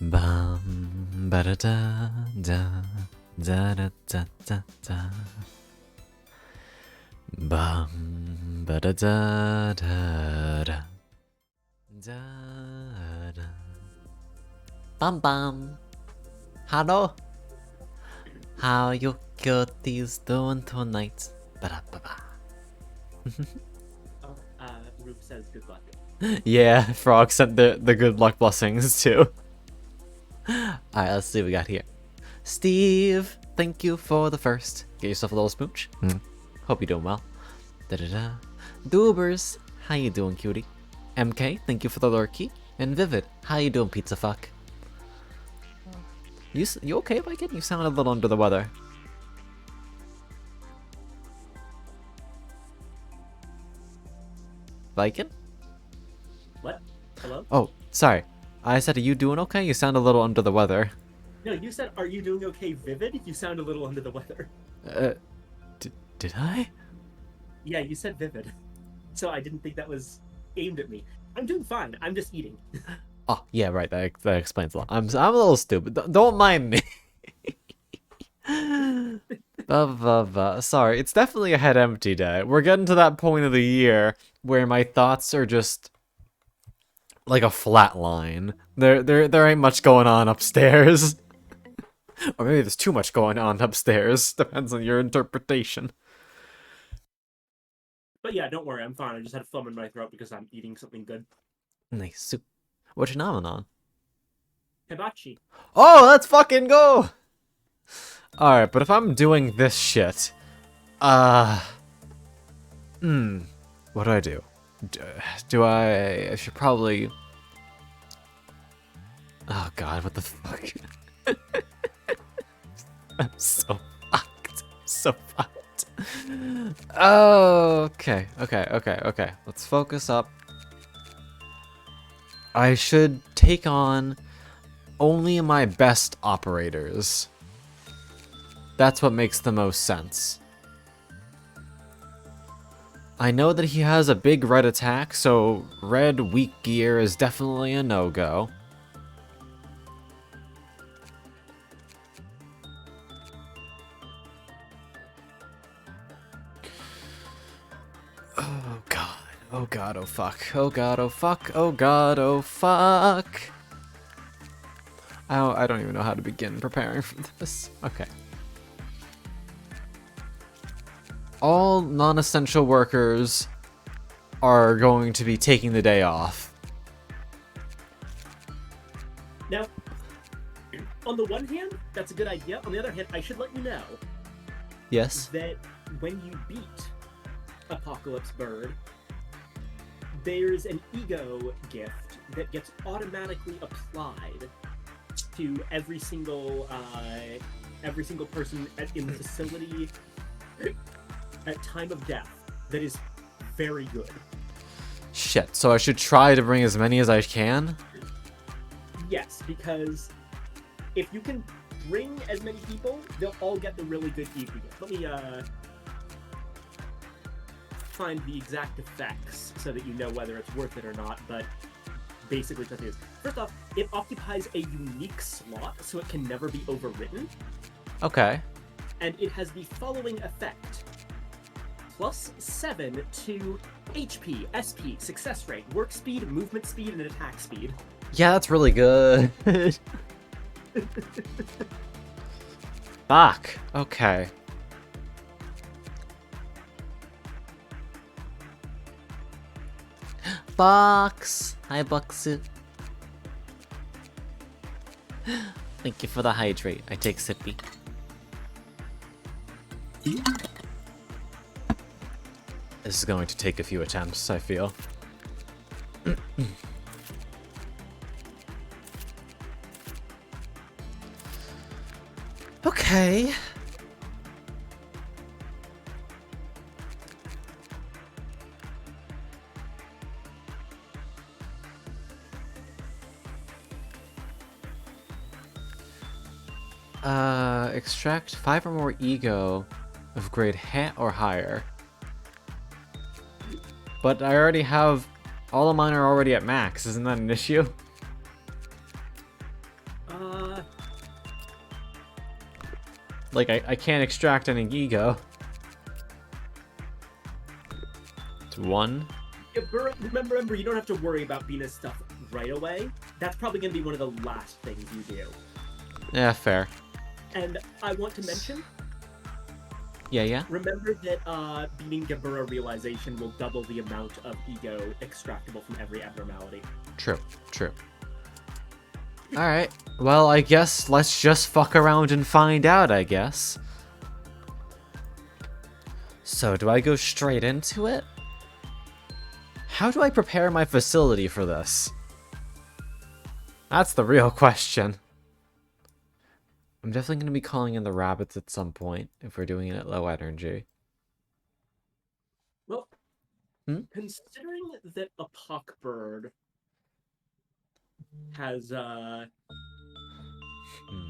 Bum ba da da da da da da da da. Bum ba da da da da da da. Bum bum. Hello. How you cuties doing tonight? Ba da ba ba. Rube says good luck. Yeah, Frog sent the good luck blessings too. Alright, let's see what we got here. Steve, thank you for the first. Get yourself a little smooch. Hope you're doing well. Da-da-da. Doobers, how you doing, cutie? MK, thank you for the lurkey. And Vivid, how you doing, pizza fuck? You okay, Viken? You sound a little under the weather. Viken? What? Hello? Oh, sorry. I said, are you doing okay? You sound a little under the weather. No, you said, are you doing okay, Vivid? You sound a little under the weather. Did I? Yeah, you said Vivid. So I didn't think that was aimed at me. I'm doing fine. I'm just eating. Oh, yeah, right. That explains a lot. I'm a little stupid. Don't mind me. Sorry, it's definitely a head empty day. We're getting to that point of the year where my thoughts are just like a flat line. There ain't much going on upstairs. Or maybe there's too much going on upstairs. Depends on your interpretation. But yeah, don't worry. I'm fine. I just had a phlegm in my throat because I'm eating something good. Nice soup. What you nomming on? Hibachi. Oh, let's fucking go! Alright, but if I'm doing this shit, what do I do? I should probably... Oh god, what the fuck? I'm so fucked. So fucked. Okay. Let's focus up. I should take on only my best operators. That's what makes the most sense. I know that he has a big red attack, so red weak gear is definitely a no-go. Oh god, oh god, oh fuck, oh god, oh fuck, oh god, oh fuck. I don't even know how to begin preparing for this. Okay. All non-essential workers are going to be taking the day off. Now, on the one hand, that's a good idea. On the other hand, I should let you know Yes? that when you beat Apocalypse Bird, there's an ego gift that gets automatically applied to every single person in the facility at time of death. That is very good. Shit, so I should try to bring as many as I can? Yes, because if you can bring as many people, they'll all get the really good ego gift. Let me find the exact effects so that you know whether it's worth it or not, but basically what it is. First off, it occupies a unique slot, so it can never be overwritten. Okay. And it has the following effect. +7 to HP, SP, success rate, work speed, movement speed, and attack speed. Yeah, that's really good. Fuck. Okay. Box. Hi, Buxu. Thank you for the hydrate. I take sippy. This is going to take a few attempts, I feel. Okay. Extract 5 or more ego of grade hat or higher. But I already have... All of mine are already at max. Isn't that an issue? Like, I can't extract any ego. It's 1. Yeah, remember, you don't have to worry about Venus stuff right away. That's probably going to be one of the last things you do. Yeah, fair. And I want to mention... Yeah? Remember that beating Gebura realization will double the amount of ego extractable from every abnormality. True. Alright, well, I guess let's just fuck around and find out, I guess. So, do I go straight into it? How do I prepare my facility for this? That's the real question. I'm definitely going to be calling in the rabbits at some point if we're doing it at low energy. Well, considering that Apoc bird has,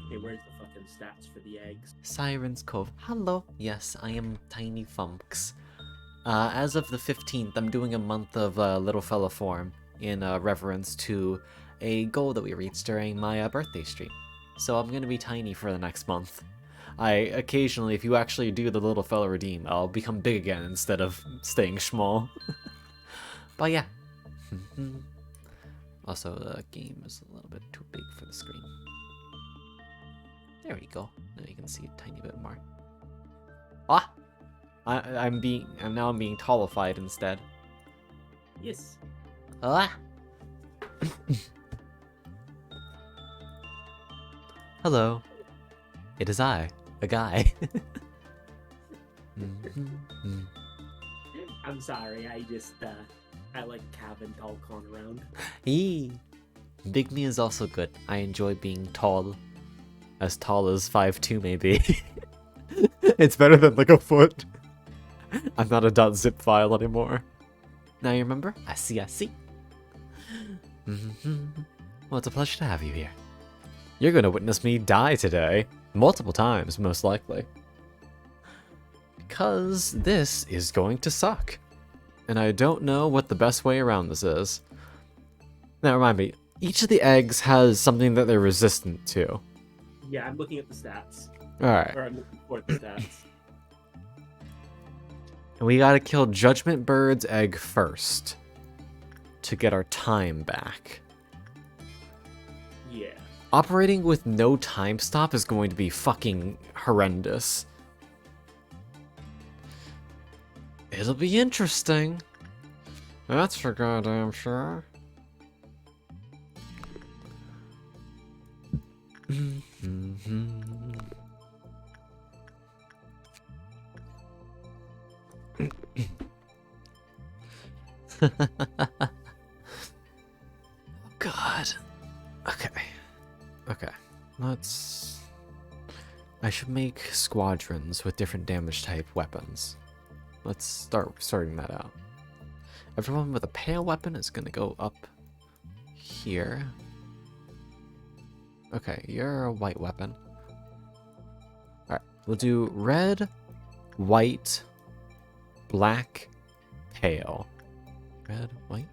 Hey, where's the fucking stats for the eggs? Siren's Cove. Hello. Yes, I am Tiny Funks. As of the 15th, I'm doing a month of Little Fella form in reverence to a goal that we reached during my birthday stream. So I'm going to be tiny for the next month. Occasionally, if you actually do the Little Fella redeem, I'll become big again instead of staying small. But yeah. Also, the game is a little bit too big for the screen. There we go. Now you can see a tiny bit more. Ah! I'm being tallified instead. Yes. Ah! Hello. It is I, a guy. I'm sorry, I just, I like having tall con around. Eee. Big me is also good. I enjoy being tall. As tall as 5'2" maybe. It's better than like a foot. I'm not a .zip file anymore. Now you remember? I see. Well, it's a pleasure to have you here. You're gonna witness me die today. Multiple times, most likely. Because this is going to suck. And I don't know what the best way around this is. Now remind me, each of the eggs has something that they're resistant to. Yeah, I'm looking at the stats. Alright. Or I'm looking for the stats. And we gotta kill Judgment Bird's egg first. To get our time back. Yeah. Operating with no time stop is going to be fucking horrendous. It'll be interesting. That's for goddamn sure. God. Okay. Let's... I should make squadrons with different damage type weapons. Let's start sorting that out. Everyone with a pale weapon is gonna go up here. Okay, you're a white weapon. Alright, we'll do red, white, black, pale. Red, white.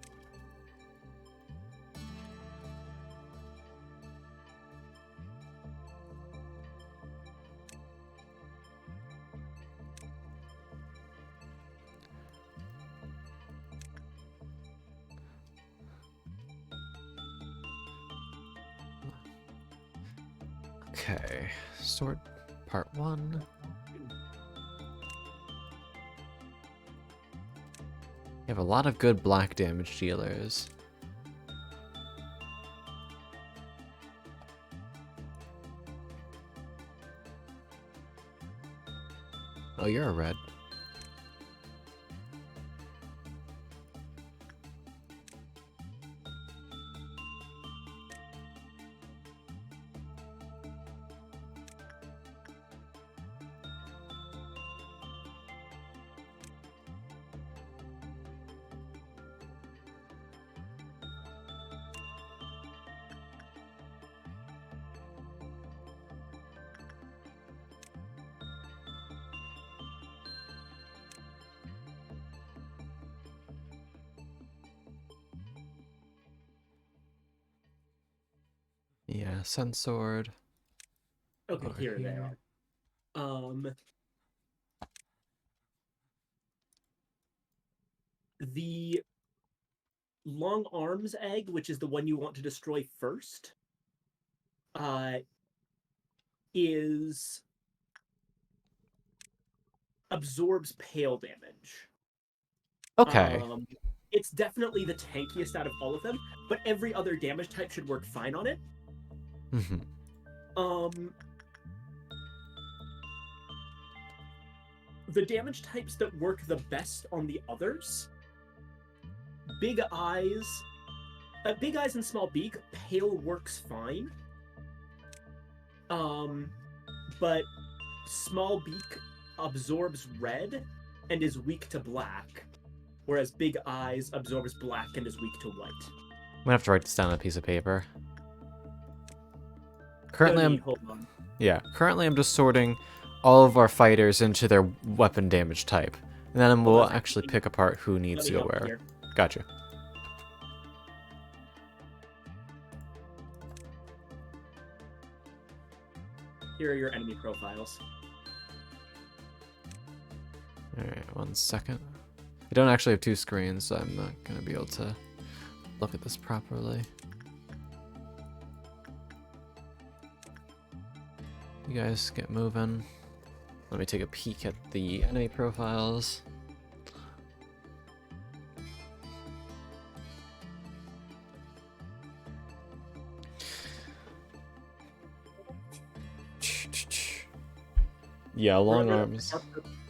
Okay, sort part 1. You have a lot of good black damage dealers. Oh, you're a red. Yeah, Sun Sword. Okay, Over here they here. are. The long arms egg, which is the one you want to destroy first, is absorbs pale damage. Okay. It's definitely the tankiest out of all of them, but every other damage type should work fine on it. The damage types that work the best on the others, big eyes and small beak, pale works fine. But small beak absorbs red and is weak to black, whereas big eyes absorbs black and is weak to white. I'm gonna have to write this down on a piece of paper. Currently, Hold on. Yeah, currently I'm just sorting all of our fighters into their weapon damage type. And then we'll actually pick apart who needs to go where. Here. Gotcha. Here are your enemy profiles. Alright, 1 second. I don't actually have 2 screens, so I'm not going to be able to look at this properly. You guys get moving. Let me take a peek at the enemy profiles. Yeah, long arms.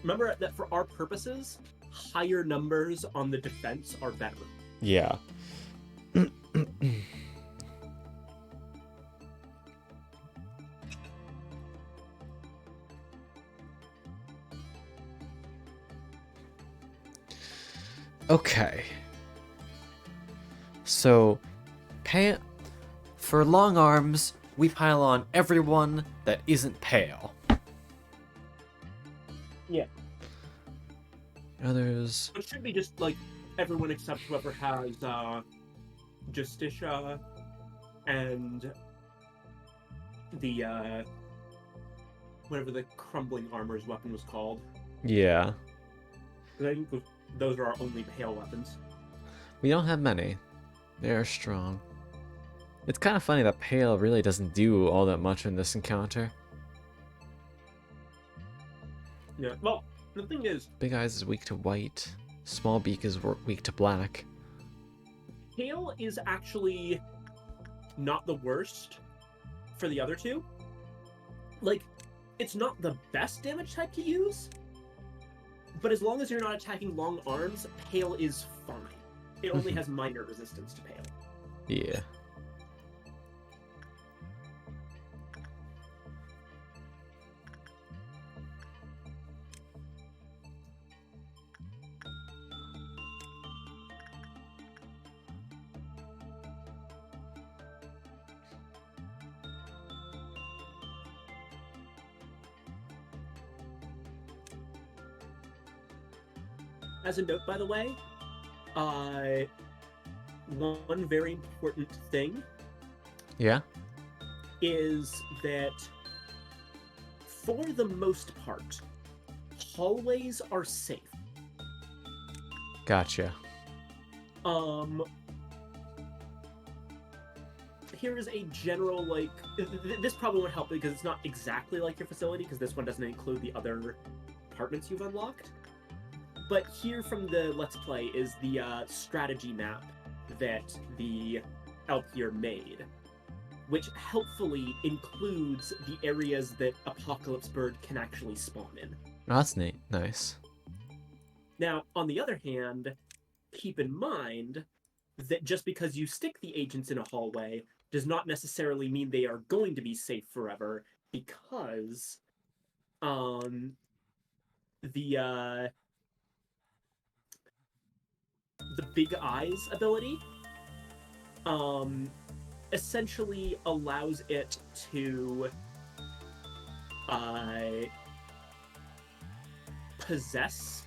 Remember that for our purposes, higher numbers on the defense are better. Yeah. Okay. So, for long arms, we pile on everyone that isn't pale. Yeah. Others. It should be just like everyone except whoever has Justicia and the whatever the crumbling armor's weapon was called. Yeah. I think those are our only pale weapons. We don't have many. They are strong. It's kind of funny that pale really doesn't do all that much in this encounter. Yeah, well, the thing is... Big Eyes is weak to white. Small Beak is weak to black. Pale is actually not the worst for the other two. Like, it's not the best damage type to use, but as long as you're not attacking long arms, Pale is fine. It only has minor resistance to Pale. Yeah. As a note, by the way, one very important thing Yeah? is that for the most part, hallways are safe. Gotcha. Here's a general, like, this probably won't help because it's not exactly like your facility because this one doesn't include the other apartments you've unlocked. But here from the Let's Play is the strategy map that the LPR made, which helpfully includes the areas that Apocalypse Bird can actually spawn in. Oh, that's neat. Nice. Now, on the other hand, keep in mind that just because you stick the agents in a hallway does not necessarily mean they are going to be safe forever, because the Big Eyes ability essentially allows it to possess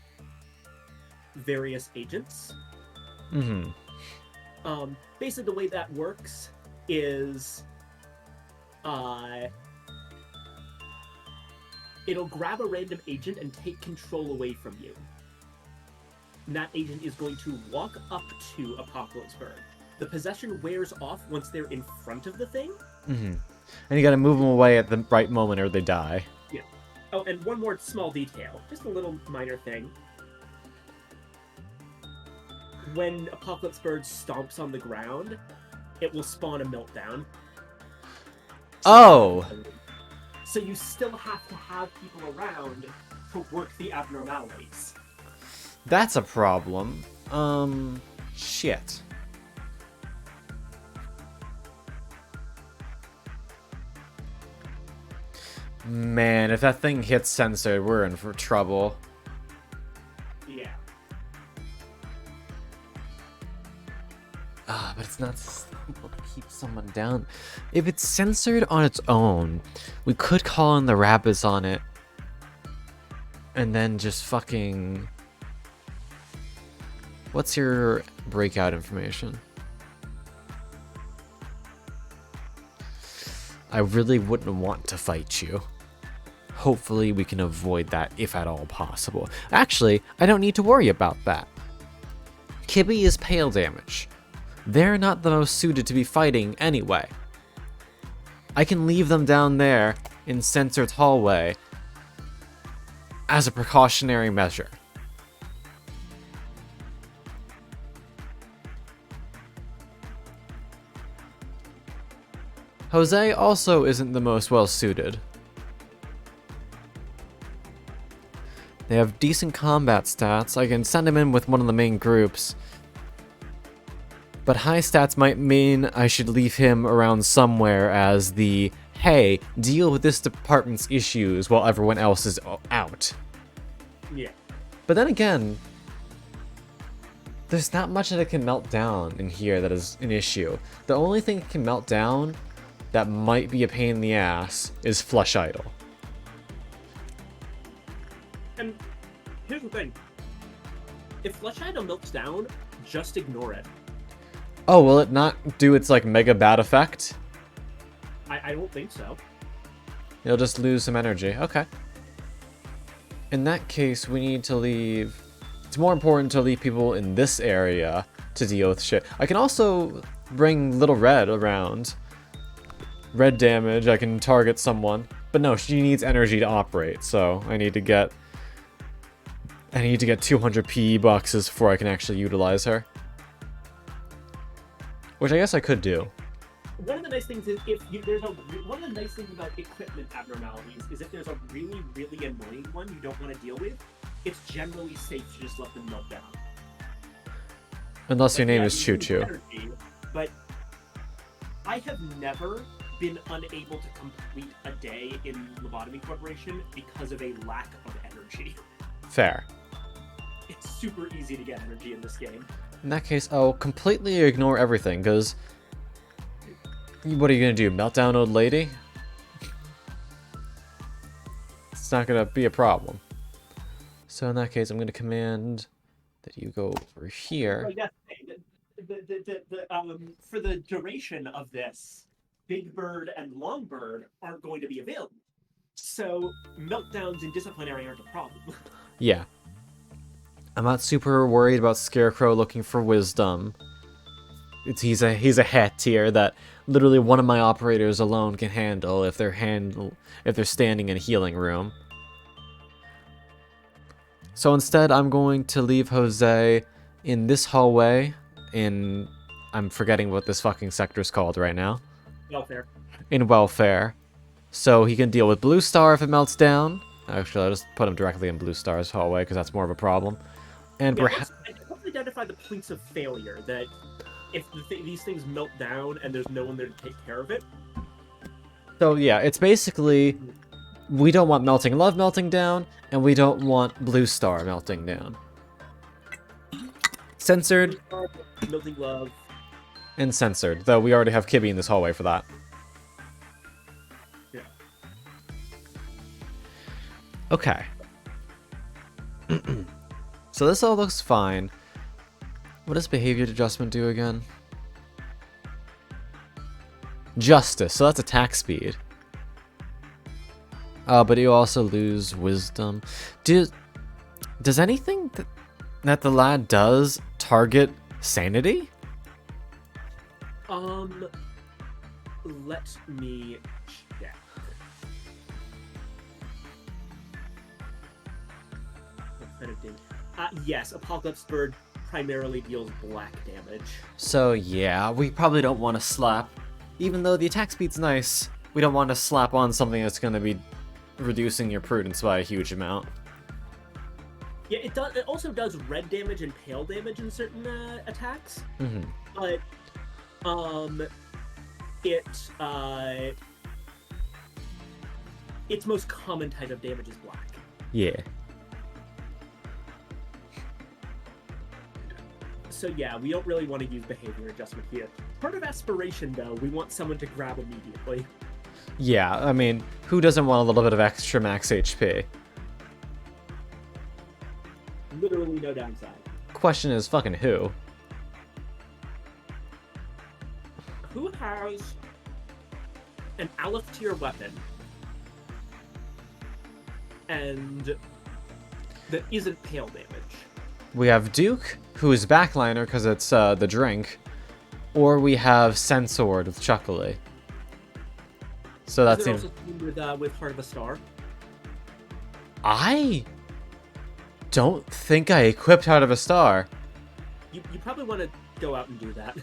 various agents. Mm-hmm. Basically, the way that works is it'll grab a random agent and take control away from you. And that agent is going to walk up to Apocalypse Bird. The possession wears off once they're in front of the thing. Mm-hmm. And you gotta move them away at the right moment or they die. Yeah. Oh, and one more small detail. Just a little minor thing. When Apocalypse Bird stomps on the ground, it will spawn a meltdown. So you still have to have people around to work the abnormalities. That's a problem. Shit. Man, if that thing hits censored, we're in for trouble. Yeah. But it's not simple to keep someone down. If it's censored on its own, we could call in the rabbits on it. And then just fucking... What's your breakout information? I really wouldn't want to fight you. Hopefully we can avoid that if at all possible. Actually, I don't need to worry about that. Kibby is pale damage. They're not the most suited to be fighting anyway. I can leave them down there in Censored's hallway as a precautionary measure. Jose also isn't the most well suited. They have decent combat stats. I can send him in with one of the main groups. But high stats might mean I should leave him around somewhere as the, hey, deal with this department's issues while everyone else is out. Yeah. But then again, there's not much that it can melt down in here that is an issue. The only thing it can melt down that might be a pain in the ass is Flush Idol. And here's the thing. If Flush Idol melts down, just ignore it. Oh, will it not do its, like, mega bad effect? I don't think so. It'll just lose some energy. Okay. In that case, we need to leave... It's more important to leave people in this area to deal with shit. I can also bring Little Red around. Red damage, I can target someone. But no, she needs energy to operate, so I need to get 200 PE boxes before I can actually utilize her. Which I guess I could do. One of the nice things is one of the nice things about equipment abnormalities is if there's a really, really annoying one you don't want to deal with, it's generally safe to just let them melt down. Unless your name is Choo Choo. But I have never been unable to complete a day in Lobotomy Corporation because of a lack of energy. Fair. It's super easy to get energy in this game. In that case, I'll completely ignore everything, because... What are you gonna do, melt down old lady? It's not gonna be a problem. So in that case, I'm gonna command that you go over here. For the duration of this, Big Bird and Long Bird aren't going to be available. So meltdowns and disciplinary aren't a problem. Yeah. I'm not super worried about Scarecrow looking for wisdom. He's a het tier that literally one of my operators alone can handle if they're standing in a healing room. So instead, I'm going to leave Jose in this hallway I'm forgetting what this fucking sector's called right now. Welfare. In welfare. So he can deal with Blue Star if it melts down. Actually, I'll just put him directly in Blue Star's hallway because that's more of a problem. And perhaps identify the points of failure that if these things melt down and there's no one there to take care of it. So yeah, it's basically we don't want Melting Love melting down, and we don't want Blue Star melting down. Censored. Melting Love. And censored, though we already have Kibby in this hallway for that. Yeah. Okay. So this all looks fine. What does behavior adjustment do again? Justice, so that's attack speed. But you also lose wisdom. Does anything that the lad does target sanity? Let me check. What kind of damage? Yes, Apocalypse Bird primarily deals black damage. So yeah, we probably don't want to slap. Even though the attack speed's nice, we don't want to slap on something that's going to be reducing your prudence by a huge amount. Yeah, it does. It also does red damage and pale damage in certain attacks. Mm-hmm. But its most common type of damage is black. Yeah. So yeah, we don't really want to use behavior adjustment here. Part of aspiration, though, we want someone to grab immediately. Yeah, I mean, who doesn't want a little bit of extra max HP? Literally no downside. Question is fucking who? Who has an Aleph tier weapon and that isn't pale damage? We have Duke, who is backliner because it's the drink, or we have Sensord with Chuckly. So that seems. Also with Heart of a Star. I don't think I equipped Heart of a Star. You probably want to go out and do that.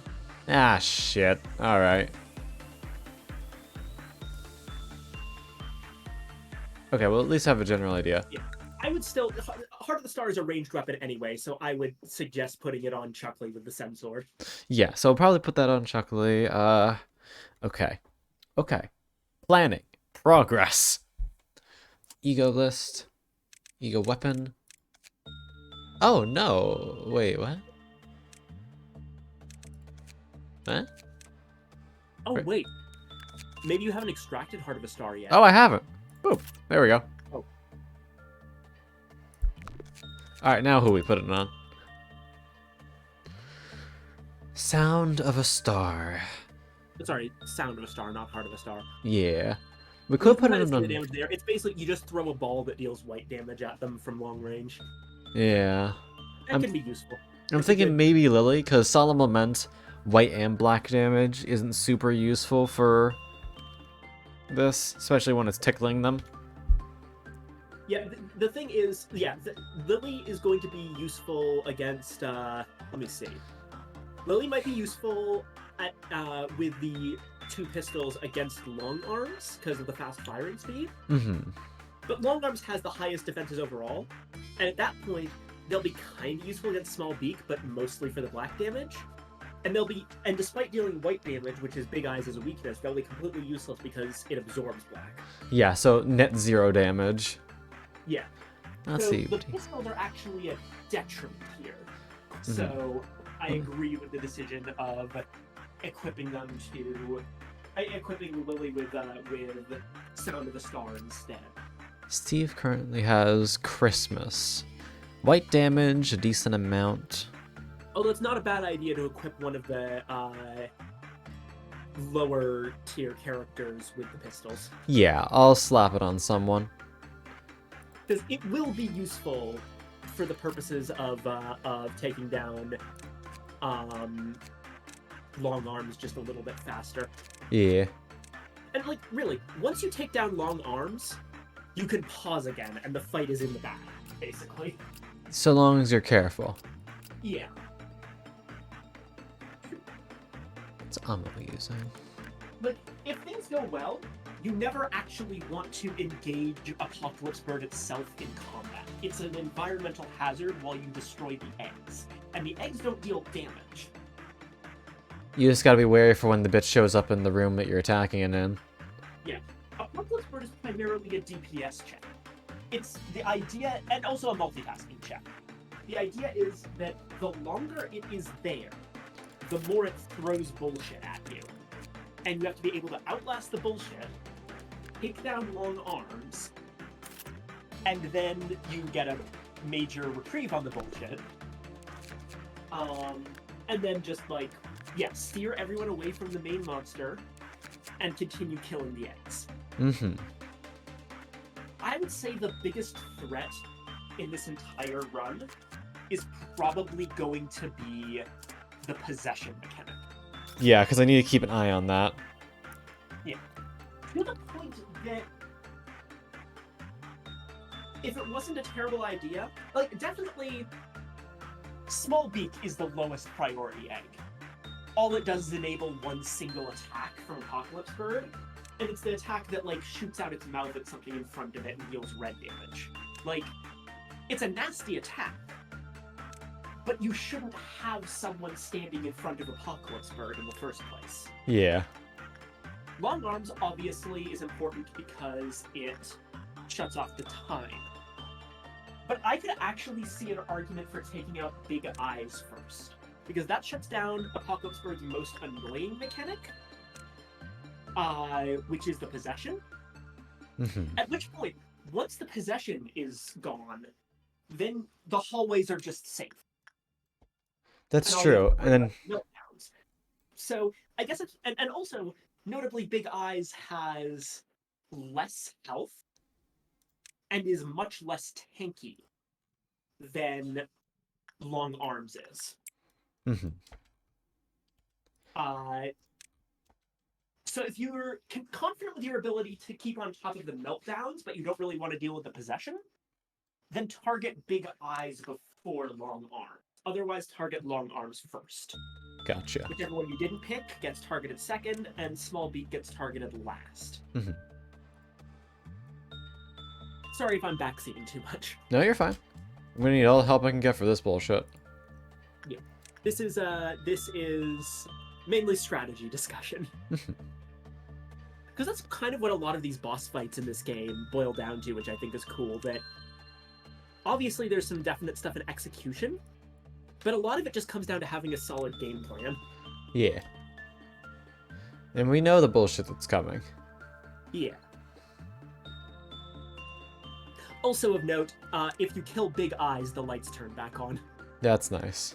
Ah, shit. Alright. Okay, we'll at least have a general idea. Yeah. I would still... Heart of the Star is a ranged weapon anyway, so I would suggest putting it on Chuckly with the Sensor. Yeah, so I'll probably put that on Chuckly. Okay. Okay. Planning. Progress. Ego list. Ego weapon. Oh, no. Wait, what? Huh? Oh, wait. Maybe you haven't extracted Heart of a Star yet. Oh, I haven't. Boop. There we go. Oh. Alright, now who we put it on? Sound of a Star. Sorry, Sound of a Star, not Heart of a Star. Yeah. We could put it on... The damage there. It's basically you just throw a ball that deals white damage at them from long range. Yeah. That can be useful. I'm thinking maybe Lily, because Solemn Lament, white and black damage, isn't super useful for this, especially when it's tickling them. Yeah, the thing is, yeah, Lily is going to be useful against, let me see. Lily might be useful at, with the two pistols against long arms, because of the fast firing speed. Mm-hmm. But long arms has the highest defenses overall, and at that point, they'll be kind of useful against small beak, but mostly for the black damage. And despite dealing white damage, which is Big Eyes as a weakness, they'll be completely useless because it absorbs black. Yeah, so net 0 damage. Yeah. Let's so see. The pistols are actually a detriment here. Mm-hmm. So I agree with the decision of equipping Lily with Sound of the Star instead. Steve currently has Christmas. White damage, a decent amount. Although it's not a bad idea to equip one of the lower tier characters with the pistols. Yeah, I'll slap it on someone. Because it will be useful for the purposes of taking down long arms just a little bit faster. Yeah. And like really, once you take down long arms, you can pause again, and the fight is in the back, basically. So long as you're careful. Yeah. What's ammo using? But if things go well, you never actually want to engage Apocalypse Bird itself in combat. It's an environmental hazard while you destroy the eggs. And the eggs don't deal damage. You just gotta be wary for when the bitch shows up in the room that you're attacking it in. Yeah. Apocalypse Bird is primarily a DPS check. It's the idea, and also a multitasking check. The idea is that the longer it is there, the more it throws bullshit at you. And you have to be able to outlast the bullshit, take down long arms, and then you get a major reprieve on the bullshit. And then just like, yeah, steer everyone away from the main monster and continue killing the eggs. Mm-hmm. would say the biggest threat in this entire run is probably going to be the possession mechanic. Yeah, because I need to keep an eye on that. Yeah. To the point that if it wasn't a terrible idea, like, definitely Small Beak is the lowest priority egg. All it does is enable one single attack from Apocalypse Bird, and it's the attack that, like, shoots out its mouth at something in front of it and deals red damage. Like, it's a nasty attack, but you shouldn't have someone standing in front of Apocalypse Bird in the first place. Yeah. Long Arms, obviously, is important because it shuts off the time. But I could actually see an argument for taking out Big Eyes first, because that shuts down Apocalypse Bird's most annoying mechanic, which is the possession. At which point, once the possession is gone, then the hallways are just safe. That's true. And then meltdowns. So I guess it's and also notably Big Eyes has less health and is much less tanky than Long Arms is. So if you're confident with your ability to keep on top of the meltdowns, but you don't really want to deal with the possession, then target Big Eyes before Long Arms. Otherwise, target Long Arms first. Gotcha. Whichever one you didn't pick gets targeted second, and Small Beak gets targeted last. Sorry if I'm backseating too much. No, you're fine. I'm gonna need all the help I can get for this bullshit. Yeah. This is mainly strategy discussion. Because that's kind of what a lot of these boss fights in this game boil down to, which I think is cool. That obviously there's some definite stuff in execution, but a lot of it just comes down to having a solid game plan. Yeah. And we know the bullshit that's coming. Yeah. Also of note, if you kill Big Eyes, the lights turn back on. That's nice.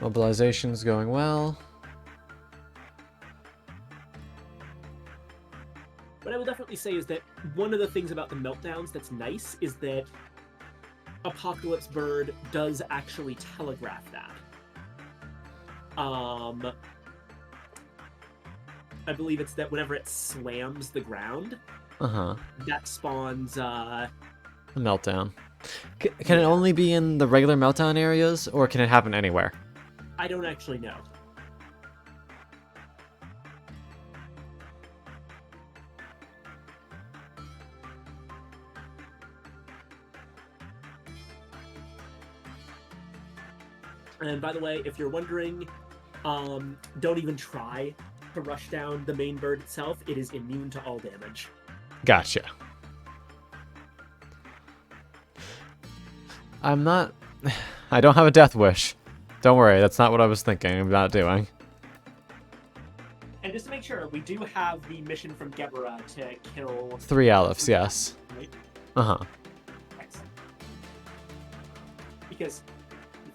Mobilization's going well. What I will definitely say is that one of the things about the meltdowns that's nice is that Apocalypse Bird does actually telegraph that. I believe it's that whenever it slams the ground, that spawns a meltdown. Can it only be in the regular meltdown areas, or can it happen anywhere? I don't actually know. And by the way, if you're wondering, don't even try to rush down the main bird itself. It is immune to all damage. Gotcha. I don't have a death wish. Don't worry, that's not what I was thinking about doing. And just to make sure, we do have the mission from Gebera to kill 3 Alephs, yes. Right? Excellent. Because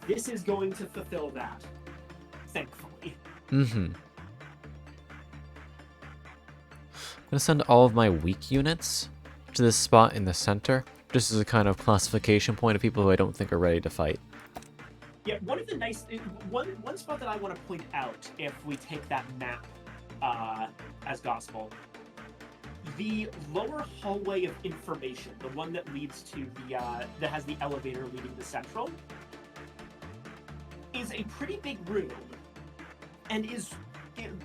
this is going to fulfill that, thankfully. I'm gonna send all of my weak units to this spot in the center, just as a kind of classification point of people who I don't think are ready to fight. Yeah, one of the nice one spot that I want to point out, if we take that map as gospel, the lower hallway of information, the one that leads to the that has the elevator leading to central, is a pretty big room, and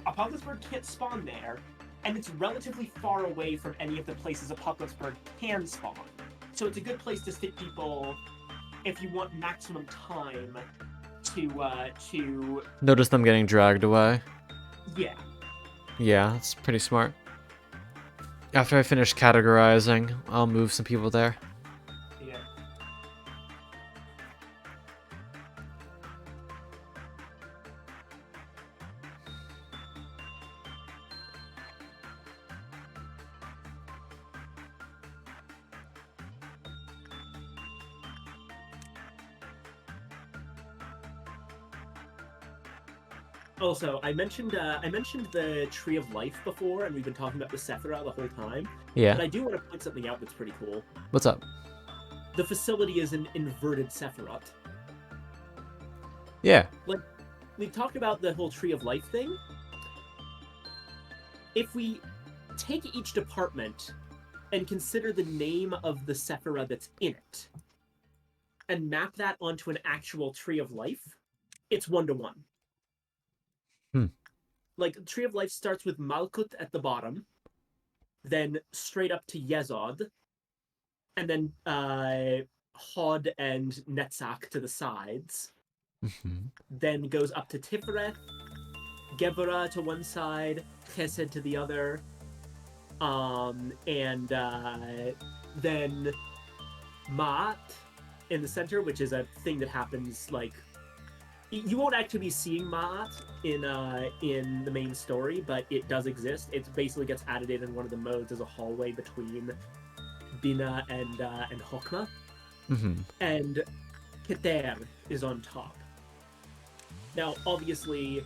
Apocalypse Bird can't spawn there, and it's relatively far away from any of the places Apocalypse Bird can spawn. So it's a good place to stick people if you want maximum time to notice them getting dragged away. Yeah. Yeah, that's pretty smart. After I finish categorizing, I'll move some people there. Yeah. Also, I mentioned the Tree of Life before, and we've been talking about the Sephiroth the whole time. Yeah. But I do want to point something out that's pretty cool. What's up? The facility is an inverted Sephiroth. Yeah. Like, we talked about the whole Tree of Life thing. If we take each department and consider the name of the Sephiroth that's in it, and map that onto an actual Tree of Life, it's 1-to-1. Like, Tree of Life starts with Malkut at the bottom, then straight up to Yezod, and then Hod and Netzach to the sides. Then goes up to Tiphereth, Gevura to one side, Chesed to the other, and then Ma'at in the center, which is a thing that happens, like, you won't actually be seeing Ma'at in the main story, but it does exist. It basically gets added in one of the modes as a hallway between Bina and Hokma. And Keter is on top. Now, obviously,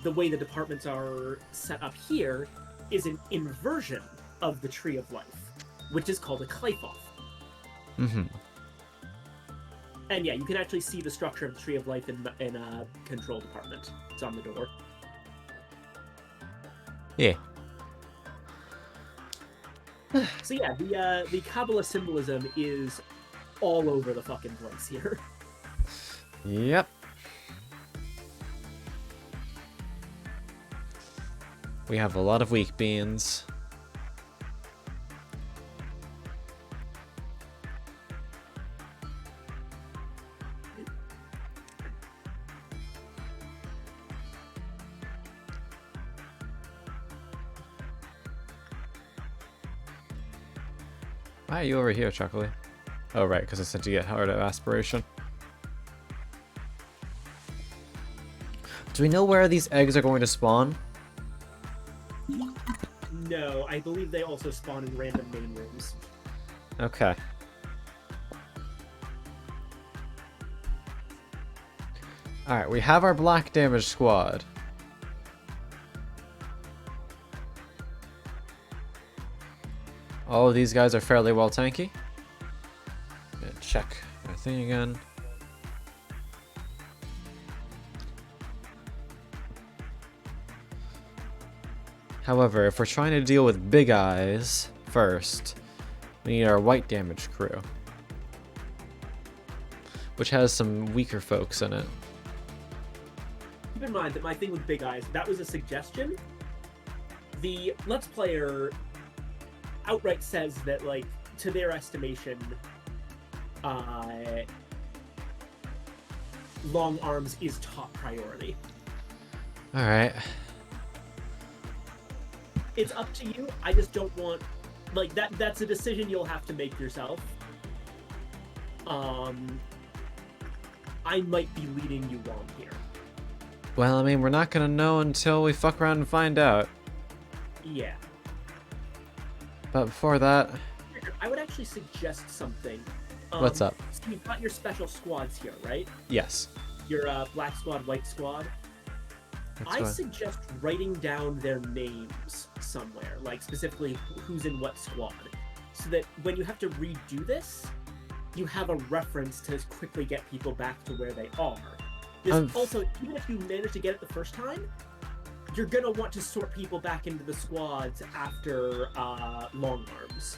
the way the departments are set up here is an inversion of the Tree of Life, which is called a Kleifoth. And yeah, you can actually see the structure of the Tree of Life in a control department. It's on the door. Yeah. So yeah, the Kabbalah symbolism is all over the fucking place here. Yep. We have a lot of weak beans. Why are you over here, Chocolate? Oh, right, because I said to get Heart of Aspiration. Do we know where these eggs are going to spawn? No, I believe they also spawn in random main rooms. Okay. Alright, we have our black damage squad. All of these guys are fairly well tanky. Gonna check my thing again. However, if we're trying to deal with big eyes first, we need our white damage crew, which has some weaker folks in it. Keep in mind that my thing with Big Eyes, that was a suggestion. The Let's Player outright says that, like, to their estimation, long arms is top priority. Alright. It's up to you. I just don't want, like, that's a decision you'll have to make yourself. I might be leading you wrong here. Well, I mean, we're not gonna know until we fuck around and find out. Yeah. But before that... I would actually suggest something. What's up? So you've got your special squads here, right? Yes. Your black squad, white squad. I suggest writing down their names somewhere, like specifically who's in what squad, so that when you have to redo this, you have a reference to quickly get people back to where they are. Also, even if you manage to get it the first time, you're gonna want to sort people back into the squads after long arms.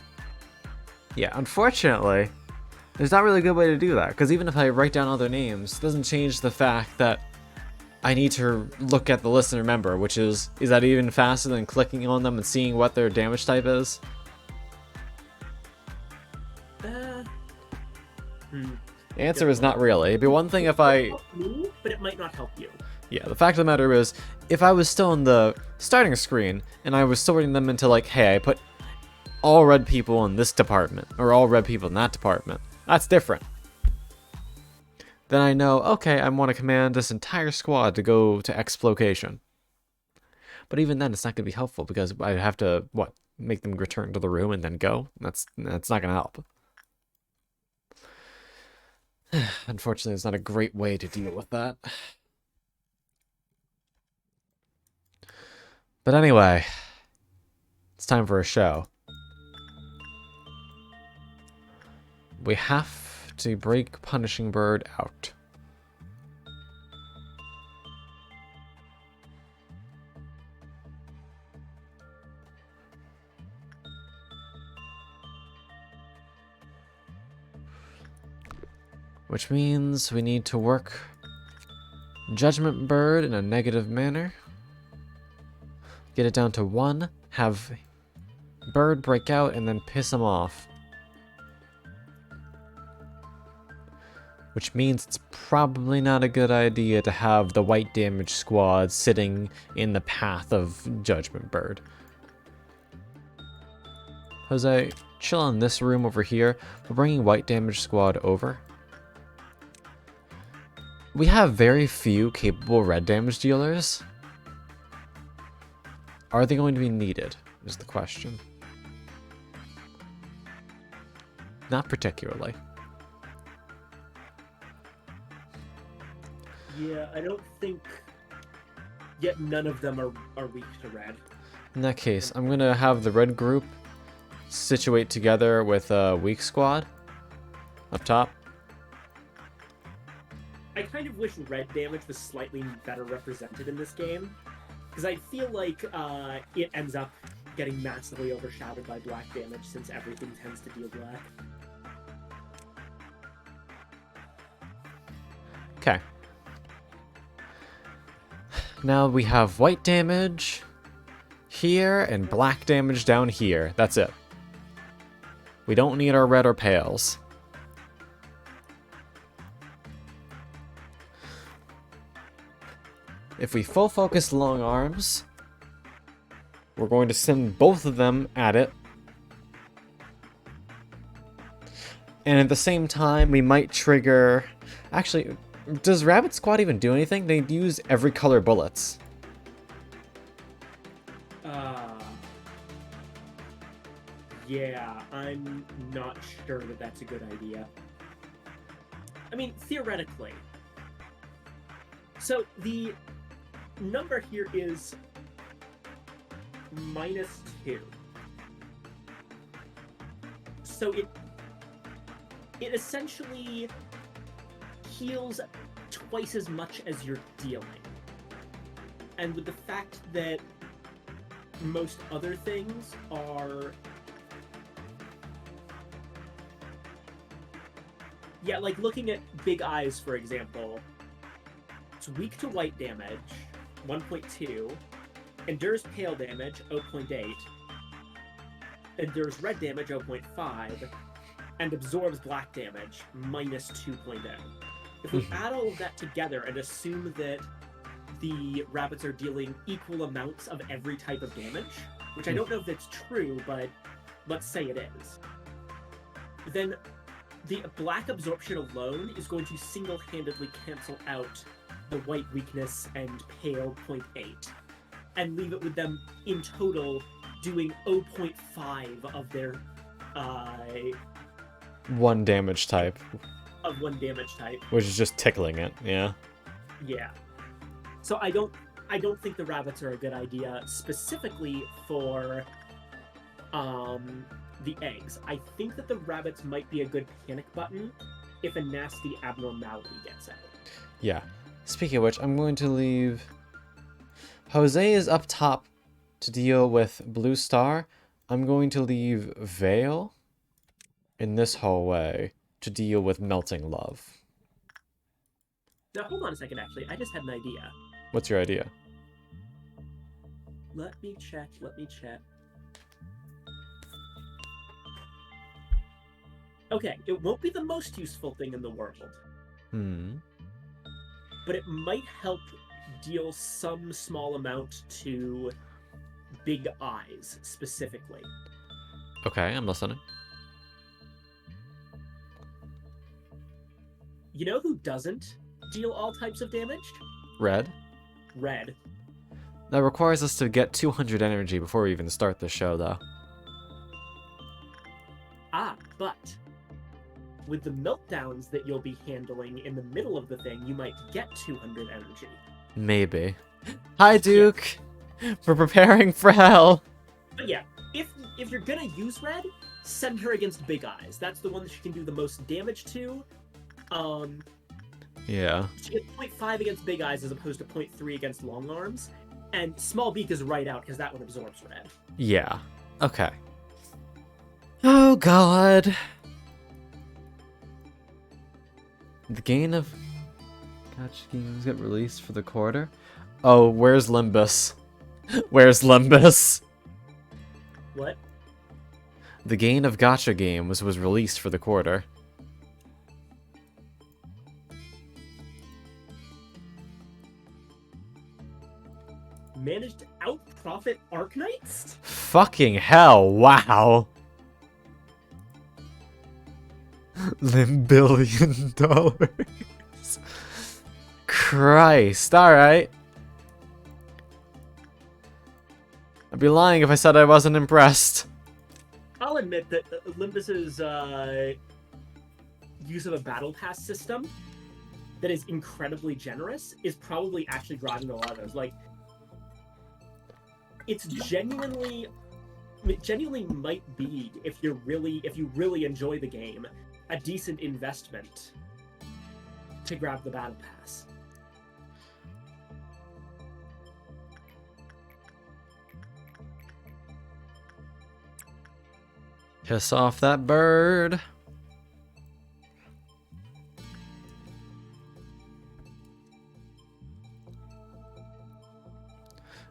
Yeah, unfortunately, there's not really a good way to do that, because even if I write down other names, it doesn't change the fact that I need to look at the list and remember, which is that even faster than clicking on them and seeing what their damage type is? The answer is not really. It'd be one thing if I... But it might not help you. Yeah, the fact of the matter is, if I was still in the starting screen, and I was sorting them into like, hey, I put all red people in this department, or all red people in that department, that's different. Then I know, okay, I want to command this entire squad to go to X location. But even then, it's not going to be helpful, because I have to, what, make them return to the room and then go? That's not going to help. Unfortunately, it's not a great way to deal with that. But anyway, it's time for a show. We have to break Punishing Bird out. Which means we need to work Judgment Bird in a negative manner. Get it down to 1, have Bird break out, and then piss him off. Which means it's probably not a good idea to have the white damage squad sitting in the path of Judgment Bird. Jose, chill in this room over here. We're bringing white damage squad over. We have very few capable red damage dealers. Are they going to be needed, is the question. Not particularly. Yeah, I don't think... Yet none of them are weak to red. In that case, I'm going to have the red group situate together with a weak squad up top. I kind of wish red damage was slightly better represented in this game, because I feel like it ends up getting massively overshadowed by black damage since everything tends to deal black. Okay. Now we have white damage here and black damage down here. That's it. We don't need our red or pales. If we full focus long arms, we're going to send both of them at it. And at the same time, we might trigger... Actually, does Rabbit Squad even do anything? They use every color bullets. Yeah, I'm not sure that that's a good idea. I mean, theoretically. So, the number here is -2. So it essentially heals twice as much as you're dealing. And with the fact that most other things are... Yeah, like looking at Big Eyes, for example, it's weak to white damage, 1.2, endures pale damage, 0.8, endures red damage, 0.5, and absorbs black damage, -2.0. If we add all of that together and assume that the rabbits are dealing equal amounts of every type of damage, which I don't know if that's true, but let's say it is, then the black absorption alone is going to single-handedly cancel out the white weakness and pale 0.8, and leave it with them in total doing 0.5 of their one damage type. Of one damage type. Which is just tickling it, yeah. Yeah. So I don't think the rabbits are a good idea specifically for the eggs. I think that the rabbits might be a good panic button if a nasty abnormality gets out. Yeah. Speaking of which, I'm going to leave... Jose is up top to deal with Blue Star. I'm going to leave Vale in this hallway to deal with Melting Love. Now, hold on a second, actually. I just had an idea. What's your idea? Let me check. Okay, it won't be the most useful thing in the world. But it might help deal some small amount to Big Eyes, specifically. Okay, I'm listening. You know who doesn't deal all types of damage? Red? Red. That requires us to get 200 energy before we even start the show, though. But with the meltdowns that you'll be handling in the middle of the thing, you might get 200 energy. Maybe. Hi, Duke! For preparing for hell. But yeah, if you're gonna use red, send her against Big Eyes. That's the one that she can do the most damage to. Yeah. She gets 0.5 against Big Eyes as opposed to 0.3 against Long Arms. And Small Beak is right out because that one absorbs red. Yeah. Okay. Oh god. The gain of gotcha games get released for the quarter. Oh, where's Limbus? Where's Limbus? What? The gain of gotcha games was released for the quarter. Managed to out-profit Arknights? Fucking hell, wow. $1 billion. Christ, alright. I'd be lying if I said I wasn't impressed. I'll admit that Olympus's use of a battle pass system that is incredibly generous is probably actually driving a lot of those. Like, it's genuinely might be, if you really enjoy the game, a decent investment to grab the battle pass. Piss off that bird.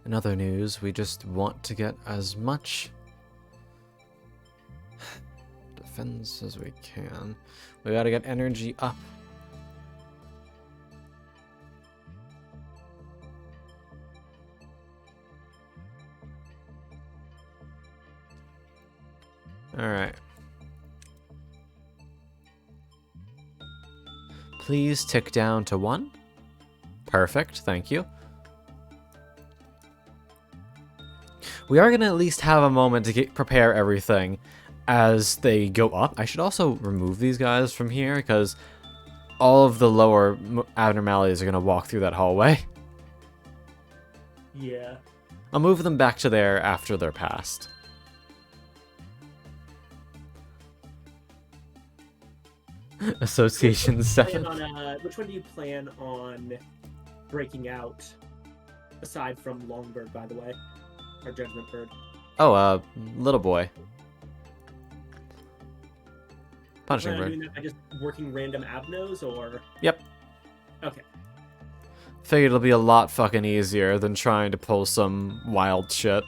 In other news, we just want to get as much defense as we can. We gotta get energy up. Alright. Please tick down to 1. Perfect, thank you. We are going to at least have a moment to prepare everything as they go up. I should also remove these guys from here because all of the lower abnormalities are going to walk through that hallway. Yeah. I'll move them back to there after they're passed. Association 7. Which one do you plan on breaking out, aside from Longbird, by the way? Or Judgment Bird? Oh, little boy. Punishing bird. Doing that by just working random abnos, or? Yep. Okay. Figured it'll be a lot fucking easier than trying to pull some wild shit.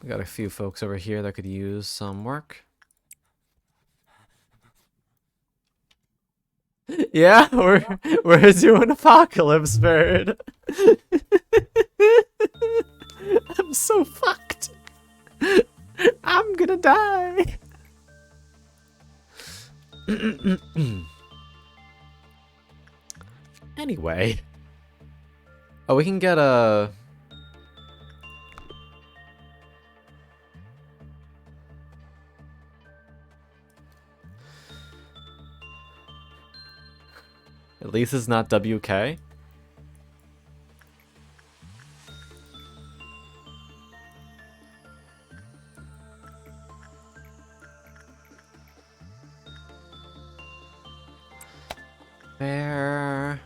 We got a few folks over here that could use some work. Yeah, we're doing Apocalypse Bird. I'm so fucked. I'm gonna die. Anyway. Oh, we can get a... At least it's not WK. Fair.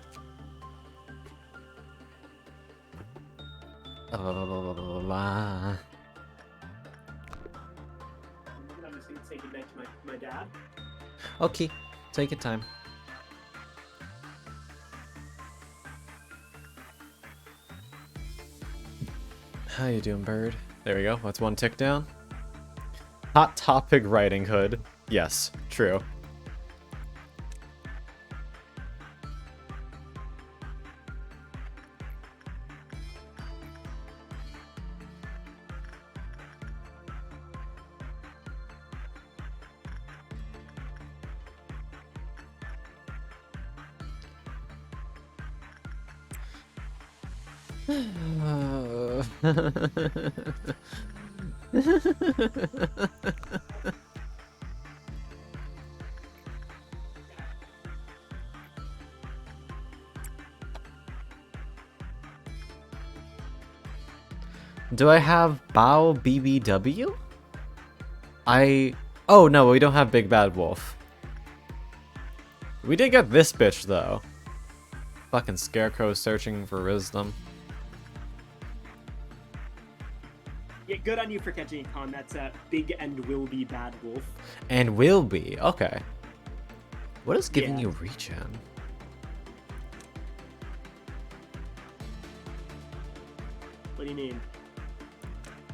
I'm just gonna say goodnight to my dad. Okay, take your time. How you doing, bird? There we go. That's one tick down. Hot Topic Riding Hood. Yes, true. Do I have Bao BBW? Oh no, we don't have Big Bad Wolf. We did get this bitch though. Fucking Scarecrow searching for wisdom. Yeah, good on you for catching a con. That's a big and will be bad wolf. And will be, okay. What is giving Yeah. you regen? What do you mean?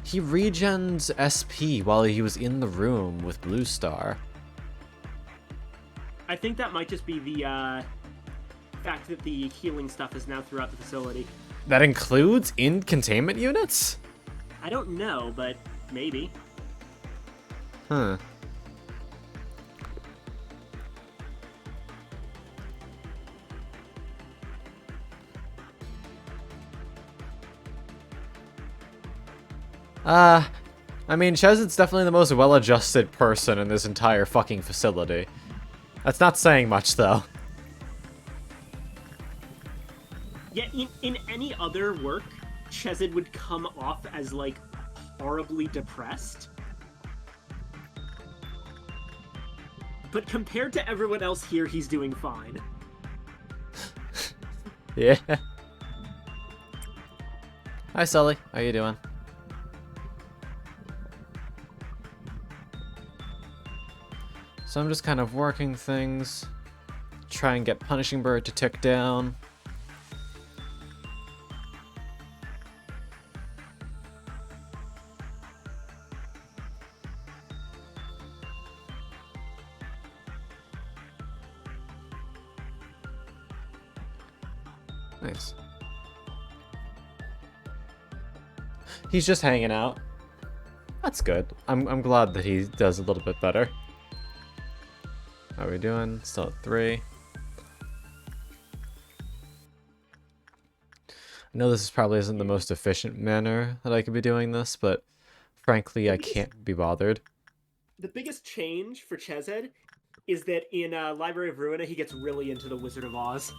He regens SP while he was in the room with Blue Star. I think that might just be the fact that the healing stuff is now throughout the facility. That includes in containment units? I don't know, but maybe. Huh. I mean, Chezid's definitely the most well-adjusted person in this entire fucking facility. That's not saying much, though. Yeah, in any other work, Chezid would come off as, like, horribly depressed. But compared to everyone else here, he's doing fine. Yeah. Hi, Sully. How you doing? So I'm just kind of working things. Try and get Punishing Bird to tick down. Nice. He's just hanging out. That's good. I'm glad that he does a little bit better. How are we doing? Still at 3. I know this probably isn't the most efficient manner that I could be doing this, but frankly, I can't be bothered. The biggest change for Chezid is that in Library of Ruina, he gets really into the Wizard of Oz.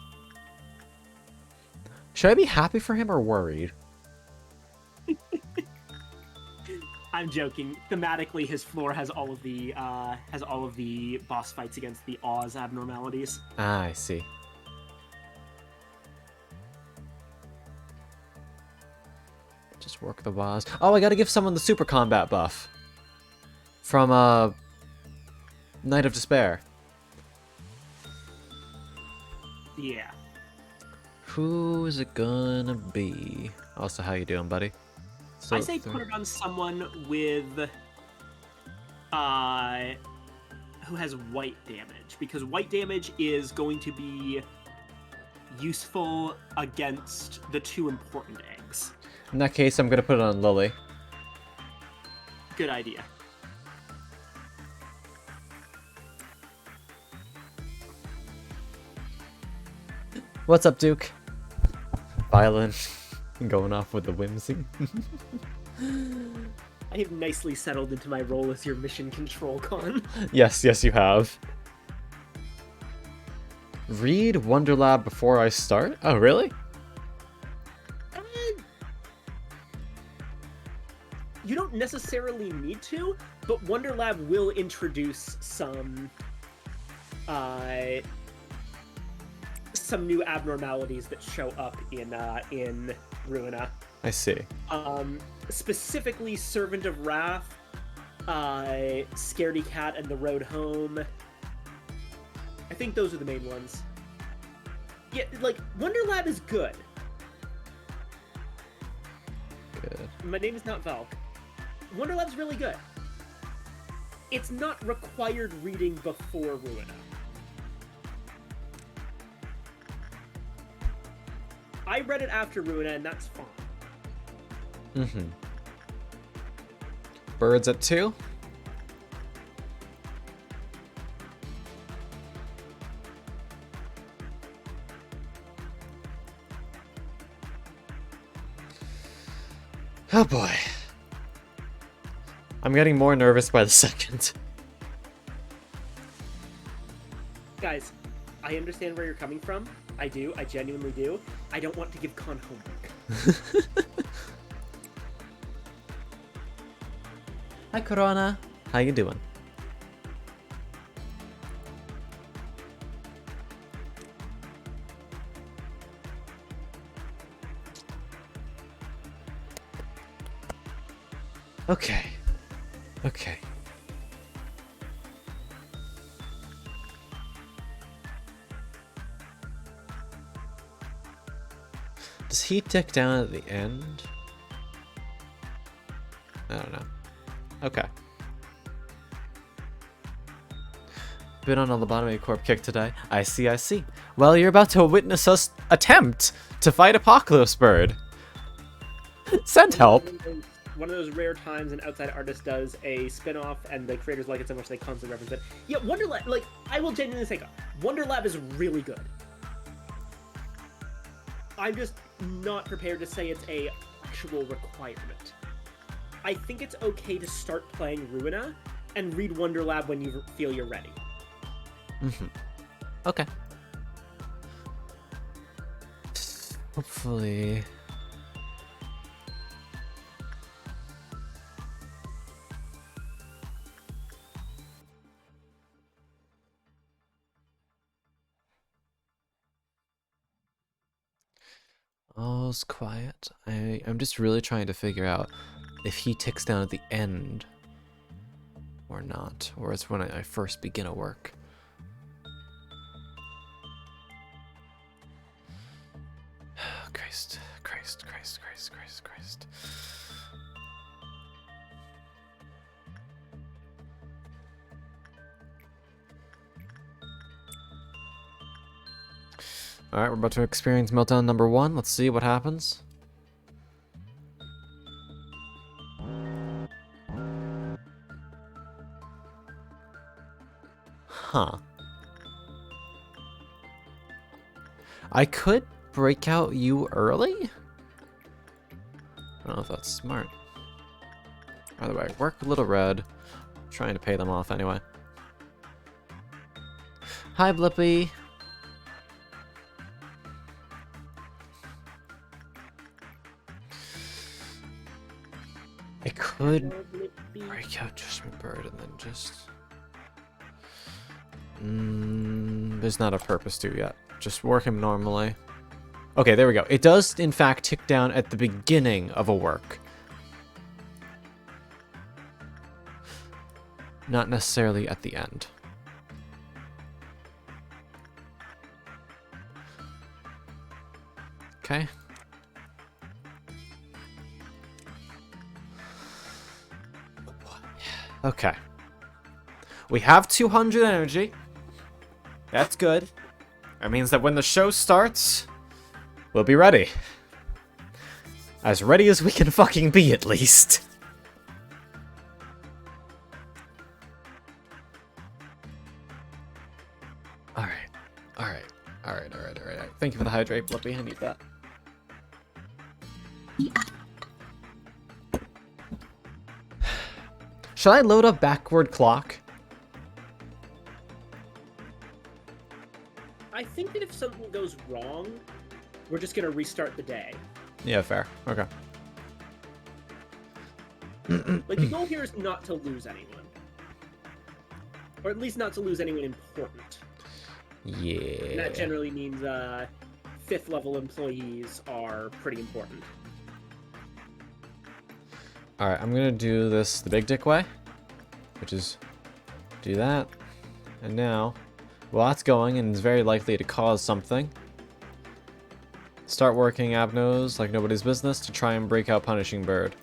Should I be happy for him or worried? I'm joking. Thematically, his floor has all of the boss fights against the Oz abnormalities. Ah, I see. Just work the Oz. Oh, I gotta give someone the super combat buff. From, Night of Despair. Yeah. Who is it gonna be? Also, how you doing, buddy? So I say put it on someone with who has white damage, because white damage is going to be useful against the 2 important eggs. In that case, I'm gonna put it on Lily. Good idea. What's up, Duke? Violent. Going off with the whimsy. I have nicely settled into my role as your mission control con. Yes, you have. Read Wonderlab before I start? Oh, really? You don't necessarily need to, but Wonderlab will introduce some new abnormalities that show up in Ruina. I see. Specifically Servant of Wrath, Scaredy Cat and the Road Home. I think those are the main ones. Yeah, like, Wonderlab is good. Good. My name is not Valk. Wonderlab's really good. It's not required reading before Ruina. I read it after Ruina, and that's fine. Mm-hmm. Birds at 2? Oh boy. I'm getting more nervous by the second. Guys, I understand where you're coming from. I do. I genuinely do. I don't want to give Con homework. Hi, Corona. How you doing? Okay. Okay. Does he tick down at the end? I don't know. Okay. Been on a Lobotomy Corp kick today. I see, I see. Well, you're about to witness us attempt to fight Apocalypse Bird. Send help. One of those rare times an outside artist does a spin-off and the creators like it so much they constantly reference it. Yeah, Wonderlab, like, I will genuinely say, Wonderlab is really good. I'm just not prepared to say it's a actual requirement. I think it's okay to start playing Ruina and read Wonderlab when you feel you're ready. Mm-hmm. Okay. Hopefully... All's quiet. I'm just really trying to figure out if he ticks down at the end or not, or it's when I first begin a work. Christ. Alright, we're about to experience meltdown number 1. Let's see what happens. Huh. I could break out you early? I don't know if that's smart. Either way, work a little red. I'm trying to pay them off anyway. Hi, Blippy. I could break out Judgment Bird and then just... there's not a purpose to yet. Just work him normally. Okay, there we go. It does, in fact, tick down at the beginning of a work. Not necessarily at the end. Okay. Okay. We have 200 energy. That's good. That means that when the show starts, we'll be ready. As ready as we can fucking be, at least. Alright. Thank you for the hydrate, Blippy. I need that. Should I load up backward clock? I think that if something goes wrong, we're just gonna restart the day. Yeah, fair. Okay. Like, the goal here is not to lose anyone. Or at least not to lose anyone important. Yeah. And that generally means 5th level employees are pretty important. Alright, I'm gonna do this the big dick way, which is do that. And now, well, that's going and is very likely to cause something. Start working Abnos like nobody's business to try and break out Punishing Bird.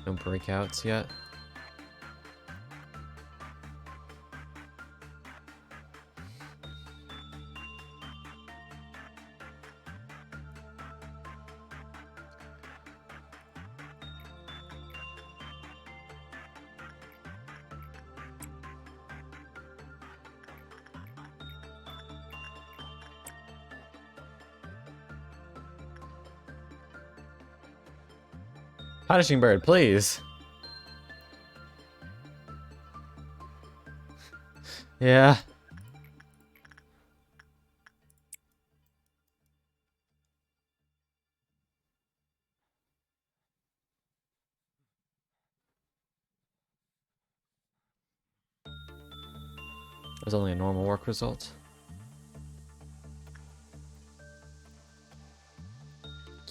No breakouts yet. Punishing bird, please. Yeah. There's only a normal work result.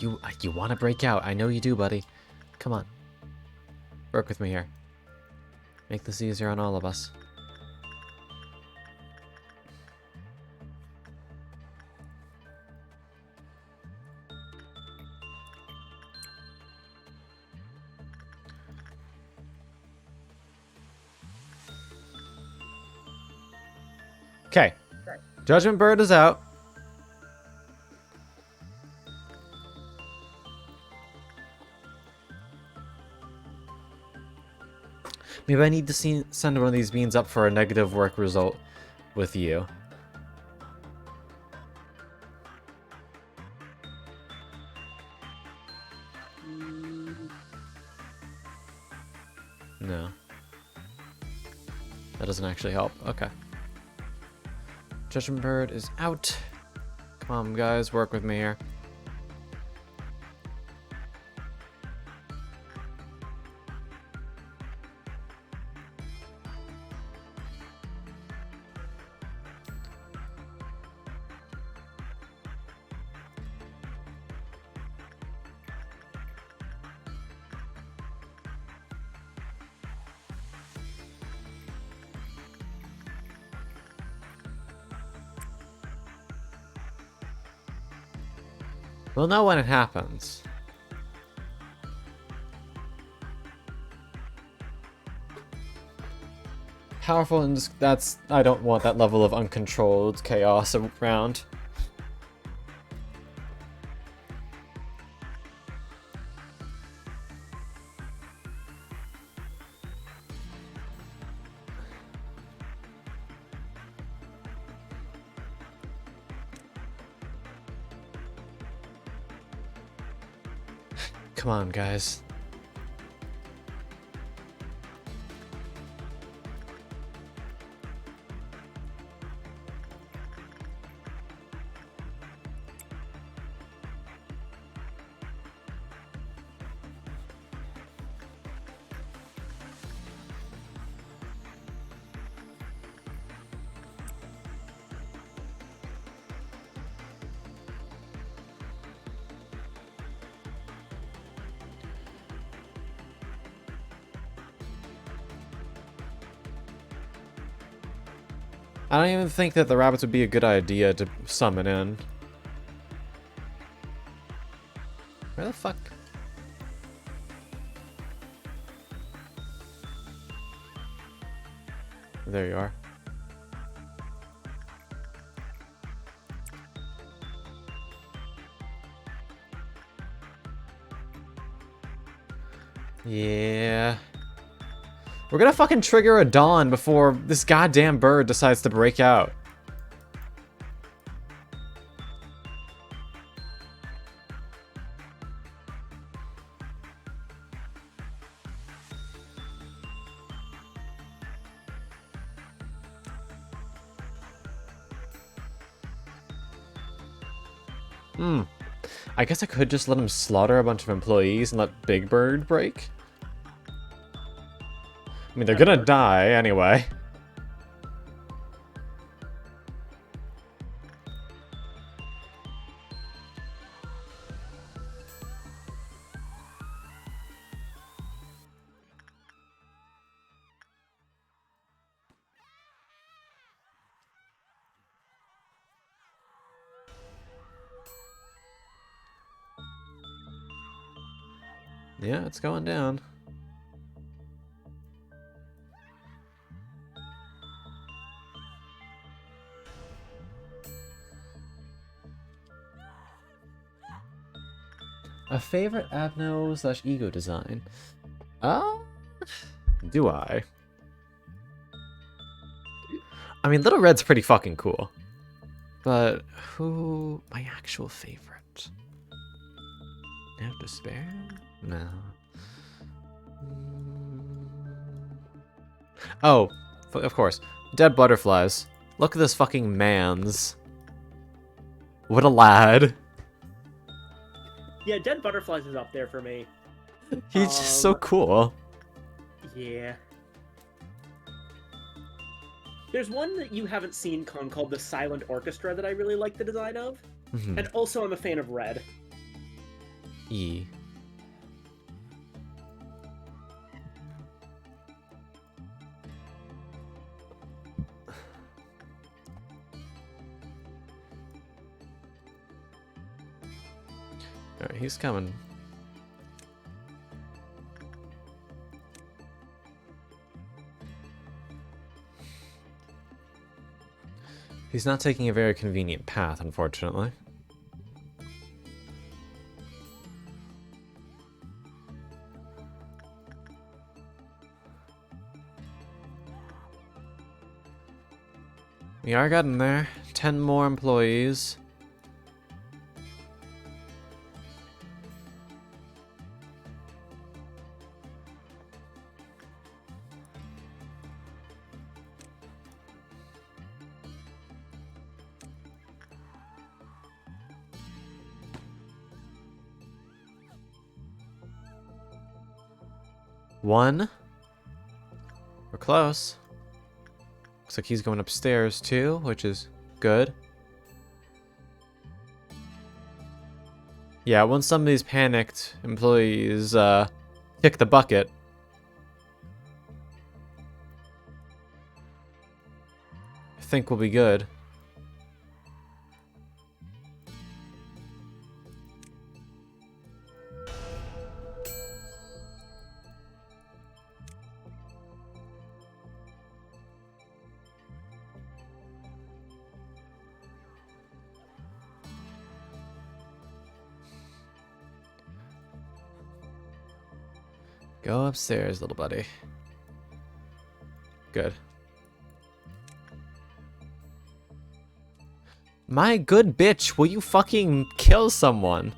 You want to break out. I know you do, buddy. Come on. Work with me here. Make this easier on all of us. Okay. Judgment Bird is out. Maybe I need to send one of these beans up for a negative work result with you. No. That doesn't actually help. Okay. Judgment Bird is out. Come on, guys, work with me here. We'll know when it happens. Powerful and that's... I don't want that level of uncontrolled chaos around. Come on, guys. I don't even think that the rabbits would be a good idea to summon in. Where the fuck? There you are. Yeah. We're gonna fucking trigger a dawn before this goddamn bird decides to break out. I guess I could just let him slaughter a bunch of employees and let Big Bird break. I mean, they're gonna die anyway. Yeah, it's going down. A favorite Abno/ego design? Do I? I mean, Little Red's pretty fucking cool. But who... my actual favorite? Now Despair? No. Oh, of course. Dead butterflies. Look at this fucking man's. What a lad. Yeah, Dead Butterflies is up there for me. He's just so cool. Yeah. There's one that you haven't seen, Con, called the Silent Orchestra that I really like the design of. And also I'm a fan of Red. E. Alright, he's coming. He's not taking a very convenient path, unfortunately. We are getting there. 10 more employees. One. We're close. Looks like he's going upstairs too, which is good. Yeah, once some of these panicked employees kick the bucket, I think we'll be good. Go upstairs, little buddy. Good. My good bitch, will you fucking kill someone?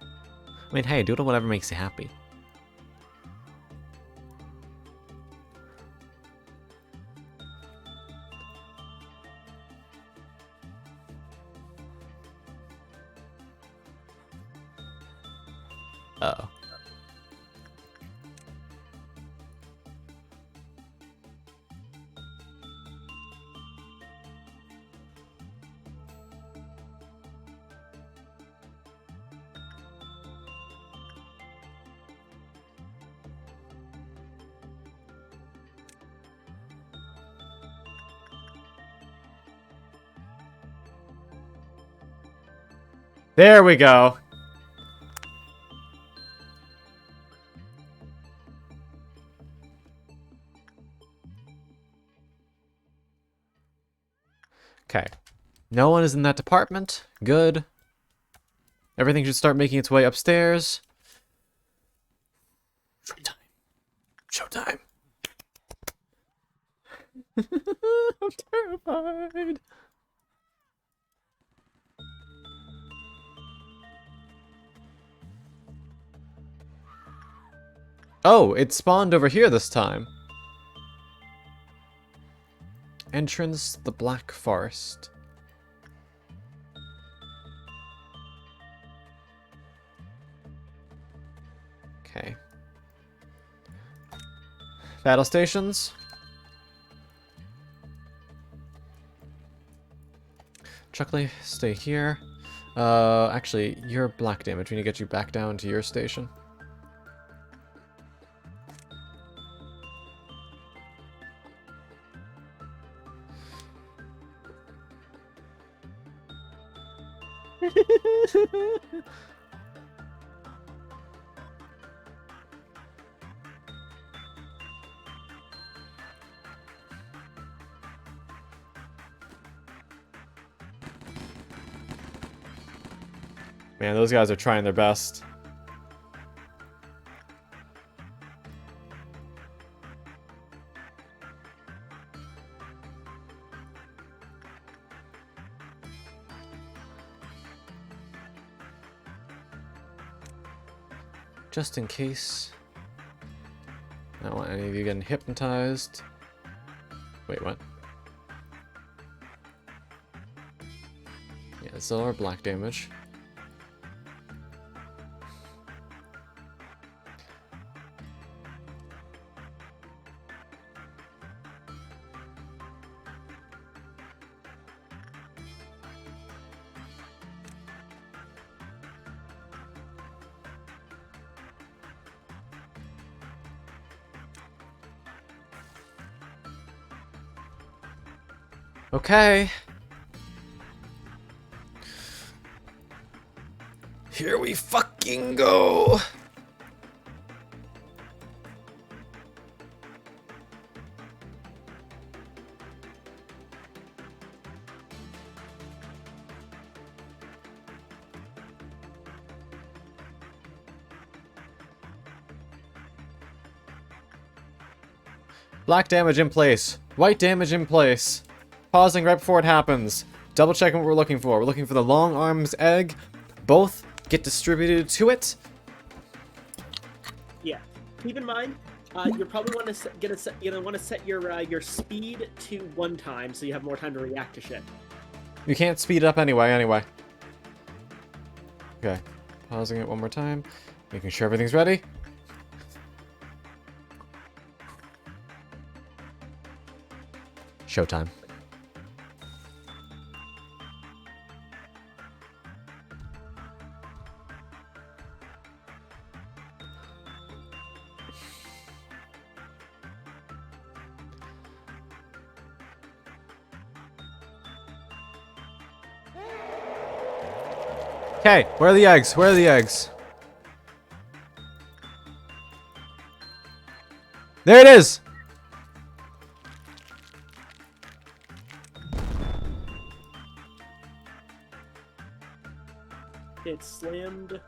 I mean, hey, do whatever makes you happy. Uh-oh. There we go. Okay. No one is in that department. Good. Everything should start making its way upstairs. Showtime. Showtime. I'm terrified. Oh, it spawned over here this time. Entrance the Black Forest. Okay. Battle stations. Chuckley, stay here. Actually, you're black damage. We need to get you back down to your station. Man, those guys are trying their best. Just in case. I don't want any of you getting hypnotized. Wait, what? Yeah, it's all our black damage. Okay. Here we fucking go. Black damage in place. White damage in place. Pausing right before it happens. Double checking what we're looking for. We're looking for the long arms egg. Both get distributed to it. Yeah. Keep in mind, you probably want to set your speed to 1 time so you have more time to react to shit. You can't speed it up anyway. Okay. Pausing it one more time. Making sure everything's ready. Showtime. Okay, where are the eggs? Where are the eggs? There it is! It slammed.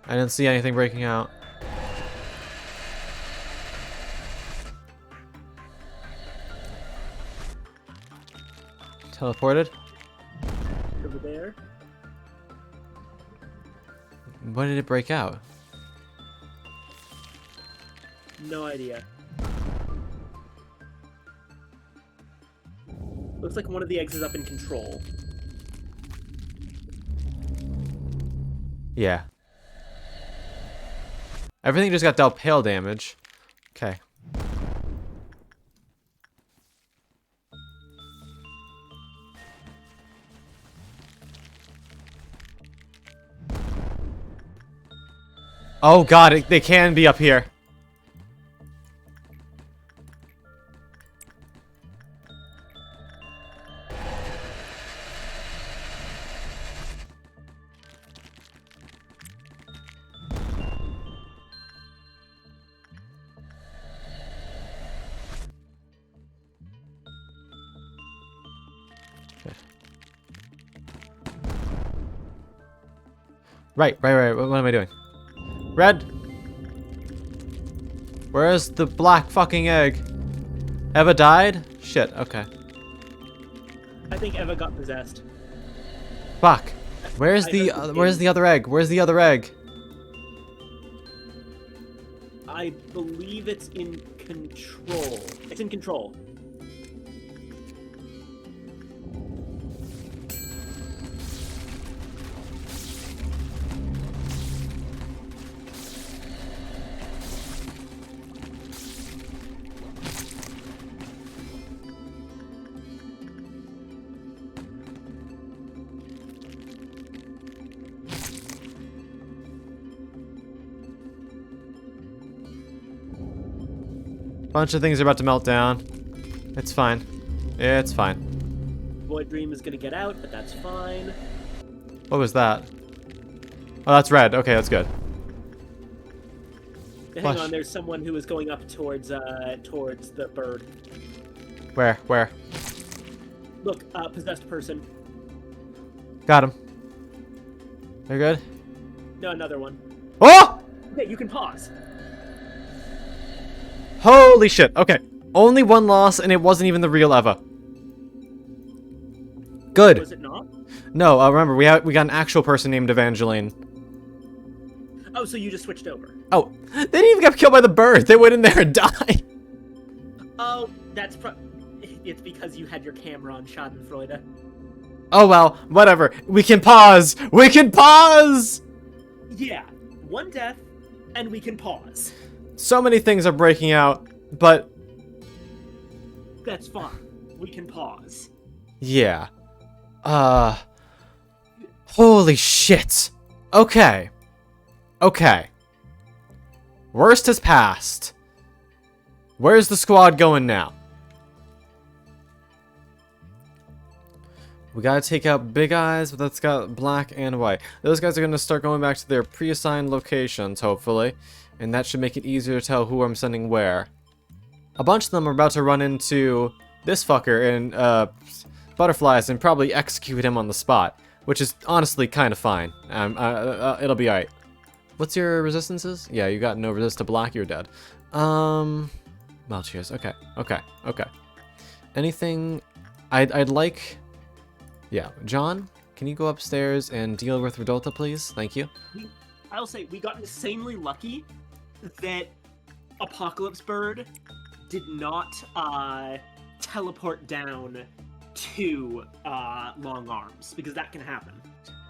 I didn't see anything breaking out. Teleported? Over there. When did it break out? No idea. Looks like one of the eggs is up in control. Yeah. Everything just got dealt pale damage. Okay. Oh god, they can be up here. Right. What am I doing? Red! Where's the black fucking egg? Eva died? Shit, okay. I think Eva got possessed. Fuck. Where's the other egg? Where's the other egg? I believe it's in control. It's in control. Bunch of things are about to melt down. It's fine. It's fine. Void Dream is gonna get out, but that's fine. What was that? Oh, that's red. Okay, that's good. Hang Flush. on, there's someone who is going up towards the bird. Where? Where? Look, possessed person. Got him. You're good? No, another one. Oh! Okay, you can pause. Holy shit. Okay. Only one loss, and it wasn't even the real Eva. Good. Was it not? No, remember, we got an actual person named Evangeline. Oh, so you just switched over. Oh, they didn't even get killed by the bird. They went in there and died. Oh, it's because you had your camera on Schadenfreude. Oh well, whatever. We can pause. We can pause. Yeah, 1 death, and we can pause. So many things are breaking out, but That's fine. We can pause. yeah. Holy shit. Okay. Okay. Worst has passed. Where's the squad going now? We gotta take out Big Eyes, but that's got black and white. Those guys are gonna start going back to their pre-assigned locations, hopefully. And that should make it easier to tell who I'm sending where. A bunch of them are about to run into this fucker and, butterflies and probably execute him on the spot. Which is honestly kind of fine. It'll be alright. What's your resistances? Yeah, you got no resist to black, you're dead. Well, cheers. Okay, okay, okay. Anything... I'd like... Yeah, John, can you go upstairs and deal with Rodolta, please? Thank you. I'll say, we got insanely lucky that Apocalypse Bird did not teleport down to Long Arms, because that can happen.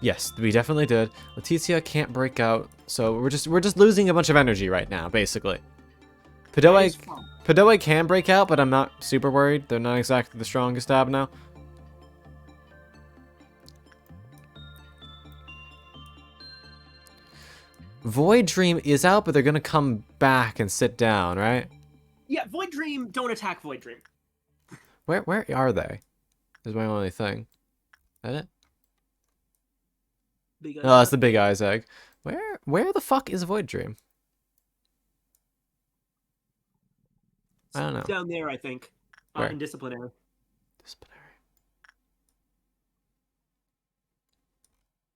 Yes, we definitely did. Leticia can't break out, so we're just losing a bunch of energy right now, basically. Padoe can break out, but I'm not super worried. They're not exactly the strongest ab now. Void Dream is out, but they're gonna come back and sit down, right? Yeah, Void Dream, don't attack Void Dream. Where are they? Is my only thing. Is that it? Oh, that's the Big Eyes egg. Where the fuck is Void Dream? I don't know. Down there, I think. Where? In Disciplinary. Disciplinary.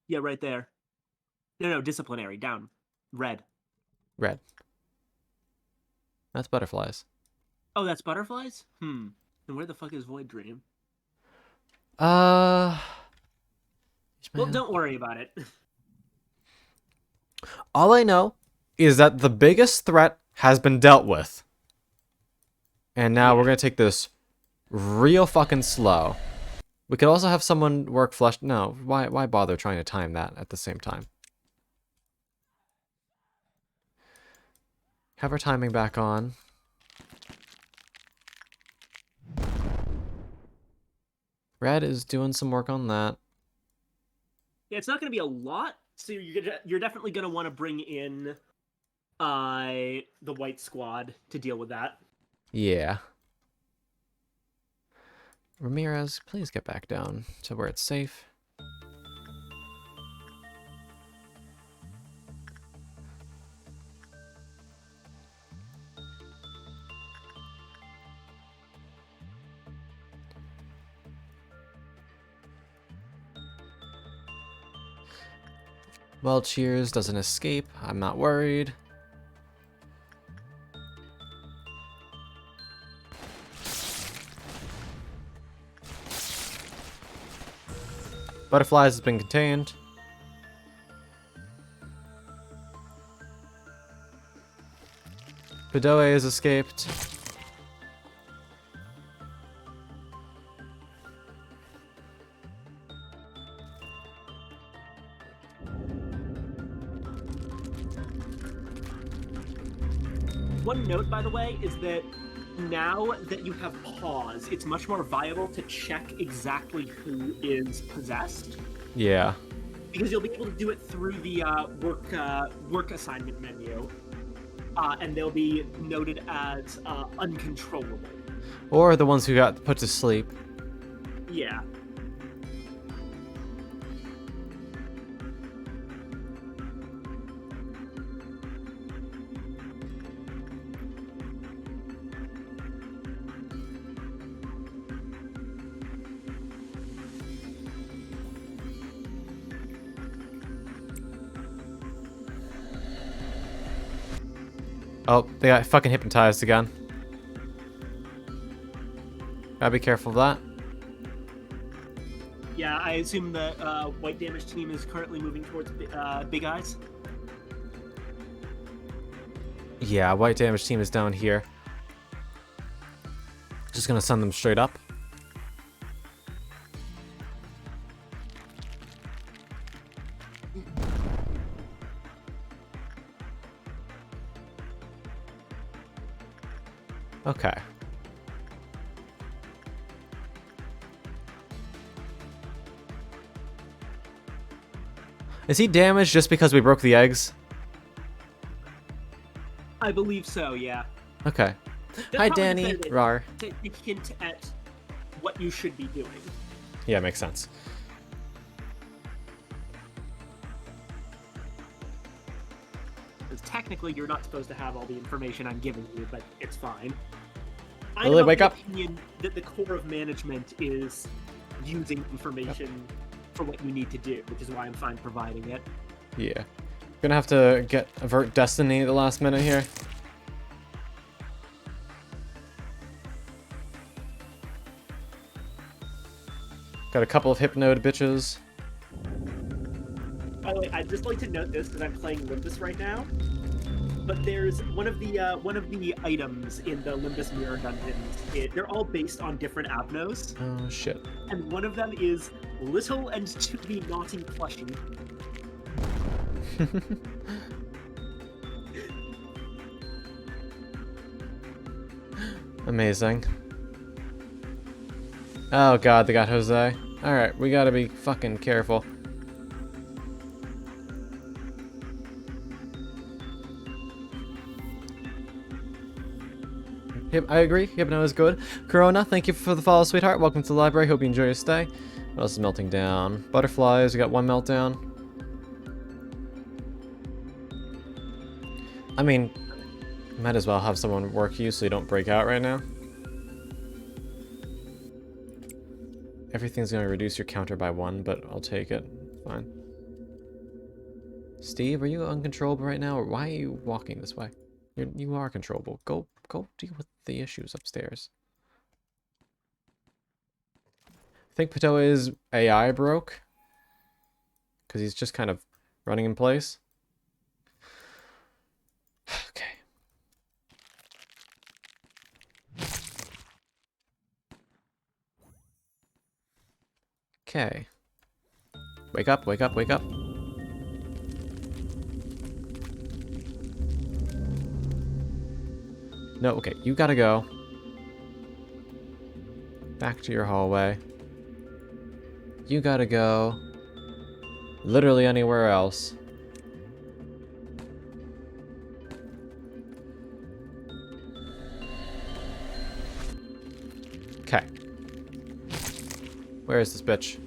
Yeah, right there. No, Disciplinary. Down. Red. Red. That's butterflies. Oh, that's butterflies? And where the fuck is Void Dream? Well, don't worry about it. All I know is that the biggest threat has been dealt with. And now we're gonna take this real fucking slow. We could also have someone work flush. No, why bother trying to time that at the same time? Have our timing back on. Red is doing some work on that. Yeah, it's not going to be a lot, so you're definitely going to want to bring in the white squad to deal with that. Yeah. Ramirez, please get back down to where it's safe. Well, Cheers doesn't escape. I'm not worried. Butterflies has been contained. Padoe has escaped. One note, by the way, is that now that you have pause, it's much more viable to check exactly who is possessed. Yeah. Because you'll be able to do it through the work assignment menu, and they'll be noted as uncontrollable. Or the ones who got put to sleep. Yeah. Oh, they got fucking hypnotized again. Gotta be careful of that. Yeah, I assume the white damage team is currently moving towards Big Eyes. Yeah, white damage team is down here. Just gonna send them straight up. Okay. Is he damaged just because we broke the eggs? I believe so, yeah. Okay. That's Hi, probably Danny. the Rar. to hint at what you should be doing. Yeah, makes sense. Because technically, you're not supposed to have all the information I'm giving you, but it's fine. Lily, wake up. Opinion that the core of management is using information for what you need to do, which is why I'm fine providing it. Yeah. Gonna have to avert destiny at the last minute here. Got a couple of hypnode bitches. By the way, I'd just like to note this because I'm playing Limbus right now. But there's one of the items in the Limbus Mirror dungeons. They're all based on different Avnos, Oh shit. and one of them is little and to be naughty plushie. Amazing. Oh god, they got Jose. Alright, we gotta be fucking careful. I agree. Hypno is good. Corona, thank you for the follow, sweetheart. Welcome to the library. Hope you enjoy your stay. What else is melting down? Butterflies. We got one meltdown. I mean, might as well have someone work you so you don't break out right now. Everything's going to reduce your counter by 1, but I'll take it. Fine. Steve, are you uncontrollable right now, or why are you walking this way? You are controllable. Go deal with the issues upstairs. I think Patoa's AI broke. Because he's just kind of running in place. Okay. Okay. Wake up, wake up, wake up. No, okay, you gotta go. Back to your hallway. You gotta go. Literally anywhere else. Okay. Where is this bitch?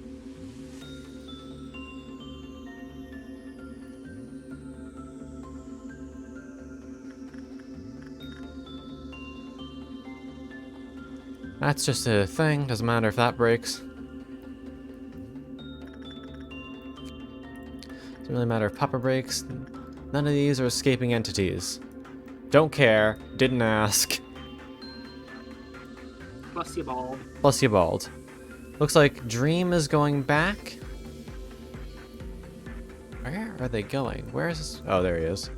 That's just a thing. Doesn't matter if that breaks. Doesn't really matter if Papa breaks. None of these are escaping entities. Don't care. Didn't ask. Plus you bald. Plus you bald. Looks like Dream is going back. Where are they going? Where is this? Oh, there he is.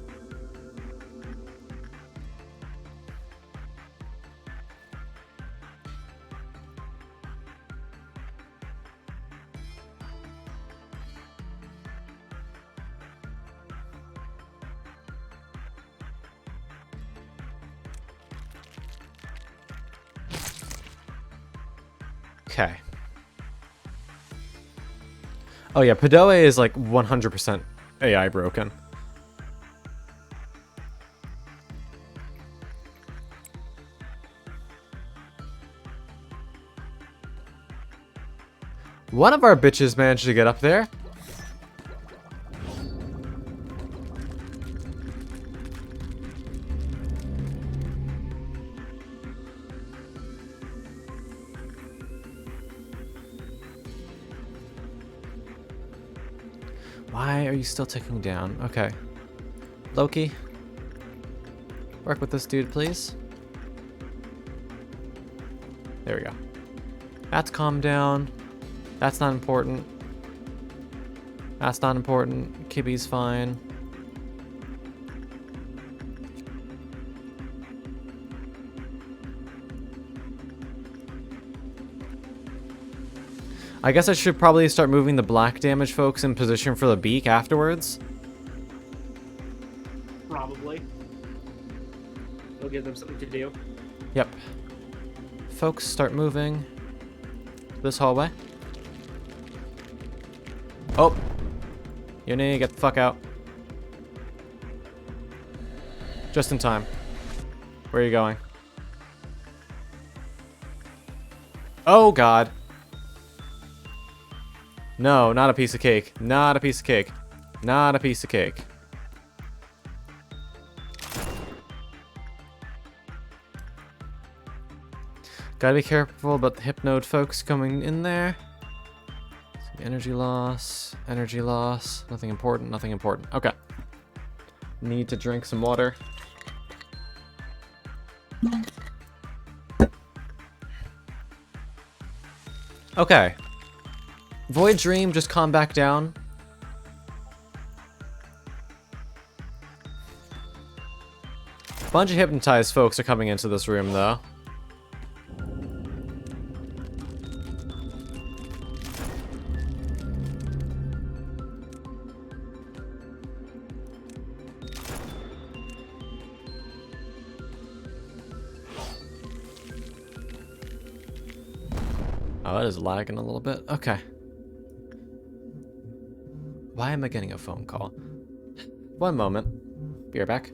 Okay. Oh yeah, Padoe is like 100% AI broken. One of our bitches managed to get up there. Why are you still ticking down? Okay. Loki. Work with this dude, please. There we go. That's calmed down. That's not important. That's not important. Kibby's fine. I guess I should probably start moving the black damage folks in position for the beak afterwards. Probably. It'll give them something to do. Yep. Folks, start moving this hallway. Oh! You need to get the fuck out. Just in time. Where are you going? Oh, God. No, not a piece of cake. Not a piece of cake. Not a piece of cake. Gotta be careful about the hypnode folks coming in there. Energy loss. Energy loss. Nothing important. Nothing important. Okay. Need to drink some water. Okay. Void Dream, just calm back down. Bunch of hypnotized folks are coming into this room, though. Oh, it is lagging a little bit. Okay. Why am I getting a phone call? One moment. Be right back.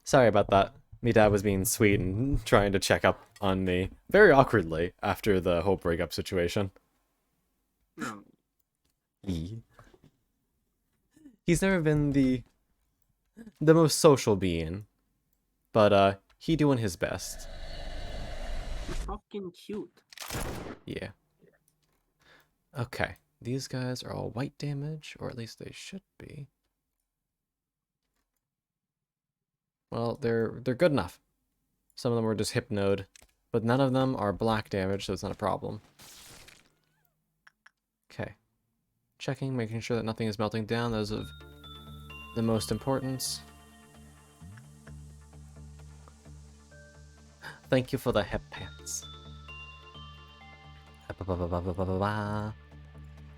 Sorry about that. Me dad was being sweet and trying to check up on me very awkwardly after the whole breakup situation. No. He's never been the most social being, but he doing his best. Fucking cute. Yeah. Okay, these guys are all white damage, or at least they should be. Well, they're good enough. Some of them were just hypnode, but none of them are black damage, so it's not a problem. Okay. Checking, making sure that nothing is melting down. Those of the most importance. Thank you for the hip pants.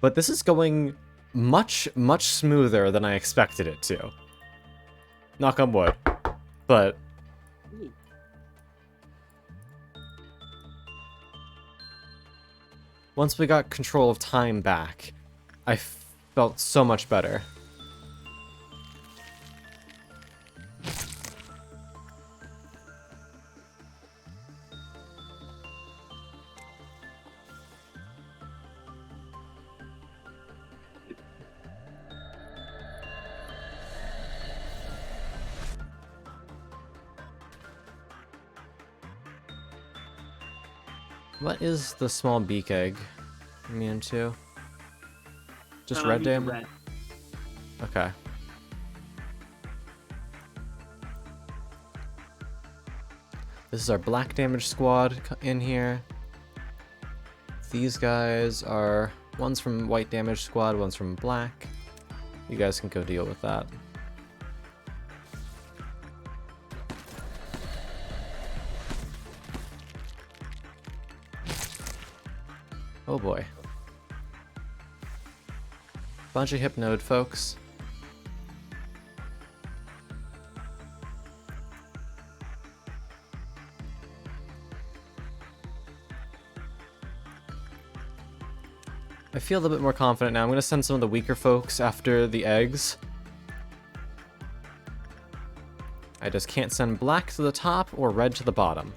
But this is going much smoother than I expected it to. Knock on wood. But once we got control of time back, I felt so much better. What is the small beak egg immune to? Just red damage? Red. Okay. This is our black damage squad in here. These guys are... One's from white damage squad, one's from black. You guys can go deal with that. Oh boy. Bunch of hypnode folks. I feel a little bit more confident now. I'm gonna send some of the weaker folks after the eggs. I just can't send black to the top or red to the bottom.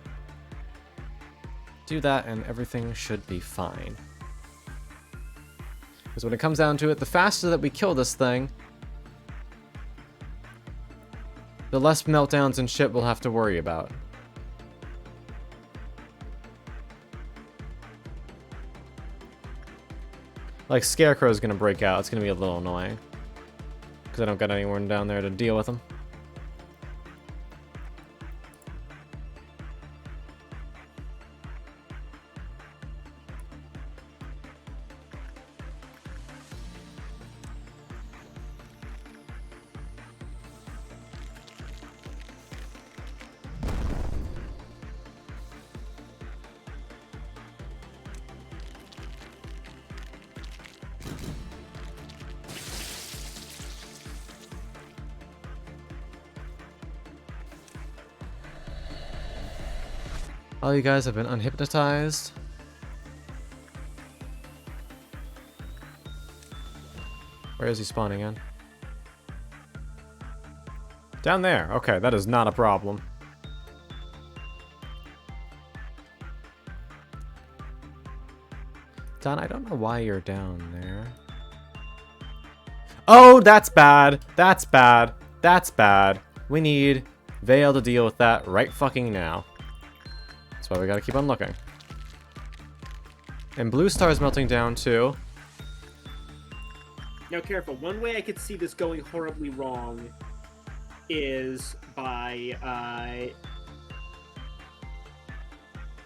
Do that and everything should be fine. Because when it comes down to it, the faster that we kill this thing, the less meltdowns and shit we'll have to worry about. Like, Scarecrow's gonna break out. It's gonna be a little annoying. Because I don't got anyone down there to deal with him. All you guys have been unhypnotized. Where is he spawning in? Down there. Okay, that is not a problem. Don, I don't know why you're down there. Oh, that's bad. That's bad. That's bad. We need Vale to deal with that right fucking now. That's why we gotta keep on looking. And Blue Star's melting down too. Now, careful. One way I could see this going horribly wrong is by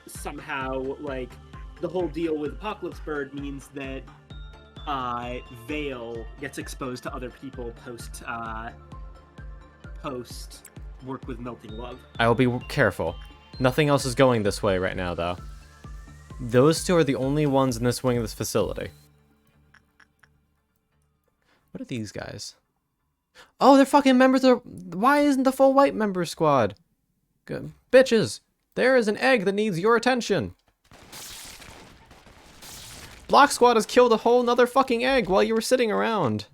somehow, like, the whole deal with Apocalypse Bird means that Vale gets exposed to other people post work with Melting Love. I will be careful. Nothing else is going this way right now, though. Those two are the only ones in this wing of this facility. What are these guys? Oh, they're fucking members of... Why isn't the full white member squad? Good. Bitches! There is an egg that needs your attention! Block Squad has killed a whole nother fucking egg while you were sitting around.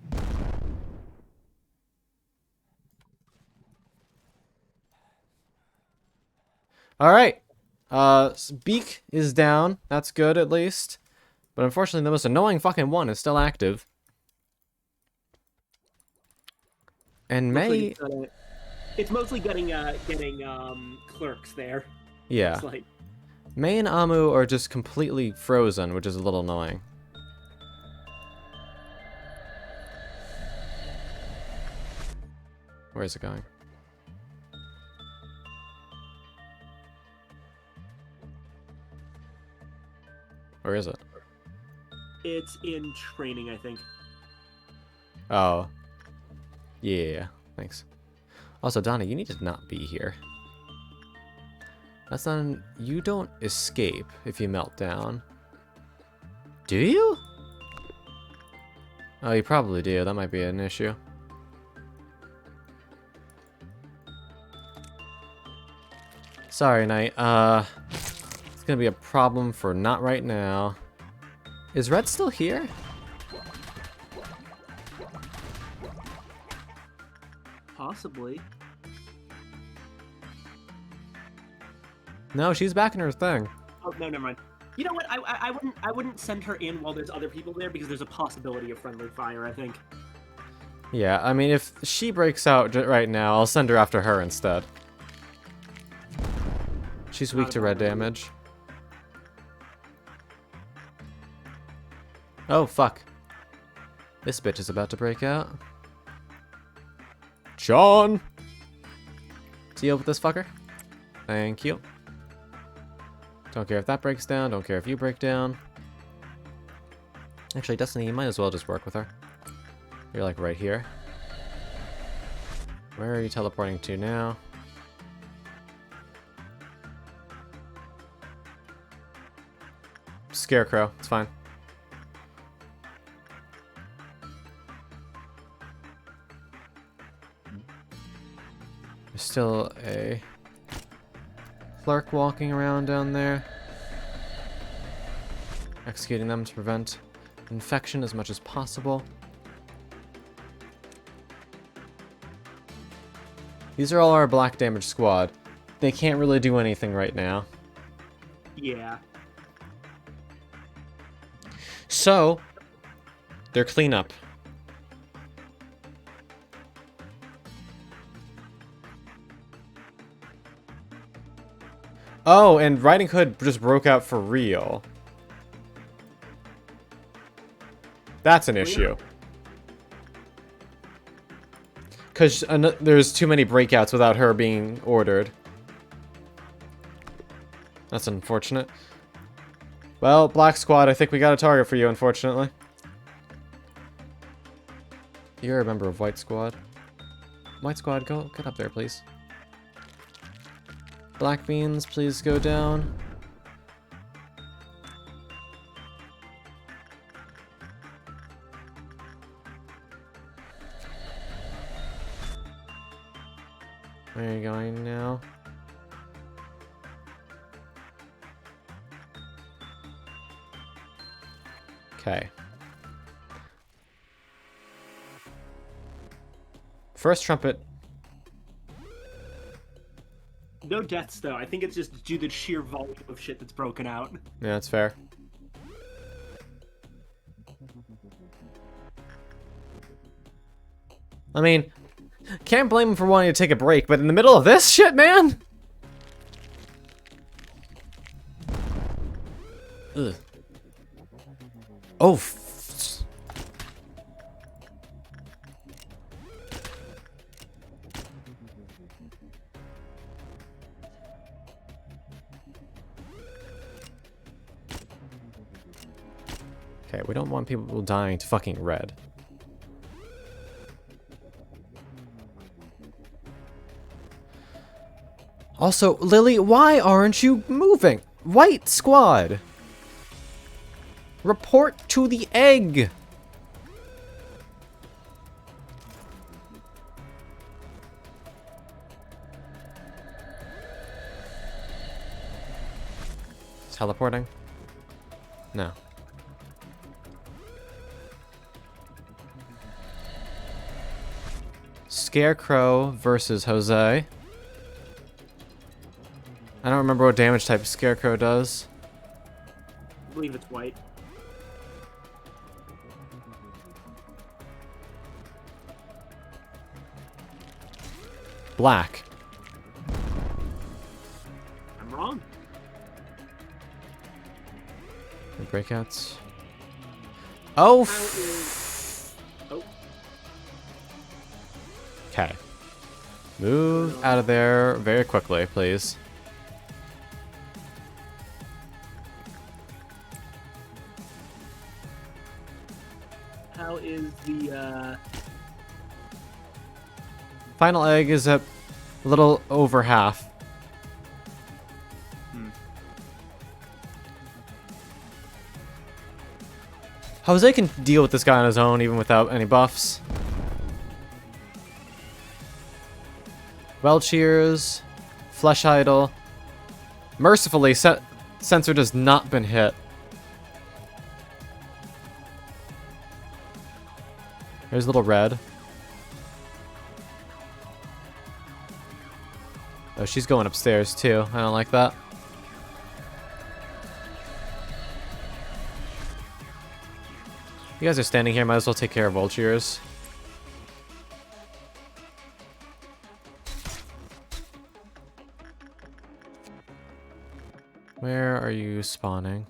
Alright. Beak is down. That's good, at least. But unfortunately, the most annoying fucking one is still active. And May... It's mostly getting clerks there. Yeah. It's like... May and Amu are just completely frozen, which is a little annoying. Where is it going? Where is it? It's in training, I think. Oh. Yeah, thanks. Also, Donna, you need to not be here. That's not... You don't escape if you melt down. Do you? Oh, you probably do. That might be an issue. Sorry, Knight. It's gonna be a problem for not right now. Is Red still here? Possibly. No, she's back in her thing. Oh no, never mind. You know what? I wouldn't send her in while there's other people there because there's a possibility of friendly fire. I think. Yeah, I mean, if she breaks out right now, I'll send her after her instead. She's weak to red damage. Oh, fuck. This bitch is about to break out. John! Deal with this fucker. Thank you. Don't care if that breaks down. Don't care if you break down. Actually, Destiny, you might as well just work with her. You're like right here. Where are you teleporting to now? Scarecrow, it's fine. There's still a clerk walking around down there. Executing them to prevent infection as much as possible. These are all our black damage squad. They can't really do anything right now. Yeah. So, they're cleanup. Oh, and Riding Hood just broke out for real. That's an issue. Because there's too many breakouts without her being ordered. That's unfortunate. Well, Black Squad, I think we got a target for you, unfortunately. You're a member of White Squad. White Squad, get up there, please. Black Beans, please go down. Where are you going now? Okay. First trumpet. No deaths, though. I think it's just due to the sheer volume of shit that's broken out. Yeah, that's fair. I mean, can't blame him for wanting to take a break, but in the middle of this shit, man? Ugh. Oh, okay, we don't want people dying to fucking red. Also, Lily, why aren't you moving? White Squad! Report to the egg! Teleporting? No. Scarecrow versus Jose. I don't remember what damage type Scarecrow does. I believe it's white. Black. I'm wrong. The breakouts. Oh! Oh. Okay. Move out of there very quickly, please. How is the, Final egg is at a little over half. Jose can deal with this guy on his own, even without any buffs. Well cheers. Flesh Idol. Mercifully, Sensor has not been hit. There's little red. Oh, she's going upstairs too. I don't like that. You guys are standing here, might as well take care of vultures. Where are you spawning?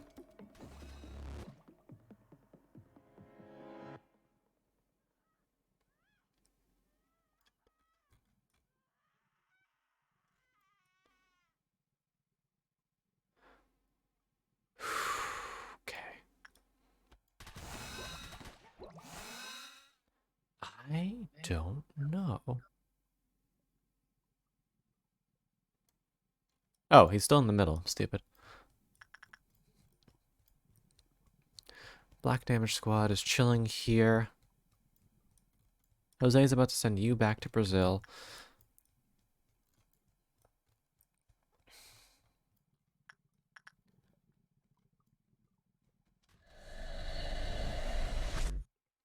Okay. I don't know. Oh, he's still in the middle. Stupid. Black Damage Squad is chilling here. Jose's about to send you back to Brazil.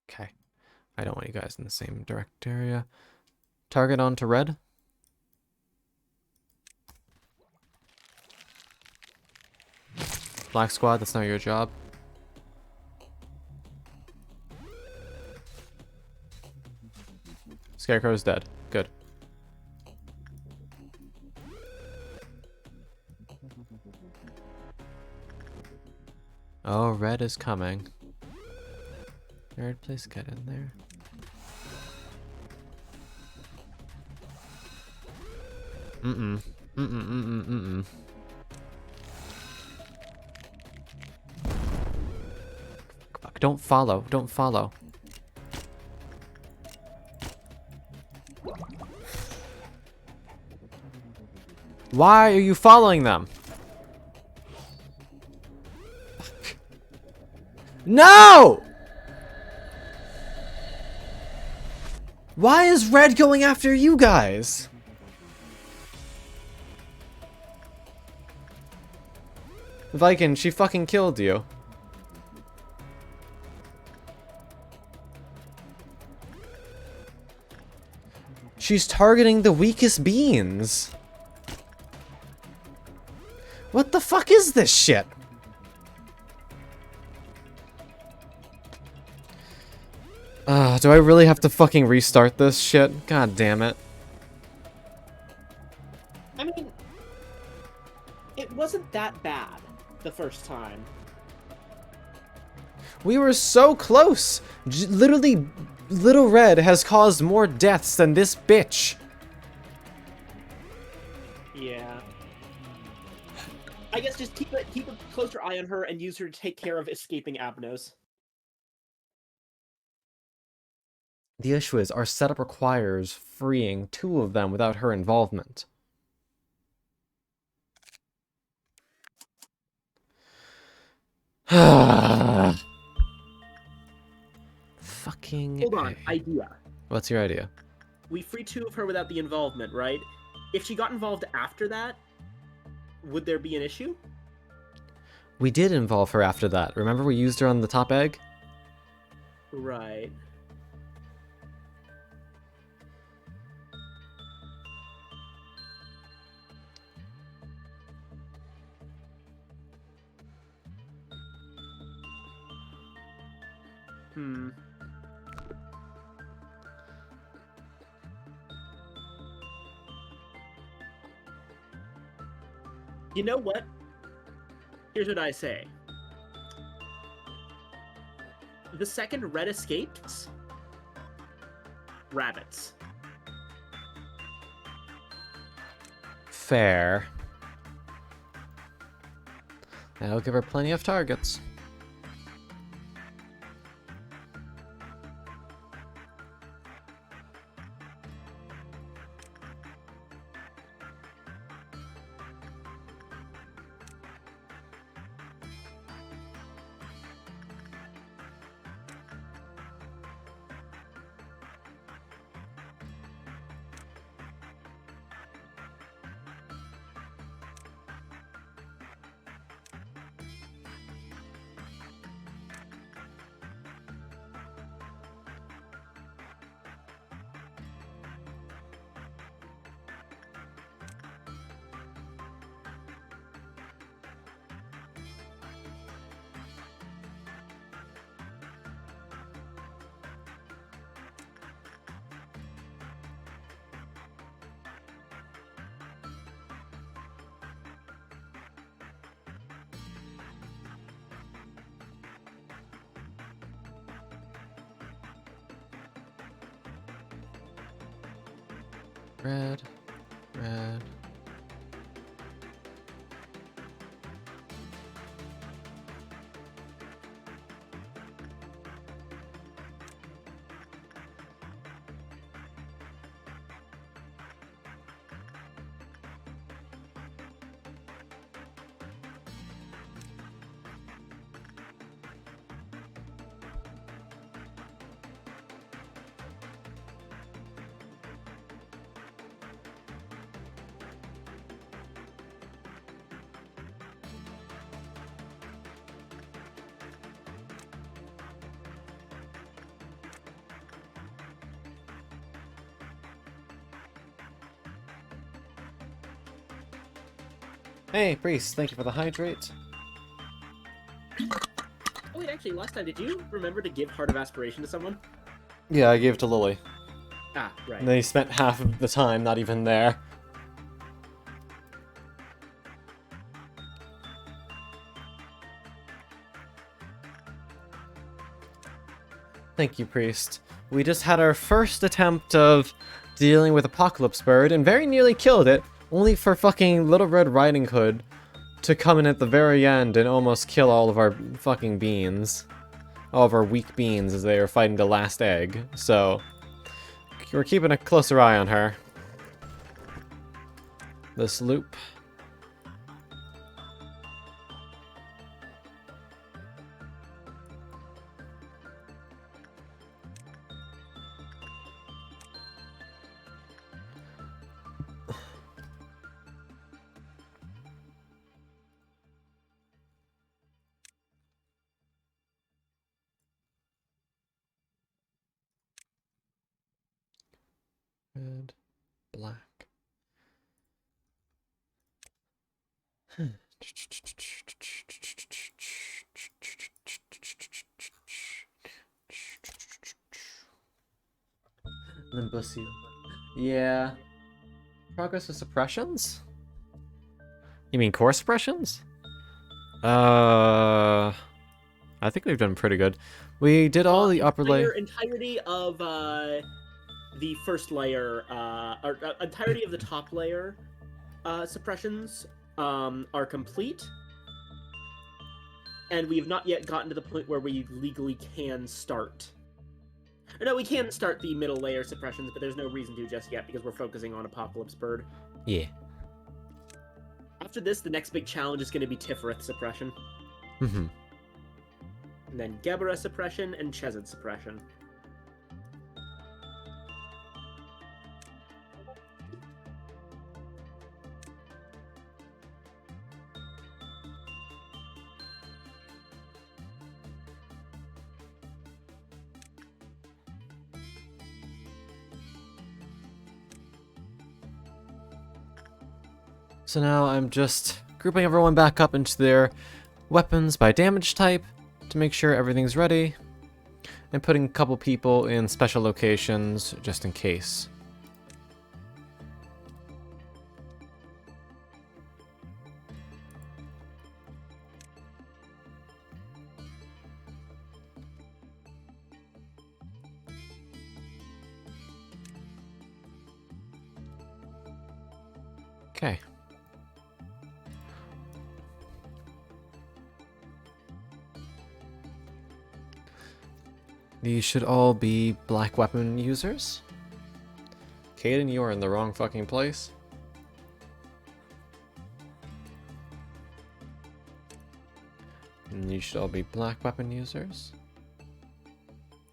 Okay. I don't want you guys in the same direct area. Target on to red. Black Squad, that's not your job. Scarecrow's dead. Good. Oh, red is coming. Red, please get in there. Fuck, don't follow. Don't follow. Why are you following them? Fuck. No! Why is red going after you guys? Viken, she fucking killed you. She's targeting the weakest beings. What the fuck is this shit? Do I really have to fucking restart this shit? God damn it. I mean, it wasn't that bad the first time. We were so close. Literally, Little Red has caused more deaths than this bitch. Yeah. I guess just keep a closer eye on her and use her to take care of escaping Abnos. The issue is, our setup requires freeing 2 of them without her involvement. Fucking Hold on, idea. What's your idea? We free 2 of her without the involvement, right? If she got involved after that, would there be an issue? We did involve her after that. Remember we used her on the top egg? Right. You know what? Here's what I say. The second red escapes, rabbits. Fair. That'll give her plenty of targets. Red. Red. Hey, Priest, thank you for the hydrate. Oh wait, actually, last time, did you remember to give Heart of Aspiration to someone? Yeah, I gave it to Lily. Ah, right. And they spent half of the time not even there. Thank you, Priest. We just had our first attempt of dealing with Apocalypse Bird and very nearly killed it, only for fucking Little Red Riding Hood to come in at the very end and almost kill all of our fucking beans. All of our weak beans as they are fighting the last egg. So, we're keeping a closer eye on her. This loop. Red, black. Limbucio. Yeah. Progress with suppressions? You mean core suppressions? I think we've done pretty good. We did all the upper layer. Entirety of the first layer, or entirety of the top layer suppressions are complete. And we have not yet gotten to the point where we legally can start. Or no, we can start the middle layer suppressions, but there's no reason to just yet because we're focusing on Apocalypse Bird. Yeah. After this, the next big challenge is going to be Tiphereth suppression. Mm-hmm. And then Gebera suppression and Chesed suppression. So now I'm just grouping everyone back up into their weapons by damage type to make sure everything's ready, and putting a couple people in special locations just in case. Okay. These should all be black weapon users. Caden, you are in the wrong fucking place. And you should all be black weapon users.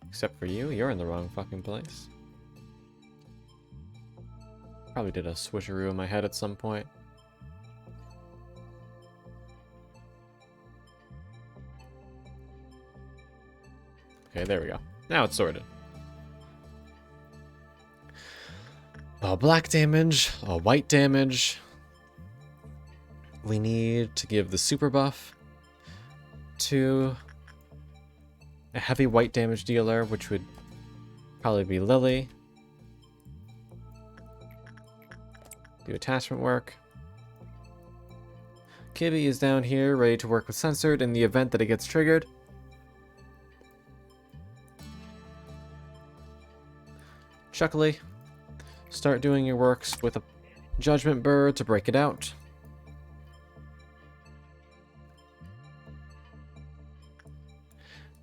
Except for you, you're in the wrong fucking place. Probably did a switcheroo in my head at some point. Okay, there we go. Now it's sorted. Black damage, white damage. We need to give the super buff to a heavy white damage dealer, which would probably be Lily. Do attachment work. Kibby is down here, ready to work with Censored in the event that it gets triggered. Chuckly, Start doing your works with a judgment bird to break it out.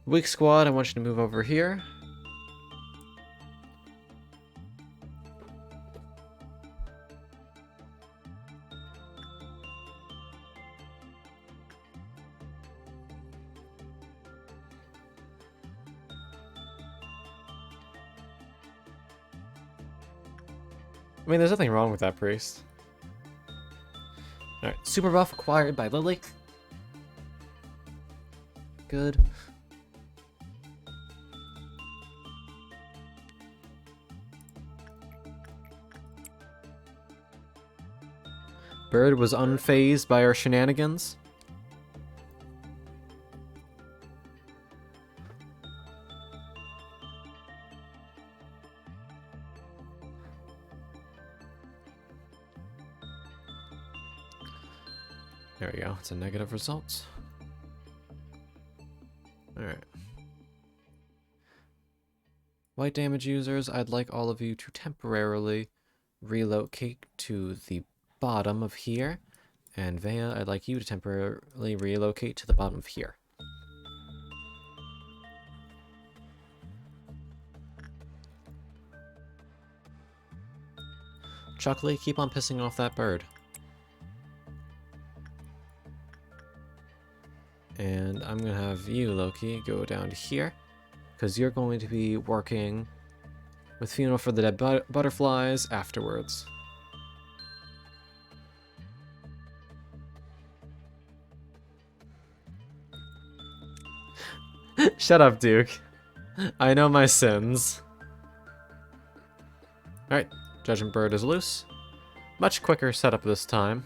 Weak squad, I want you to move over here. I mean, there's nothing wrong with that priest. Alright, super buff acquired by Lily. Good. Bird was unfazed by our shenanigans. There we go. It's a negative result. Alright. White damage users, I'd like all of you to temporarily relocate to the bottom of here. And Vea, I'd like you to temporarily relocate to the bottom of here. Chuckley, keep on pissing off that bird. And I'm going to have you, Loki, go down to here. Because you're going to be working with Funeral for the Dead Butterflies afterwards. Shut up, Duke. I know my sins. Alright, Judgment Bird is loose. Much quicker setup this time.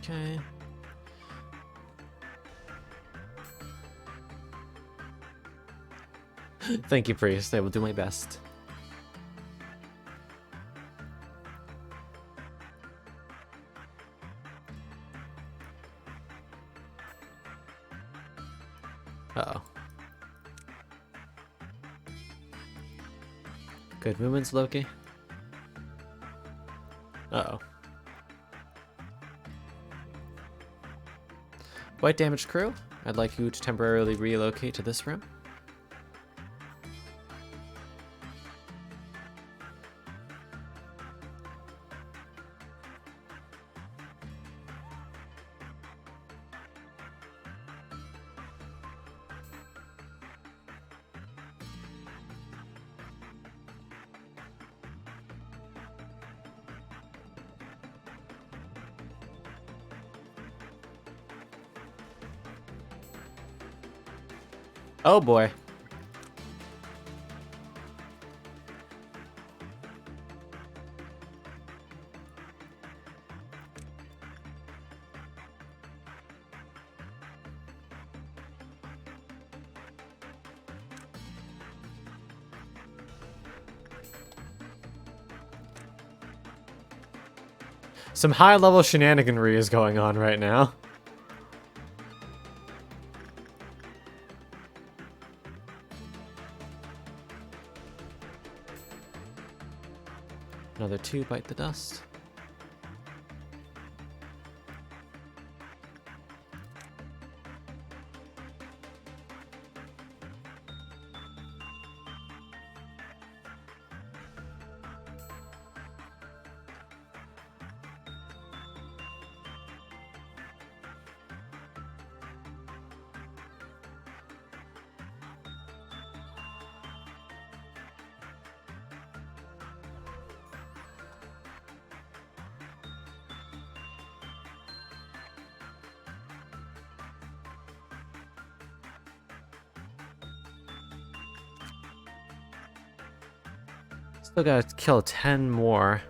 Okay. Thank you, Priest. I will do my best. Uh-oh. Good movements, Loki. Uh-oh. White damaged crew, I'd like you to temporarily relocate to this room. Oh boy. Some high-level shenaniganry is going on right now. Another 2 bite the dust. Still gotta kill 10 more.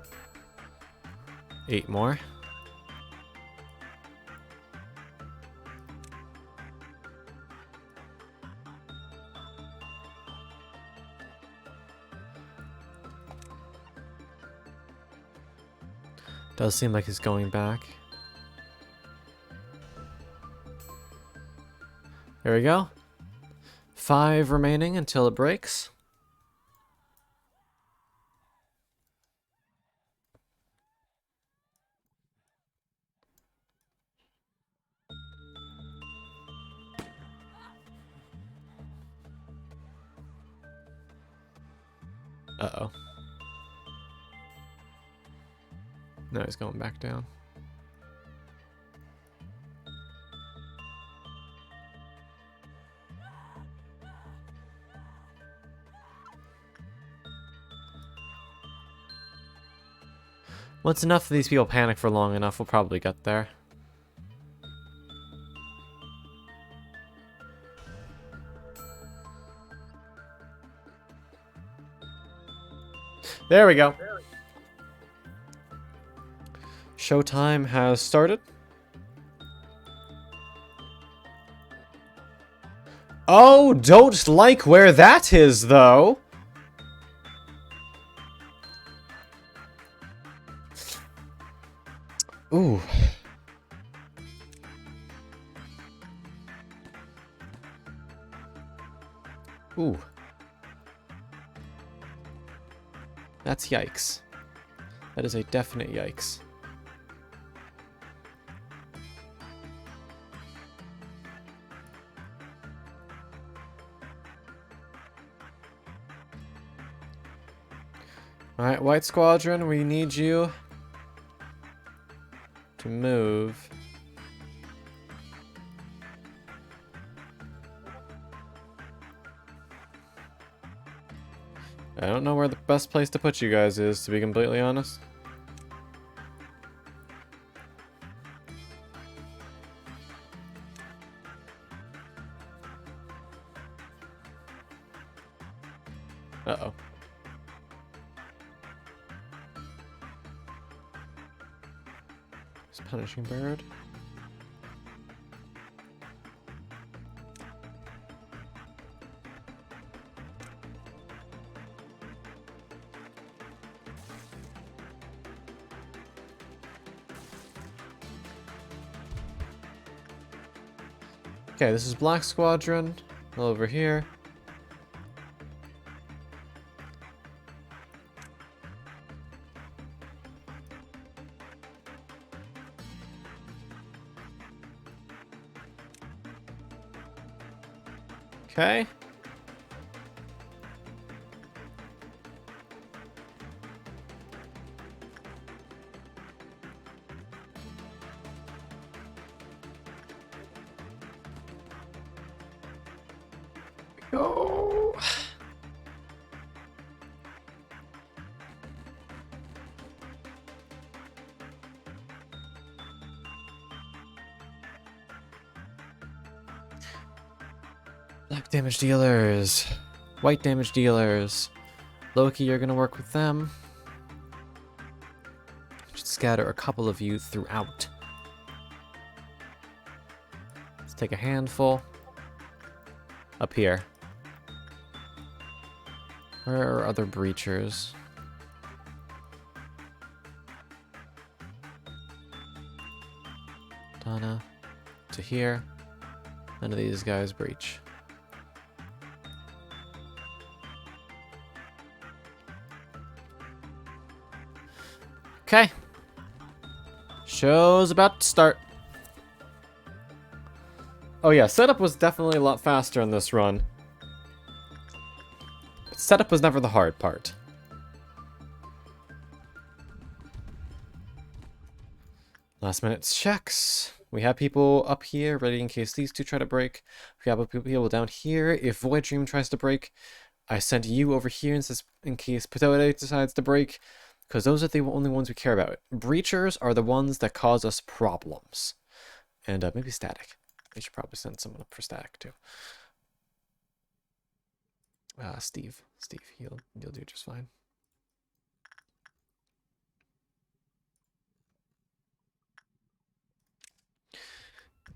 8 more. Does seem like he's going back. There we go. 5 remaining until it breaks. Uh-oh. No, he's going back down. Once enough of these people panic for long enough, we'll probably get there. There we go. Showtime has started. Oh, don't like where that is, though. Ooh. Ooh. That's yikes. That is a definite yikes. Alright, White Squadron, we need you to move. I don't know where the best place to put you guys is, to be completely honest. Uh-oh. It's Punishing Bird. Okay, this is Black Squadron. Over here. Okay. Go. Black damage dealers. White damage dealers. Loki, you're gonna work with them. Just scatter a couple of you throughout. Let's take a handful. Up here. Where are other breachers? Donna. To here. None of these guys breach. Okay. Show's about to start. Oh yeah, setup was definitely a lot faster in this run. But setup was never the hard part. Last minute checks. We have people up here ready in case these two try to break. We have people down here if Void Dream tries to break. I sent you over here in case Potato decides to break. Because those are the only ones we care about. Breachers are the ones that cause us problems. And maybe Static. I should probably send someone up for Static too. Steve. Steve, you'll do just fine.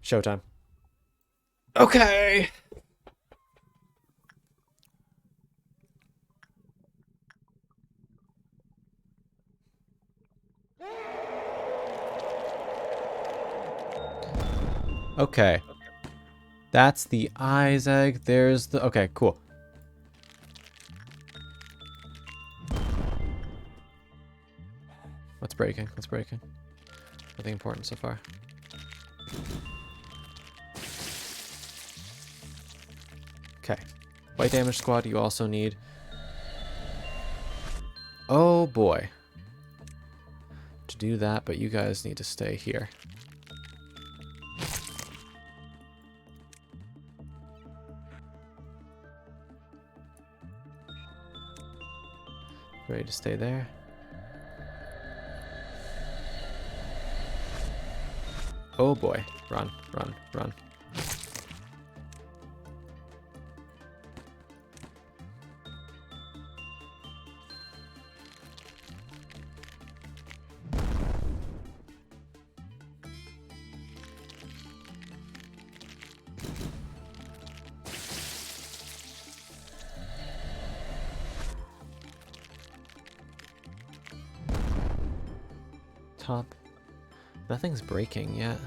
Showtime. Okay. Okay. That's the eyes egg. There's the... Okay, cool. What's breaking? What's breaking? Nothing important so far. Okay. White damage squad, you also need... Oh boy. To do that, but you guys need to stay here. Ready to stay there. Oh boy. Run, run, run. Top. Nothing's breaking yet.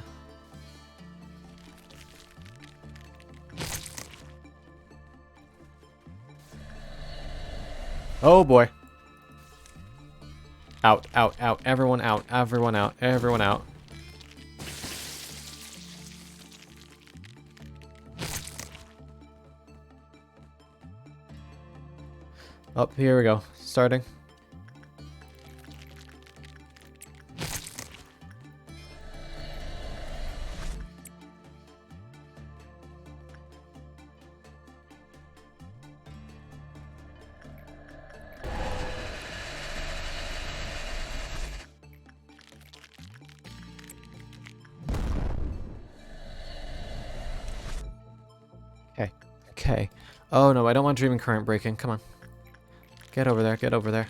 Oh boy. Out, out, out. Everyone out. Everyone out. Everyone out. Up, here we go. Starting. Okay. Okay. Oh no, I don't want Dreaming Current breaking. Come on. Get over there. Get over there.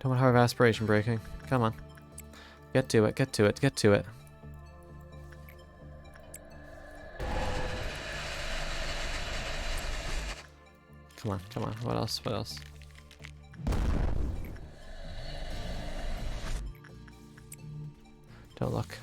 Don't want Heart of Aspiration breaking. Come on. Get to it. Get to it. Get to it. Come on. Come on. What else? What else? Don't look.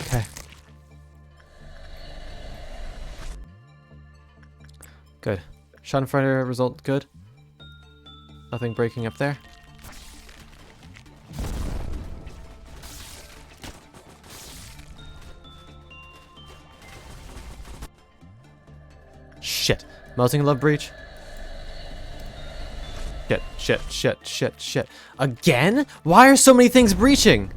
Okay. Good. Schadenfreude result good. Nothing breaking up there. Shit. Melting Love Breach. Shit, shit, shit, shit, shit. Again? Why are so many things breaching?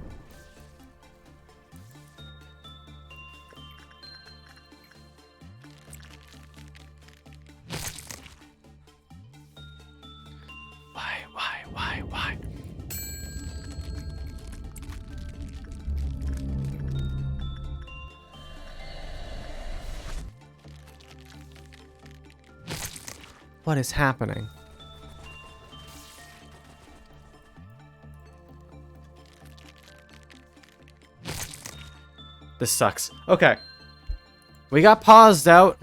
Why? What is happening? This sucks. Okay. We got paused out.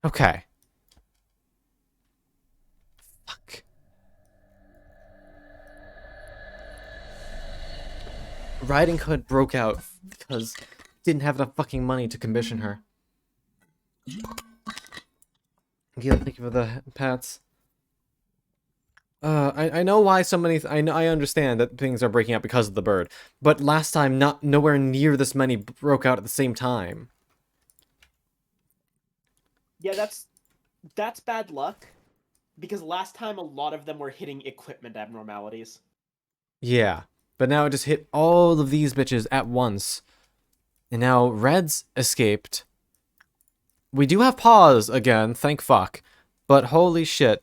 Okay. Fuck. Riding Hood broke out because didn't have enough fucking money to commission her. Gil, thank you for the pats. I know why so many. I understand that things are breaking out because of the bird, but last time, nowhere near this many broke out at the same time. Yeah, that's bad luck, because last time a lot of them were hitting equipment abnormalities. Yeah, but now it just hit all of these bitches at once, and now Red's escaped. We do have pause again, thank fuck, but holy shit.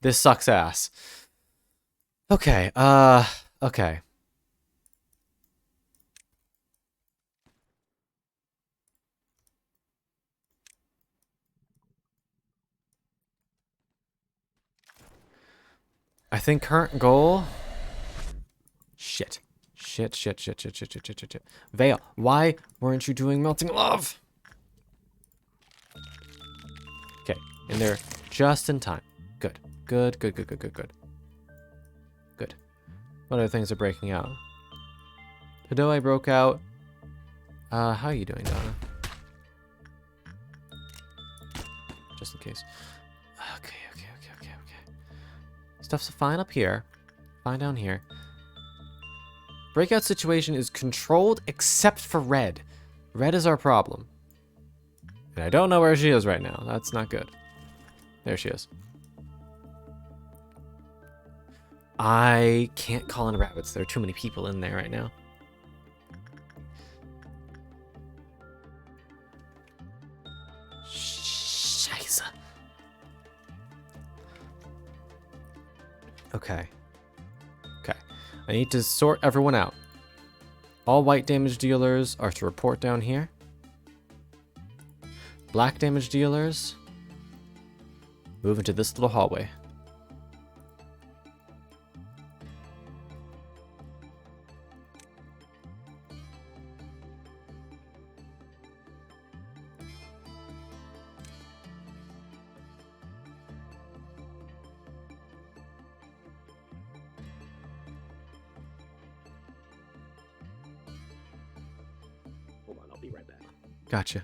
This sucks ass. Okay, okay. I think current goal... Shit. Shit, shit, shit, shit, shit, shit, shit, shit, shit. Vale, why weren't you doing melting love? Okay, in there just in time. Good. Good, good, good, good, good, good. Good. What other things are breaking out? Padoi broke out. How are you doing, Donna? Just in case. Okay, okay, okay, okay, okay. Stuff's fine up here. Fine down here. Breakout situation is controlled except for red. Red is our problem. And I don't know where she is right now. That's not good. There she is. I can't call in rabbits. There are too many people in there right now. Scheiße. Okay. Okay. I need to sort everyone out. All white damage dealers are to report down here. Black damage dealers move into this little hallway. Hold on, I'll be right back. Gotcha.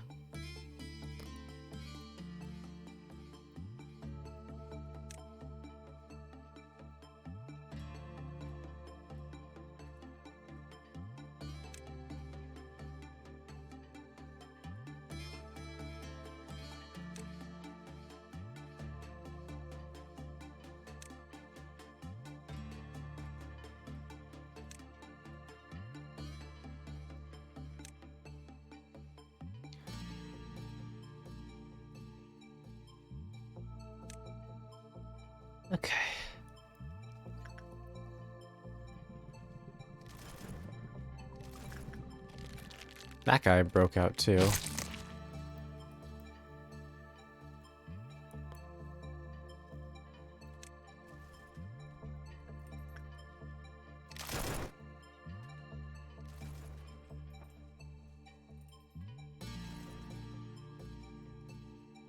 Okay. That guy broke out too.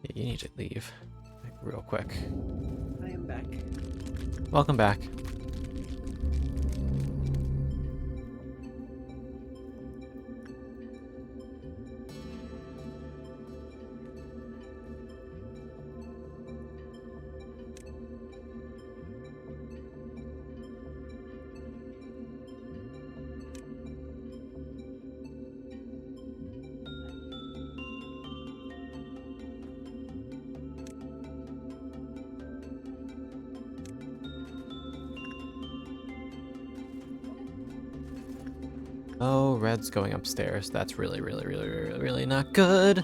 Yeah, you need to leave. Like, real quick. I am back. Welcome back. Oh, red's going upstairs. That's really, really, really, really, really not good.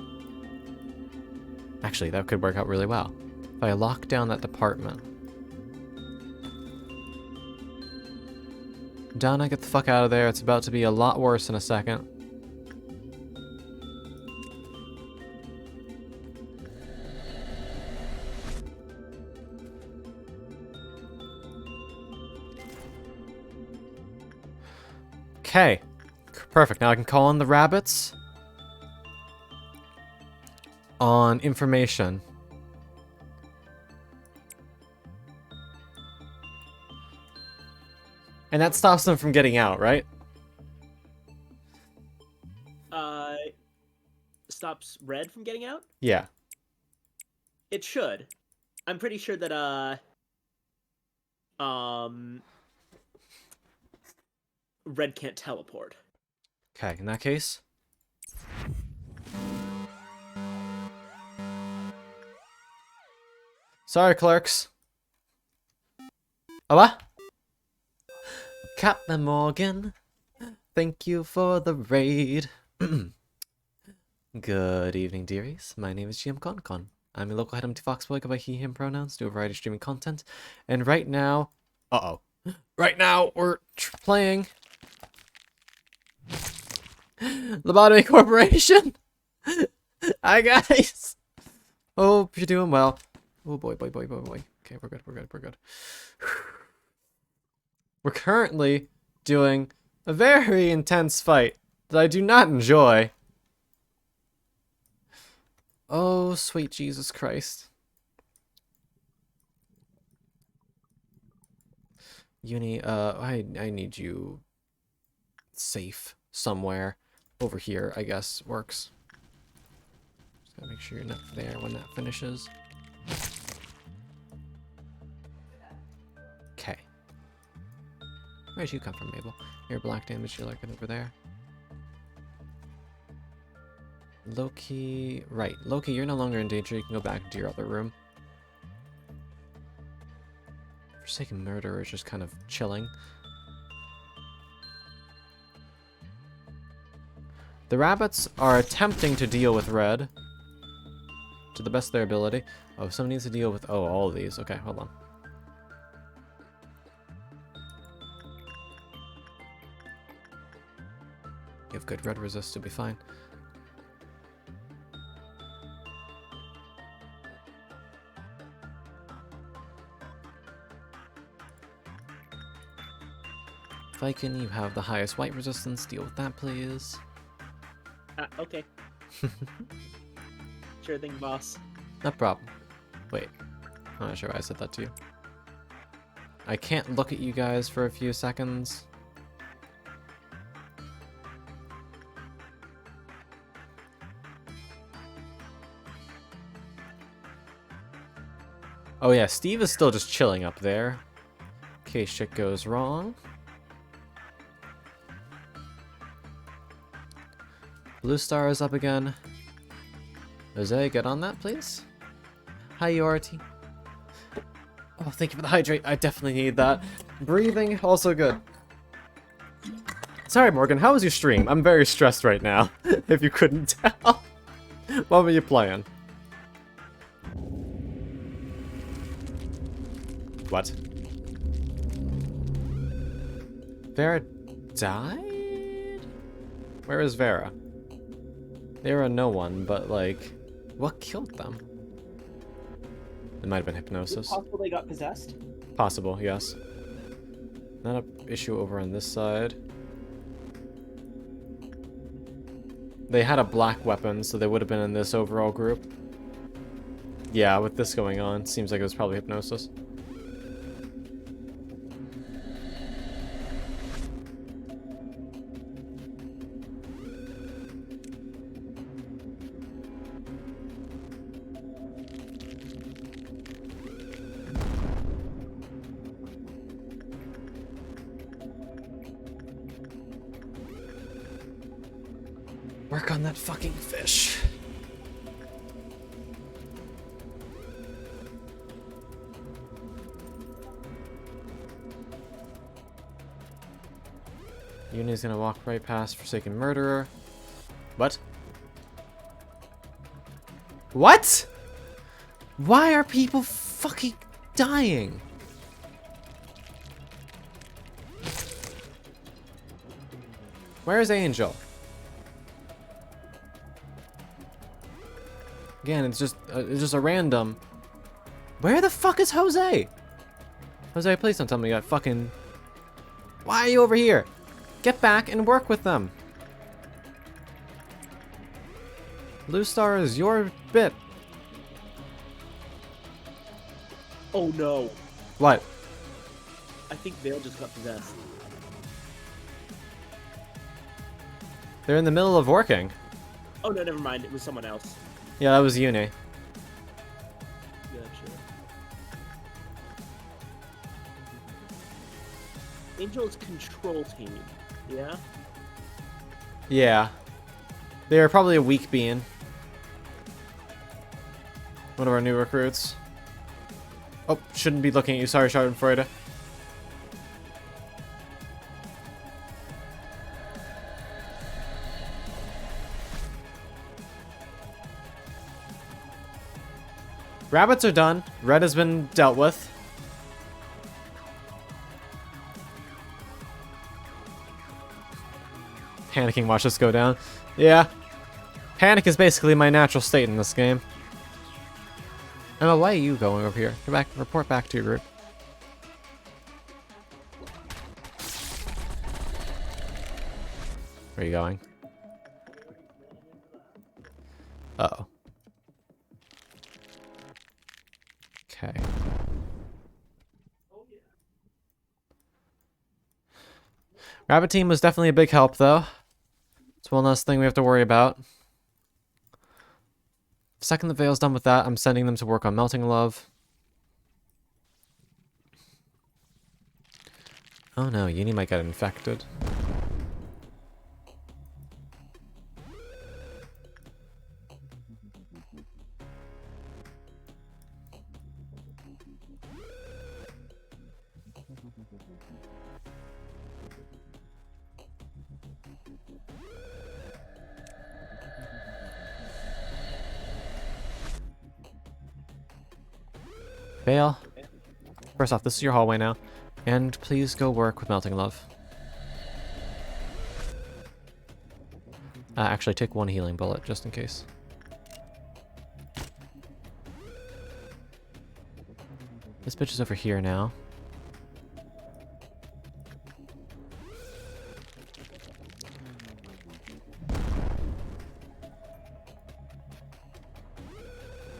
Actually, that could work out really well. If I lock down that department. Donna, get the fuck out of there. It's about to be a lot worse in a second. Okay. Perfect. Now I can call in the rabbits on information. And that stops them from getting out, right? Stops red from getting out? Yeah. It should. I'm pretty sure that red can't teleport. Okay, in that case. Sorry, clerks. Oh, what? Captain Morgan, thank you for the raid. Good evening, dearies. My name is GM ConCon. I'm a local head of Foxboy, go by he, him pronouns, do a variety of streaming content. And right now... Right now, we're playing... Lobotomy Corporation! Hi, guys! Hope you're doing well. Oh, boy, boy, boy, boy, boy. Okay, we're good, we're good, we're good. We're currently doing a very intense fight that I do not enjoy. Oh, sweet Jesus Christ. Uni, I need you safe somewhere. Over here, I guess, works. Just gotta make sure you're not there when that finishes. Okay. Where'd you come from, Mabel? You're a black damage dealer, get over there. Loki, right. Loki, you're no longer in danger. You can go back into your other room. Forsaken Murderer is just kind of chilling. The rabbits are attempting to deal with red to the best of their ability. Oh, someone needs to deal with... Oh, all of these. Okay, hold on. You have good red resist, you'll be fine. Viken, you have the highest white resistance. Deal with that, please. Okay. Sure thing, boss. No problem. Wait. I'm not sure why I said that to you. I can't look at you guys for a few seconds. Oh yeah, Steve is still just chilling up there. In case shit goes wrong. Blue Star is up again. Jose, get on that, please. Hi, Yorty. Oh, thank you for the hydrate. I definitely need that. Breathing, also good. Sorry, Morgan, how was your stream? I'm very stressed right now, if you couldn't tell. What were you playing? What? Vera died? Where is Vera? They were no one, but like, what killed them? It might have been hypnosis. Is it possible they got possessed? Possible, yes. Not an issue over on this side. They had a black weapon, so they would have been in this overall group. Yeah, with this going on, seems like it was probably hypnosis. Work on that fucking fish. Uni's gonna walk right past Forsaken Murderer. What? What? Why are people fucking dying? Where's Angel? Again, it's just a random. Where the fuck is Jose? Jose, please don't tell me you got fucking. Why are you over here? Get back and work with them. Blue Star is your bit. Oh no. What? I think Vale just got possessed. They're in the middle of working. Oh no, never mind. It was someone else. Yeah, that was Uni. Gotcha. Angel's control team. Yeah? Yeah. They're probably a weak being. One of our new recruits. Oh, shouldn't be looking at you. Sorry, Schadenfreude. Rabbits are done. Red has been dealt with. Panicking, watch this go down. Yeah. Panic is basically my natural state in this game. Emma, why are you going over here? Go back, report back to your group. Where are you going? Uh-oh. Okay. Rabbit team was definitely a big help, though. It's one less thing we have to worry about. The second the Veil's done with that, I'm sending them to work on Melting Love. Oh no, Uni might get infected. Veil, first off, this is your hallway now. And please go work with Melting Love. Actually, take one healing bullet, just in case. This bitch is over here now.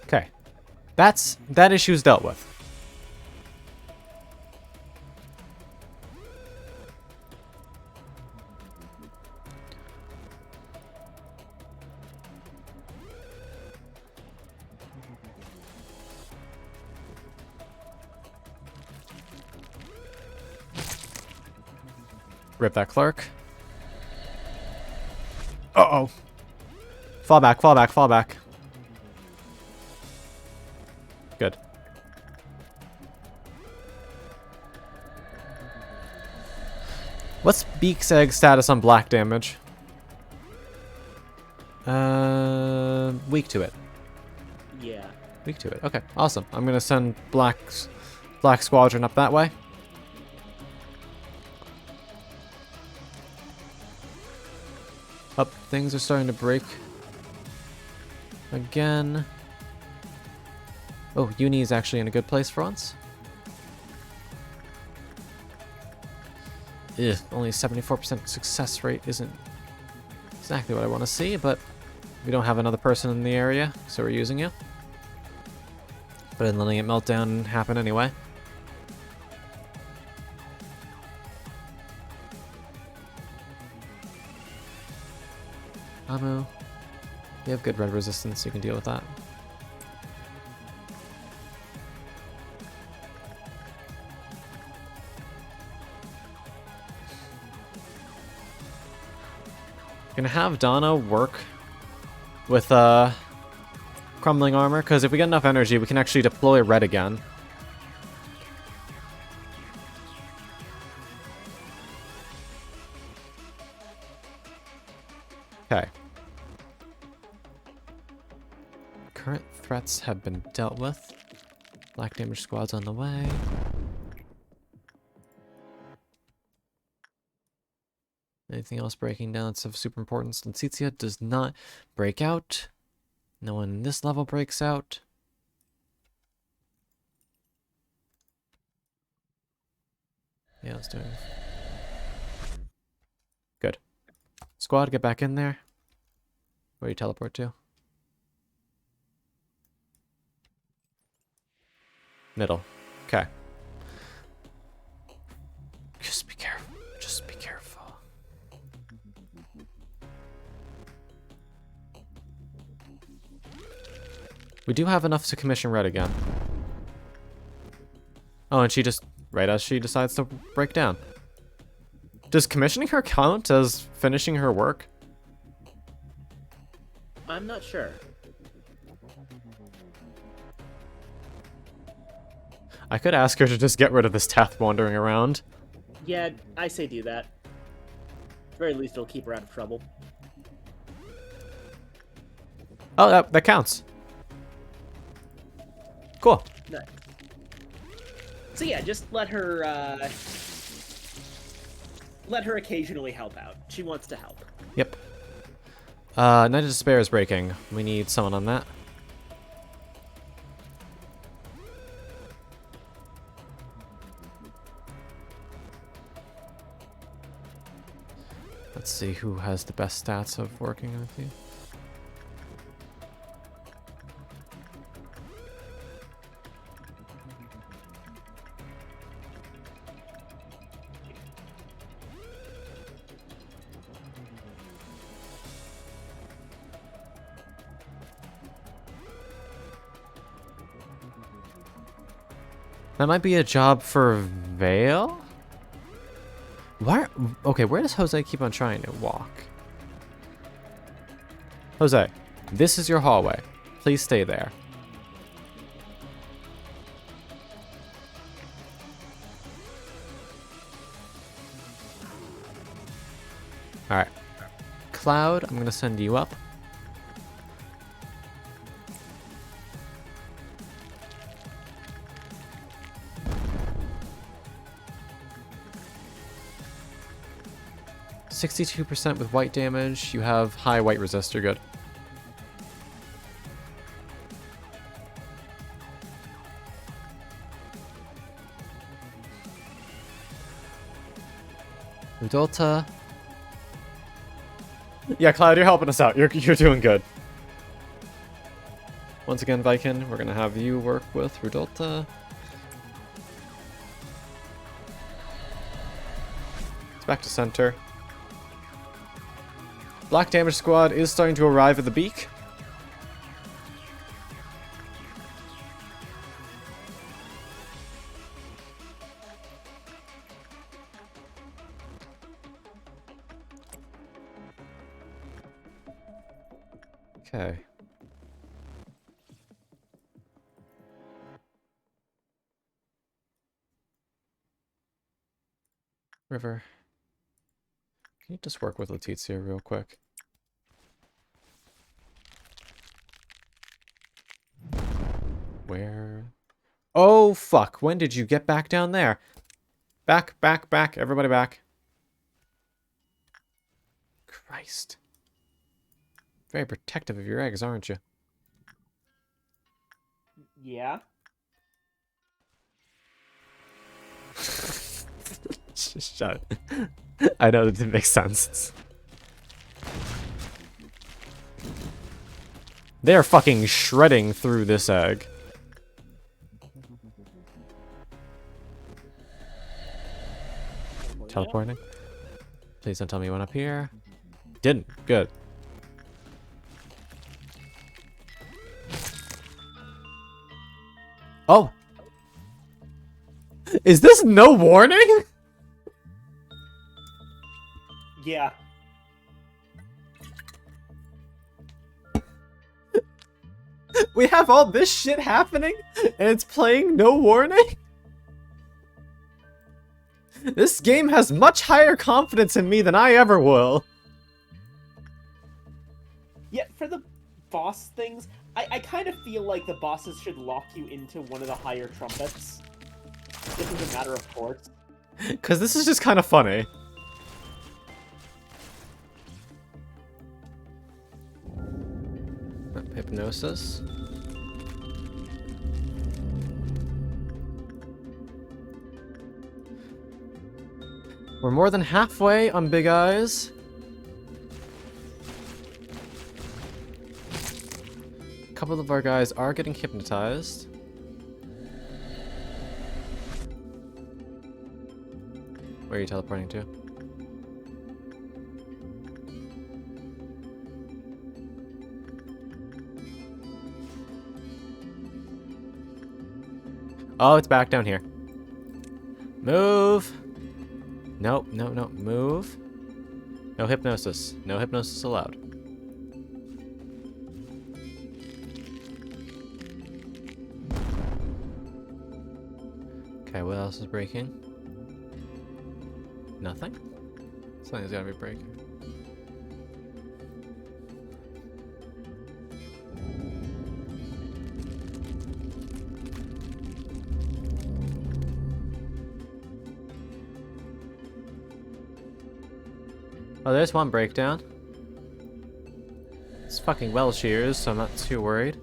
Okay. That issue's dealt with. Rip that clerk. Uh-oh. Fall back, fall back, fall back. Good. What's Beak's egg status on black damage? Weak to it. Yeah. Weak to it. Okay, awesome. I'm gonna send Black Squadron up that way. Up, things are starting to break. Again. Oh, Uni is actually in a good place for once. Ugh, only 74% success rate isn't exactly what I want to see, but we don't have another person in the area, so we're using you. But then letting it melt down and happen anyway. Amu, you have good red resistance, you can deal with that. Gonna have Donna work with crumbling armor, because if we get enough energy, we can actually deploy red again. Okay. Current threats have been dealt with. Black damage squad's on the way. Anything else breaking down that's of super importance? Letitia does not break out. No one in this level breaks out. Yeah, let's do it. Good. Squad, get back in there. Where do you teleport to? Middle. Okay. Just be careful. Just be careful. We do have enough to commission red again. Oh, and she just, right as she decides to break down. Does commissioning her count as finishing her work? I'm not sure. I could ask her to just get rid of this Teth wandering around. Yeah, I say do that. At the very least, it'll keep her out of trouble. Oh, that counts. Cool. Nice. So yeah, just let her occasionally help out. She wants to help. Yep. Night of Despair is breaking. We need someone on that. Let's see who has the best stats of working with you. That might be a job for Vale? Why? Okay, where does Jose keep on trying to walk? Jose, this is your hallway. Please stay there. Alright. Cloud, I'm gonna send you up. %62% with white damage. You have high white resist. You're good. Rudolta. Yeah, Cloud, you're helping us out. You're doing good. Once again, Viken, we're gonna have you work with Rudolta. It's back to center. Black damage squad is starting to arrive at the beak. Okay. River. Can you just work with Letizia real quick? Where? Oh, fuck. When did you get back down there? Back, back, back. Everybody back. Christ. Very protective of your eggs, aren't you? Yeah. Shut it. I know that didn't make sense. They are fucking shredding through this egg. Teleporting. Please don't tell me you went up here. Didn't. Good. Oh! Is this no warning? Yeah. We have all this shit happening, and it's playing no warning? This game has much higher confidence in me than I ever will. Yeah, for the boss things, I kind of feel like the bosses should lock you into one of the higher trumpets. This is a matter of course. Because this is just kind of funny. Hypnosis. We're more than halfway on Big Eyes. A couple of our guys are getting hypnotized. Where are you teleporting to? Oh, it's back down here. Move! Nope, no, no, move. No hypnosis. No hypnosis allowed. Okay, what else is breaking? Nothing? Something's gotta be breaking. Oh, there's one breakdown. It's fucking well shears, so I'm not too worried.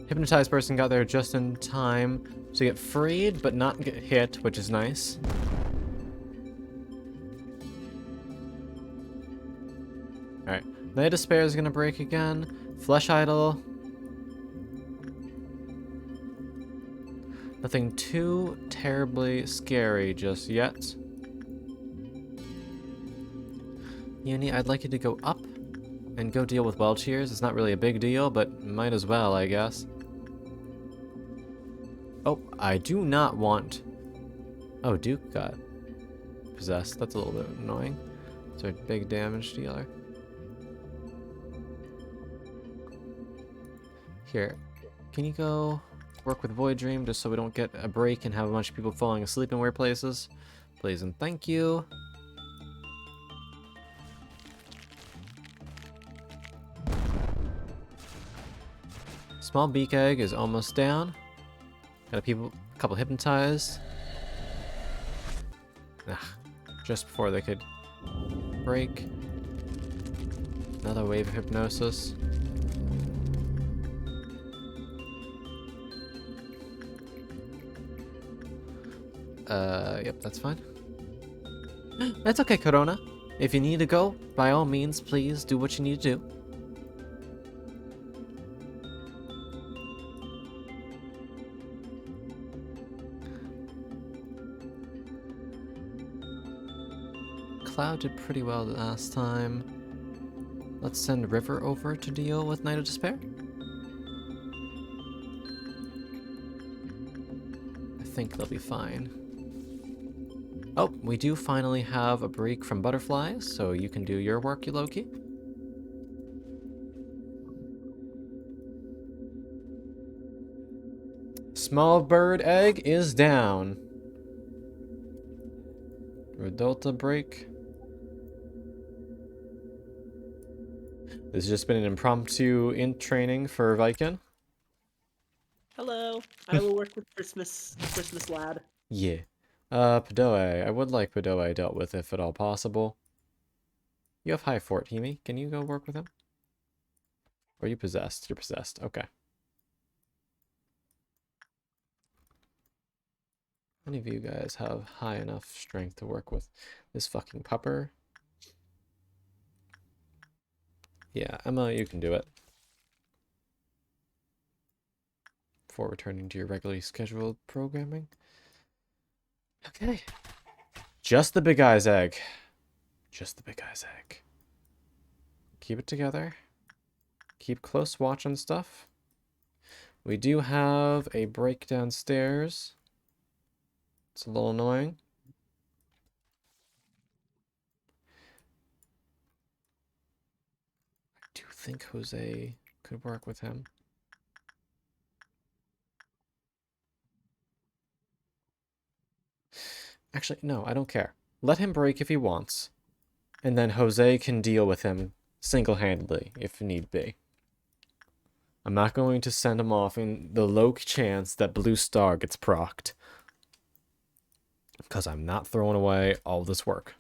Hypnotized person got there just in time to So you get freed, but not get hit, which is nice. Alright. Night of Despair is gonna break again. Flesh Idol. Nothing too terribly scary just yet. Uni, I'd like you to go up and go deal with well cheers. It's not really a big deal, but might as well, I guess. Oh, I do not want... Oh, Duke got possessed. That's a little bit annoying. It's our big damage dealer. Here, can you go work with Void Dream just so we don't get a break and have a bunch of people falling asleep in weird places? Please and thank you. Small beak egg is almost down. Got a couple hypnotized. Just before they could break. Another wave of hypnosis. Yep, that's fine. That's okay, Corona. If you need to go, by all means, please do what you need to do. Cloud did pretty well last time. Let's send River over to deal with Night of Despair. I think they'll be fine. Oh, we do finally have a break from butterflies, so you can do your work, Loki. Small bird egg is down. Redolta break. This has just been an impromptu int training for Viken. Hello, I will work with Christmas lad. Yeah. Padoe. I would like Padoe dealt with if at all possible. You have High Fort, Himi. Can you go work with him? Or are you possessed? You're possessed. Okay. Any of you guys have high enough strength to work with this fucking pupper? Yeah, Emma, you can do it. Before returning to your regularly scheduled programming. Okay. Just the big guy's egg. Just the big guy's egg. Keep it together. Keep close watch on stuff. We do have a break downstairs. It's a little annoying. I do think Jose could work with him. Actually, no, I don't care. Let him break if he wants. And then Jose can deal with him single-handedly, if need be. I'm not going to send him off in the low chance that Blue Star gets procced. Because I'm not throwing away all this work.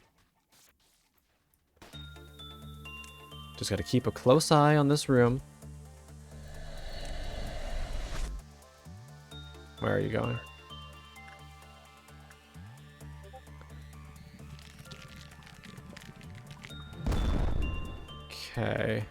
Just gotta keep a close eye on this room. Where are you going? Okay.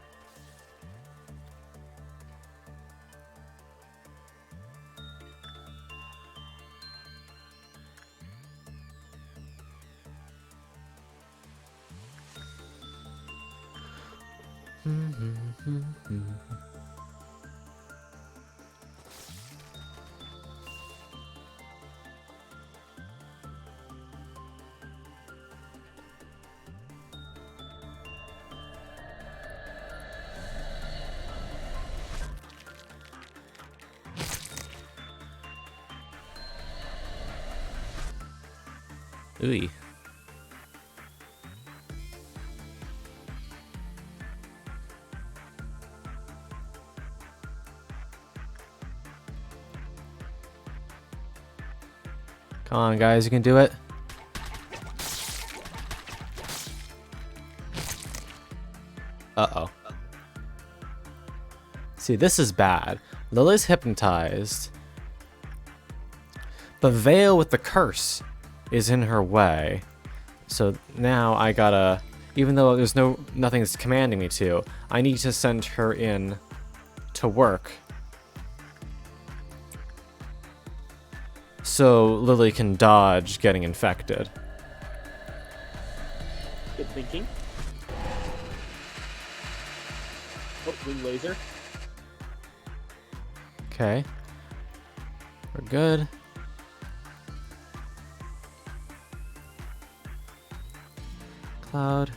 Ooh. Come on, guys, you can do it. Uh-oh. See, this is bad. Lily's hypnotized. the veil with the curse is in her way. So now I gotta, even though there's nothing's commanding me to, I need to send her in to work so Lily can dodge getting infected. Good thinking. Oh, wing laser. Okay. We're good. Cloud.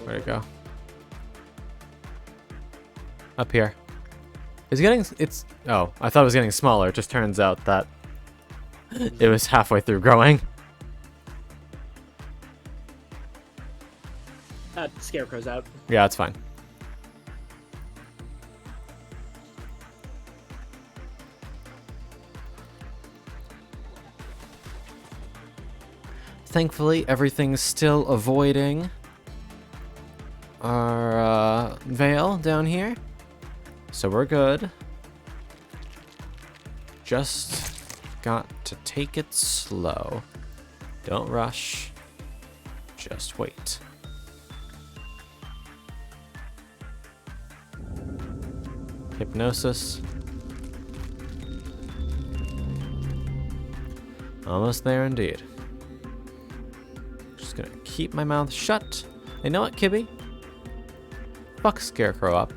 Where'd it go? Up here. Oh, I thought it was getting smaller. It just turns out that it was halfway through growing. Scarecrow's out. Yeah, it's fine. Thankfully, everything's still avoiding our veil down here. So we're good. Just got to take it slow. Don't rush. Just wait. Hypnosis. Almost there indeed. Just gonna keep my mouth shut. You know what, Kibby? Fuck Scarecrow up.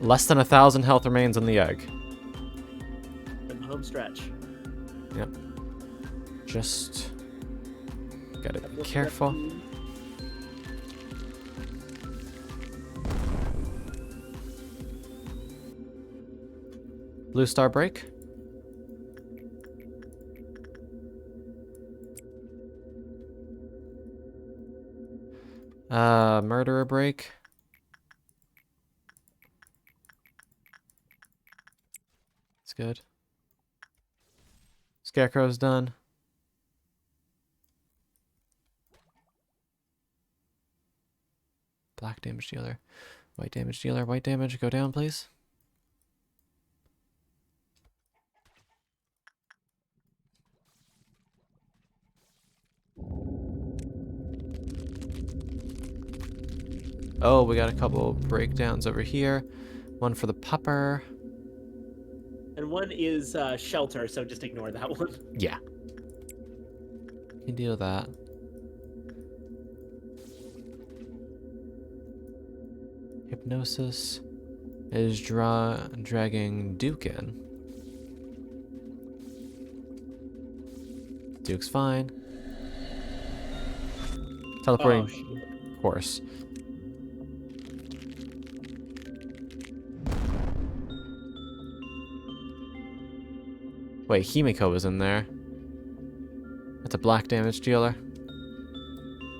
Less than 1,000 health remains in the egg. And home stretch. Yep. Just gotta be careful. Blue star break. Murderer break. It's good. Scarecrow's done. Black damage dealer. White damage dealer. White damage. Go down, please. Oh, we got a couple breakdowns over here. One for the pupper. And one is shelter, so just ignore that one. Yeah. You can deal with that. Hypnosis is dragging Duke in. Duke's fine. Teleporting, of course. Wait, Himiko was in there. That's a black damage dealer.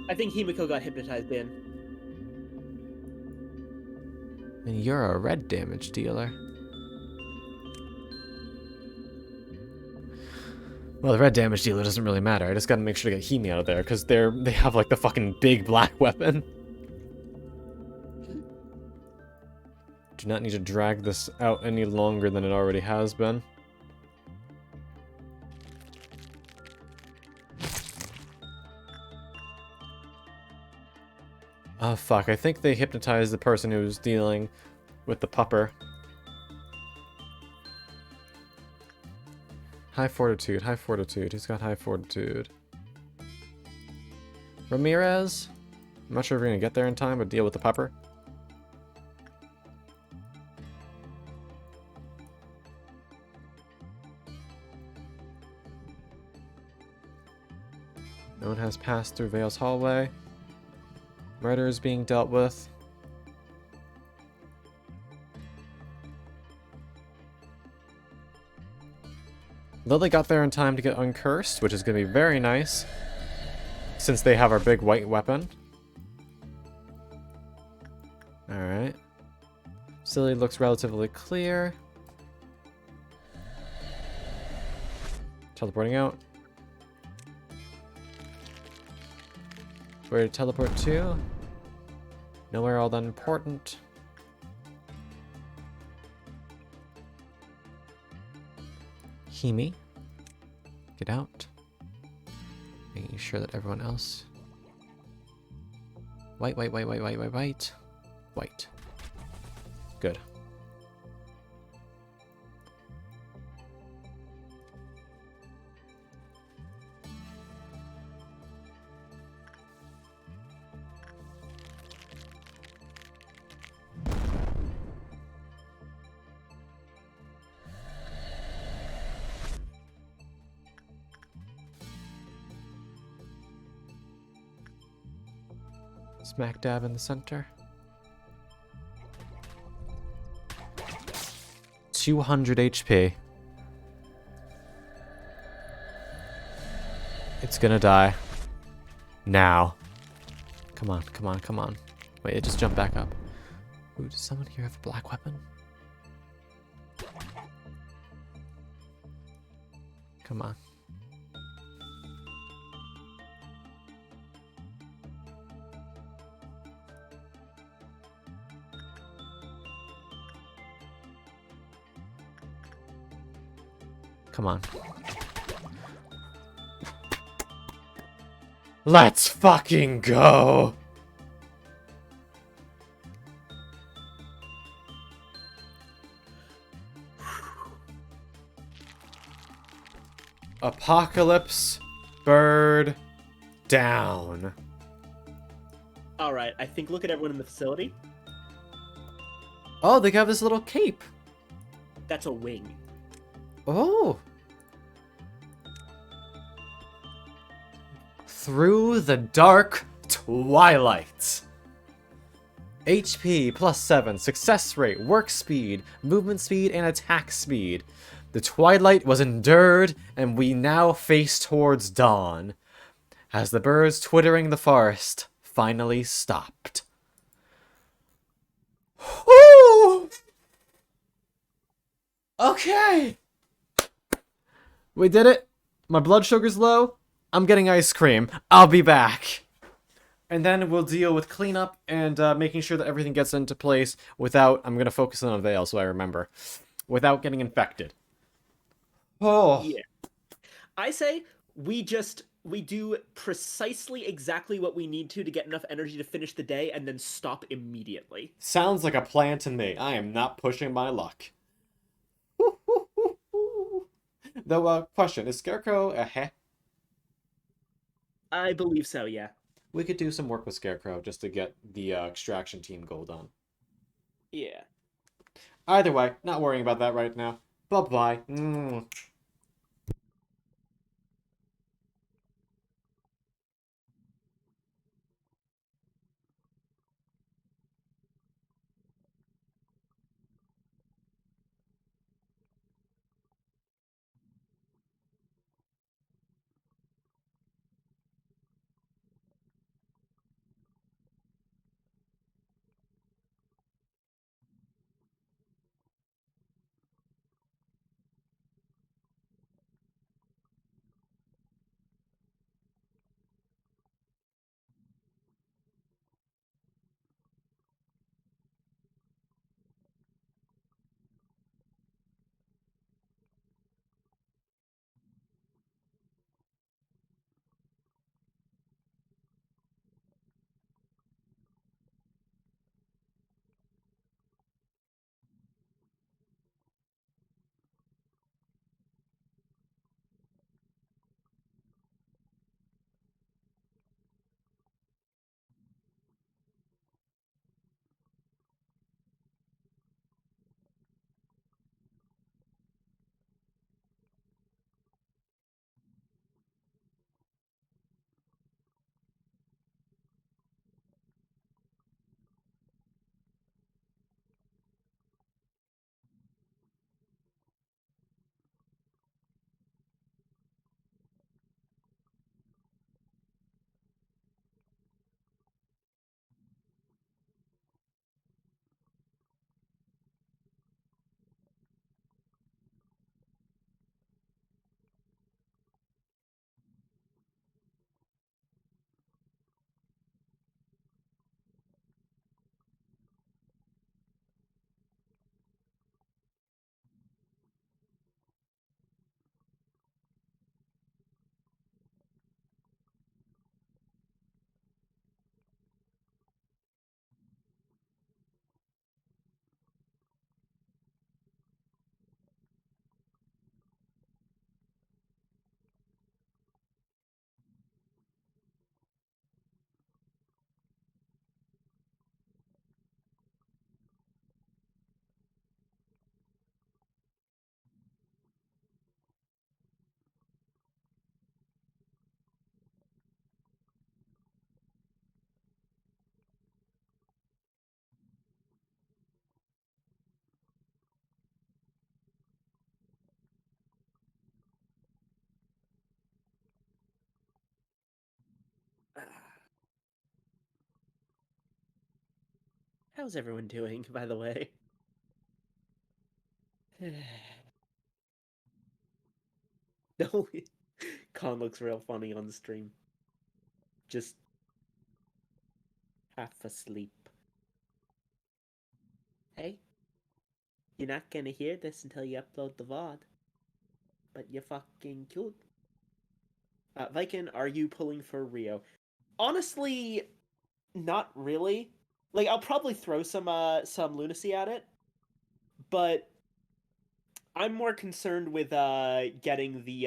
I think Himiko got hypnotized in. And you're a red damage dealer. Well, the red damage dealer doesn't really matter. I just gotta make sure to get Himi out of there, because they have like the fucking big black weapon. Do not need to drag this out any longer than it already has been. Oh fuck, I think they hypnotized the person who was dealing with the pupper. High fortitude, high fortitude. Who's got high fortitude? Ramirez? I'm not sure if we're gonna get there in time, but deal with the pupper. No one has passed through Vale's hallway. Murder is being dealt with. Lily got there in time to get uncursed, which is going to be very nice, since they have our big white weapon. Alright. Silly looks relatively clear. Teleporting out. Where to teleport to? Nowhere all that important. Himi. Get out. Making sure that everyone else... White. White. Good. Smack dab in the center. 200 HP. It's gonna die. Now. Come on. Wait, it just jumped back up. Ooh, does someone here have a black weapon? Come on. Come on. Let's fucking go! Apocalypse bird down. Alright, I think look at everyone in the facility. Oh, they got this little cape. That's a wing. Oh. Through the dark twilight. HP +7, success rate, work speed, movement speed, and attack speed. The twilight was endured, and we now face towards dawn, as the birds twittering the forest finally stopped. Whew! Okay. We did it. My blood sugar's low. I'm getting ice cream. I'll be back. And then we'll deal with cleanup and making sure that everything gets into place without... I'm going to focus on a veil so I remember. Without getting infected. Oh. Yeah. I say we do precisely exactly what we need to get enough energy to finish the day and then stop immediately. Sounds like a plan to me. I am not pushing my luck. Though, question, is Scarecrow a heh? I believe so, yeah. We could do some work with Scarecrow just to get the extraction team goal done. Yeah. Either way, not worrying about that right now. Bye-bye. How's everyone doing, by the way? No, Con looks real funny on the stream. Just half asleep. Hey, you're not gonna hear this until you upload the VOD. But you're fucking cute. Viken, are you pulling for Rio? Honestly, not really. Like, I'll probably throw some lunacy at it, but I'm more concerned with getting the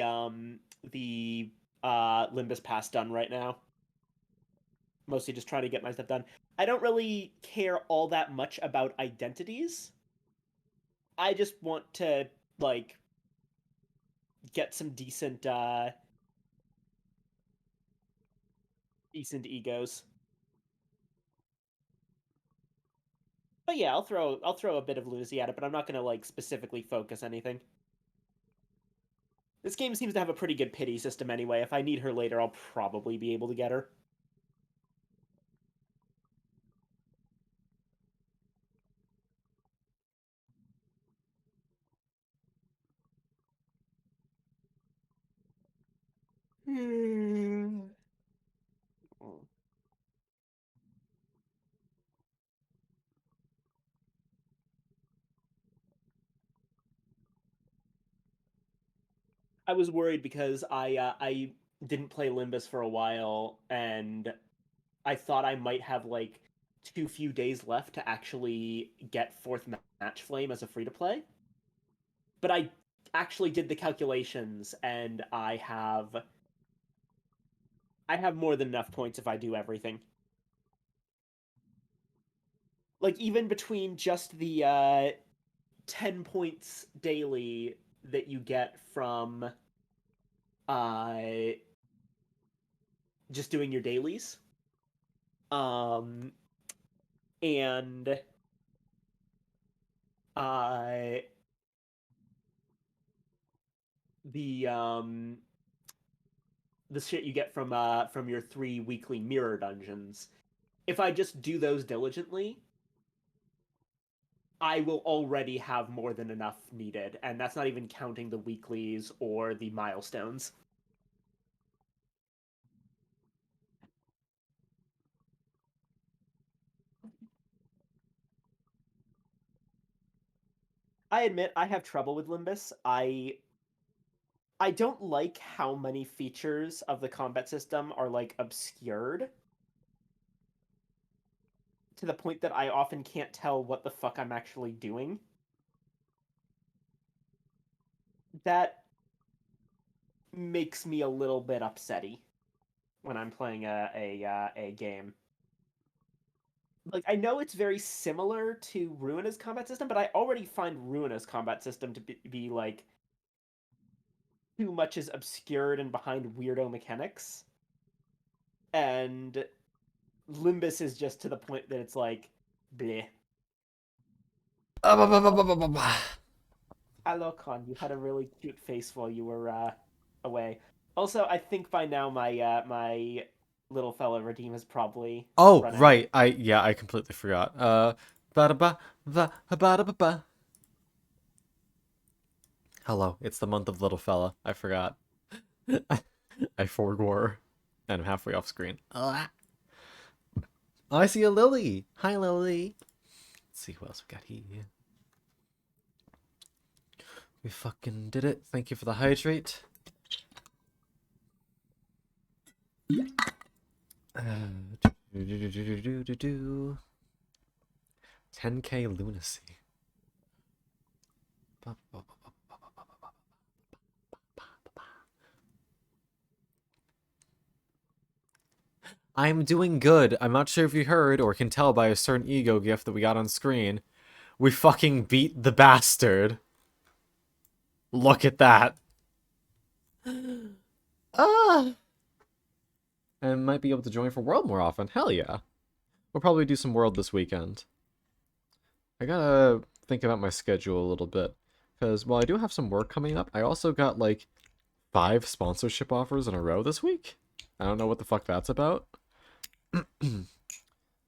Limbus pass done right now. Mostly just trying to get my stuff done. I don't really care all that much about identities. I just want to like get some decent egos. But yeah, I'll throw a bit of lunacy at it, but I'm not gonna like specifically focus anything. This game seems to have a pretty good pity system anyway. If I need her later, I'll probably be able to get her. I was worried because I didn't play Limbus for a while, and I thought I might have like too few days left to actually get fourth match flame as a free to play. But I actually did the calculations, and I have more than enough points if I do everything. Like even between just the 10 points daily that you get from uh just doing your dailies, and uh the shit you get from your 3 weekly mirror dungeons. If I just do those diligently, I will already have more than enough needed, and that's not even counting the weeklies or the milestones. I admit I have trouble with Limbus. I don't like how many features of the combat system are like obscured to the point that I often can't tell what the fuck I'm actually doing. That makes me a little bit upsetty when I'm playing a game. Like I know it's very similar to Ruina's combat system, but I already find Ruina's combat system to be like too much is obscured and behind weirdo mechanics. And Limbus is just to the point that it's like bleh. Hello, Con. You had a really cute face while you were away. Also, I think by now my little fella Redeem has probably Oh, run out. right. I completely forgot. Ba-da-ba, ba-ba-da-ba-ba. Hello, it's the month of little fella. I forgot. I forgore. And I'm halfway off screen. Oh, I see a Lily. Hi, Lily. Let's see who else we got here. We fucking did it. Thank you for the hydrate. 10k lunacy. I'm doing good. I'm not sure if you heard or can tell by a certain ego gift that we got on screen. We fucking beat the bastard. Look at that. Ah. And might be able to join for World more often. Hell yeah. We'll probably do some World this weekend. I gotta think about my schedule a little bit. Because while I do have some work coming up, I also got like 5 sponsorship offers in a row this week. I don't know what the fuck that's about.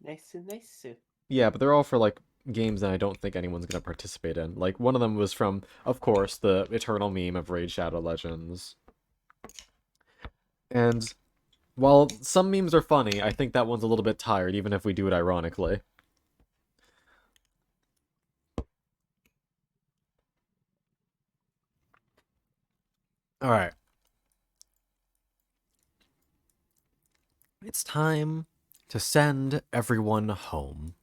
Nice, nice. Yeah, but they're all for, like, games that I don't think anyone's gonna participate in. Like, one of them was from, of course, the eternal meme of Raid Shadow Legends. And while some memes are funny, I think that one's a little bit tired, even if we do it ironically. Alright. It's time to send everyone home.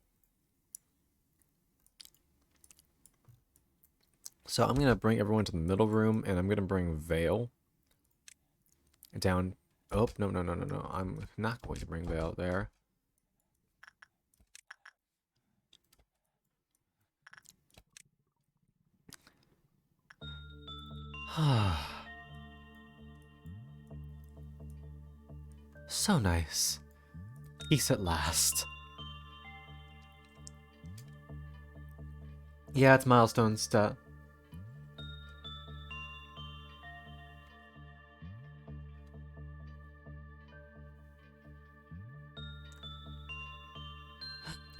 So I'm gonna bring everyone to the middle room, and I'm gonna bring Vale down. Oh, no, no, no, no, no. I'm not going to bring Vale there. So nice. Peace at last. Yeah, it's milestone stat.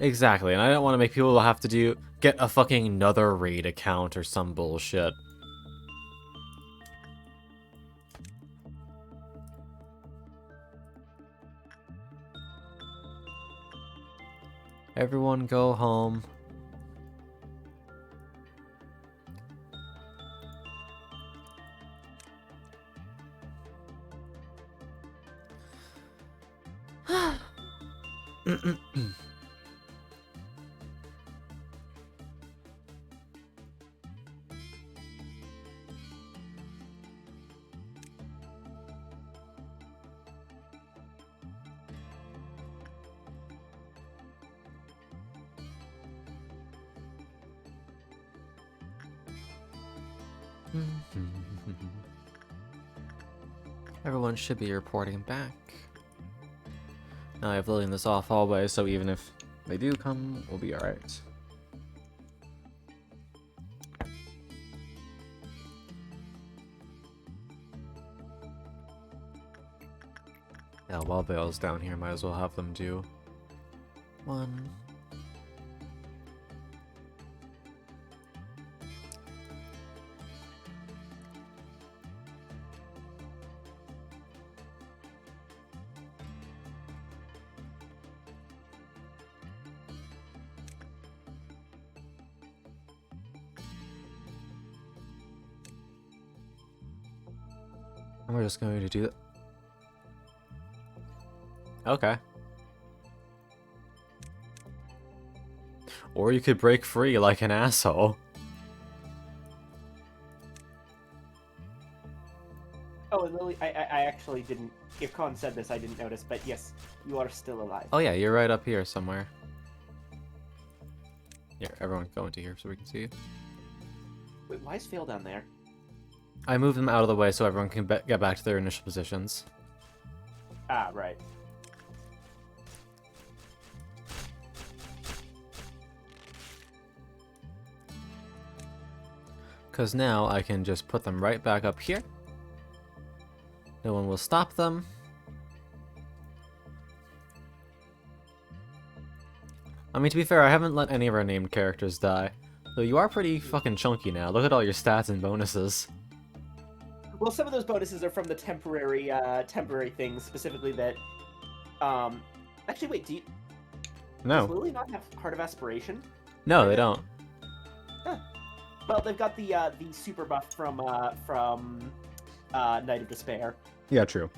Exactly, and I don't want to make people have to get a fucking another raid account or some bullshit. Everyone go home. Everyone should be reporting back. Now I have Lily in this off hallway, so even if they do come, we'll be alright. Yeah, while Vale's down here, might as well have them do one. And we're just going to do that. Okay. Or you could break free like an asshole. Oh, and Lily, I actually didn't. If Con said this, I didn't notice, but yes, you are still alive. Oh yeah, you're right up here somewhere. Here, everyone go into here so we can see you. Wait, why is Phil down there? I moved them out of the way so everyone can get back to their initial positions. Ah, right. Because now I can just put them right back up here. No one will stop them. I mean, to be fair, I haven't let any of our named characters die. Though you are pretty fucking chunky now. Look at all your stats and bonuses. Well, some of those bonuses are from the temporary things, specifically that. Actually, wait. Does No. Lily not have Heart of Aspiration? No, they don't. Huh. Well, they've got the super buff from Night of Despair. Yeah, true.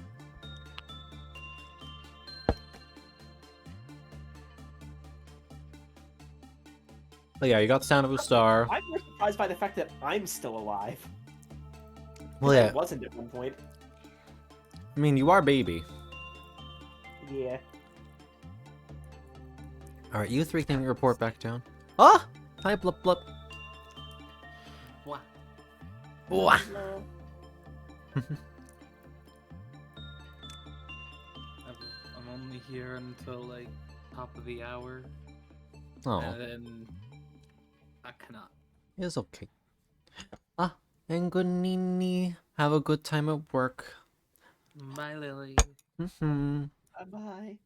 But yeah, you got the Sound of a Star. I'm more surprised by the fact that I'm still alive. Well, yeah. I wasn't at one point. I mean, you are baby. Yeah. Alright, you three can report back down. Ah! Hi, Blup Blup. Wah. Wah. I'm only here until like top of the hour. Oh, And then I cannot. it's okay. Ah, and good Nini. Have a good time at work. Bye, Lily. Mm-hmm. Bye-bye.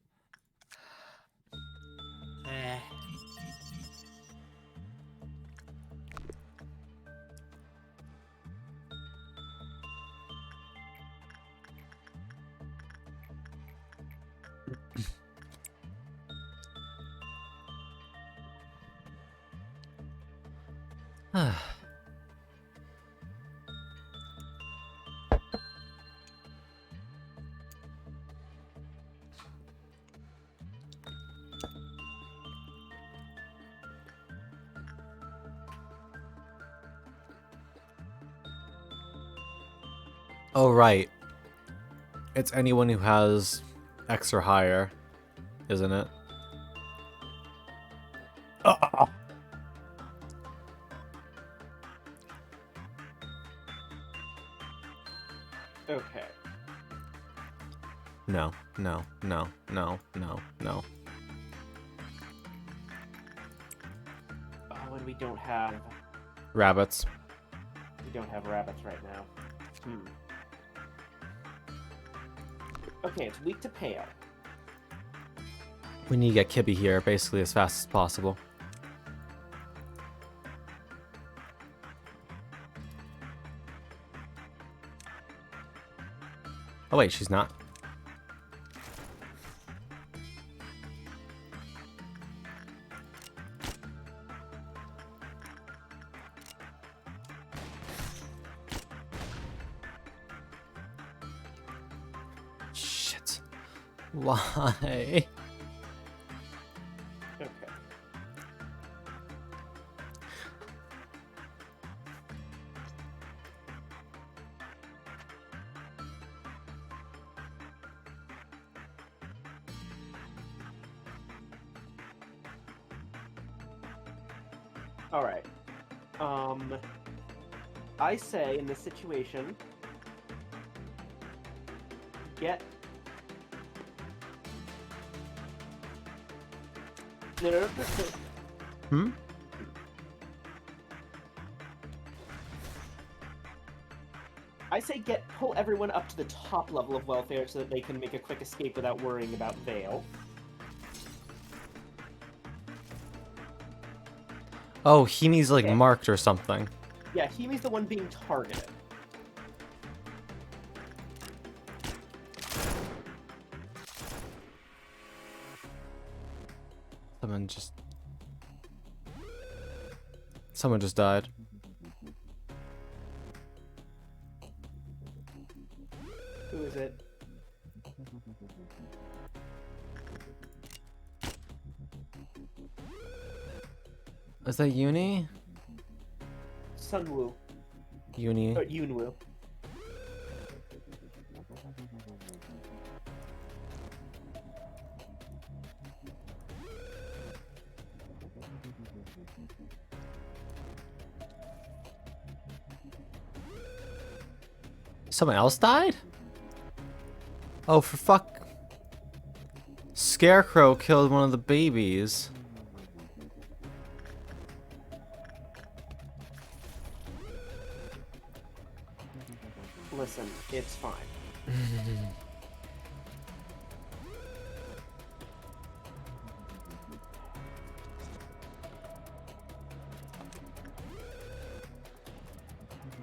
Eh. Oh, right. It's anyone who has X or higher, isn't it? Okay. No, no, no, no, no, no. Oh, and we don't have Rabbits. rabbits right now. Okay, it's weak to pale. We need to get Kibby here basically as fast as possible. Oh wait, she's not. Shit. Why? Okay. All right. I say in this situation, get. No. Hmm? I say pull everyone up to the top level of welfare so that they can make a quick escape without worrying about Vale. Oh, Himi's like Okay. marked or something. Yeah, Himi's the one being targeted. Someone just died. Who is it? Is that Uni? Sunwoo. Uni. Or Yunwoo. Someone else died? Oh, for fuck. Scarecrow killed one of the babies. Listen, it's fine.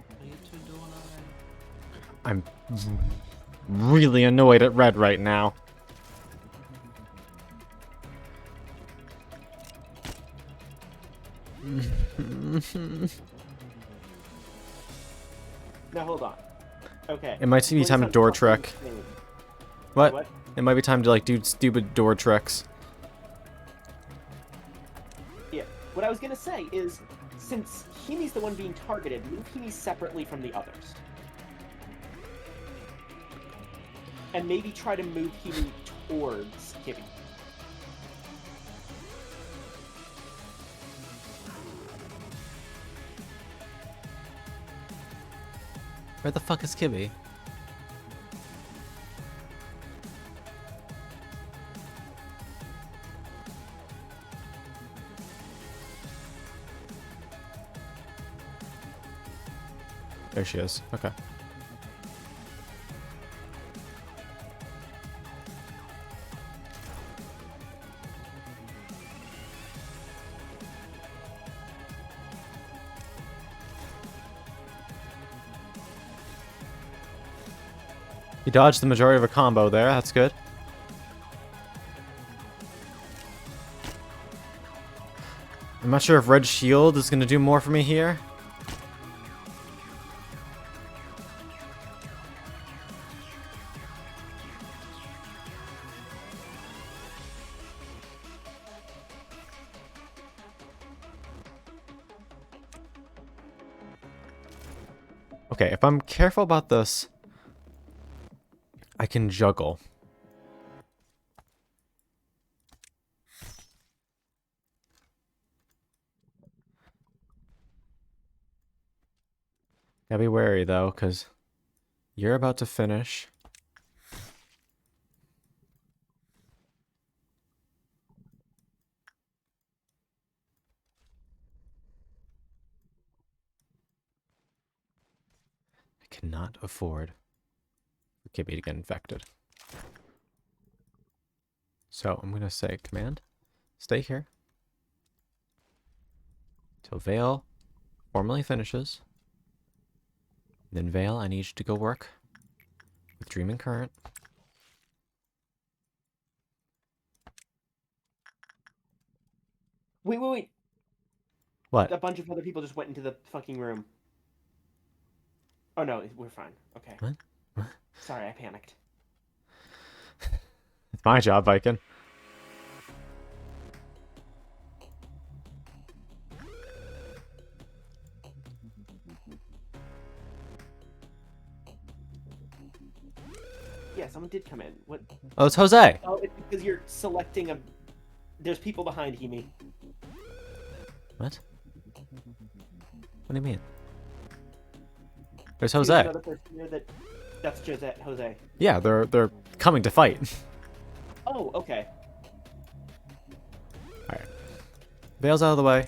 What are you two doing already? I'm really annoyed at Red right now. Now hold on. Okay. It might be time to door trick. What? What? It might be time to like do stupid door tricks. Yeah. What I was gonna say is, since Himi's the one being targeted, move Himi separately from the others. And maybe try to move Himi towards Kibby. Where the fuck is Kibby? There she is. Okay. You dodged the majority of a combo there. That's good. I'm not sure if red shield is going to do more for me here. Okay, if I'm careful about this, I can juggle. Gotta be wary though, because you're about to finish. I cannot afford for Kibby to get infected. So I'm gonna say command, stay here till Vale formally finishes. Then Vale, I need you to go work with Dreaming Current. Wait. What? A bunch of other people just went into the fucking room. Oh no, we're fine. Okay. What? Sorry, I panicked. It's my job, Viken. Yeah, someone did come in. What? Oh, it's Jose. Oh, it's because you're selecting a... There's people behind Himi. What? What do you mean? There's There's Jose. another person here that's Jose. Yeah, they're coming to fight. Oh, okay. Alright. Vale's out of the way.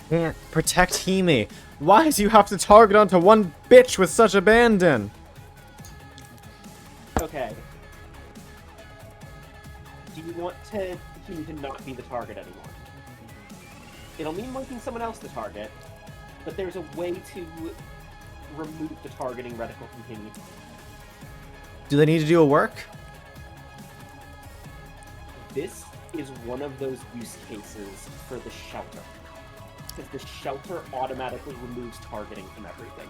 Can't protect Himi. Why do you have to target onto one bitch with such abandon? Okay. Do you want Himi to not be the target anymore? It'll mean making someone else the target, but there's a way to remove the targeting reticle from Himi. Do they need to do a work? This is one of those use cases for the shelter. Because the shelter automatically removes targeting from everything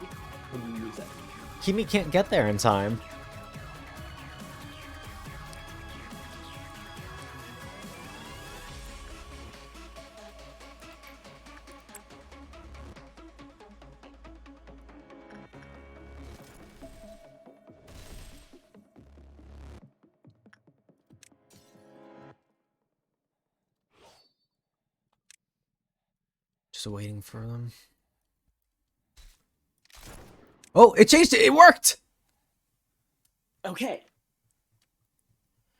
when you use it. Himi can't get there in time. Just waiting for them. Oh, it changed it! It worked! Okay.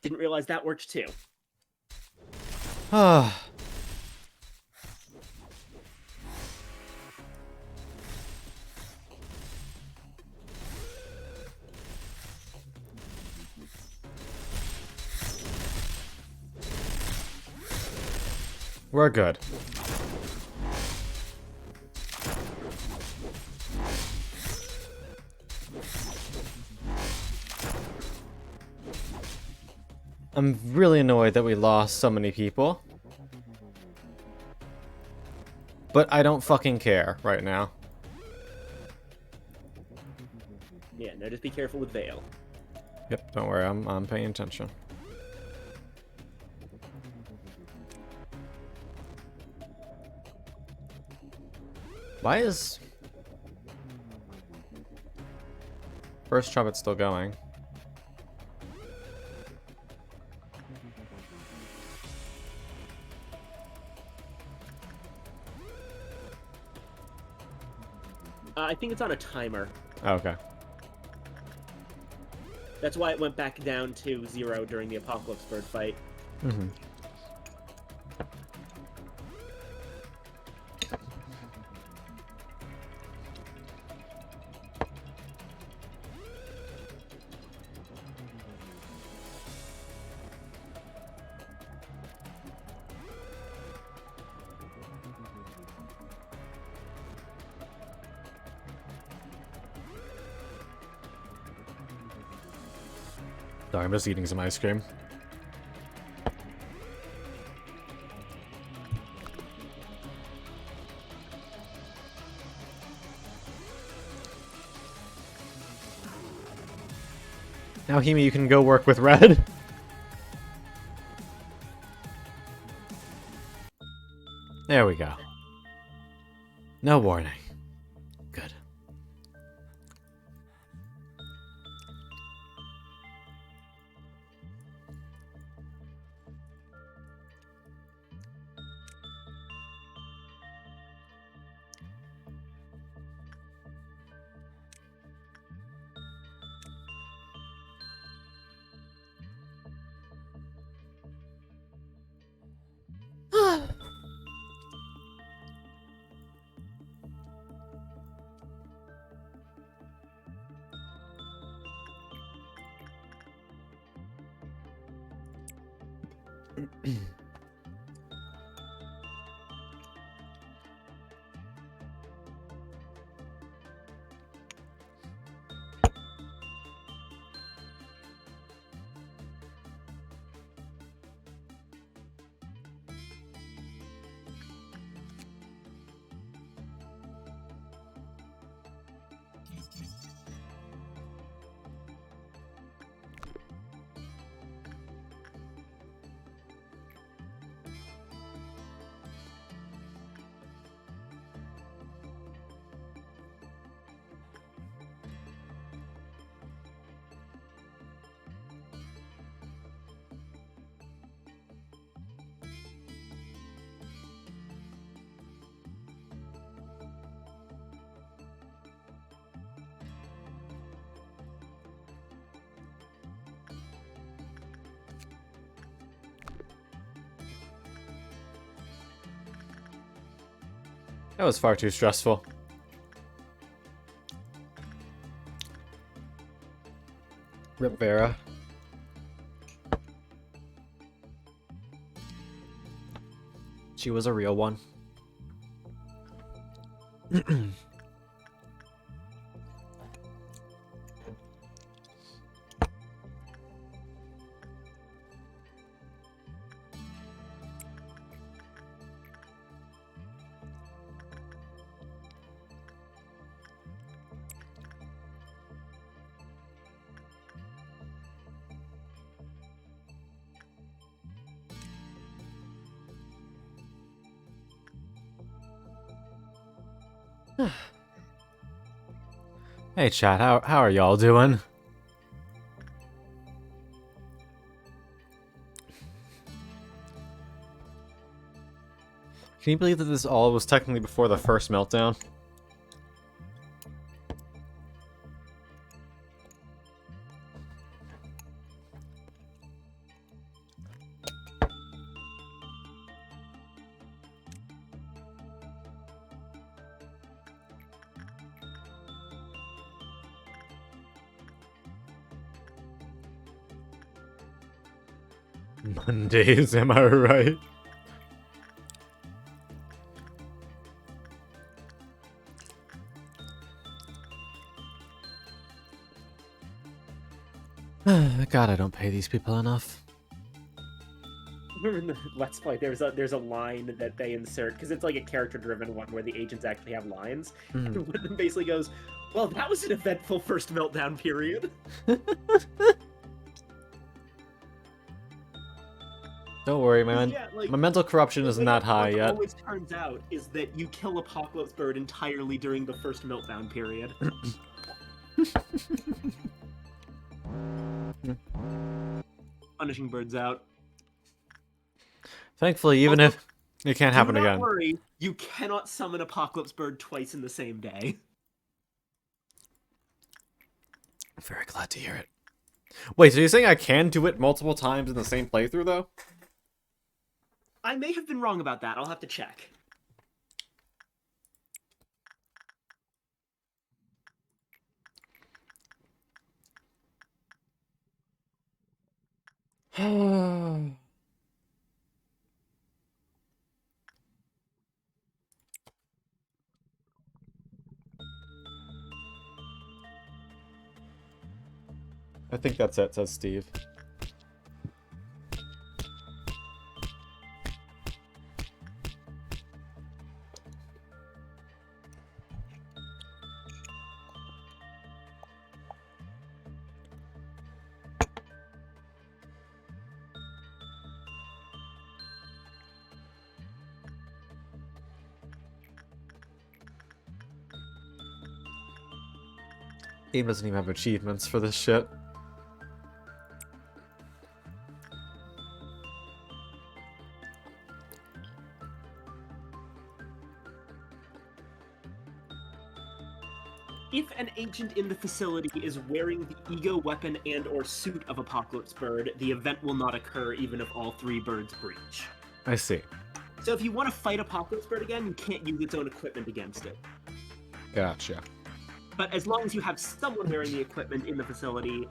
Didn't realize that worked too. Ah. We're good. I'm really annoyed that we lost so many people. But I don't fucking care right now. Yeah, no, just be careful with Vale. Yep, don't worry, I'm paying attention. Why is First Trumpet still going? I think it's on a timer. Oh, okay. That's why it went back down to 0 during the Apocalypse Bird fight. Mm-hmm. Sorry, I'm just eating some ice cream. Now, Himi, you can go work with Red. There we go. No warning. Good. That was far too stressful. Rip Vera. She was a real one. Hey chat, how are y'all doing? Can you believe that this all was technically before the first meltdown? Mondays, am I right? God, I don't pay these people enough. remember in the Let's Play, there's a line that they insert because it's like a character-driven one where the agents actually have lines, and one of them basically goes, "Well, that was an eventful first meltdown period." Don't worry, man. Yeah, like, My mental corruption isn't that high what yet. always turns out is that you kill Apocalypse Bird entirely during the first meltdown period. Punishing birds out. Thankfully, even Also, if it can't happen do not again. worry, you cannot summon Apocalypse Bird twice in the same day. Very glad to hear it. Wait, so you're saying I can do it multiple times in the same playthrough, though? I may have been wrong about that. I'll have to check. I think that's it, says Steve. Game doesn't even have achievements for this shit. If an agent in the facility is wearing the ego weapon and or suit of Apocalypse Bird, the event will not occur even if all 3 birds breach. I see. So if you want to fight Apocalypse Bird again, you can't use its own equipment against it. Gotcha. But as long as you have someone wearing the equipment in the facility,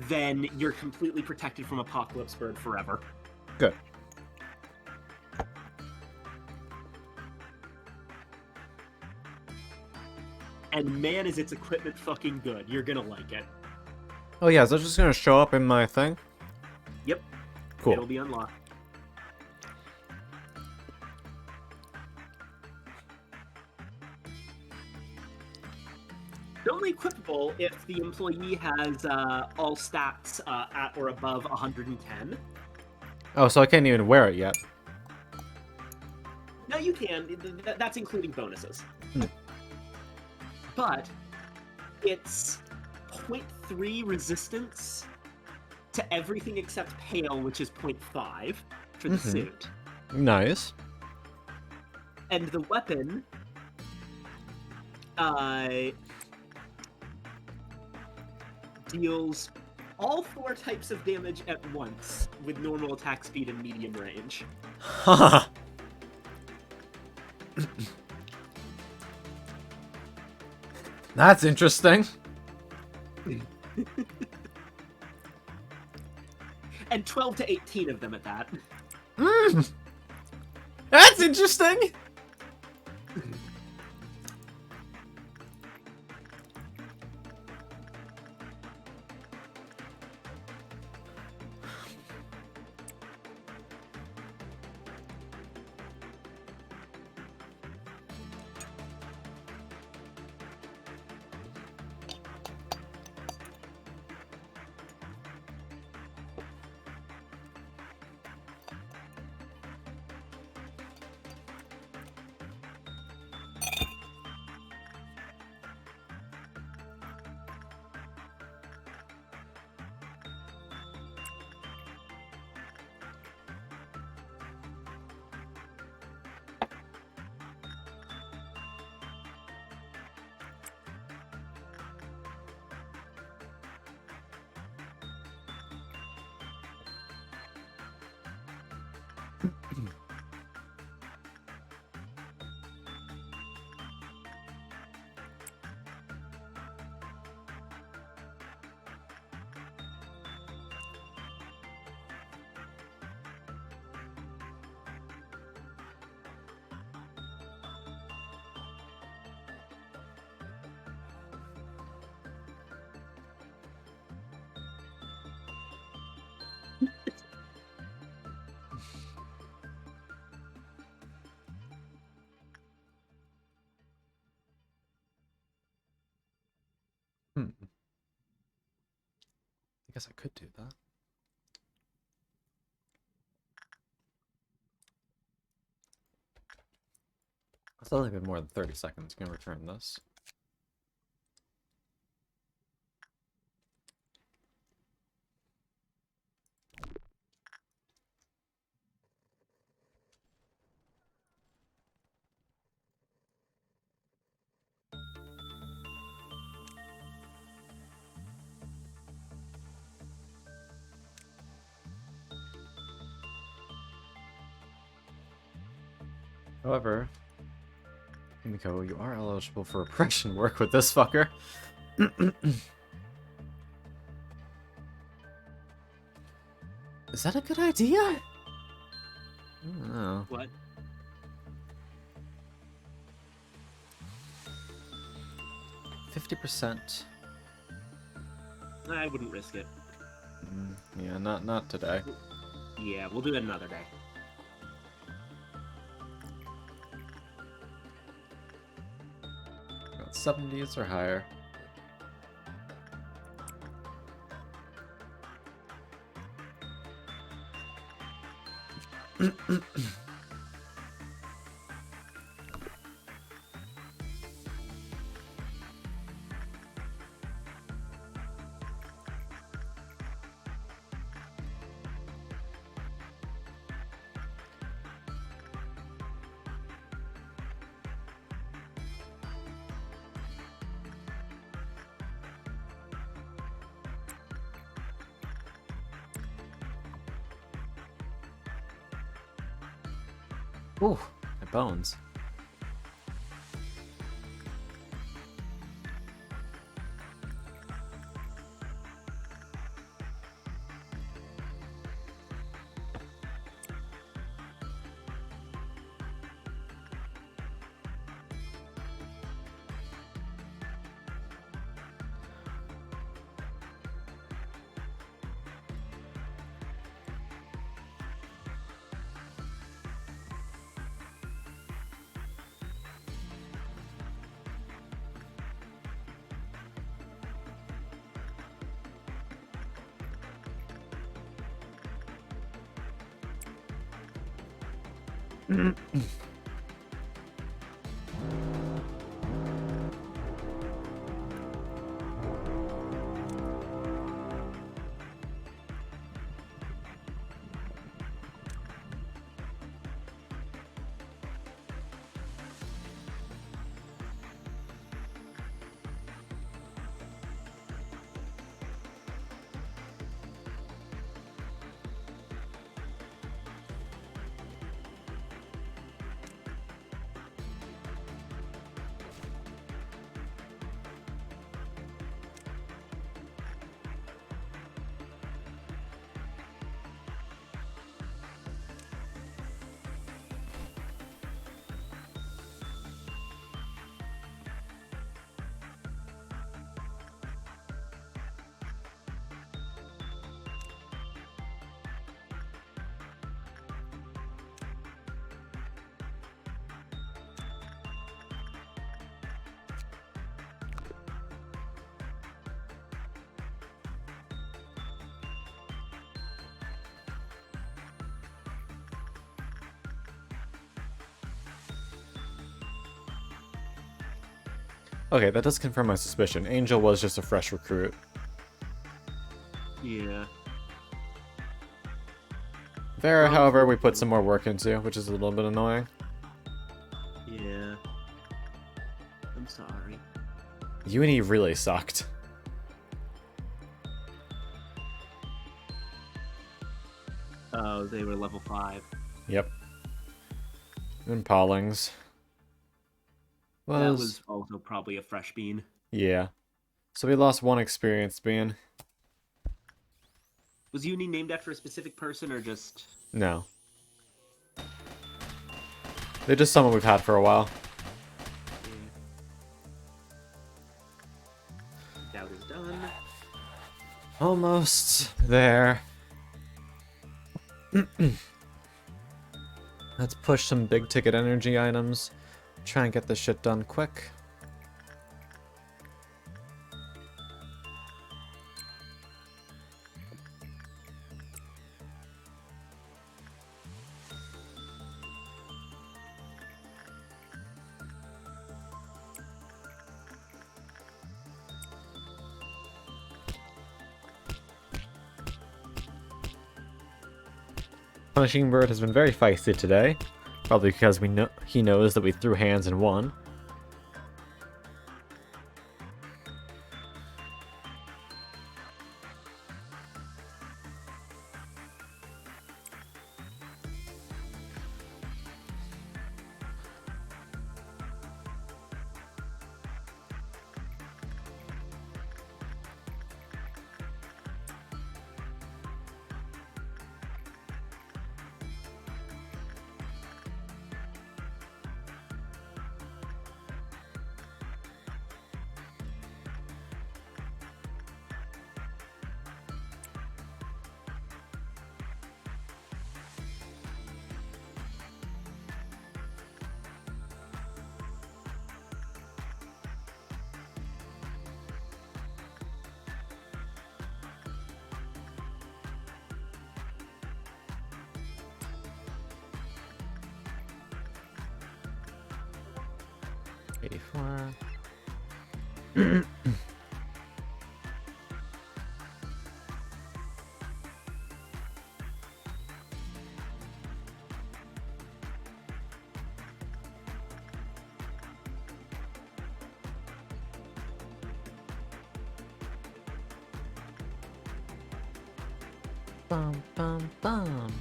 then you're completely protected from Apocalypse Bird forever. Good. And man, is its equipment fucking good. You're gonna like it. Oh yeah, is that just gonna show up in my thing? Yep. Cool. It'll be unlocked. Only equipable if the employee has all stats at or above 110. Oh, so I can't even wear it yet. No, you can. That's including bonuses. But it's 0.3 resistance to everything except pale, which is 0.5 for the suit. Nice. And the weapon deals all 4 types of damage at once with normal attack speed and medium range. Haha. That's interesting. And 12 to 18 of them at that. That's interesting. I guess I could do that. It's only been more than 30 seconds. Gonna return this. However, Himiko, you are eligible for oppression work with this fucker. Is that a good idea? I don't know. What? 50%. I wouldn't risk it. Yeah, not today. Yeah, we'll do it another day. Got 70s or higher. Ooh, my bones. Okay, that does confirm my suspicion. Angel was just a fresh recruit. Yeah. Vera, however, we put some more work into, which is a little bit annoying. Yeah. I'm sorry. Uni really sucked. Oh, they were level 5. Yep. And Paulings. That was also probably a fresh bean. Yeah. So we lost one experience being. Was Uni named after a specific person or just... No. They're just someone we've had for a while. Doubt is done. Almost there. Let's push some big ticket energy items. Try and get this shit done quick. Punishing Bird has been very feisty today. Probably because he knows that we threw hands and won. Bum bum bum.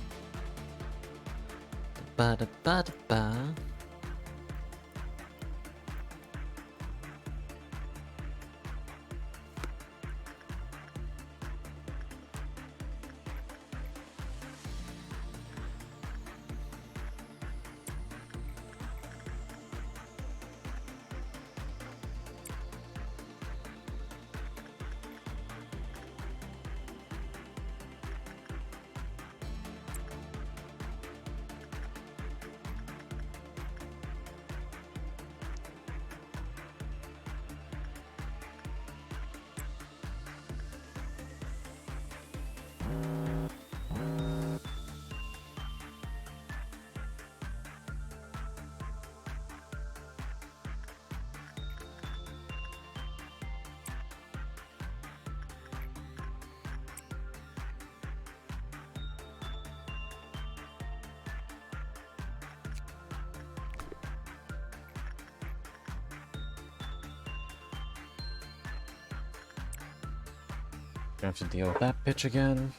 Ba da ba da ba. I have to deal with that bitch again.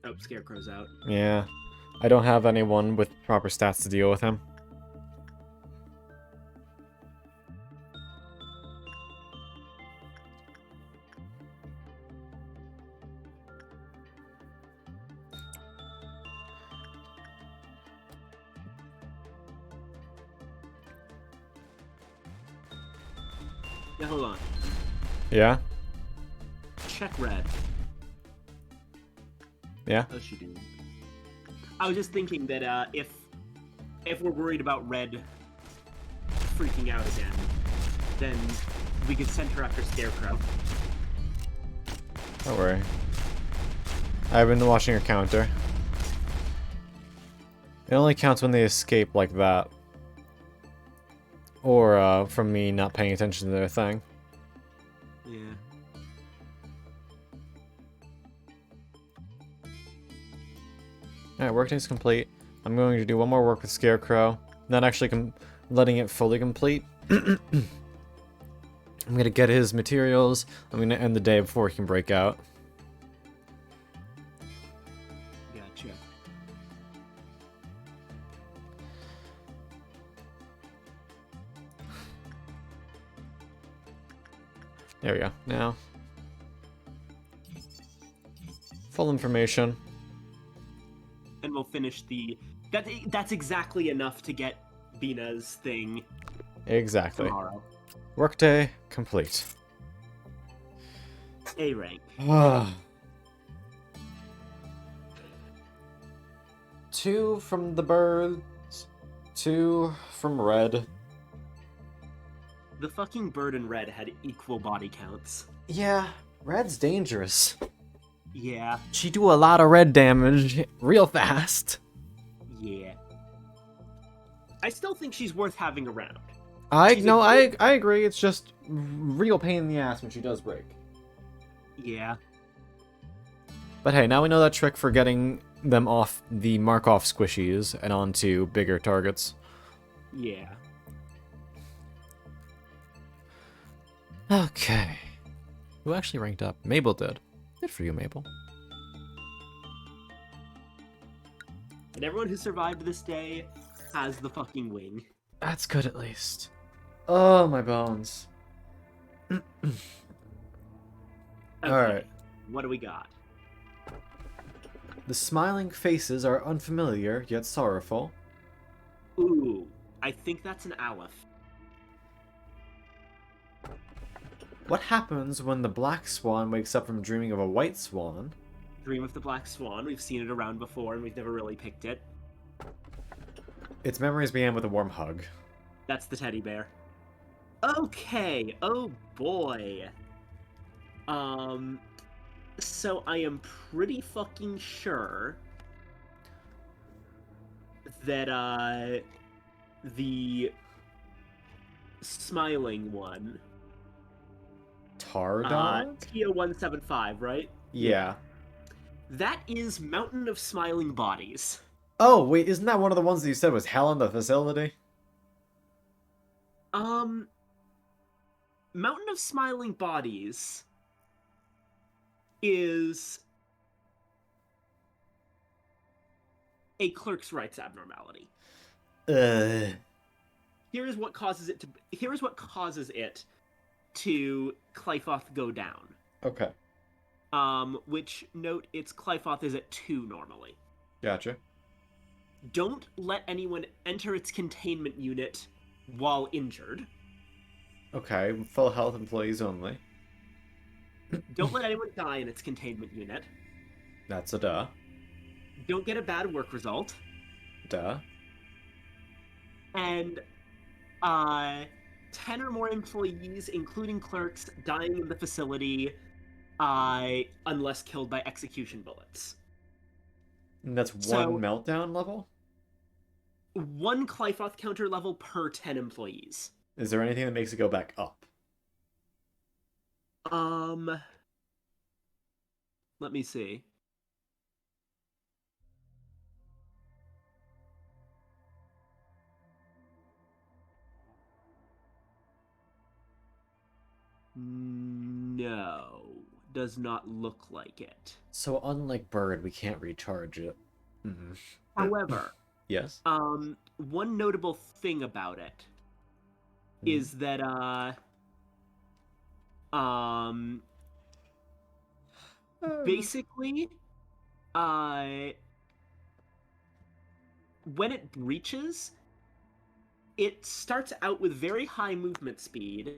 Oh, Scarecrow's out. Yeah. I don't have anyone with proper stats to deal with him. Yeah, hold on. Yeah? Check red. Yeah? How's she doing? I was just thinking that if we're worried about red freaking out again, then we could send her after Scarecrow. Don't worry. I've been watching her counter. It only counts when they escape like that. Or from me not paying attention to their thing. Yeah. Alright, work day's complete. I'm going to do one more work with Scarecrow. Then actually letting it fully complete. I'm gonna get his materials. I'm gonna end the day before he can break out. Gotcha. There we go. Now, full information. And we'll finish the... That's exactly enough to get Bina's thing Exactly. tomorrow. Workday complete. A rank. 2 from the birds, 2 from red. The fucking bird and red had equal body counts. Yeah, red's dangerous. Yeah. She do a lot of red damage real fast. Yeah. I still think she's worth having around. I She's agree. It's just real pain in the ass when she does break. Yeah. But hey, now we know that trick for getting them off the Markov squishies and onto bigger targets. Yeah. Okay. Who actually ranked up? Mabel did. Good for you, Mabel. And everyone who survived this day has the fucking wing. That's good at least. Oh, my bones. Okay, Alright. What do we got? The smiling faces are unfamiliar, yet sorrowful. Ooh, I think that's an Aleph. What happens when the black swan wakes up from dreaming of a white swan? Dream of the Black Swan. We've seen it around before, and we've never really picked it. Its memories began with a warm hug. That's the teddy bear. Okay. Oh boy. So I am pretty fucking sure that the smiling one, Tardog? TO-175, right? Yeah. That is Mountain of Smiling Bodies. Oh, wait, isn't that one of the ones that you said was hell in the facility? Mountain of Smiling Bodies is a clerk's rights abnormality. Here is what causes it to Clyfoth go down. Okay. Which, note, its Clyfoth is at 2 normally. Gotcha. Don't let anyone enter its containment unit while injured. Okay, full health employees only. Don't let anyone die in its containment unit. That's a duh. Don't get a bad work result. Duh. And 10 or more employees, including clerks, dying in the facility, unless killed by execution bullets. And that's one meltdown level? 1 Clyfoth counter level per 10 employees. Is there anything that makes it go back up? Let me see. No, does not look like it. So unlike Bird, we can't recharge it. Mm-hmm. However, Yes? one notable thing about it is that basically when it breaches, it starts out with very high movement speed,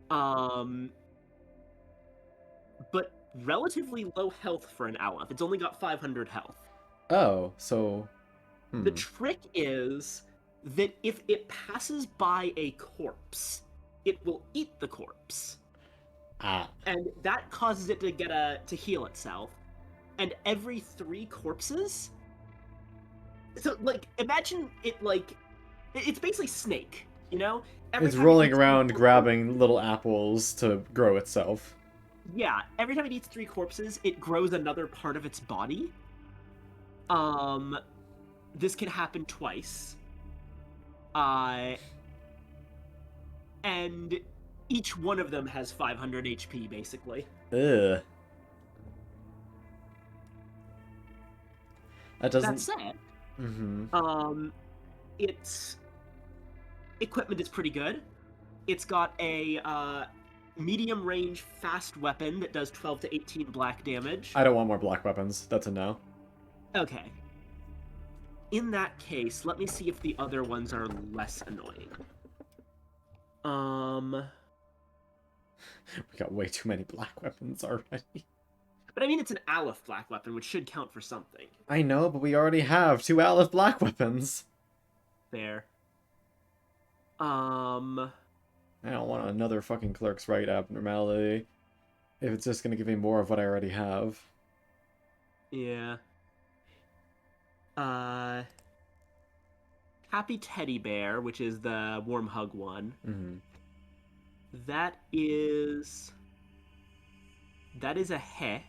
but relatively low health for an Aleph. It's only got 500 health. Oh, so... The trick is that if it passes by a corpse, it will eat the corpse. Ah. And that causes it to heal itself. And every 3 corpses... So, like, imagine it like... It's basically Snake, you know? It's rolling around grabbing little apples to grow itself. Yeah, every time it eats 3 corpses, it grows another part of its body. This can happen twice. And each one of them has 500 HP, basically. Ugh. That doesn't... That said, Mm-hmm. its equipment is pretty good. It's got a medium range fast weapon that does 12 to 18 black damage. I don't want more black weapons. That's a no. Okay. In that case, let me see if the other ones are less annoying. We got way too many black weapons already. But I mean, it's an Aleph black weapon, which should count for something. I know, but we already have 2 Aleph black weapons. There. I don't want another fucking Clerk's Right abnormality. If it's just gonna give me more of what I already have. Yeah. Happy Teddy Bear, which is the warm hug one. Mm-hmm. That is a heh.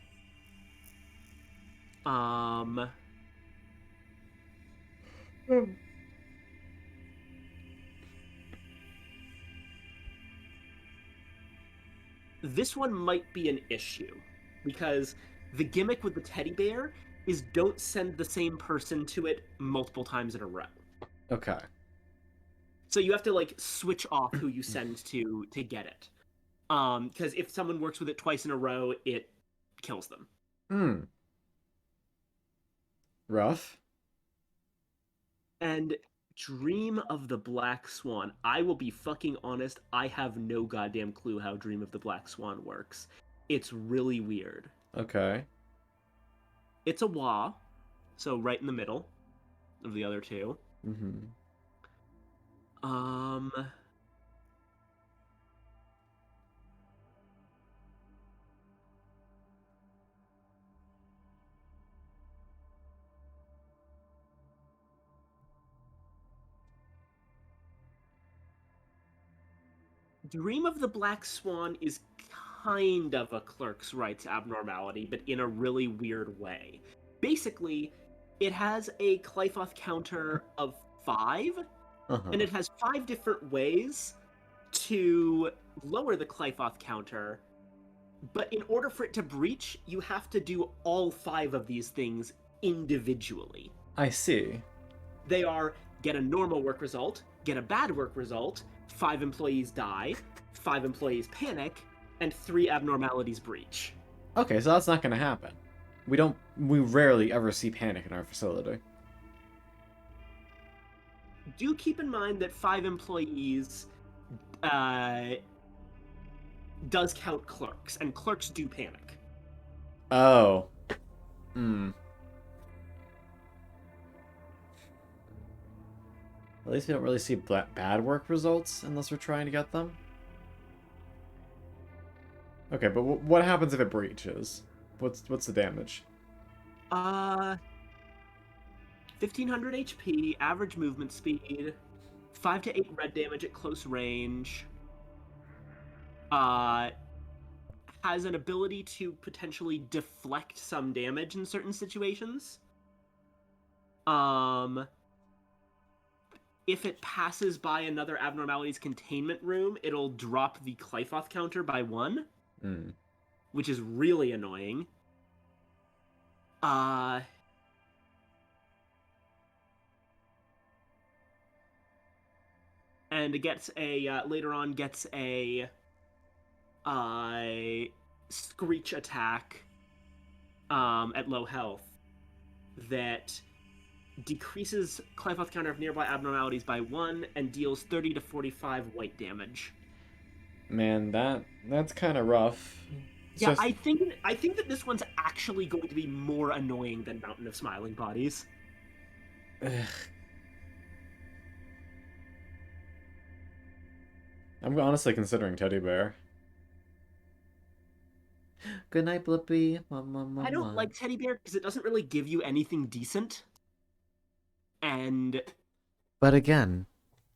This one might be an issue because the gimmick with the teddy bear is don't send the same person to it multiple times in a row. Okay. So you have to like switch off who you send to get it. Because if someone works with it twice in a row, it kills them. Rough. And Dream of the Black Swan. I will be fucking honest, I have no goddamn clue how Dream of the Black Swan works. It's really weird. Okay. It's a Wa, so right in the middle of the other two. Mm-hmm. Dream of the Black Swan is kind of a Clerk's Rights abnormality, but in a really weird way. Basically, it has a Qlipoth counter of 5, and it has 5 different ways to lower the Qlipoth counter, but in order for it to breach, you have to do all 5 of these things individually. I see. They are get a normal work result, get a bad work result, 5 employees die, 5 employees panic, and 3 abnormalities breach. Okay, so that's not gonna happen. We rarely ever see panic in our facility. Do keep in mind that 5 employees does count clerks, and clerks do panic. Oh. At least we don't really see bad work results unless we're trying to get them. Okay, but what happens if it breaches? What's the damage? 1500 HP, average movement speed, 5 to 8 red damage at close range. Has an ability to potentially deflect some damage in certain situations. If it passes by another abnormality's containment room, it'll drop the Qlipoth counter by 1, which is really annoying. And it gets later on gets a screech attack at low health that decreases Qlipoth counter of nearby abnormalities by 1 and deals 30 to 45 white damage. Man, that's kind of rough. Yeah, I think that this one's actually going to be more annoying than Mountain of Smiling Bodies. Ugh. I'm honestly considering Teddy Bear. Good night, Blippi. I don't like Teddy Bear because it doesn't really give you anything decent. And but again,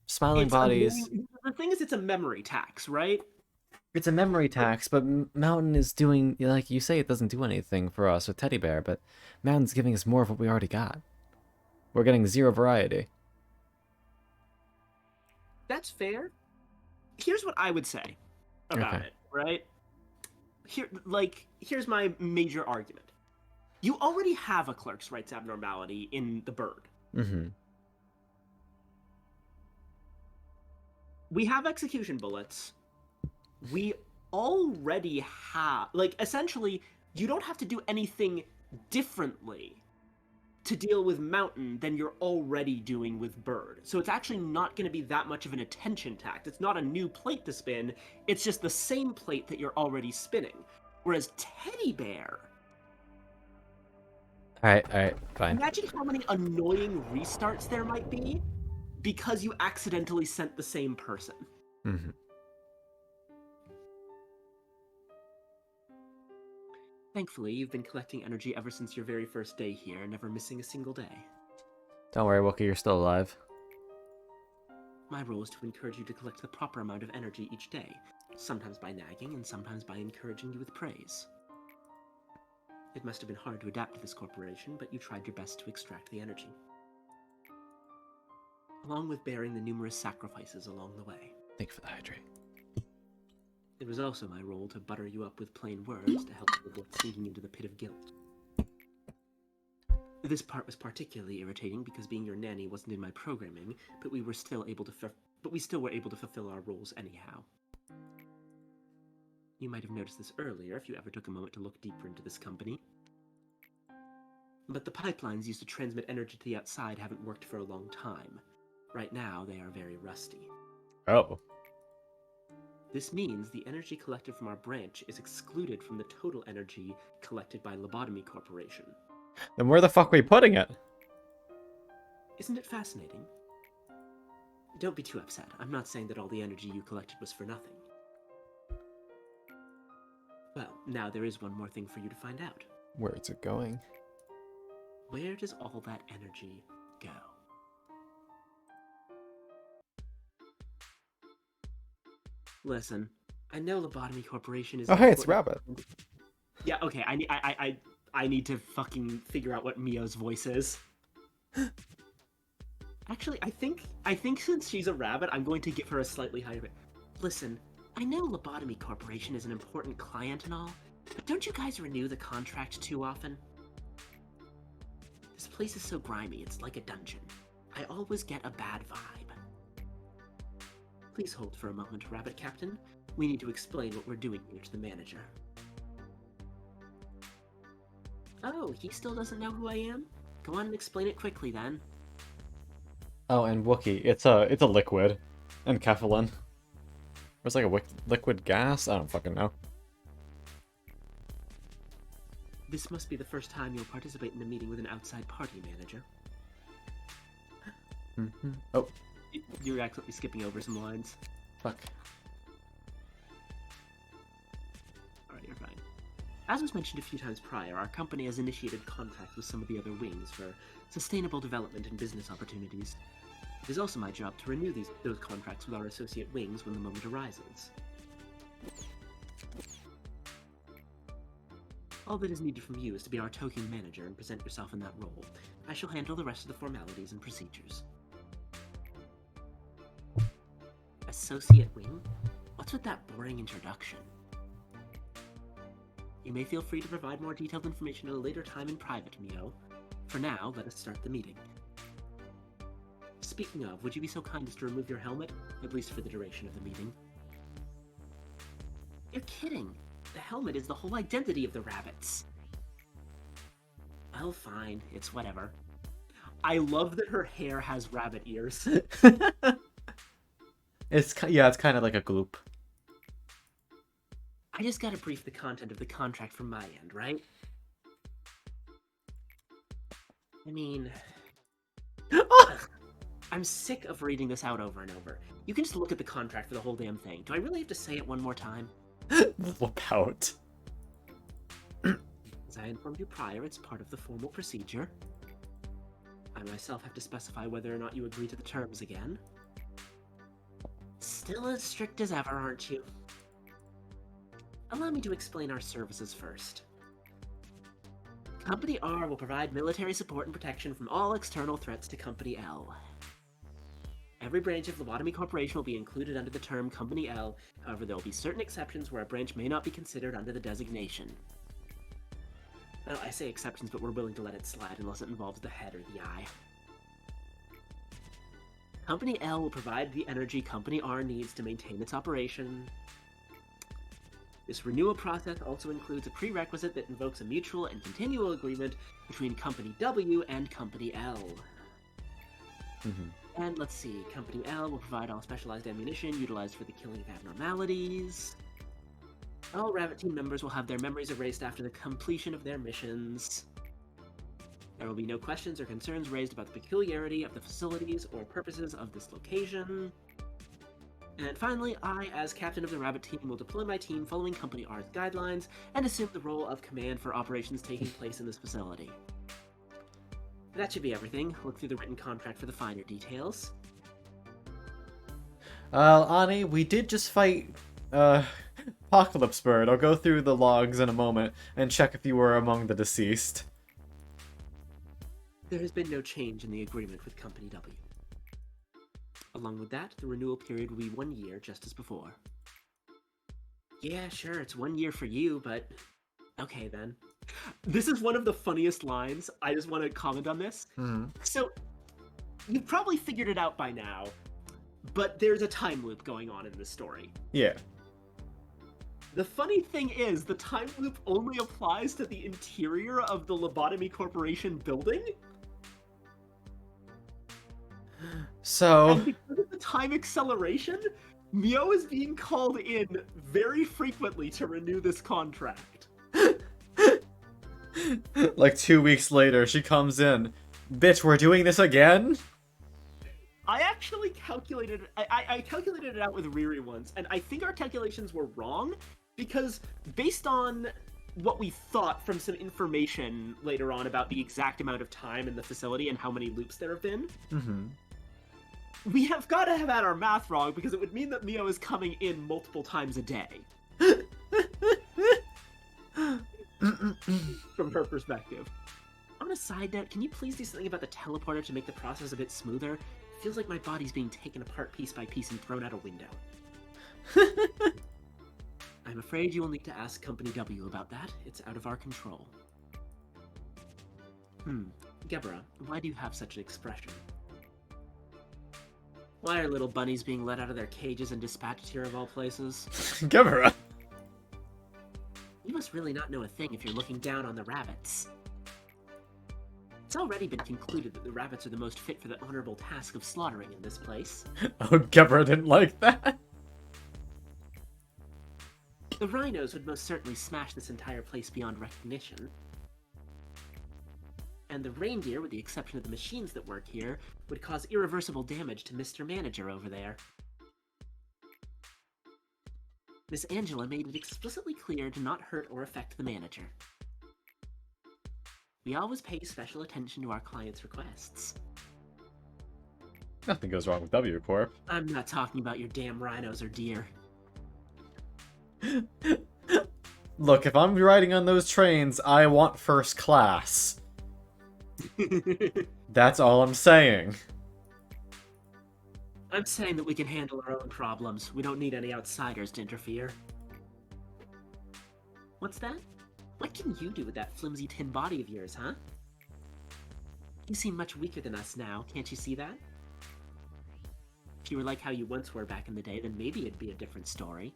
Smiling Bodies. The thing is, it's a memory tax, right? It's a memory tax, but Mountain is doing, like you say, it doesn't do anything for us with Teddy Bear, but Mountain's giving us more of what we already got. We're getting 0 variety. That's fair. Here's what I would say about Okay. it, right? Here's my major argument. You already have a clerk's rights abnormality in the bird. Mm-hmm. We have execution bullets. We already have, essentially, you don't have to do anything differently to deal with mountain than you're already doing with bird. So it's actually not going to be that much of an attention tact. It's not a new plate to spin. It's just the same plate that you're already spinning. Whereas teddy bear, All right, fine. imagine how many annoying restarts there might be because you accidentally sent the same person. Mm-hmm. Thankfully, you've been collecting energy ever since your very first day here, never missing a single day. Don't worry, Wookie, you're still alive. My role is to encourage you to collect the proper amount of energy each day, sometimes by nagging and sometimes by encouraging you with praise. It must have been hard to adapt to this corporation, but you tried your best to extract the energy, along with bearing the numerous sacrifices along the way. Thank you for the hydrate. It was also my role to butter you up with plain words to help you avoid sinking into the pit of guilt. This part was particularly irritating because being your nanny wasn't in my programming, but we still were able to fulfill our roles anyhow. You might have noticed this earlier if you ever took a moment to look deeper into this company. But the pipelines used to transmit energy to the outside haven't worked for a long time. Right now, they are very rusty. Oh. This means the energy collected from our branch is excluded from the total energy collected by Lobotomy Corporation. Then where the fuck are we putting it? Isn't it fascinating? Don't be too upset. I'm not saying that all the energy you collected was for nothing. Well, now there is one more thing for you to find out. Where is it going? Where does all that energy go? Listen, I know Lobotomy Corporation is... Oh, hey, it's Rabbit. Yeah, okay, I need to fucking figure out what Mio's voice is. Actually, I think since she's a rabbit, I'm going to give her a slightly higher... Listen, I know Lobotomy Corporation is an important client and all, but don't you guys renew the contract too often? This place is so grimy, it's like a dungeon. I always get a bad vibe. Please hold for a moment, Rabbit Captain. We need to explain what we're doing here to the manager. Oh, he still doesn't know who I am? Go on and explain it quickly, then. Oh, and Wookie, it's a liquid. And Kefalin. It's like a liquid gas? I don't fucking know. This must be the first time you'll participate in a meeting with an outside party manager. Mm-hmm. Oh, You're accidentally skipping over some lines. fuck. Alright, you're fine. As was mentioned a few times prior, our company has initiated contracts with some of the other wings for sustainable development and business opportunities. It is also my job to renew those contracts with our associate wings when the moment arises. All that is needed from you is to be our token manager and present yourself in that role. I shall handle the rest of the formalities and procedures. Associate wing? What's with that boring introduction? You may feel free to provide more detailed information at a later time in private, Mio. For now, let us start the meeting. Speaking of, would you be so kind as to remove your helmet? At least for the duration of the meeting. You're kidding! The helmet is the whole identity of the rabbits. Well, fine. It's whatever. I love that her hair has rabbit ears. It's kind of like a gloop. I just gotta brief the content of the contract from my end, right? I mean... Ugh. I'm sick of reading this out over and over. You can just look at the contract for the whole damn thing. Do I really have to say it one more time? Look out. As I informed you prior, it's part of the formal procedure. I myself have to specify whether or not you agree to the terms again. Still as strict as ever, aren't you? Allow me to explain our services first. Company R will provide military support and protection from all external threats to Company L. Every branch of Lobotomy Corporation will be included under the term Company L. However, there will be certain exceptions where a branch may not be considered under the designation. Well, I say exceptions, but we're willing to let it slide unless it involves the head or the eye. Company L will provide the energy Company R needs to maintain its operation. This renewal process also includes a prerequisite that invokes a mutual and continual agreement between Company W and Company L. And let's see, Company L will provide all specialized ammunition utilized for the killing of abnormalities. All Rabbit Team members will have their memories erased after the completion of their missions. There will be no questions or concerns raised about the peculiarity of the facilities or purposes of this location. And finally, I, as captain of the Rabbit Team, will deploy my team following Company R's guidelines and assume the role of command for operations taking place in this facility. That should be everything. Look through the written contract for the finer details. Ani, we did just fight, Apocalypse Bird. I'll go through the logs in a moment and check if you were among the deceased. There has been no change in the agreement with Company W. Along with that, the renewal period will be 1 year, just as before. Yeah, sure, it's 1 year for you, but... Okay, then. This is one of the funniest lines. I just want to comment on this. So, you've probably figured it out by now, but there's a time loop going on in this story. Yeah. The funny thing is, the time loop only applies to the interior of the Lobotomy Corporation building. So... And because of the time acceleration, Mio is being called in very frequently to renew this contract. Like 2 weeks later, she comes in. Bitch, we're doing this again? I actually calculated... I calculated it out with Riri once, and I think our calculations were wrong, because based on what we thought from some information later on about the exact amount of time in the facility and how many loops there have been, we have got to have had our math wrong, because it would mean that Mio is coming in multiple times a day. From her perspective. On a side note, can you please do something about the teleporter to make the process a bit smoother? It feels like my body's being taken apart piece by piece and thrown out a window. I'm afraid you will need to ask Company W about that. It's out of our control. Gebra, why do you have such an expression? Why are little bunnies being let out of their cages and dispatched here of all places? Gebra! You must really not know a thing if you're looking down on the rabbits. It's already been concluded that the rabbits are the most fit for the honorable task of slaughtering in this place. Oh, Gebra didn't like that. The rhinos would most certainly smash this entire place beyond recognition. And the reindeer, with the exception of the machines that work here, would cause irreversible damage to Mr. Manager over there. Miss Angela made it explicitly clear to not hurt or affect the manager. We always pay special attention to our clients' requests. Nothing goes wrong with W Corp. I'm not talking about your damn rhinos or deer. Look, if I'm riding on those trains, I want first class. That's all I'm saying. I'm saying that we can handle our own problems. We don't need any outsiders to interfere. What's that? What can you do with that flimsy tin body of yours, huh? You seem much weaker than us now, can't you see that? If you were like how you once were back in the day, then maybe it'd be a different story.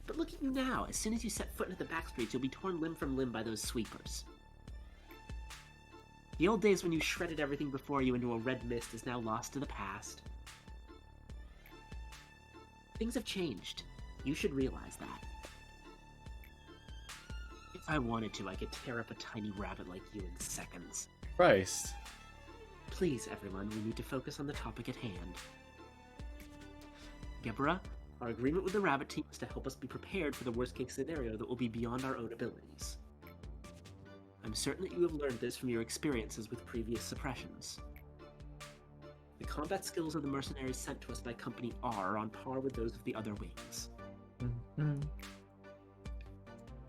But look at you now. As soon as you set foot into the back streets, you'll be torn limb from limb by those sweepers. The old days when you shredded everything before you into a red mist is now lost to the past. Things have changed. You should realize that. If I wanted to, I could tear up a tiny rabbit like you in seconds. Christ. Please, everyone, we need to focus on the topic at hand. Gebra, our agreement with the Rabbit Team is to help us be prepared for the worst-case scenario that will be beyond our own abilities. I'm certain that you have learned this from your experiences with previous suppressions. The combat skills of the mercenaries sent to us by Company R are on par with those of the other wings.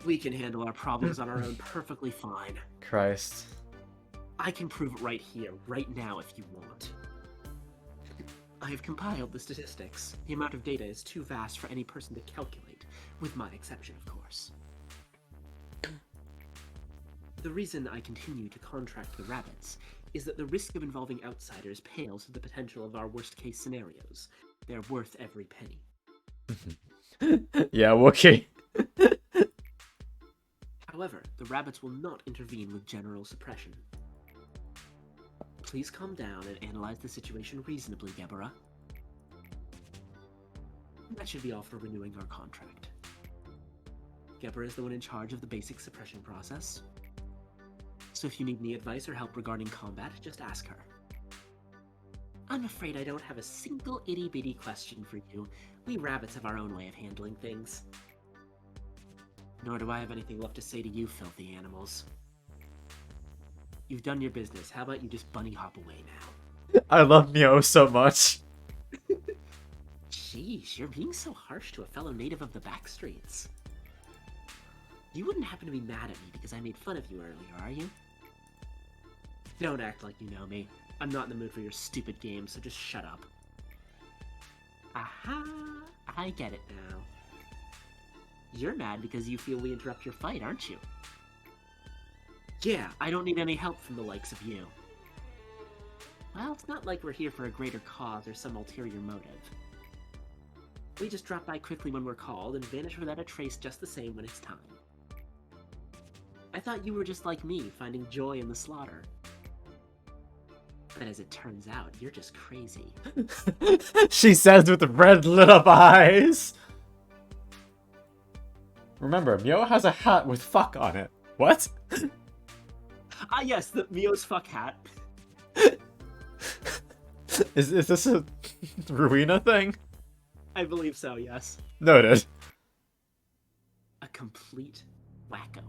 We can handle our problems on our own perfectly fine. Christ. I can prove it right here, right now, if you want. I have compiled the statistics. The amount of data is too vast for any person to calculate, with my exception, of course. The reason I continue to contract the rabbits is that the risk of involving outsiders pales to the potential of our worst-case scenarios. They're worth every penny. Yeah, okay. However, the rabbits will not intervene with general suppression. Please calm down and analyze the situation reasonably, Deborah. That should be all for renewing our contract. Deborah is the one in charge of the basic suppression process. So if you need any advice or help regarding combat, just ask her. I'm afraid I don't have a single itty-bitty question for you. We rabbits have our own way of handling things. Nor do I have anything left to say to you filthy animals. You've done your business. How about you just bunny hop away now? I love Mio so much. Jeez, you're being so harsh to a fellow native of the backstreets. You wouldn't happen to be mad at me because I made fun of you earlier, are you? Don't act like you know me. I'm not in the mood for your stupid games, so just shut up. Aha! I get it now. You're mad because you feel we interrupt your fight, aren't you? Yeah, I don't need any help from the likes of you. Well, it's not like we're here for a greater cause or some ulterior motive. We just drop by quickly when we're called and vanish without a trace just the same when it's time. I thought you were just like me, finding joy in the slaughter. But as it turns out, you're just crazy. She says with red lit up eyes. Remember, Mio has a hat with fuck on it. What? Ah yes, the Mio's fuck hat. Is this a Ruina thing? I believe so, yes. Noted. A complete wacko.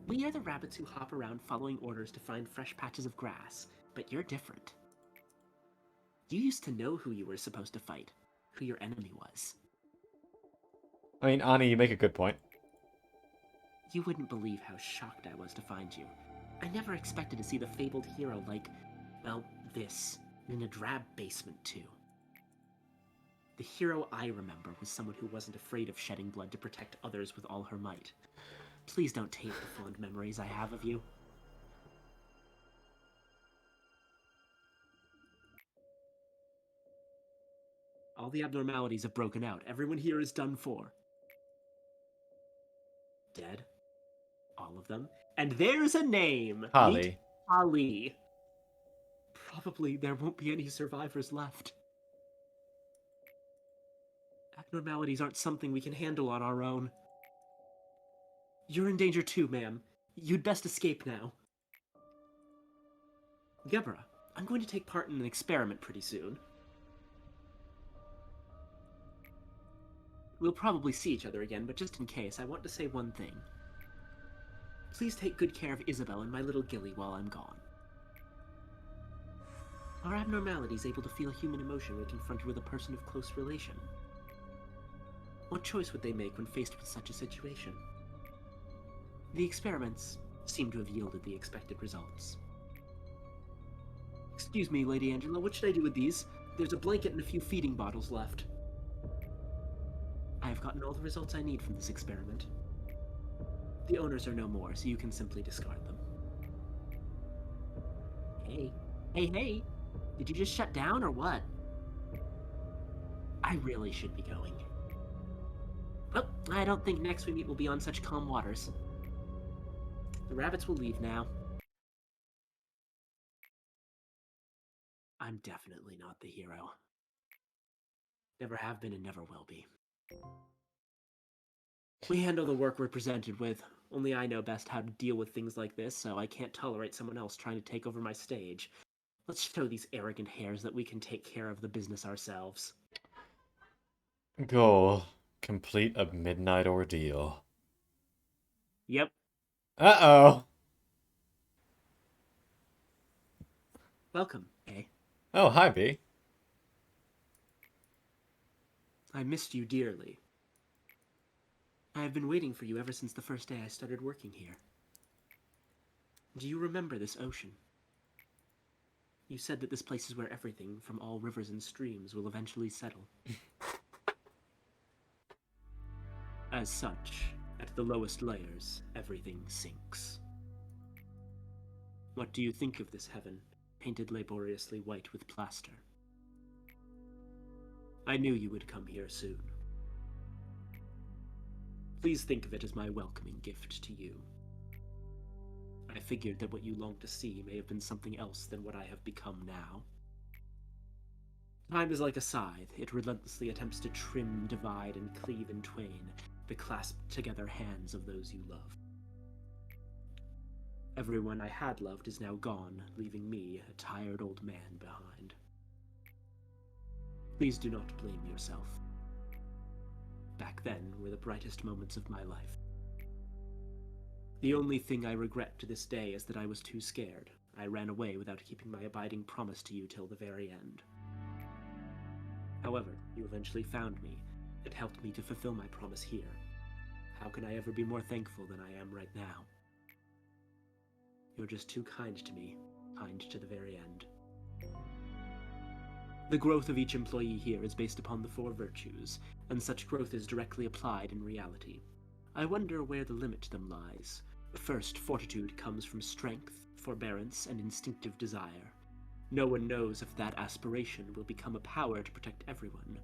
We are the rabbits who hop around following orders to find fresh patches of grass, but you're different. You used to know who you were supposed to fight, who your enemy was. I mean, Ani, you make a good point. You wouldn't believe how shocked I was to find you. I never expected to see the fabled hero like, well, this, in a drab basement too. The hero I remember was someone who wasn't afraid of shedding blood to protect others with all her might. Please don't taint the fond memories I have of you. All the abnormalities have broken out. Everyone here is done for. Dead. All of them. And there's a name! Holly. Meet Ali. Probably there won't be any survivors left. Abnormalities aren't something we can handle on our own. You're in danger too, ma'am. You'd best escape now. Gebra, I'm going to take part in an experiment pretty soon. We'll probably see each other again, but just in case, I want to say one thing. Please take good care of Isabel and my little Gilly while I'm gone. Are abnormalities able to feel human emotion when confronted with a person of close relation? What choice would they make when faced with such a situation? The experiments seem to have yielded the expected results. Excuse me, Lady Angela, what should I do with these? There's a blanket and a few feeding bottles left. I have gotten all the results I need from this experiment. The owners are no more, so you can simply discard them. Hey. Hey! Did you just shut down, or what? I really should be going. Well, I don't think next we meet will be on such calm waters. The rabbits will leave now. I'm definitely not the hero. Never have been and never will be. We handle the work we're presented with. Only I know best how to deal with things like this, so I can't tolerate someone else trying to take over my stage. Let's show these arrogant hares that we can take care of the business ourselves. Goal. Complete a midnight ordeal. Yep. Uh-oh. Welcome, eh? Oh, hi, B. I missed you dearly. I have been waiting for you ever since the first day I started working here. Do you remember this ocean? You said that this place is where everything from all rivers and streams will eventually settle. As such, at the lowest layers, everything sinks. What do you think of this heaven, painted laboriously white with plaster? I knew you would come here soon. Please think of it as my welcoming gift to you. I figured that what you longed to see may have been something else than what I have become now. Time is like a scythe. It relentlessly attempts to trim, divide, and cleave in twain the clasped together hands of those you love. Everyone I had loved is now gone, leaving me, a tired old man, behind. Please do not blame yourself. Back then were the brightest moments of my life. The only thing I regret to this day is that I was too scared. I ran away without keeping my abiding promise to you till the very end. However, you eventually found me. It helped me to fulfill my promise here. How can I ever be more thankful than I am right now? You're just too kind to me, kind to the very end. The growth of each employee here is based upon the 4 virtues, and such growth is directly applied in reality. I wonder where the limit to them lies. First, fortitude comes from strength, forbearance, and instinctive desire. No one knows if that aspiration will become a power to protect everyone,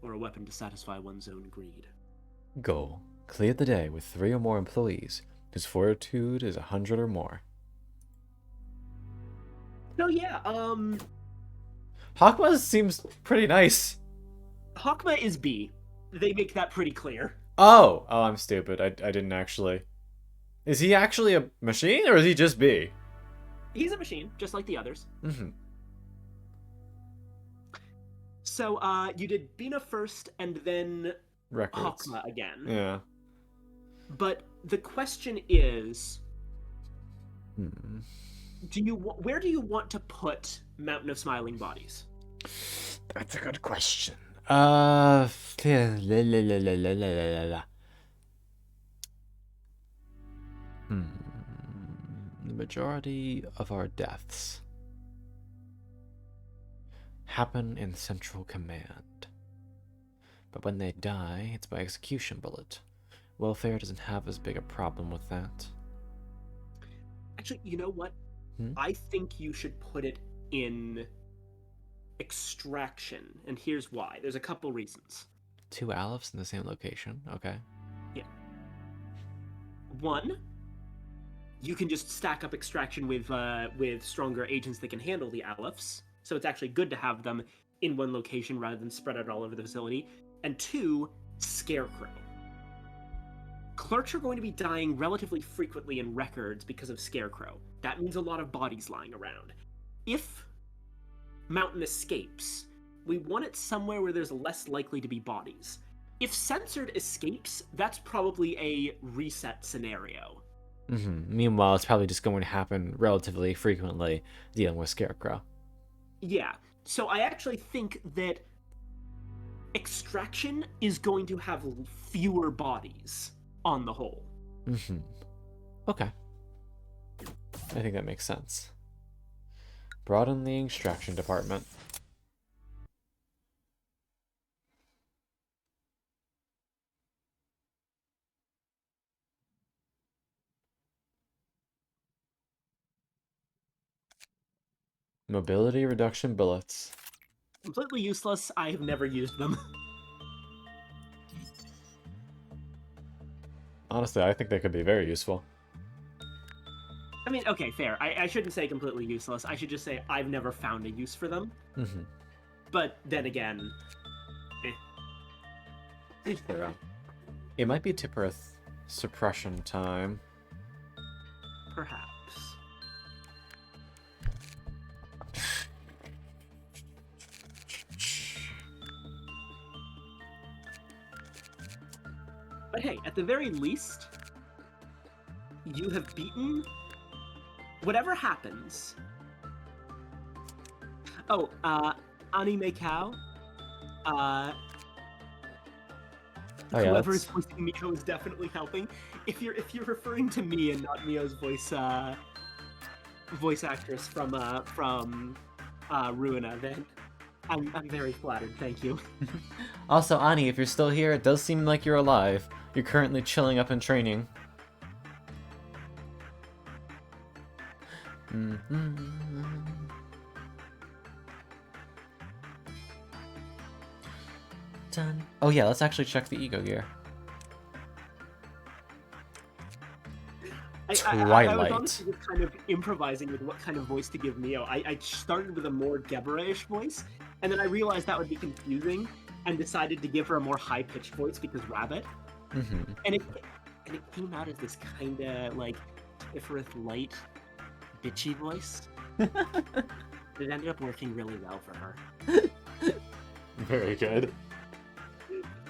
or a weapon to satisfy one's own greed. Goal. Clear the day with 3 or more employees, whose fortitude is 100 or more. So yeah, Hakma seems pretty nice. Hakma is B. They make that pretty clear. Oh, I'm stupid. I didn't actually. Is he actually a machine, or is he just B? He's a machine, just like the others. Mm-hmm. So, you did Bina first, and then Records. Hakma again. Yeah. But the question is, Hmm. where do you want to put Mountain of Smiling Bodies? That's a good question. La, la, la, la, la, la, la, la. The majority of our deaths happen in Central Command. But when they die, it's by execution bullet. Welfare doesn't have as big a problem with that. Actually, you know what? I think you should put it in Extraction, and here's why. There's a couple reasons. 2 Alephs in the same location. Okay. Yeah. 1, you can just stack up Extraction with stronger agents that can handle the Alephs, so it's actually good to have them in one location rather than spread out all over the facility. And 2, Scarecrow. Clerks are going to be dying relatively frequently in records because of Scarecrow. That means a lot of bodies lying around. If Mountain escapes, we want it somewhere where there's less likely to be bodies. If Censored escapes, that's probably a reset scenario. Meanwhile, it's probably just going to happen relatively frequently dealing with Scarecrow. Yeah, so I actually think that Extraction is going to have fewer bodies on the whole. Okay. I think that makes sense. Broaden the extraction department. Mobility reduction bullets. Completely useless. I have never used them. Honestly, I think they could be very useful. I mean, okay, fair. I shouldn't say completely useless. I should just say I've never found a use for them. But then again, It might be Tiphereth suppression time. perhaps. But hey, at the very least, you have beaten whatever happens. Oh, Anime Cow. Whoever is voicing Mio is definitely helping. If you're referring to me and not Mio's voice actress from Ruina, then I'm very flattered. Thank you. Also, Ani, if you're still here, it does seem like you're alive. You're currently chilling up in training. Done. Oh yeah, let's actually check the ego gear. I was honestly just kind of improvising with what kind of voice to give Mio. I started with a more Deborah-ish voice, and then I realized that would be confusing, and decided to give her a more high-pitched voice because Rabbit. And it came out as this kind of like Tiphereth light, bitchy voice. It ended up working really well for her. Very good.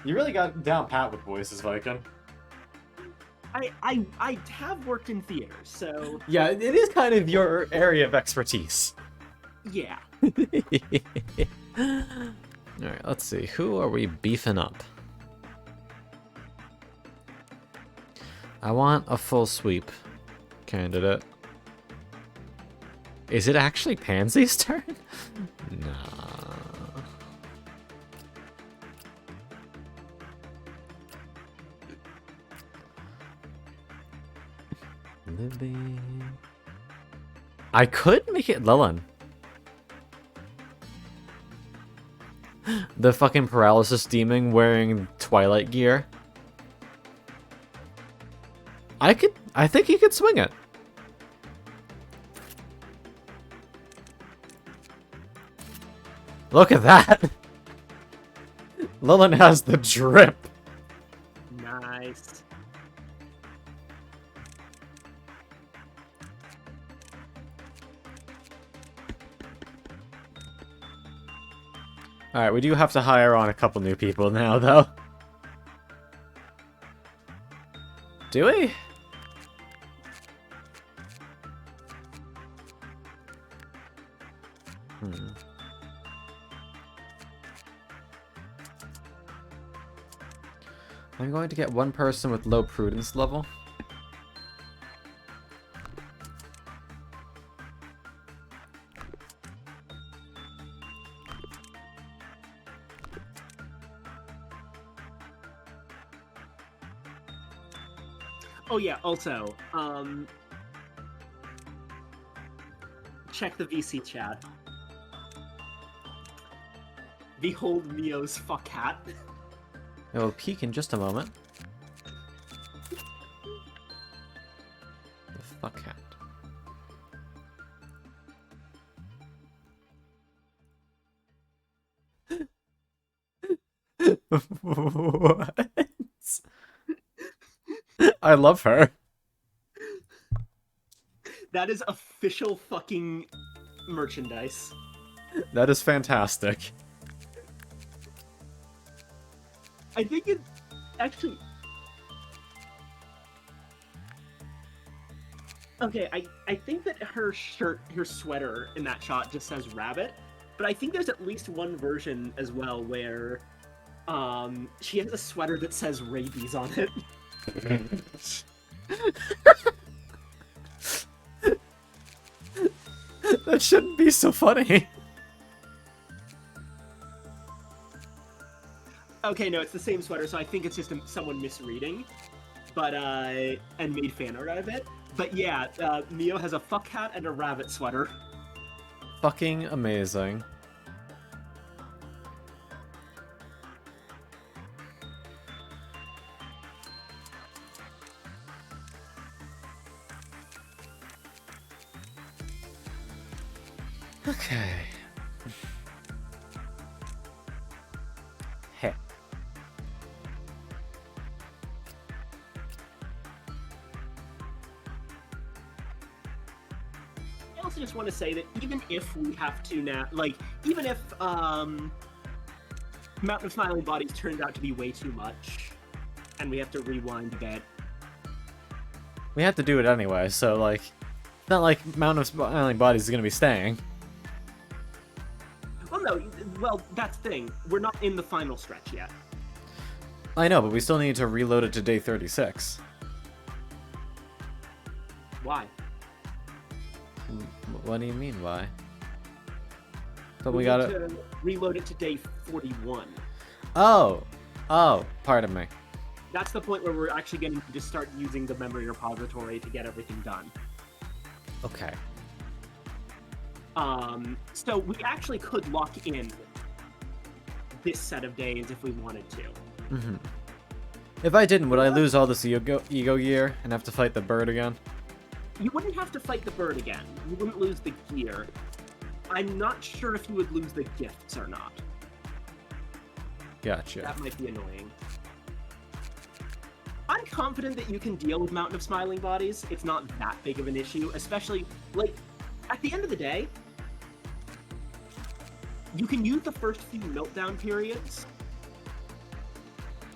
You really got down pat with voices, Viken. I have worked in theater, so... Yeah, it is kind of your area of expertise. Yeah. Alright, let's see. Who are we beefing up? I want a full sweep candidate. Is it actually Pansy's turn? Nah. Libby. I could make it Lilin. The fucking paralysis demon wearing Twilight gear. I think he could swing it. Look at that! Lilin has the drip. Nice. Alright, we do have to hire on a couple new people now, though. Do we? I'm going to get one person with low prudence level. Oh yeah, also, check the VC chat. Behold Mio's fuck hat. It will peek in just a moment. The fuck hat. What? I love her. That is official fucking merchandise. That is fantastic. I think it actually... Okay, I think that her shirt, her sweater in that shot just says rabbit, but I think there's at least one version as well where she has a sweater that says rabies on it. That shouldn't be so funny. Okay, no, it's the same sweater, so I think it's just someone misreading, but and made fan art out of it. But yeah, Mio has a fuck hat and a rabbit sweater. Fucking amazing. Okay. Hey. I also just want to say that even if we have to now, like, even if Mountain of Smiling Bodies turned out to be way too much, and we have to rewind a bit. We have to do it anyway, so, like, it's not like Mountain of Smiling Bodies is gonna be staying. Well, no, well, that's the thing. We're not in the final stretch yet. I know, but we still need to reload it to day 36. Why? What do you mean, why? So we need gotta. to reload it to day 41. Oh, pardon me. That's the point where we're actually going to start using the memory repository to get everything done. Okay. So we actually could lock in this set of days if we wanted to. Mm-hmm. If I didn't, would I lose all this ego gear and have to fight the bird again? You wouldn't have to fight the bird again. You wouldn't lose the gear. I'm not sure if you would lose the gifts or not. Gotcha. That might be annoying. I'm confident that you can deal with Mountain of Smiling Bodies. It's not that big of an issue, especially, like, at the end of the day, you can use the first few meltdown periods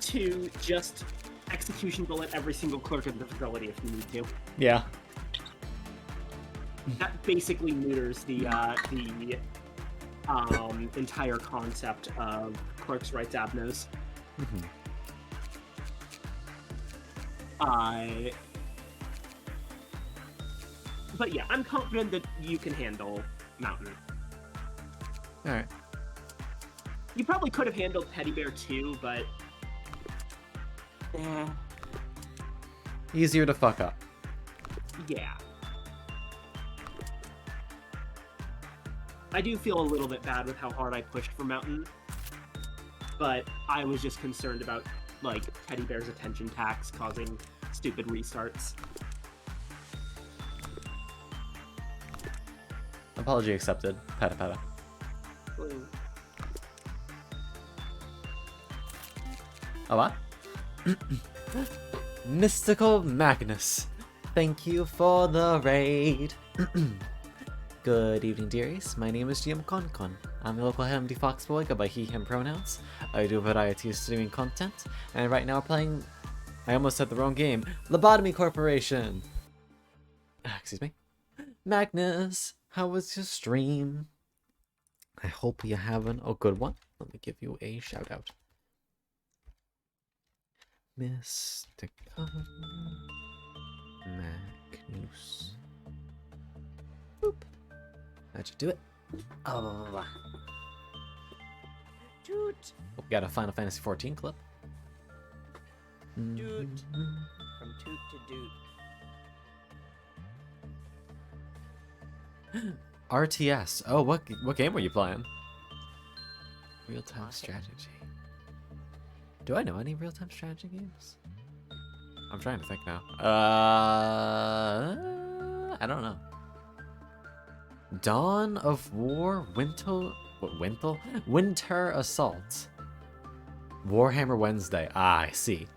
to just execution bullet every single clerk in the facility if you need to. Yeah. That basically neuters the entire concept of clerks' rights abnos. Mm-hmm. But yeah, I'm confident that you can handle Mountain. Alright. You probably could have handled Teddy Bear too, but... Easier to fuck up. Yeah. I do feel a little bit bad with how hard I pushed for Mountain, but I was just concerned about, like, Teddy Bear's attention tax causing stupid restarts. Apology accepted. Peta peta. Ooh. Oh, what? Mystical Magnus. Thank you for the raid. Good evening, dearies. My name is GM Concon. I'm the local Hamdy Foxboy, go by he, him pronouns. I do a variety of streaming content, and right now we're playing... I almost said the wrong game. Lobotomy Corporation! Excuse me. Magnus, how was your stream? I hope you're having a good one. Let me give you a shout out. Mystical Magnus. Boop. That should do it. Oh, Toot! we got a Final Fantasy XIV clip. Toot. From toot to doot. RTS. Oh, what game were you playing? Real-time strategy. Do I know any real-time strategy games? I'm trying to think now. I don't know. Dawn of War, Winter Assault. Warhammer Wednesday. Ah, I see.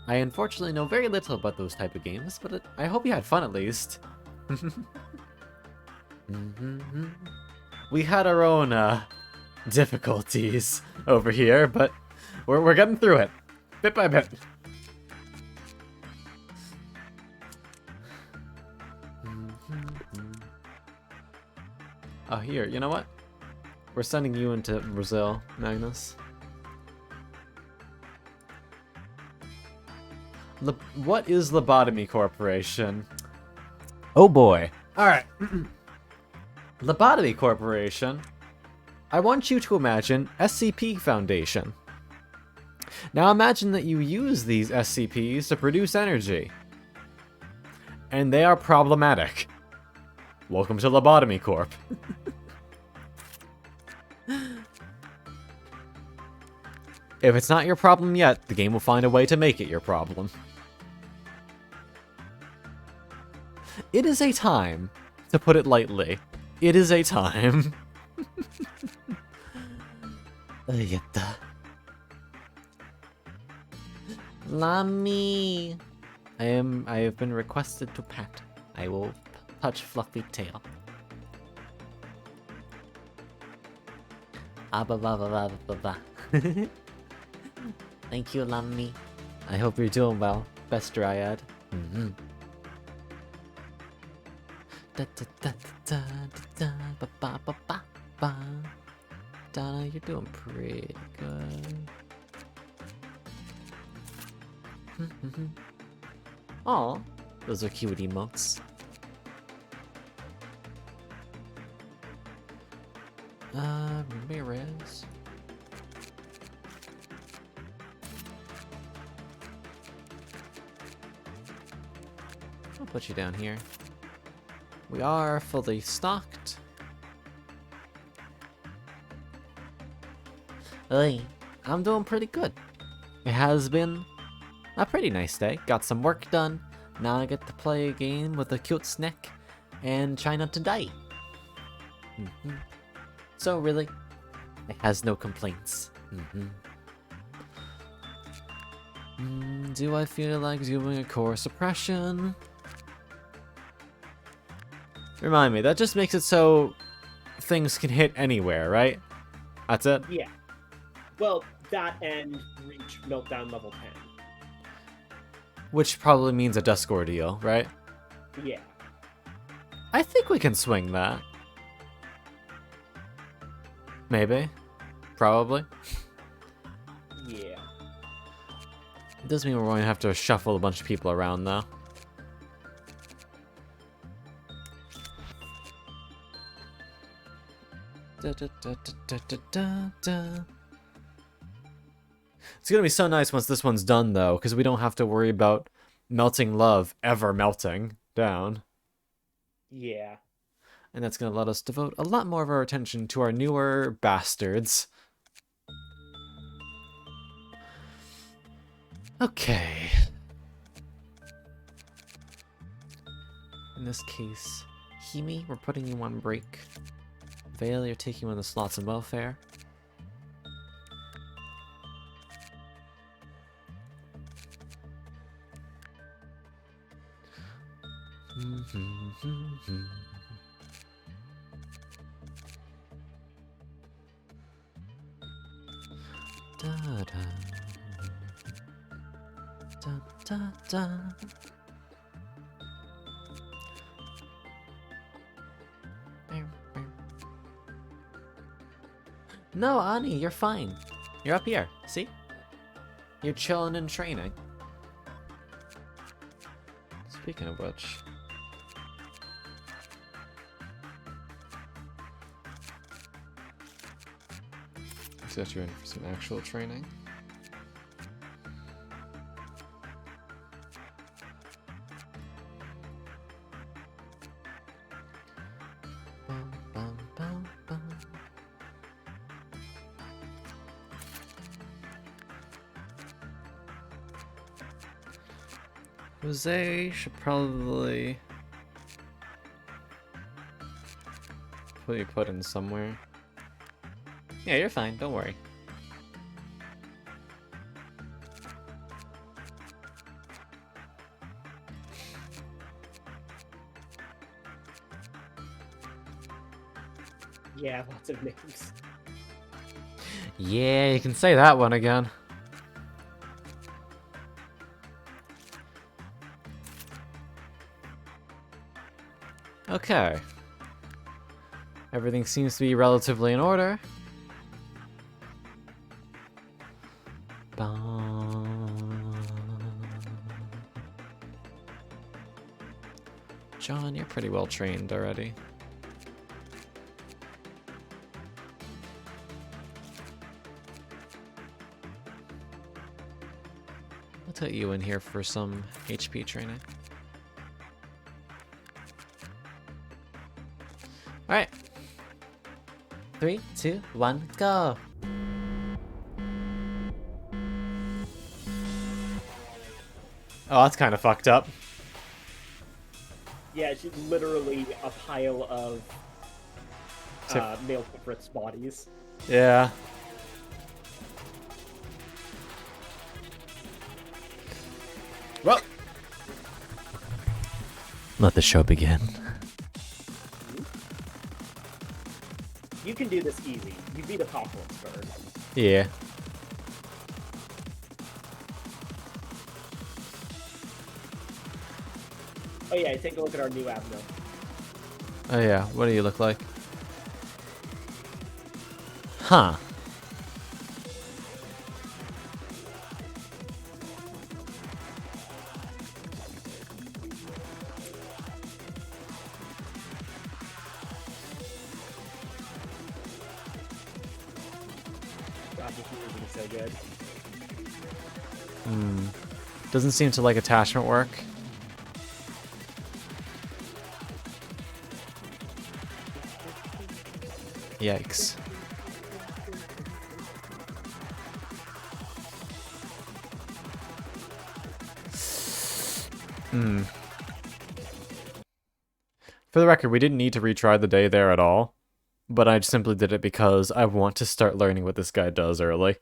I unfortunately know very little about those type of games, but I hope you had fun at least. We had our own difficulties over here, but we're getting through it, bit by bit. Oh, here, you know what? We're sending you into Brazil, Magnus. What is Lobotomy Corporation? Oh boy. Alright. Lobotomy Corporation. I want you to imagine SCP Foundation. Now imagine that you use these SCPs to produce energy. And they are problematic. Welcome to Lobotomy Corp. If it's not your problem yet, the game will find a way to make it your problem. It is a time, to put it lightly. It is a time. Lami. I have been requested to pet. I will touch fluffy tail. Thank you, Lami. I hope you're doing well. Best Dryad. Donna, you're doing pretty good. Aw, those are cute emotes. Ramirez. I'll put you down here. We are fully stocked. Hey, I'm doing pretty good. It has been a pretty nice day. Got some work done. Now I get to play a game with a cute snack and try not to die. So really, it has no complaints. Do I feel like doing a core suppression? Remind me, that just makes it so things can hit anywhere, right? That's it? Yeah. Well, that and reach meltdown level 10. Which probably means a dusk ordeal, right? Yeah. I think we can swing that. Maybe. Probably. Yeah. It does mean we're going to have to shuffle a bunch of people around, though. It's gonna be so nice once this one's done, though, because we don't have to worry about melting love ever melting down. Yeah. And that's gonna let us devote a lot more of our attention to our newer bastards. Okay. In this case, Himi, we're putting you on break. Vale, you're taking one of the slots in welfare. Da da da da da. No, Ani, you're fine. You're up here. See? You're chilling and training. Speaking of which. Set you in for some actual training. Jose should probably put in somewhere. Yeah, you're fine. Don't worry. Yeah, lots of names. Yeah, you can say that one again. Okay. Everything seems to be relatively in order. John, you're pretty well trained already. I'll put you in here for some HP training. Alright. 3, 2, 1, go! Oh, that's kind of fucked up. Yeah, she's literally a pile of male Tiphereth's bodies. Yeah. Well, let the show begin. You can do this easy. You beat Apoc bird. Yeah. Oh yeah, take a look at our new Abno. Oh yeah, what do you look like? Huh. this music is so good. Doesn't seem to like attachment work. Yikes. For the record, we didn't need to retry the day there at all, but I simply did it because I want to start learning what this guy does early.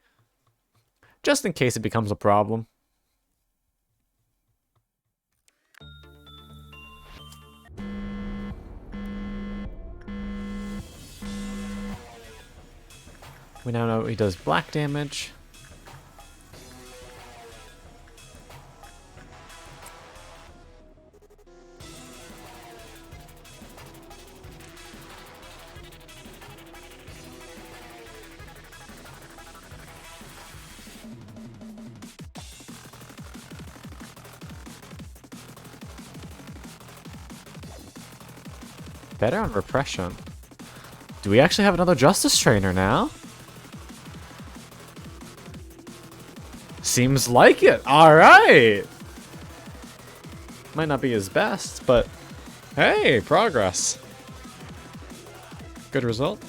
Just in case it becomes a problem. We now know he does black damage. Better on repression. Do we actually have another justice trainer now? Seems like it. All right. Might not be his best, but hey, progress. Good result.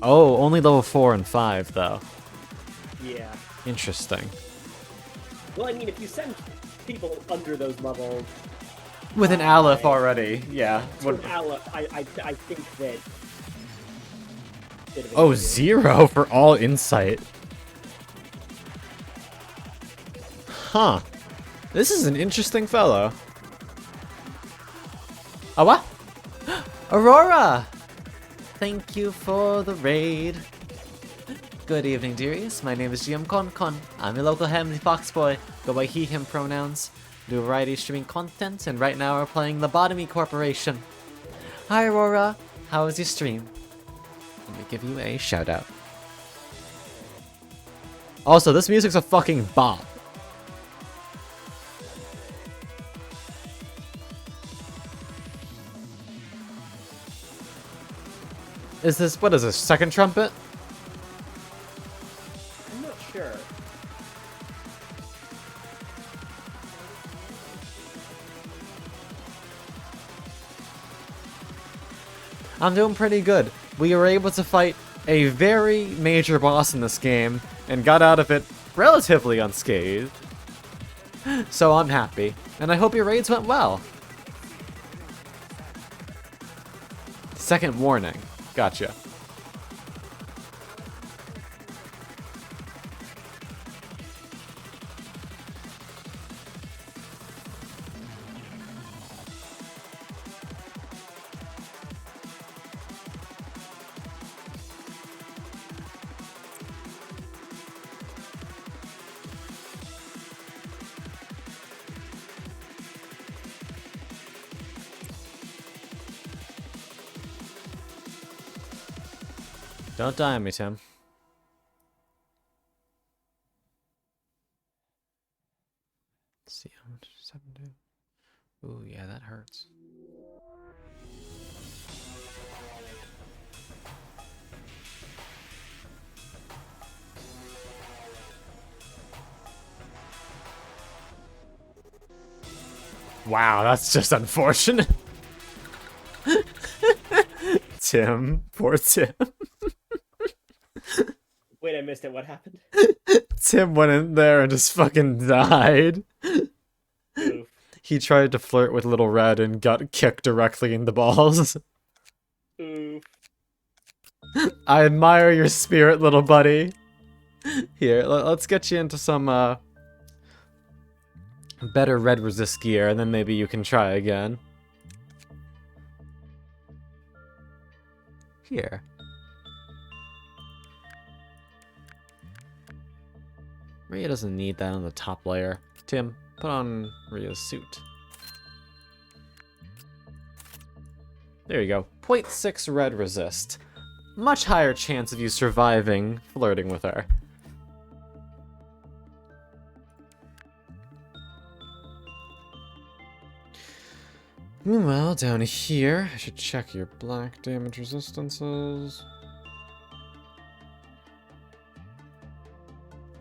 Oh, only level 4 and 5 though. Yeah. Interesting. Well, I mean, if you send people under those levels With an Aleph already, yeah. to an Aleph, I think that. Oh, 0 for all insight. Huh. This is an interesting fellow. Oh, what? Aurora! Thank you for the raid. Good evening, dearies. My name is GM Con. I'm a local Hamley Fox boy. Go by he, him pronouns. Do a variety of streaming content, and right now we're playing Lobotomy Corporation. Hi, Aurora. How was your stream? Let me give you a shout out. Also, this music's a fucking bop. Is this, what is this, second trumpet? I'm not sure. I'm doing pretty good. We were able to fight a very major boss in this game and got out of it relatively unscathed. So I'm happy, and I hope your raids went well. Second warning. Gotcha. Don't die on me, Tim. Let's see how much 7 do. Ooh, yeah, that hurts. Wow, that's just unfortunate. Tim, poor Tim. Wait, I missed it. What happened? Tim went in there and just fucking died. Oof. He tried to flirt with Little Red and got kicked directly in the balls. Oof. I admire your spirit, little buddy. Here, let's get you into some better red resist gear, and then maybe you can try again. Here. Rhea doesn't need that on the top layer. Tim, put on Rhea's suit. There you go. 0.6 red resist. Much higher chance of you surviving flirting with her. Meanwhile, down here, I should check your black damage resistances.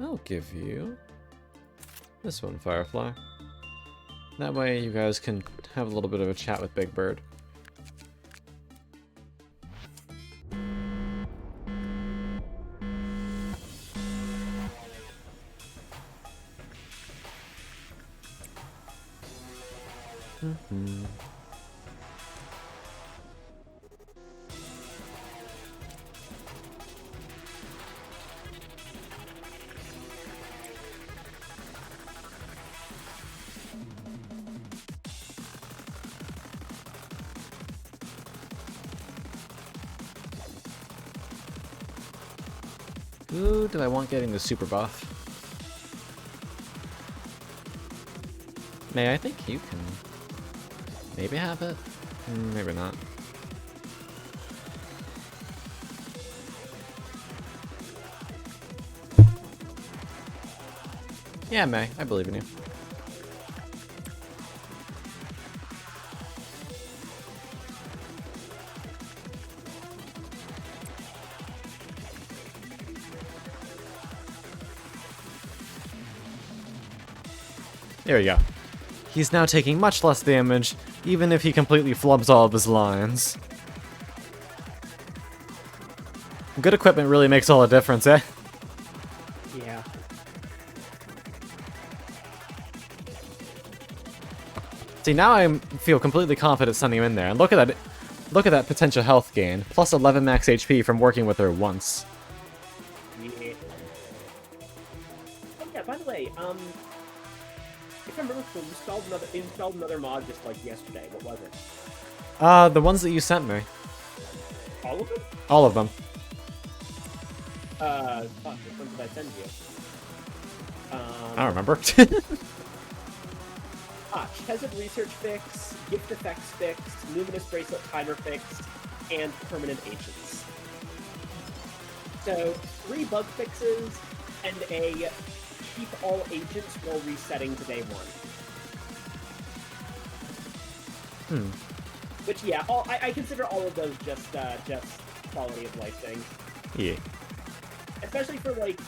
I'll give you this one, Firefly. That way you guys can have a little bit of a chat with Big Bird. Mm-hmm. Who do I want getting the super buff? May, I think you can maybe have it? Maybe not. Yeah, May, I believe in you. There we go. He's now taking much less damage, even if he completely flubs all of his lines. Good equipment really makes all the difference, eh? Yeah. See, now I feel completely confident sending him in there. And look at that potential health gain. Plus 11 max HP from working with her once. Yeah. Oh yeah, by the way, if I remember correctly, we installed another mod just like yesterday. What was it? The ones that you sent me. All of them? All of them. Fuck, which ones did I send you? I don't remember. Chesed Research Fix, Gift Effects Fix, Luminous Bracelet Timer Fix, and Permanent Agents. So, 3 bug fixes, and a keep all agents while resetting to day 1. Which, yeah, I consider all of those just quality of life things. Yeah. Especially for, like,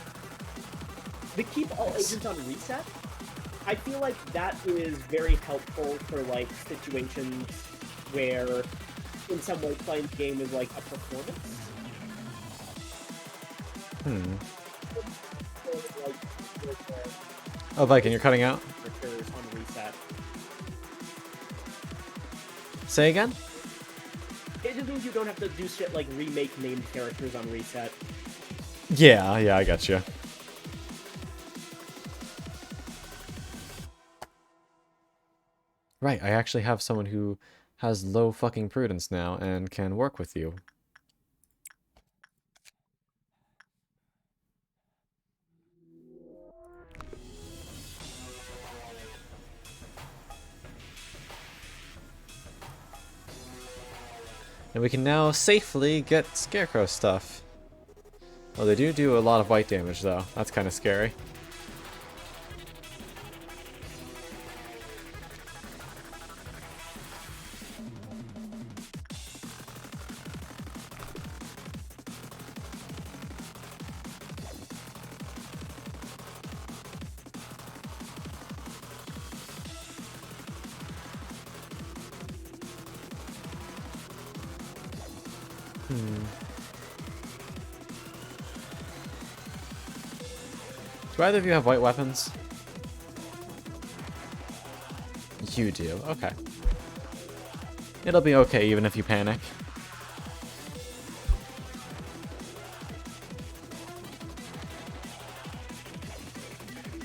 the keep all agents on reset. I feel like that is very helpful for, like, situations where, in some way, playing the game is, like, a performance. Oh, Viken, you're cutting out? On reset. Say again? It just means you don't have to do shit like remake named characters on reset. Yeah, I got you. Right, I actually have someone who has low fucking prudence now and can work with you. And we can now safely get Scarecrow stuff. Well, they do a lot of white damage, though. That's kind of scary. Do either of you have white weapons? You do, okay. It'll be okay even if you panic.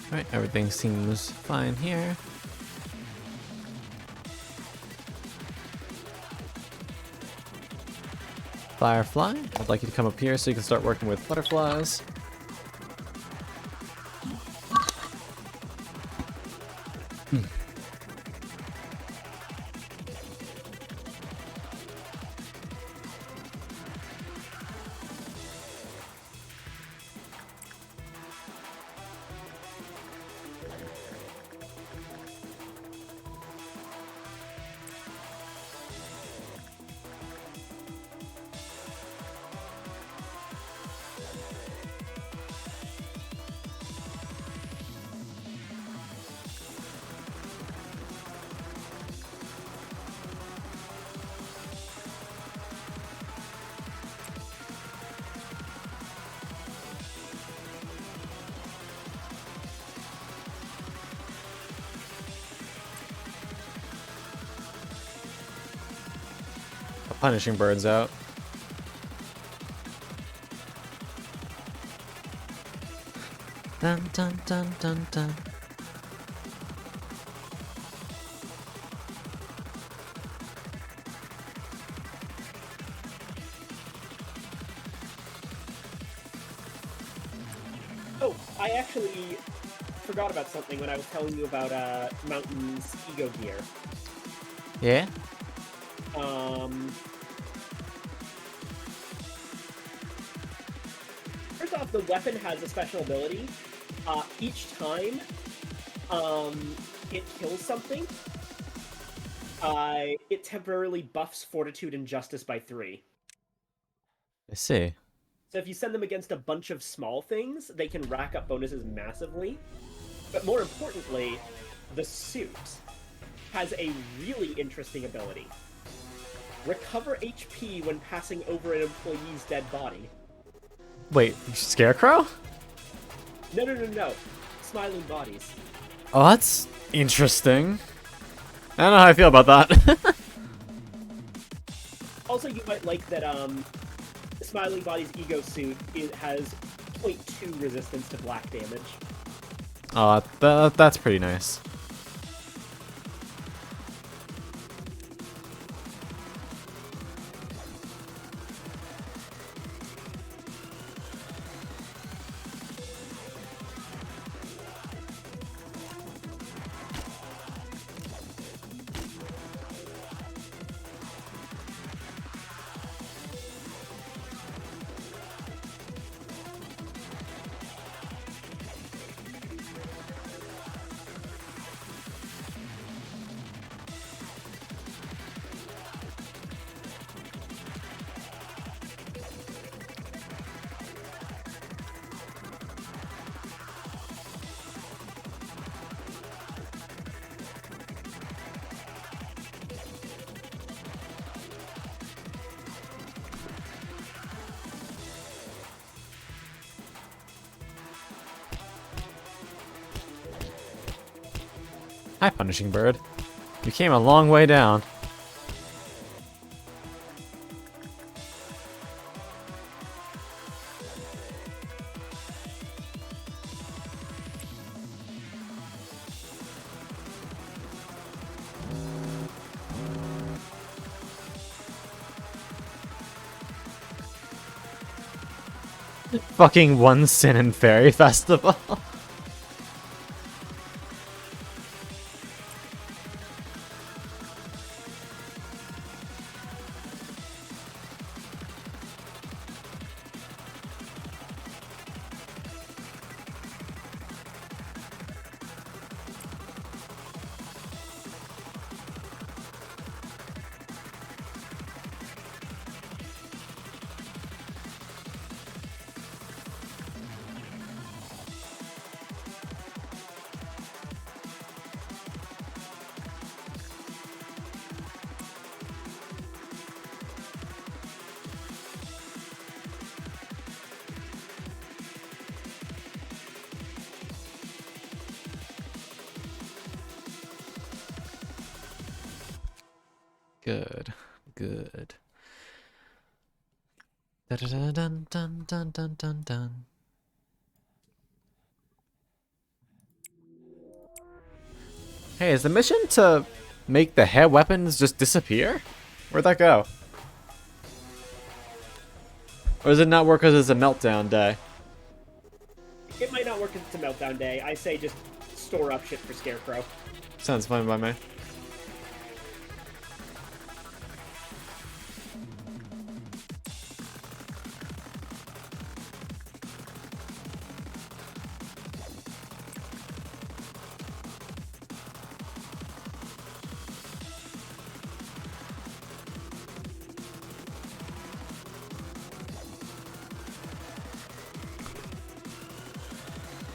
Alright, everything seems fine here. Firefly, I'd like you to come up here so you can start working with butterflies. Punishing Bird's out. Dun dun dun dun dun. Oh, I actually forgot about something when I was telling you about Mountain's ego gear. Yeah? First off, the weapon has a special ability. Each time it kills something, it temporarily buffs Fortitude and Justice by 3. I see. So if you send them against a bunch of small things, they can rack up bonuses massively. But more importantly, the suit has a really interesting ability. Recover HP when passing over an employee's dead body. Wait, Scarecrow? No. Smiling bodies. Oh, that's interesting. I don't know how I feel about that. Also, you might like that Smiling Body's ego suit has 0.2 resistance to black damage. Oh, that's pretty nice. Hi, Punishing Bird. You came a long way down. Fucking One Sin and Fairy Festival. Good, good. Dun dun dun dun dun dun dun. Hey, is the mission to make the hair weapons just disappear? Where'd that go? Or does it not work because it's a meltdown day? It might not work if it's a meltdown day. I say just store up shit for Scarecrow. Sounds fine by me.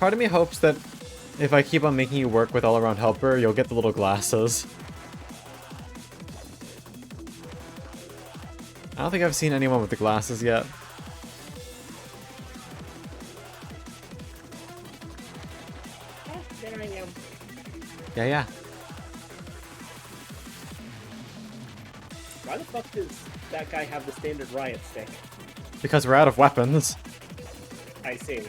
Part of me hopes that if I keep on making you work with all-around helper, you'll get the little glasses. I don't think I've seen anyone with the glasses yet. There I am. Yeah. Why the fuck does that guy have the standard riot stick? Because we're out of weapons. I see.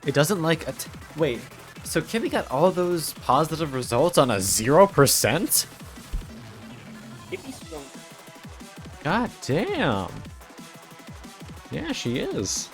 It doesn't like wait. So Kimmy got all those positive results on a 0%? If he's strong. God damn. Yeah, she is.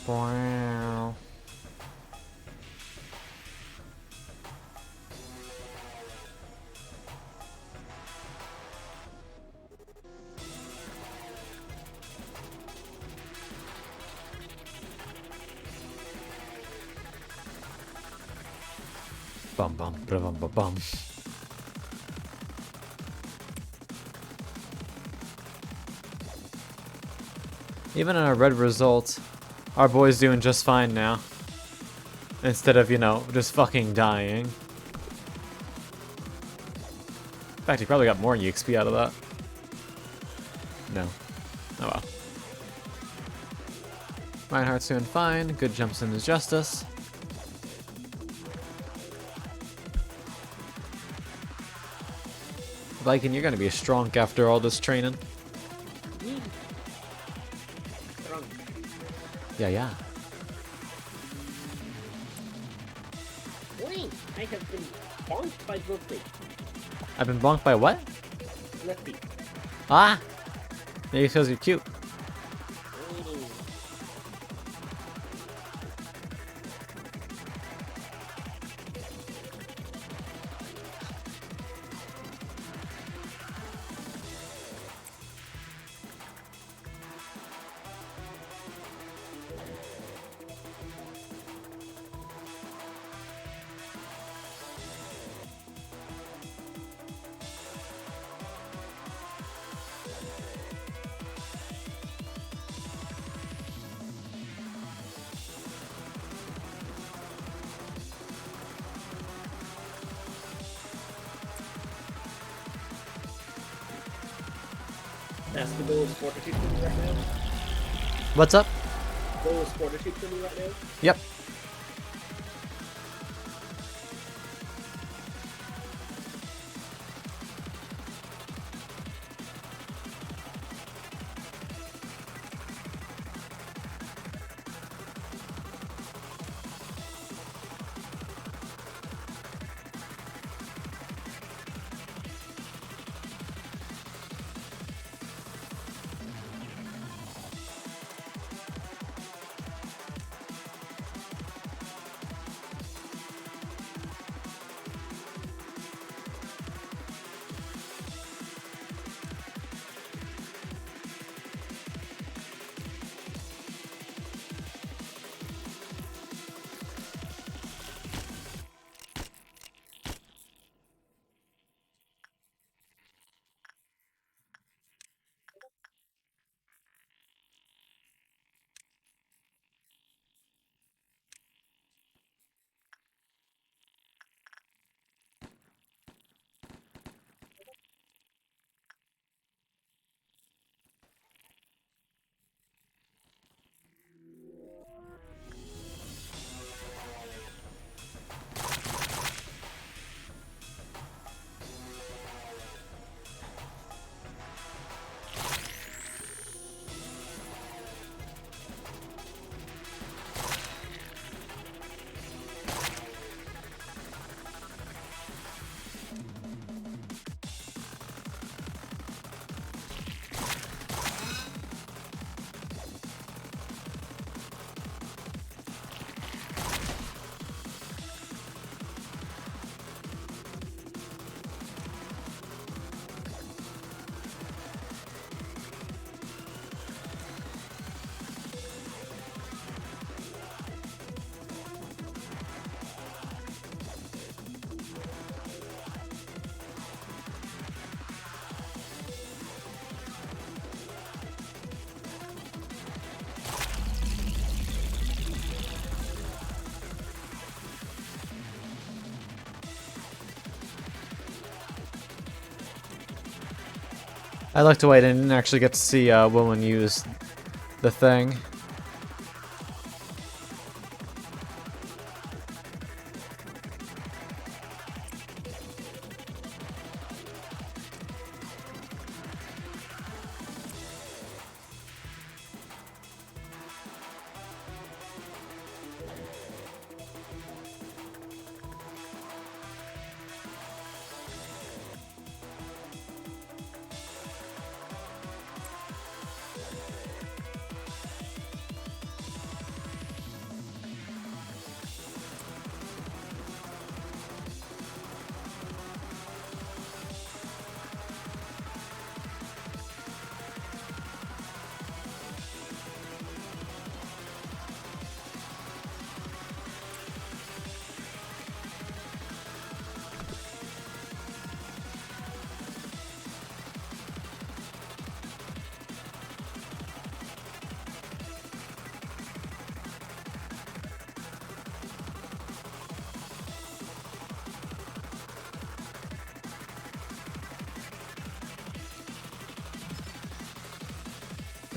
Wow. Bum bum bum bum bum bum. Even in our red result, our boy's doing just fine now. Instead of, you know, just fucking dying. In fact, he probably got more EXP out of that. No. Oh well. Reinhardt's doing fine. Good jumps in his justice. Viken, you're gonna be a strong after all this training. Strong. Yeah. Wait, I have been bonked by Lefty. I've been bonked by what? Lefty. Ah! Maybe because you're cute. That's the goal is fortitude for me right now. What's up? Goal is fortitude for me right now. Yep. I looked away and didn't actually get to see a woman use the thing.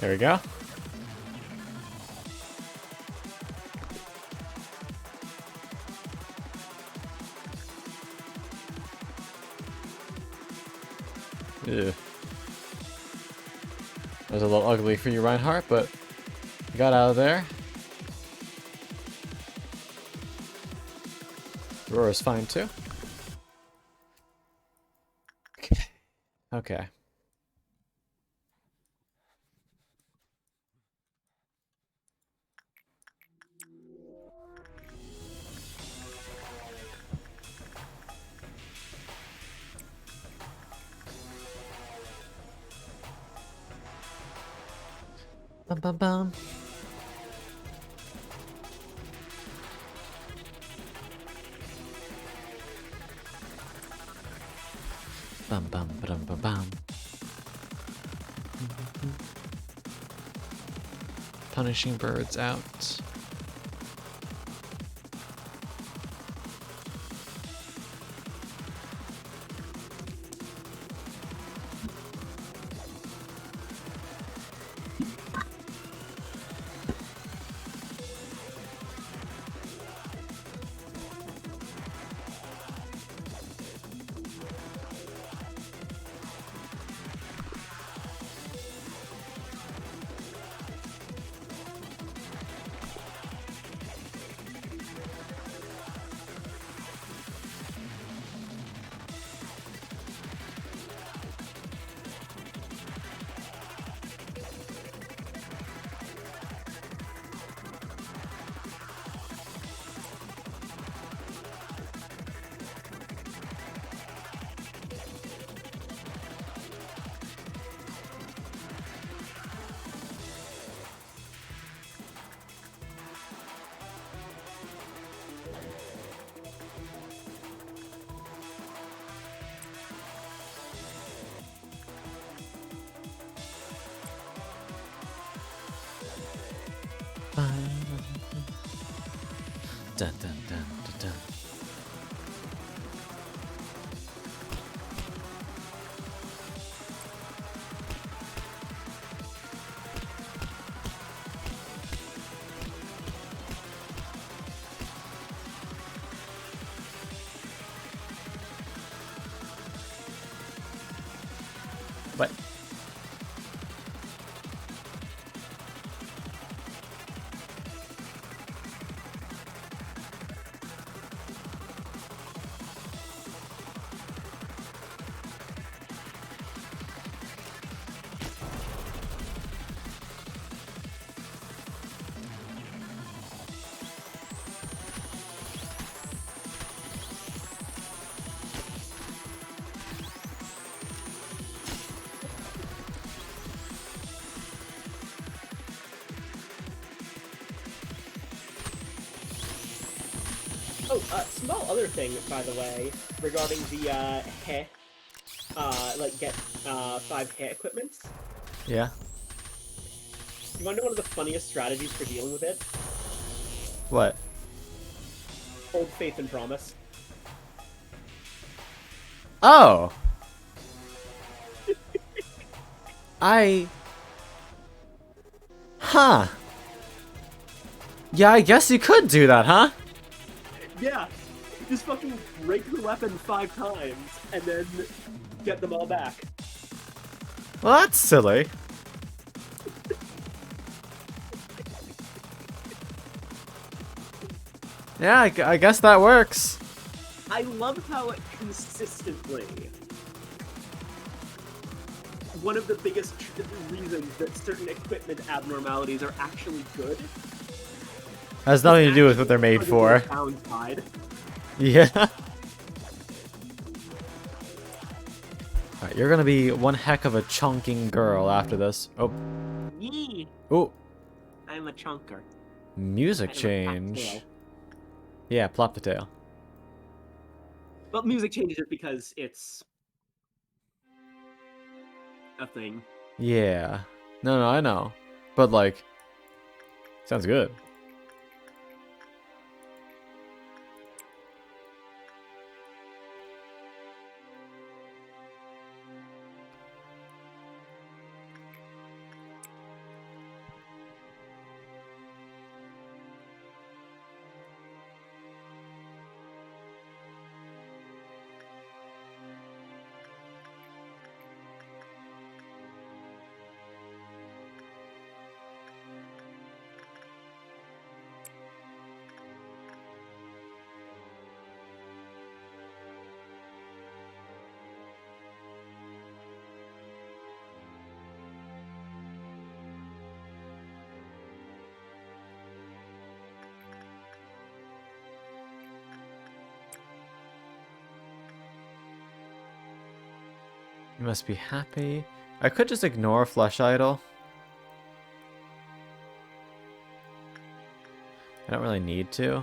There we go. Ew. That was a little ugly for you, Reinhardt, but you got out of there. Aurora's fine too. Okay. Okay. Bum bum bum. Bum bum bum bum bum. Punishing birds out. Dun, dun, dun, dun, dun. What? Oh, small other thing, by the way, regarding the get 5 hair equipments. Yeah. You want to know one of the funniest strategies for dealing with it? What? Hold faith and promise. Oh! Huh. Yeah, I guess you could do that, huh? Yeah, just fucking break the weapon 5 times and then get them all back. Well, that's silly. Yeah, I guess that works. I love how it consistently. One of the biggest reasons that certain equipment abnormalities are actually good. Has nothing to do with what they're made for. Downside. Yeah. Alright, you're gonna be one heck of a chunking girl after this. Oh. Yee, Oh. I'm a chunker. Music I'm a change. tail. Yeah, plop the tail. Well, music changes it because it's a thing. Yeah. No, I know. But, like, sounds good. You must be happy. I could just ignore Flesh Idol. I don't really need to.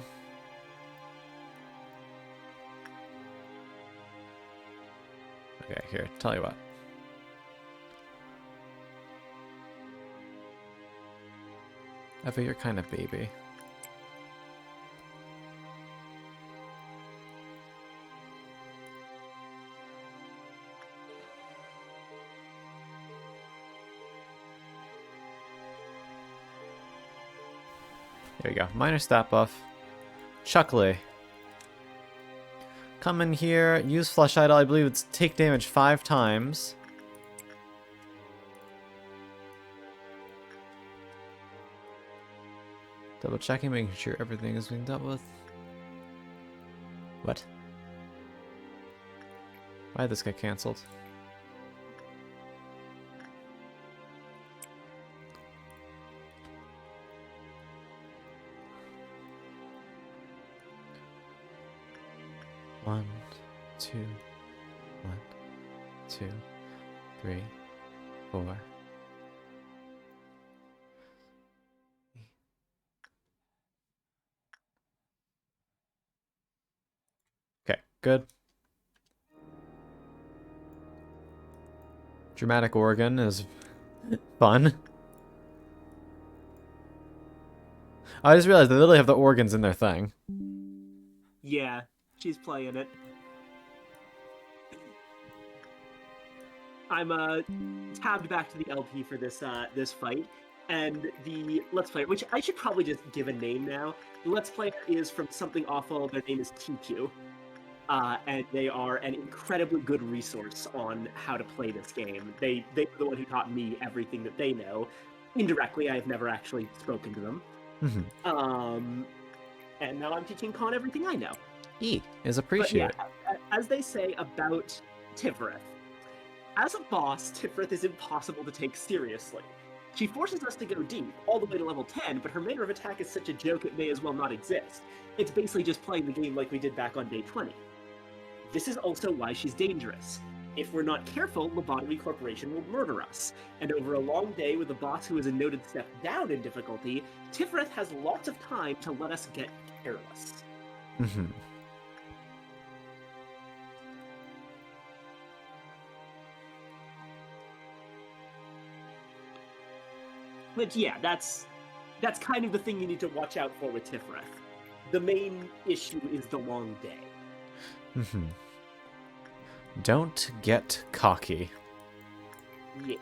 Okay, here, tell you what. Eva, you're kind of baby. There you go. Minor stat buff. Chuckly. Come in here, use Flesh Idol. I believe it's take damage 5 times. Double checking, making sure everything is being dealt with. What? Why did this get cancelled? One, two, 1, 2, 3, 4. Okay, good. Dramatic organ is fun. I just realized they literally have the organs in their thing. Yeah, she's playing it. I'm tabbed back to the LP for this this fight, and the Let's Player, which I should probably just give a name now. The Let's Player is from Something Awful. Their name is TQ, and they are an incredibly good resource on how to play this game. They were the one who taught me everything that they know. Indirectly, I've never actually spoken to them. And now I'm teaching Con everything I know. E is appreciated. But yeah, as they say about Tiphereth, as a boss, Tiphereth is impossible to take seriously. She forces us to go deep, all the way to level 10, but her manner of attack is such a joke it may as well not exist. It's basically just playing the game like we did back on day 20. This is also why she's dangerous. If we're not careful, Lobotomy Corporation will murder us. And over a long day with a boss who is a noted step down in difficulty, Tiphereth has lots of time to let us get careless. But yeah, that's kind of the thing you need to watch out for with Tiphereth. The main issue is the long day. Don't get cocky. Yeah.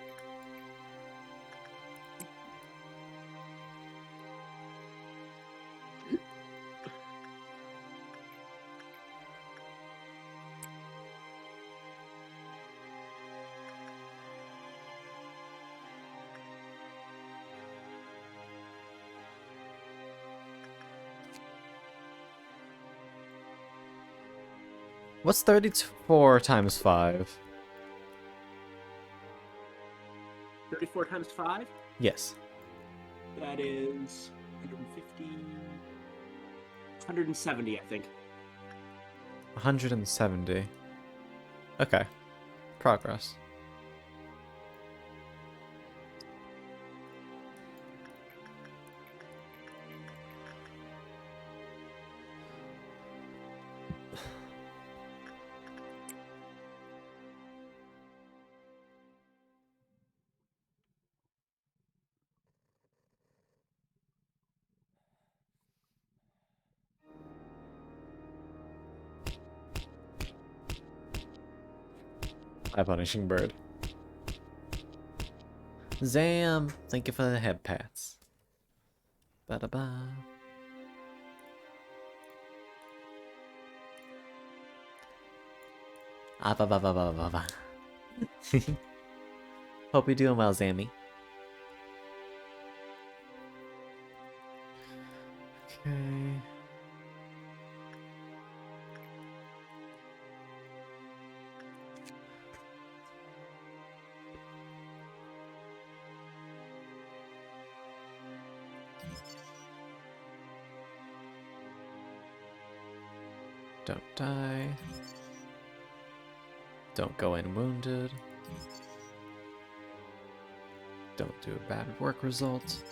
What's 34 times 5? 34 times 5? Yes. That is 150... 170, I think. 170. Okay. Progress. Hi, Punishing Bird. Zam! Thank you for the head pats. Ba-da-ba. Ah, ba-ba-ba-ba-ba-ba. Hope you're doing well, Zammy. Okay. Don't die. Don't go in wounded. Don't do a bad work result.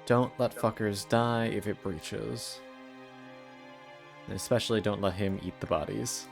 Don't let fuckers die if it breaches. And especially don't let him eat the bodies.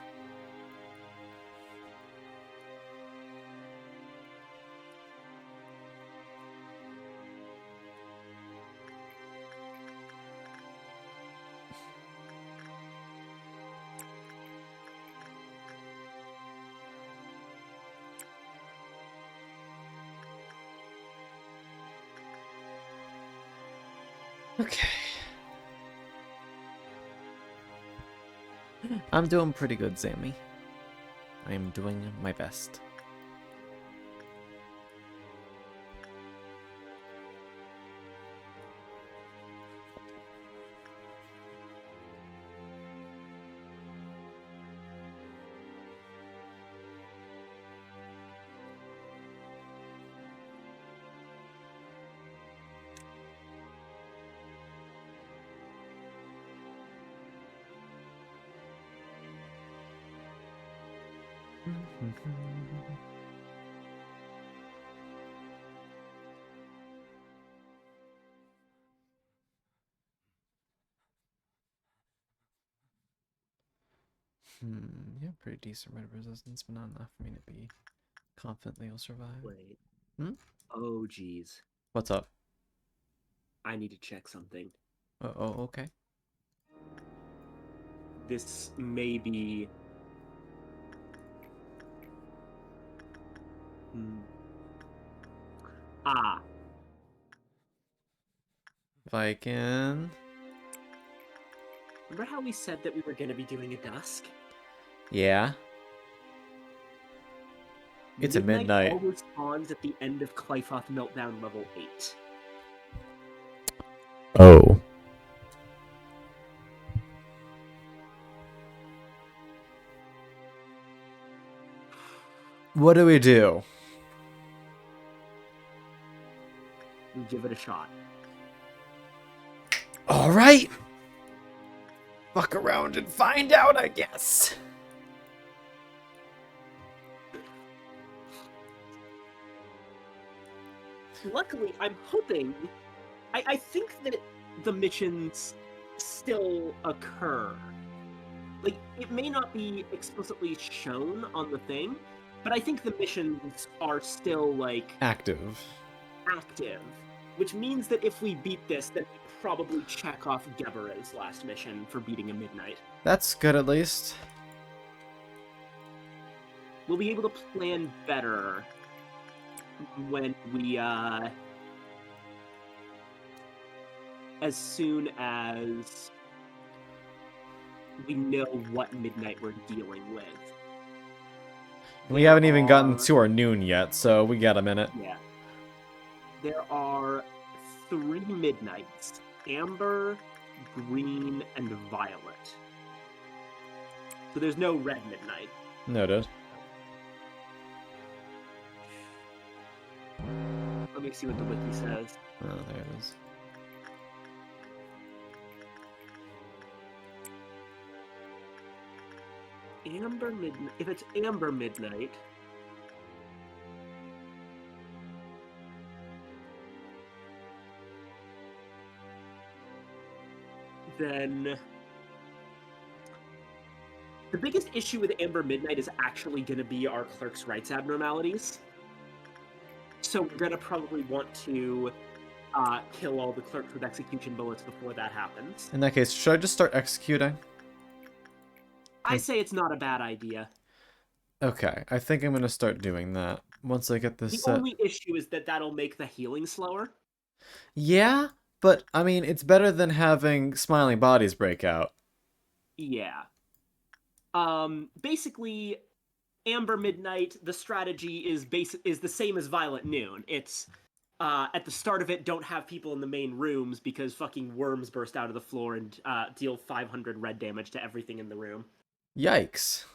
Okay. I'm doing pretty good, Zammy. I am doing my best. Yeah, pretty decent red resistance, but not enough for me to be confident they'll survive. Wait. Hmm? Oh, geez. What's up? I need to check something. Oh, okay. This may be... Ah, Viken. remember how we said that we were going to be doing a dusk? Yeah. It's a midnight. always spawns at the end of Clyfoth Meltdown level 8. Oh. What do we do? We give it a shot. All right. Fuck around and find out, I guess. Luckily, I'm hoping... I think that the missions still occur. Like, it may not be explicitly shown on the thing, but I think the missions are still, like, Active. active. Which means that if we beat this, then we probably check off Gebera's last mission for beating a midnight. That's good at least. We'll be able to plan better when we, as soon as we know what midnight we're dealing with. We haven't even gotten are- to our noon yet, so we got a minute. Yeah. There are 3 midnights: amber, green, and violet. So there's no red midnight. Noted. Let me see what the wiki says. Oh, there it is. Amber midnight. If it's amber midnight, then the biggest issue with amber midnight is actually going to be our clerk's rights abnormalities. So we're going to probably want to kill all the clerks with execution bullets before that happens. In that case, should I just start executing? I say it's not a bad idea. Okay, I think I'm gonna start doing that once I get this The set. only issue is that that'll make the healing slower. Yeah, but I mean, it's better than having smiling bodies break out. Yeah. Basically, Amber Midnight, the strategy is the same as Violet Noon. It's at the start of it, don't have people in the main rooms because fucking worms burst out of the floor and deal 500 red damage to everything in the room. Yikes.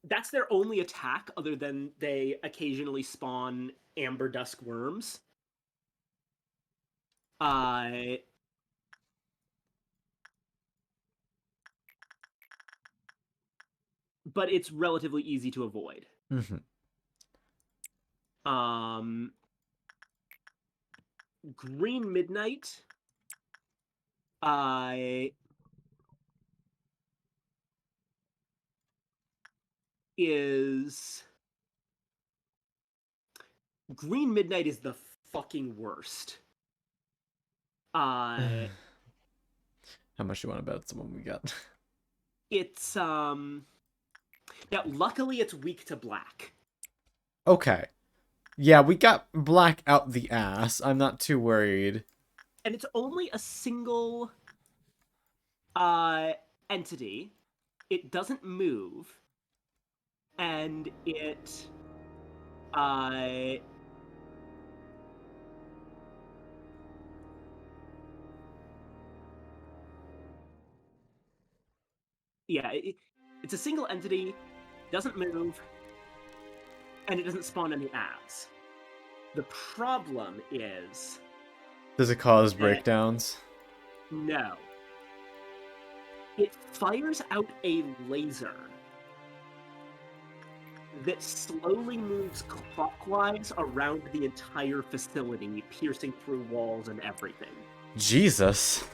That's their only attack, other than they occasionally spawn Amber Dusk worms. But it's relatively easy to avoid. Mm-hmm. Green Midnight. Green Midnight is the fucking worst. How much do you want to bet it's the one we got? It's now luckily it's weak to black. Okay. Yeah, we got black out the ass. I'm not too worried. And it's only a single entity. It doesn't move. And it yeah, it's a single entity, doesn't move, and it doesn't spawn any ads. The problem is... Does it cause breakdowns? No. It fires out a laser that slowly moves clockwise around the entire facility, piercing through walls and everything. Jesus.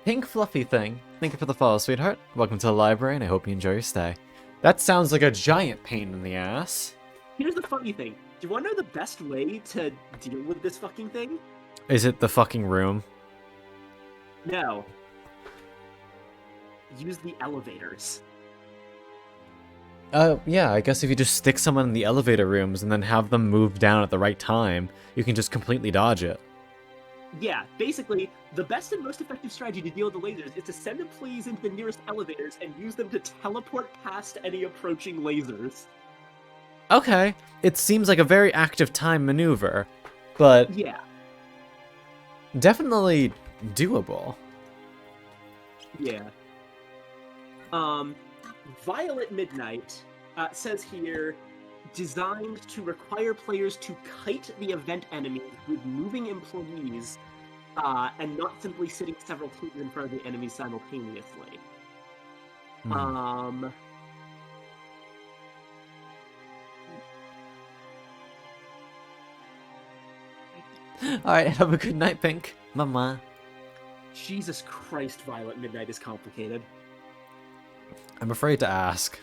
Pink fluffy thing. Thank you for the follow, sweetheart. Welcome to the library, and I hope you enjoy your stay. That sounds like a giant pain in the ass. Here's the funny thing. Do you want to know the best way to deal with this fucking thing? Is it the fucking room? No. Use the elevators. Yeah, I guess if you just stick someone in the elevator rooms and then have them move down at the right time, you can just completely dodge it. Yeah, basically, the best and most effective strategy to deal with the lasers is to send employees into the nearest elevators and use them to teleport past any approaching lasers. Okay, it seems like a very active time maneuver, but Yeah. definitely doable. Yeah. Violet Midnight says here, designed to require players to kite the event enemies with moving employees and not simply sitting several teams in front of the enemies simultaneously. Alright, have a good night, Pink. Mama. Jesus Christ, Violet Midnight is complicated. I'm afraid to ask.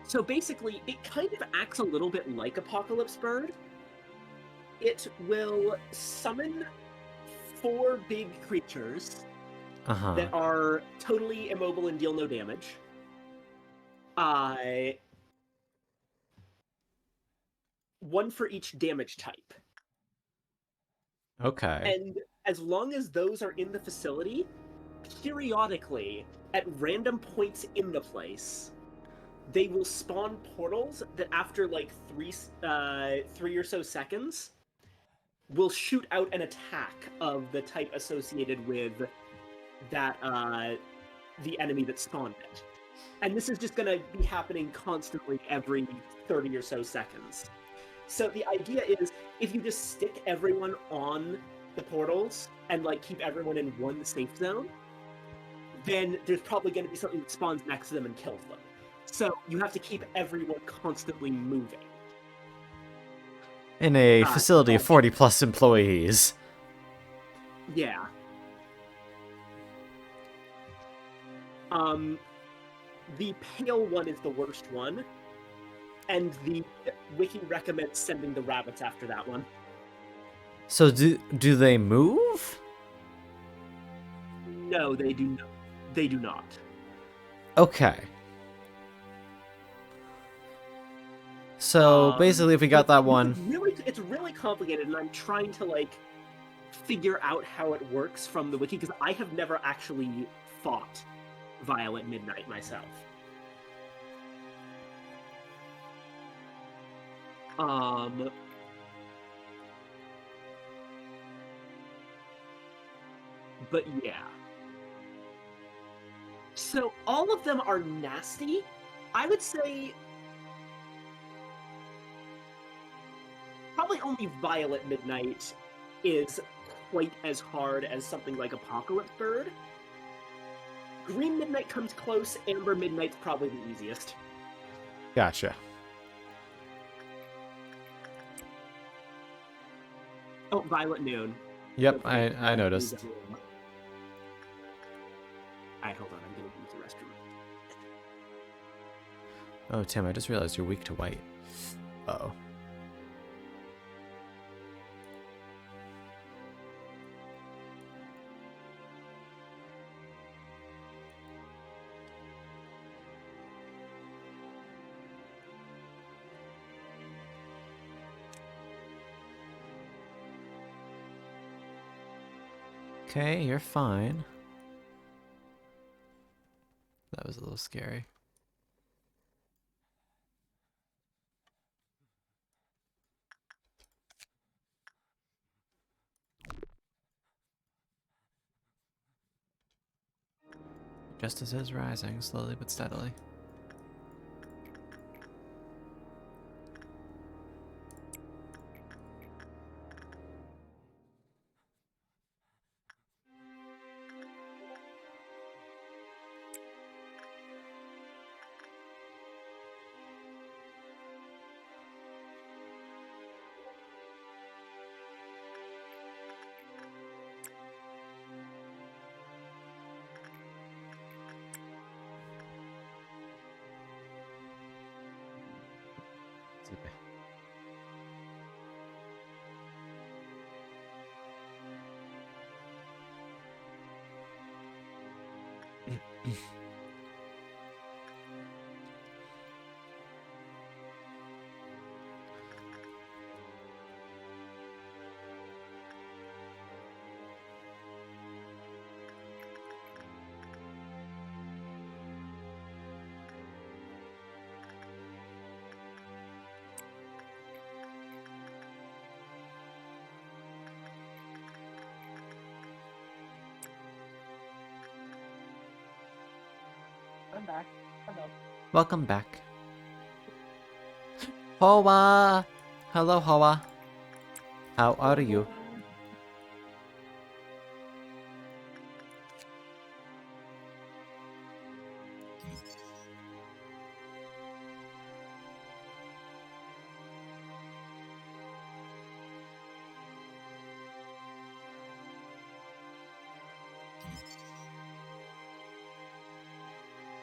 So basically, it kind of acts a little bit like Apocalypse Bird. It will summon 4 big creatures that are totally immobile and deal no damage. One for each damage type. Okay. And as long as those are in the facility, periodically, at random points in the place, they will spawn portals that after like 3 or so seconds will shoot out an attack of the type associated with that the enemy that spawned it. And this is just going to be happening constantly every 30 or so seconds. So the idea is, if you just stick everyone on the portals and like keep everyone in one safe zone, then there's probably going to be something that spawns next to them and kills them. So you have to keep everyone constantly moving. In a facility of 40 plus employees. Yeah. The pale one is the worst one, and the wiki recommends sending the rabbits after that one. So do they move? No, they do not. They do not. Okay. So basically, if we got that one, it's really complicated, and I'm trying to like figure out how it works from the wiki because I have never actually fought Violet Midnight myself. But yeah. So all of them are nasty. I would say probably only Violet Midnight is quite as hard as something like Apocalypse Bird. Green Midnight comes close, Amber Midnight's probably the easiest. gotcha. Oh, Violet Noon. Yep, I noticed. Alright, hold on, I'm gonna use the restroom. Oh, Tim, I just realized you're weak to white. Uh-oh. Okay, you're fine. That was a little scary. Justice is rising, slowly but steadily. I'm back. Hello. Welcome back. Hoa! Hello, Hoa. How are you?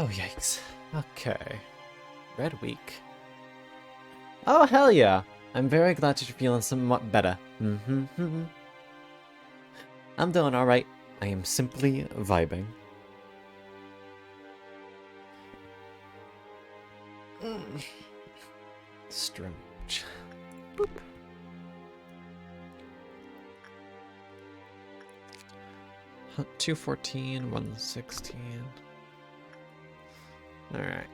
Oh, yikes. Okay. Red week. Oh, hell yeah. I'm very glad that you're feeling somewhat better. I'm doing alright. I am simply vibing. Strange. Boop. Huh, 214, 116. Alright.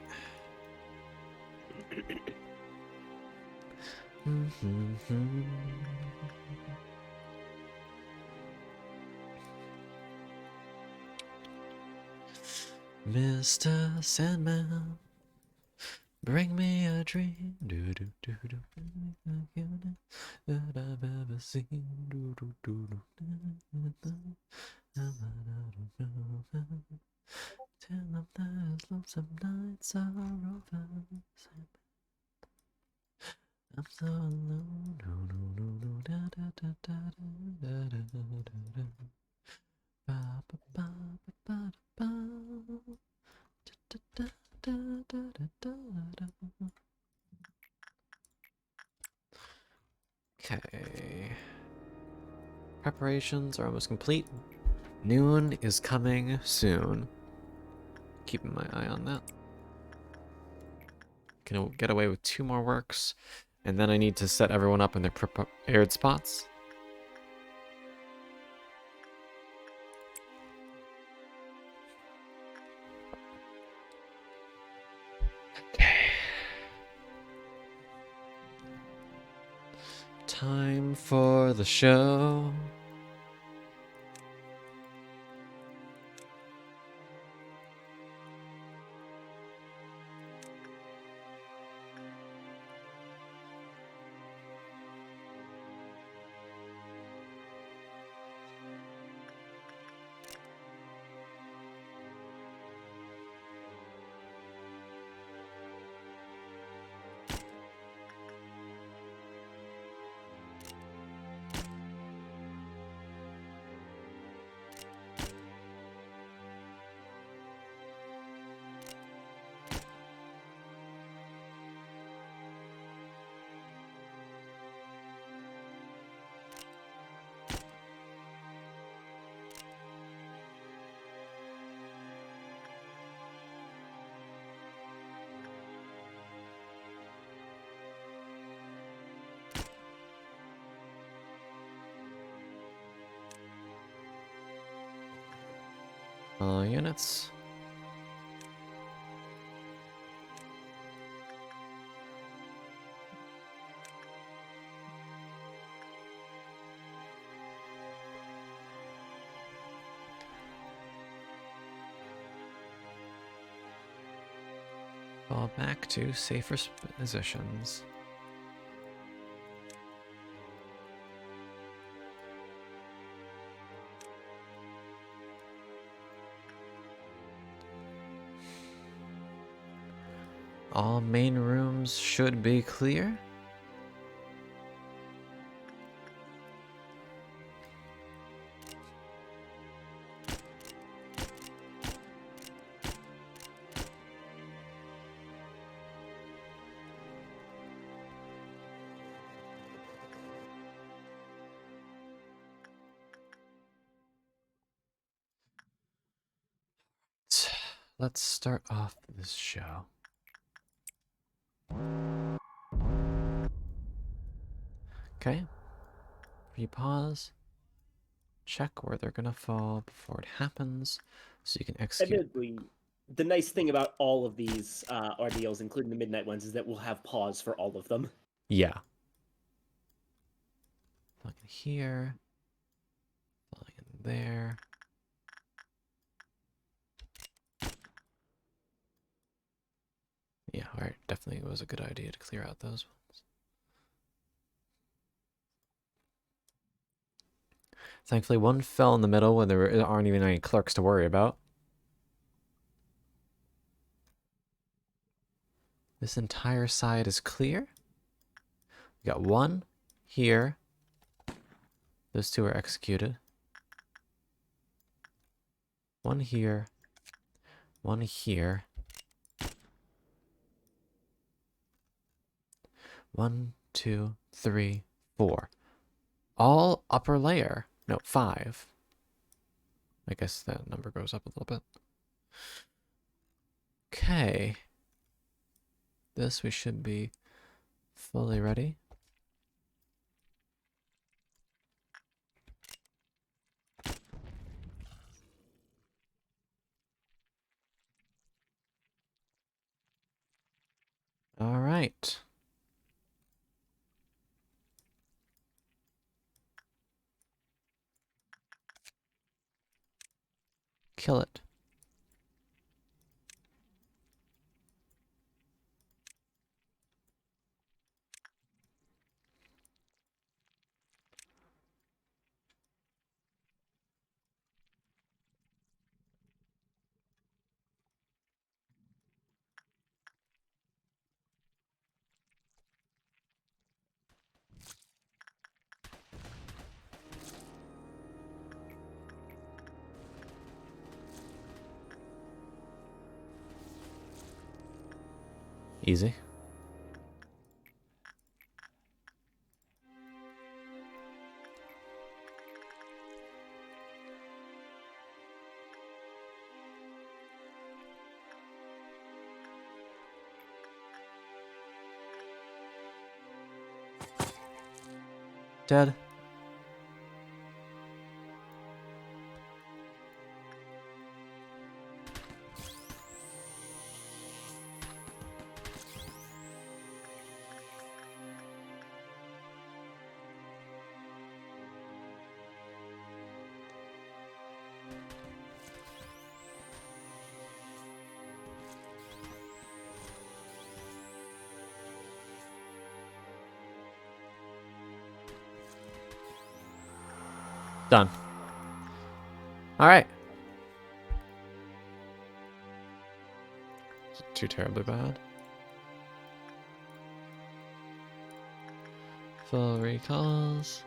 Mr. Sandman, bring me a dream. Do do do do. That I've ever seen. Do do do do. Tell them that lonesome nights are over. I'm so alone. No, no, no, no. Da da da da da da da da. Ba ba ba ba ba ba. Da da da da da da da. Okay. Preparations are almost complete. Noon is coming soon. Keeping my eye on that. Can get away with 2 more works, and then I need to set everyone up in their prepared spots. Okay. Time for the show. Units. Fall back to safer positions. All main rooms should be clear. Let's start off this show. Okay. Repause. Check where they're gonna fall before it happens, so you can execute. Admittedly, the nice thing about all of these ordeals, including the midnight ones, is that we'll have pause for all of them. Yeah. Plug in here. Plug in there. Yeah, alright. Definitely was a good idea to clear out those ones. Thankfully, one fell in the middle when there aren't even any clerks to worry about. This entire side is clear. We got one here. Those 2 are executed. One here. One here. 1, 2, 3, 4. All upper layer. No, 5. I guess that number goes up a little bit. Okay. This we should be fully ready. All right. Kill it. Easy. Dead. Done. All right. Too terribly bad. Full recalls.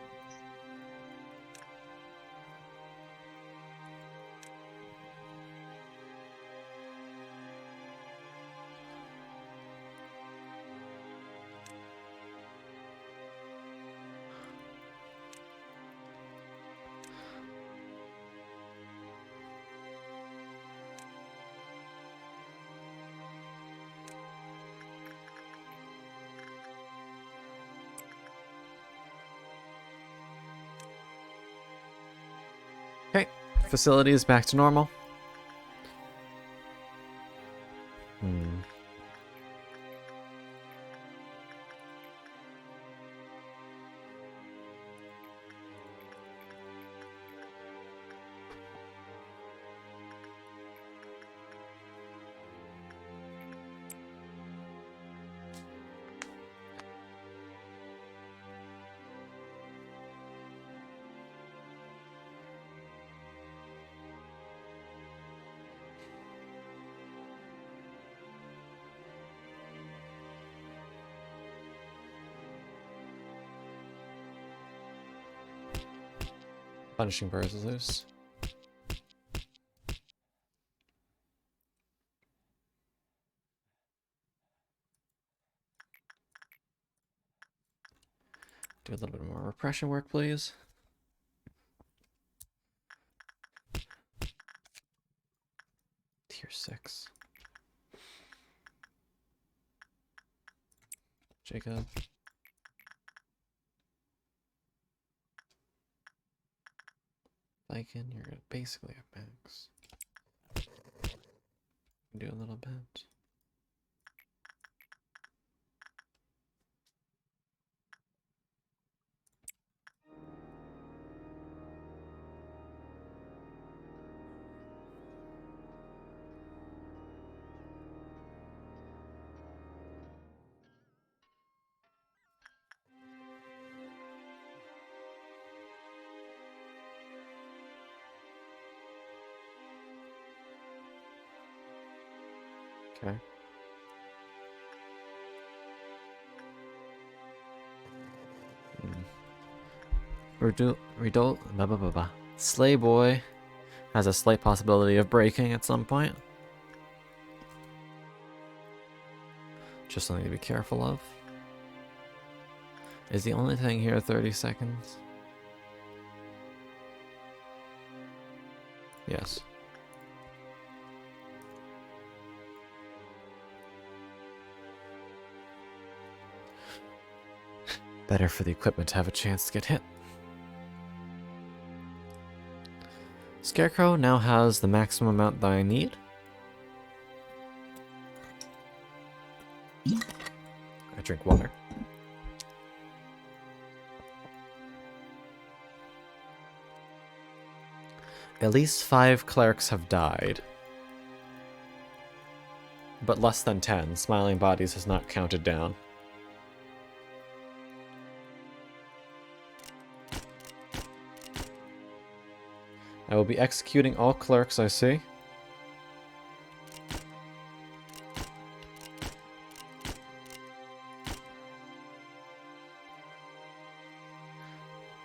Okay, facility is back to normal. Punishing birds is loose. Do a little bit more repression work, please. Tier 6. Jacob. Viken, you're basically at max. Do a little bit. Okay. Slay Boy has a slight possibility of breaking at some point. Just something to be careful of. Is the only thing here 30 seconds? Yes. Better for the equipment to have a chance to get hit. Scarecrow now has the maximum amount that I need. I drink water. At least 5 clerics have died. But less than 10. Smiling Bodies has not counted down. I will be executing all clerics I see.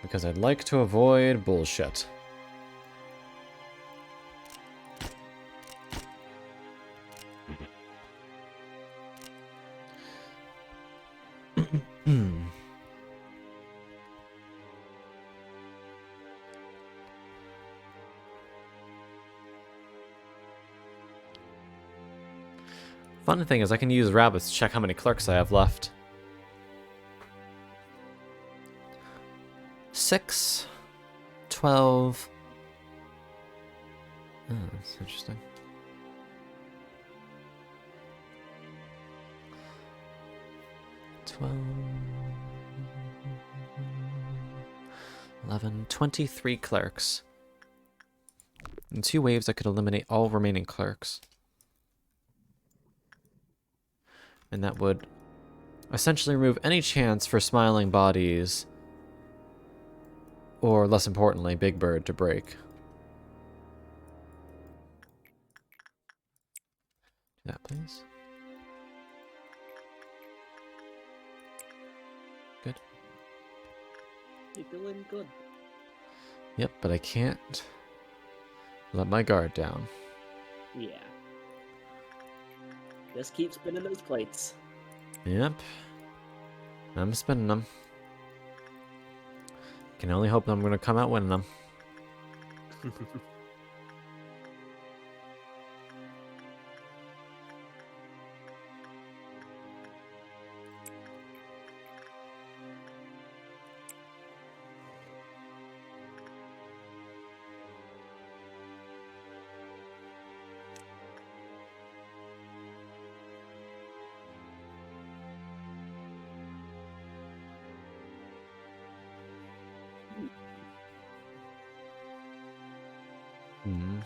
Because I'd like to avoid bullshit. Funny thing is I can use rabbits to check how many clerks I have left. 6, 12. Oh, that's interesting. 12, 11, 23 clerics. In 2 waves, I could eliminate all remaining clerics. And that would essentially remove any chance for Smiling Bodies, or less importantly, Big Bird to break. Do that, please. Good. You're doing good. Yep, but I can't let my guard down. Yeah. Just keep spinning those plates. Yep. I'm spinning them. Can only hope that I'm going to come out winning them. Hmm.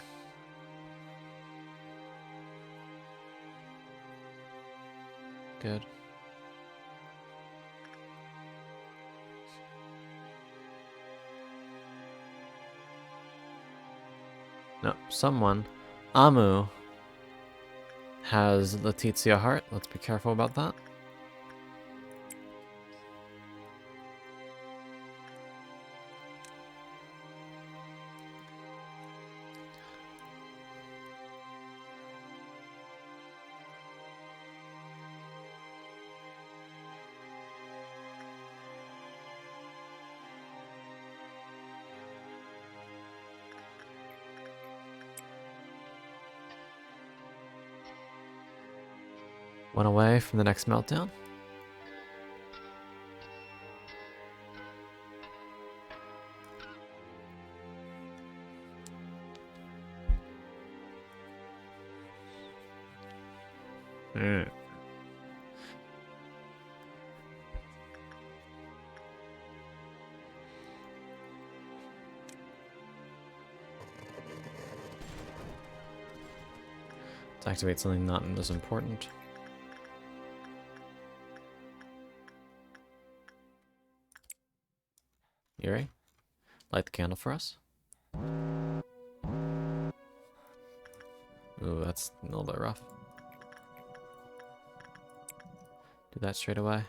Good. No, someone. Amu has Letizia Heart. Let's be careful about that. One away from the next meltdown. To activate something not as important. Yuri, light the candle for us. Ooh, that's a little bit rough. Do that straight away.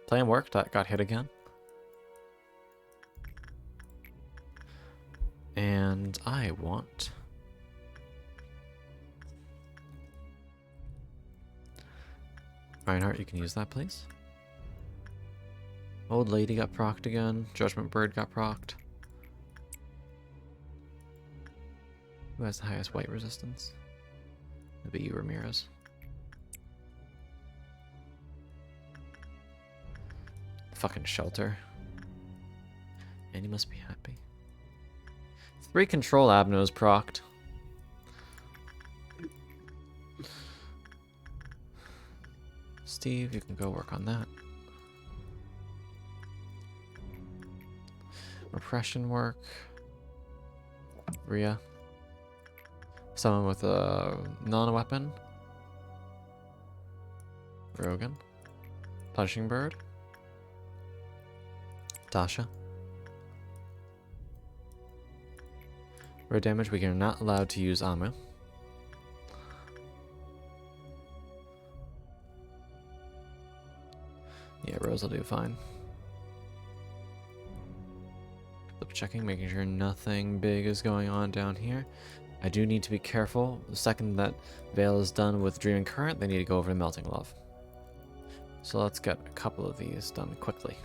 Plan worked, that got hit again. And I want... Reinhardt, you can use that, please. Old Lady got procced again. Judgment Bird got procced. Who has the highest white resistance? It'd be you, Ramirez. Fucking shelter. And you must be happy. 3 control Abnos procced. Steve, you can go work on that. Repression work. Rhea. Someone with a non-weapon. Rogan. Punishing Bird. Tasha. Rare damage, we are not allowed to use Amu. Yeah, Rose will do fine. Flip checking, making sure nothing big is going on down here. I do need to be careful. The second that Veil is done with Dreaming Current, they need to go over to Melting Love. So let's get a couple of these done quickly.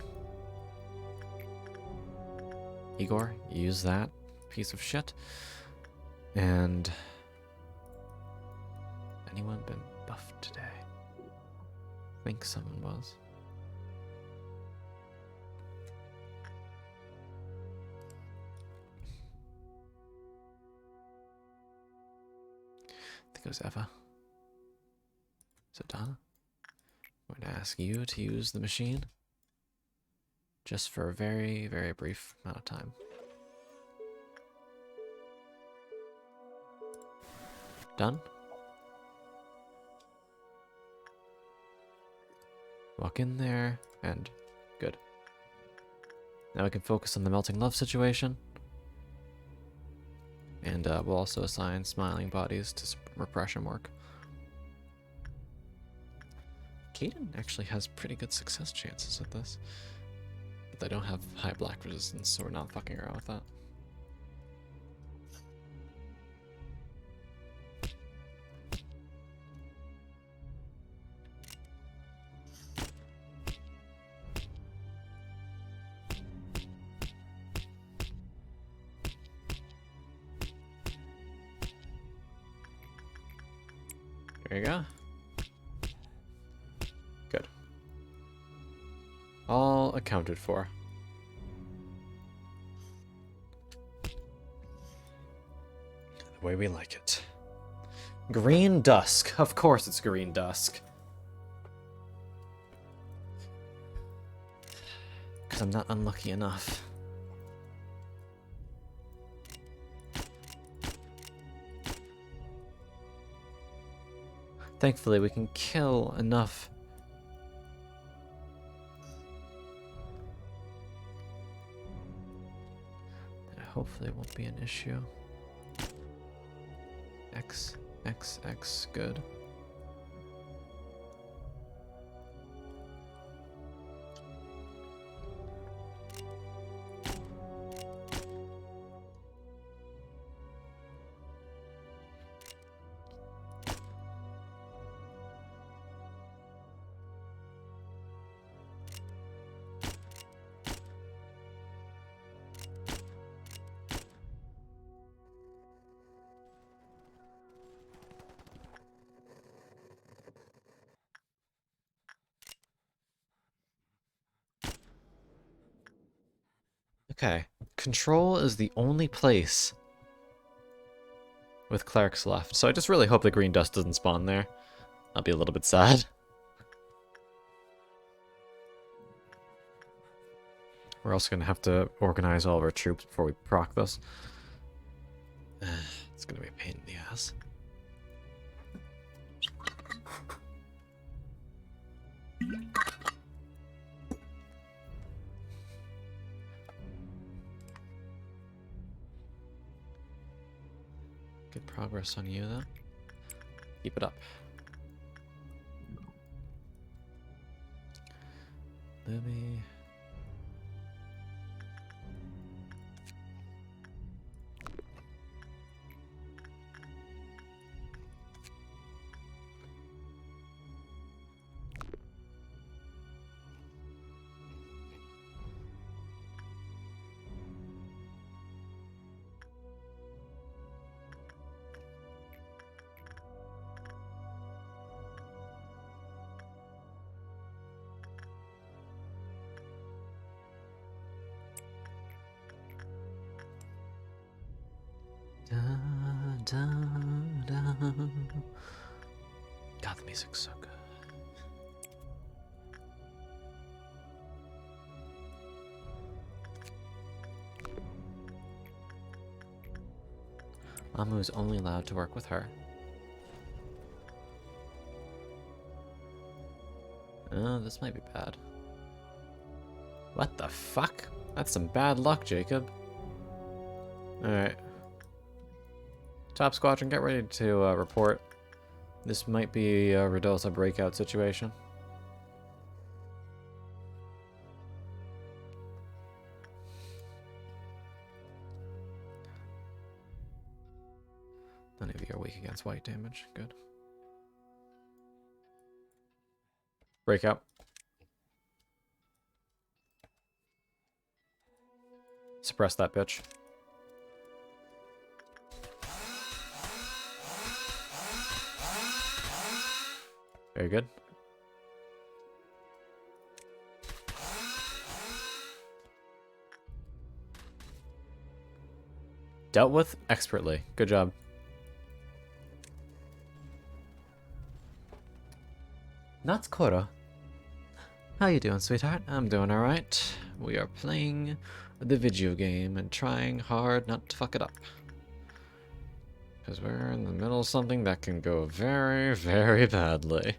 Igor, use that piece of shit. And anyone been buffed today? I think someone was. I think it was Eva. So Donna, I'm going to ask you to use the machine just for a very, very brief amount of time. Done? Walk in there, and good. Now we can focus on the Melting Love situation. And we'll also assign Smiling Bodies to repression work. Kaden actually has pretty good success chances at this. But they don't have high black resistance, so we're not fucking around with that. There you go. Good. All accounted for. The way we like it. Green Dusk. Of course it's Green Dusk. Because I'm not unlucky enough. Thankfully, we can kill enough. That hopefully won't be an issue. X, good. Okay, control is the only place with clerics left, so I just really hope the green dust doesn't spawn there. I'll be a little bit sad. We're also going to have to organize all of our troops before we proc this. It's going to be a pain in the ass. Good progress on you, though. Keep it up. Libby. da, da. God, the music's so good. Amu is only allowed to work with her. Oh, this might be bad. What the fuck? That's some bad luck, Jacob. Alright. Top Squadron, get ready to report. This might be a Redosa breakout situation. None of you are weak against white damage. Good. Breakout. Suppress that bitch. Very good. Dealt with expertly. Good job. Natskora. How you doing, sweetheart? I'm doing alright. We are playing the video game and trying hard not to fuck it up. Because we're in the middle of something that can go very, very badly.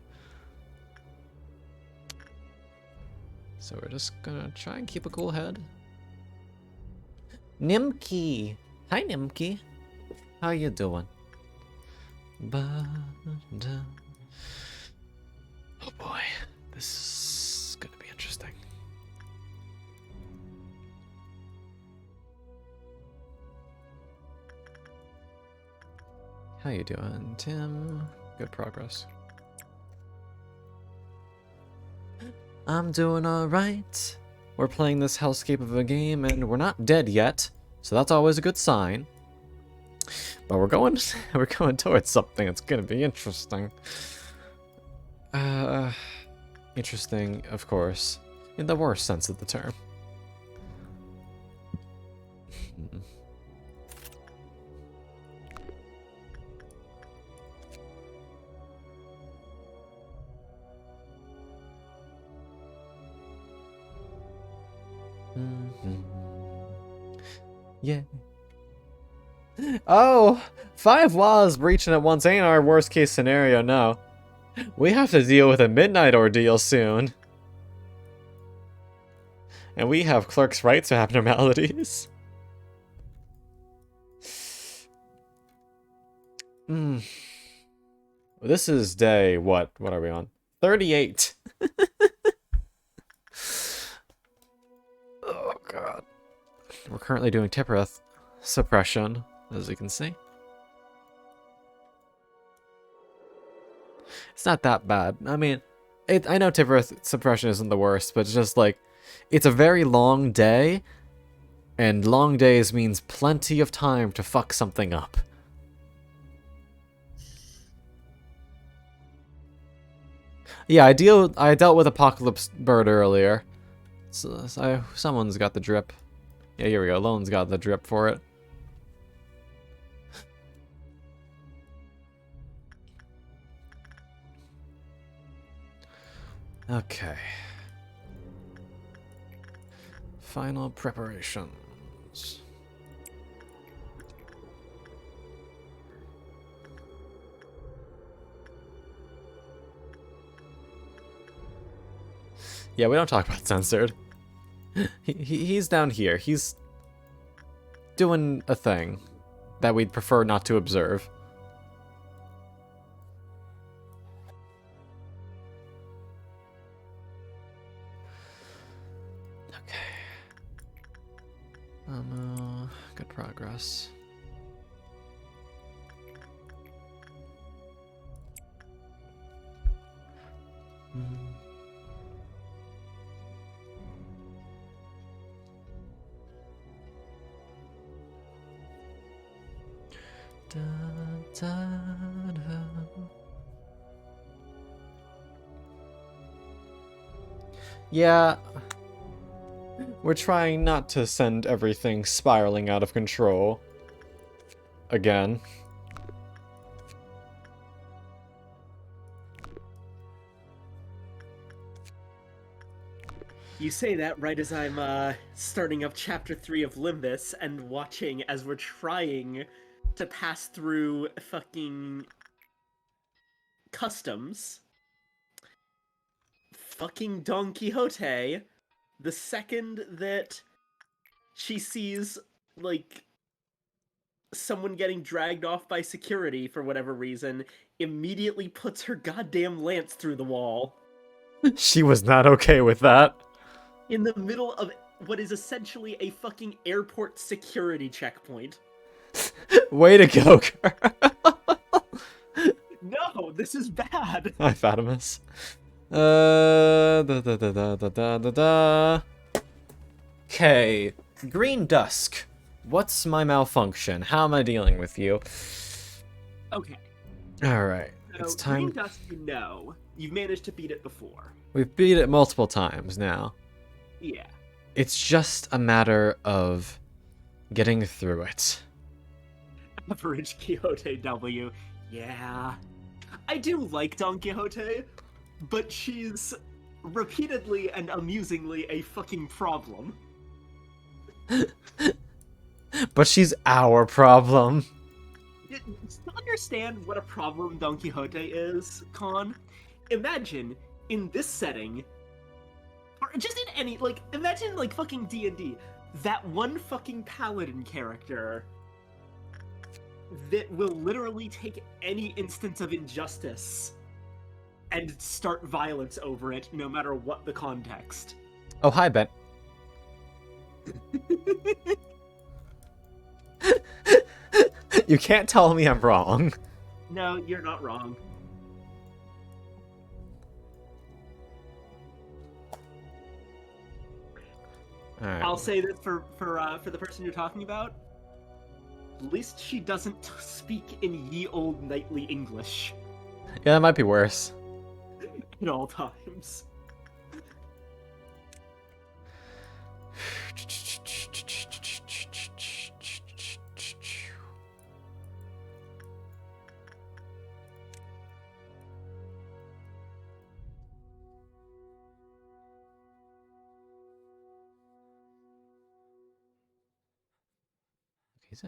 So we're just gonna try and keep a cool head. Nimki! Hi, Nimki. How you doing? Oh boy, this is gonna be interesting. How you doing, Tim? Good progress. I'm doing alright. We're playing this hellscape of a game and we're not dead yet, so that's always a good sign. But we're going towards something that's gonna be interesting. Interesting, of course, in the worst sense of the term. Yeah. Oh, 5 laws breaching at once ain't our worst case scenario, no. We have to deal with a midnight ordeal soon. And we have clerk's rights abnormalities. This is day, what? What are we on? 38. Oh, God. We're currently doing Tiphereth Supression, as you can see. It's not that bad. I mean, I know Tiphereth Suppression isn't the worst, but it's just like, it's a very long day, and long days means plenty of time to fuck something up. Yeah, I dealt with Apocalypse Bird earlier. So someone's got the drip. Yeah, here we go. Lone's got the drip for it. Okay. Final preparations. Yeah, we don't talk about censored. He's down here. He's doing a thing that we'd prefer not to observe. Okay. Good progress. Da, da, da. Yeah, we're trying not to send everything spiraling out of control again. You say that right as I'm starting up chapter 3 of Limbus and watching as we're trying to pass through fucking customs. Fucking Don Quixote, the second that she sees, like, someone getting dragged off by security for whatever reason, immediately puts her goddamn lance through the wall. She was not okay with that. In the middle of what is essentially a fucking airport security checkpoint. Way to go, girl. No, this is bad. Hi, Fatimus. Da. Okay, Green Dusk. What's my malfunction? How am I dealing with you? Okay. Alright, So, it's time. Green Dust, you know. You've managed to beat it before. We've beat it multiple times now. Yeah. It's just a matter of getting through it. Average Quixote W. Yeah. I do like Don Quixote, but she's repeatedly and amusingly a fucking problem. But she's our problem. To understand what a problem Don Quixote is, Con, imagine in this setting, or just in any, like, imagine, like, fucking D&D, that one fucking paladin character that will literally take any instance of injustice and start violence over it, no matter what the context. Oh, hi, Ben. You can't tell me I'm wrong. No, you're not wrong. Alright. I'll say that for the person you're talking about, at least she doesn't speak in ye old knightly English Yeah, that might be worse. at all times.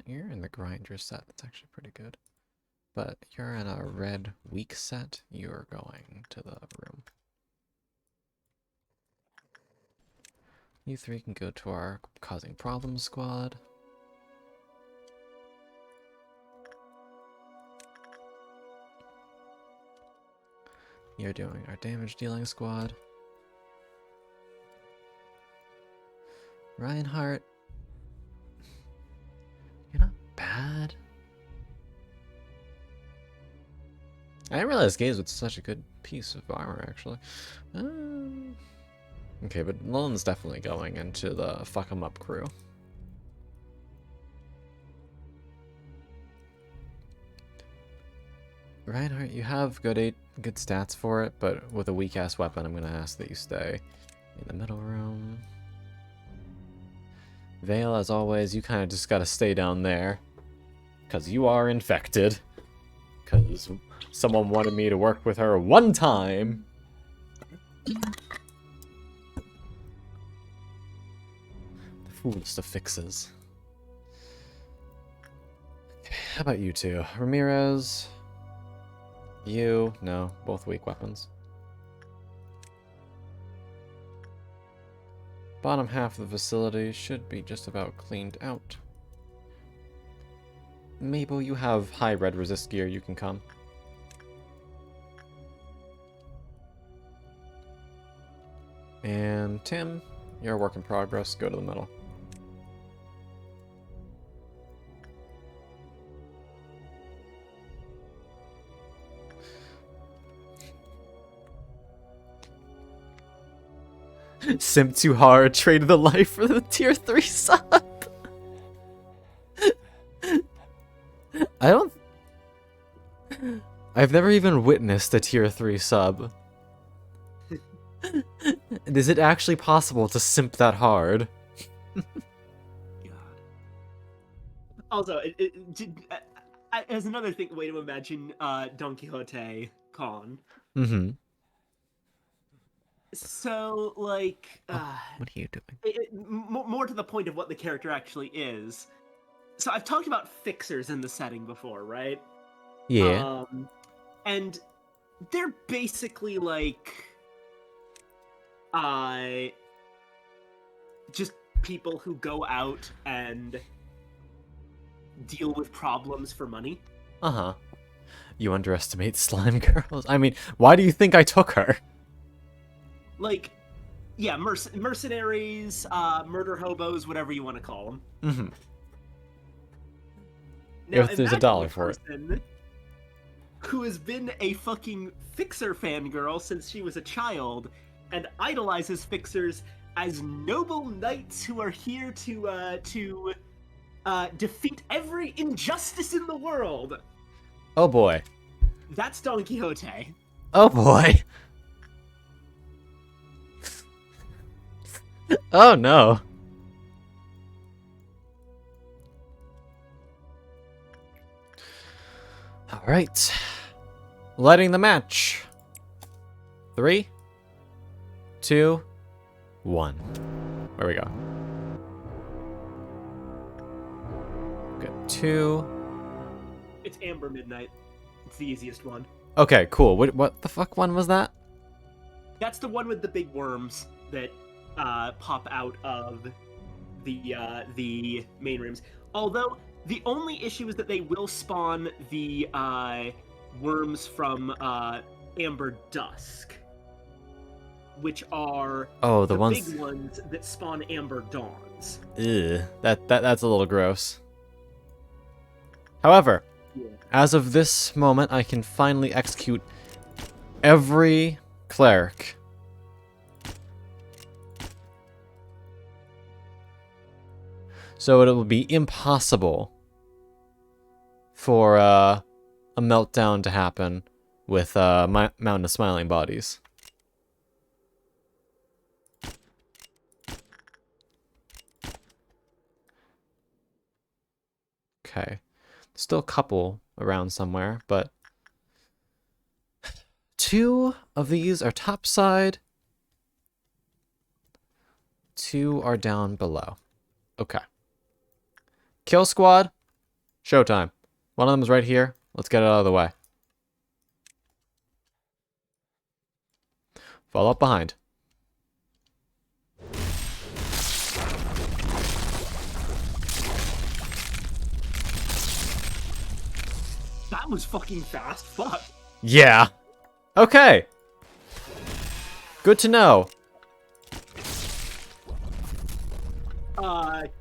You're in the grinder set. That's actually pretty good. But you're in a red weak set. You're going to the room. You three can go to our causing problems squad. You're doing our damage dealing squad. Reinhardt. You're not bad. I didn't realize Gaze was such a good piece of armor, actually. Okay, but Lullen's definitely going into the fuck 'em up crew. Reinhardt, you have good stats for it, but with a weak ass weapon, I'm gonna ask that you stay in the middle room. Vale, as always, you kind of just gotta stay down there. Because you are infected. Because someone wanted me to work with her one time. The foolest of fixes. Okay, how about you two? Ramirez? You? No, both weak weapons. Bottom half of the facility should be just about cleaned out. Mabel, you have high red resist gear, you can come. And Tim, you're a work in progress, go to the middle. Simp too hard, traded the life for the tier 3 sub. I've never even witnessed a tier 3 sub. Is it actually possible to simp that hard? God. Also, as another thing, way to imagine Don Quixote Con. Mm-hmm. So, like, What are you doing? more to the point of what the character actually is. So I've talked about fixers in the setting before, right? Yeah. And they're basically like, just people who go out and deal with problems for money. Uh-huh. You underestimate slime girls. I mean, why do you think I took her? Like, yeah, mercenaries, murder hobos, whatever you want to call them. Mm-hmm. Now, If there's a imagine dollar a for it. person who has been a fucking fixer fangirl since she was a child and idolizes fixers as noble knights who are here to defeat every injustice in the world. Oh boy. That's Don Quixote. Oh boy. Oh no. All right. Lighting the match. 3, 2, 1. Where we go? Got 2. It's Amber Midnight. It's the easiest one. Okay, cool. What the fuck one was that? That's the one with the big worms that pop out of the main rooms. Although the only issue is that they will spawn the worms from Amber Dusk, which are The ones. big ones that spawn Amber Dawns. Ugh, that's a little gross. However, as of this moment, I can finally execute every cleric. So it will be impossible for a meltdown to happen with my Mountain of Smiling Bodies. Okay. Still a couple around somewhere, but 2 of these are topside. 2 are down below. Okay. Kill squad. Showtime. One of them is right here. Let's get it out of the way. Fall up behind. That was fucking fast. Fuck. Yeah. Okay. Good to know.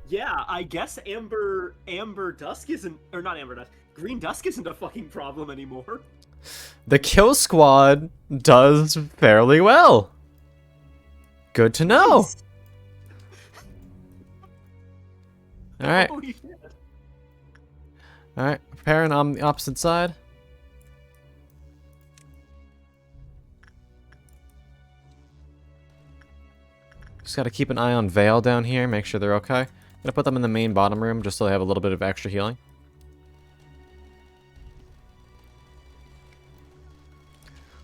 Yeah, I guess Amber Dusk isn't, or not Amber Dusk, Green Dusk isn't a fucking problem anymore. The kill squad does fairly well. Good to know. All right. Holy shit. All right. Preparing on the opposite side. Just got to keep an eye on Vale down here, make sure they're okay. Gonna put them in the main bottom room just so they have a little bit of extra healing.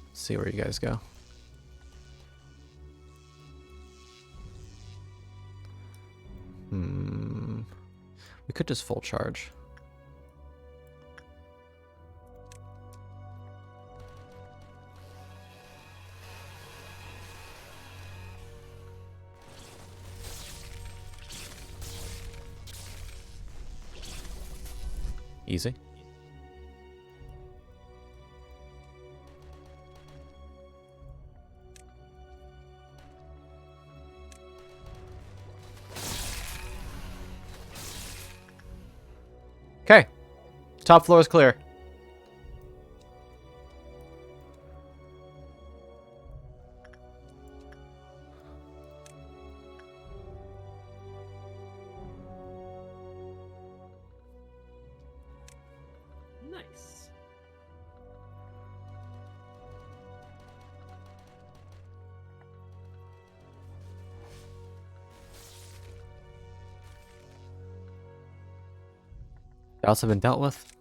Let's see where you guys go. We could just full charge. Easy. Okay. Top floor is clear. Nice. Doubts have been dealt with.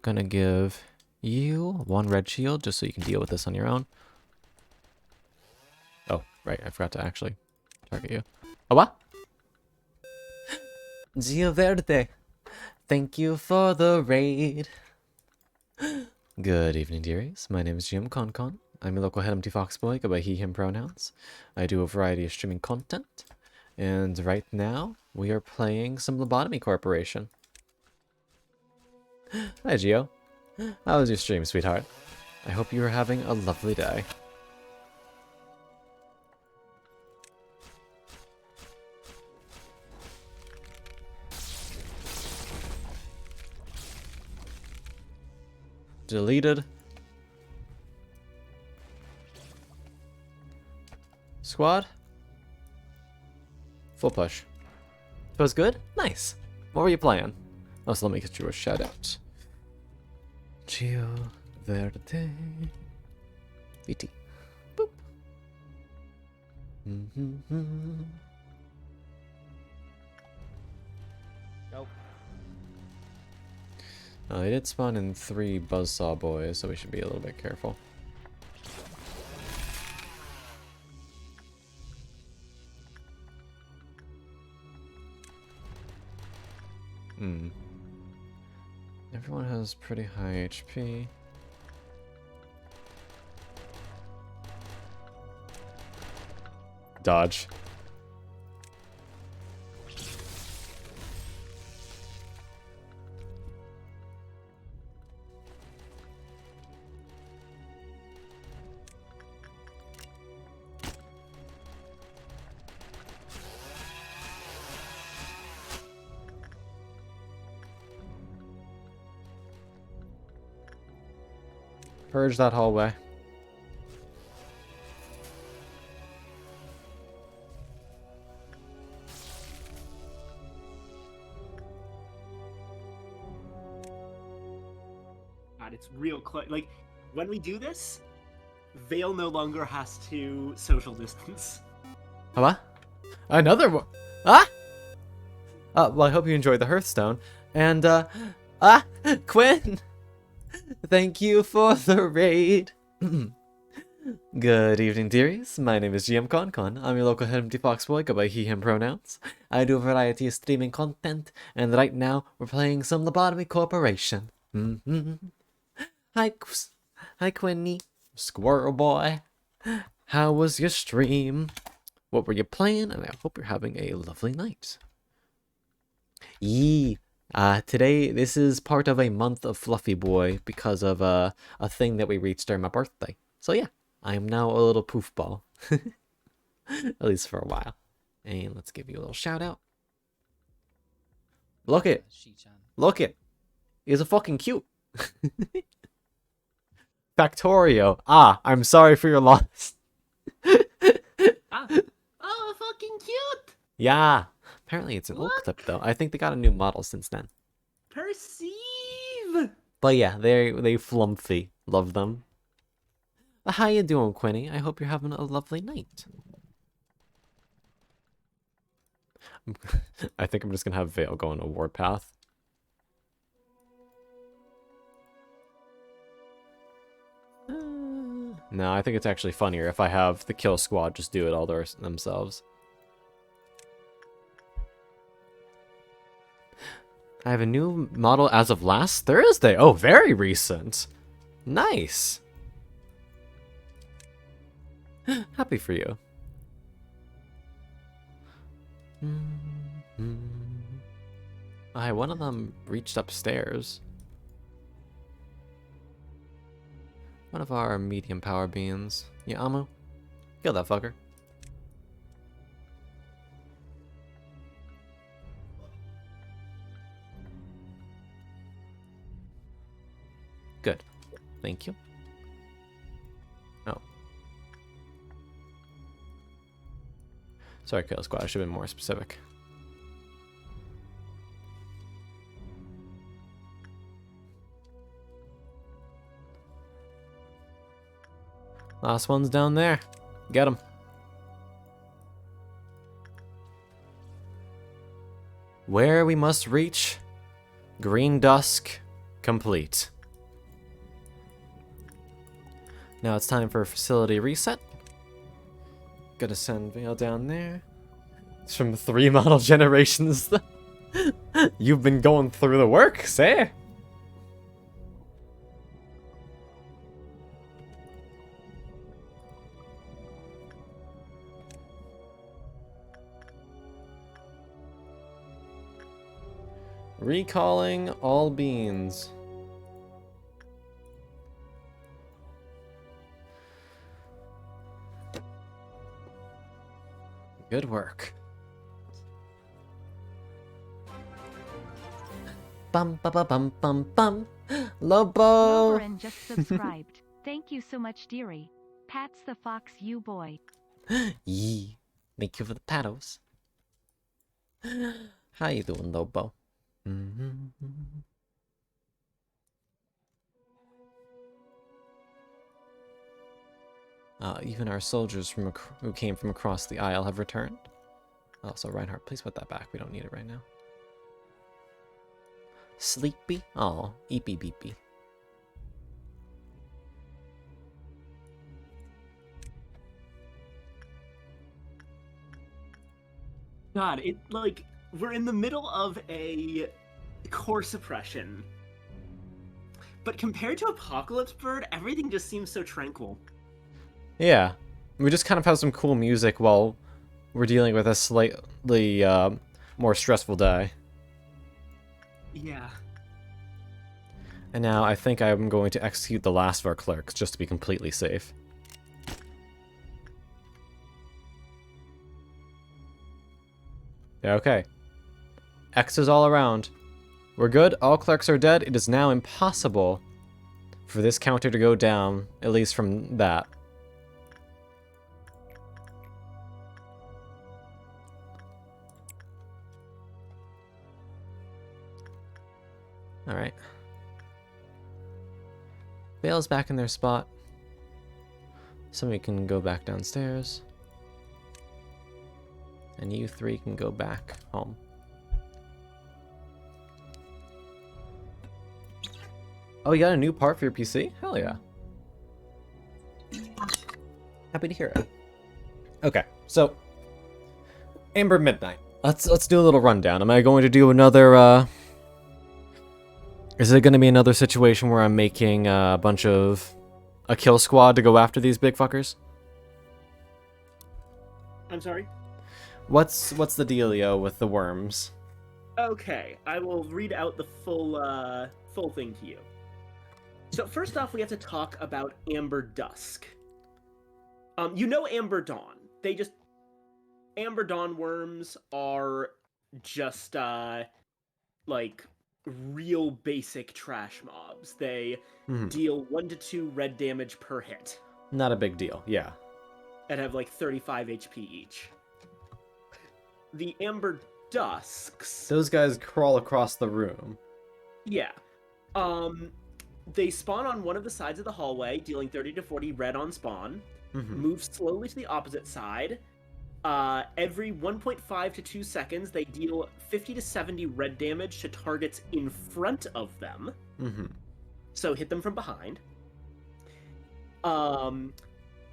Gonna give you 1 red shield just so you can deal with this on your own. Oh, right. I forgot to actually target you. Oh, what? Gio Verde. Thank you for the raid. Good evening, dearies. My name is Jim Concon. I'm your local head empty foxboy, go by he, him pronouns. I do a variety of streaming content. And right now, we are playing some Lobotomy Corporation. Hi, Gio. How was your stream, sweetheart? I hope you are having a lovely day. Deleted. Squad. Full push. Was good? Nice. What were you playing? Oh, so let me get you a shout out. Gio Verde. VT. Boop. Nope. They did spawn in 3 buzzsaw boys, so we should be a little bit careful. Everyone has pretty high HP. Dodge. Purge that hallway. God, it's real close. Like, when we do this, Vale no longer has to social distance. What? Another one? Ah! Well, I hope you enjoyed the Hearthstone. And, Quinn! Thank you for the raid. Good evening, dearies. My name is GM Concon. I'm your local head empty foxboy, go by he, him pronouns. I do a variety of streaming content, and right now we're playing some Lobotomy Corporation. Hi, Quinny. Squirrel boy. How was your stream? What were you playing? And I hope you're having a lovely night. Yee. Today, this is part of a month of Fluffy Boy because of a thing that we reached during my birthday. So yeah, I am now a little poof ball. At least for a while. And let's give you a little shout out. Look it. Look it. He's a fucking cute. Factorio. I'm sorry for your loss. Oh, fucking cute! Yeah. Apparently it's an old clip though. I think they got a new model since then. Perceive! But yeah, they flumpy. Love them. How you doing, Quinny? I hope you're having a lovely night. I think I'm just gonna have Vale go on a warpath. No, I think it's actually funnier if I have the kill squad just do it all themselves. I have a new model as of last Thursday. Oh, very recent. Nice. Happy for you. One of them reached upstairs. One of our medium power beams. Yeah, Amu. Kill that fucker. Good. Thank you. Oh. Sorry, Kill Squad. I should have been more specific. Last one's down there. Get him. Where we must reach. Green Dusk complete. Now it's time for a facility reset. Gonna send Vale down there. It's from 3 model generations. You've been going through the work, say? Recalling all beans. Good work. Bum ba ba bum bum bum. Lobo. Loborin just subscribed. Thank you so much, dearie. Pats the fox, you boy. Yee. Thank you for the paddles. How you doing, Lobo? Even our soldiers who came from across the Isle have returned. Oh, so Reinhardt, please put that back. We don't need it right now. Sleepy? Oh, eepy beepy. God, it like we're in the middle of a core suppression. But compared to Apocalypse Bird, everything just seems so tranquil. Yeah, we just kind of have some cool music while we're dealing with a slightly more stressful day. Yeah. And now I think I'm going to execute the last of our clerks just to be completely safe. Yeah, okay. X's all around. We're good. All clerks are dead. It is now impossible for this counter to go down, at least from that. Alright. Vale's back in their spot. Somebody can go back downstairs. And you 3 can go back home. Oh, you got a new part for your PC? Hell yeah. Happy to hear it. Okay, so Amber Midnight. Let's do a little rundown. Am I going to do another is it going to be another situation where I'm making a kill squad to go after these big fuckers? I'm sorry? What's the dealio with the worms? Okay, I will read out the full thing to you. So first off, we have to talk about Amber Dusk. You know Amber Dawn. Amber Dawn worms are just like real basic trash mobs. They deal 1 to 2 red damage per hit. Not a big deal, yeah. And have like 35 HP each. The Amber Dusks. Those guys crawl across the room. Yeah. They spawn on one of the sides of the hallway, dealing 30 to 40 red on spawn. Move slowly to the opposite side. Every 1.5 to 2 seconds, they deal 50 to 70 red damage to targets in front of them. So hit them from behind.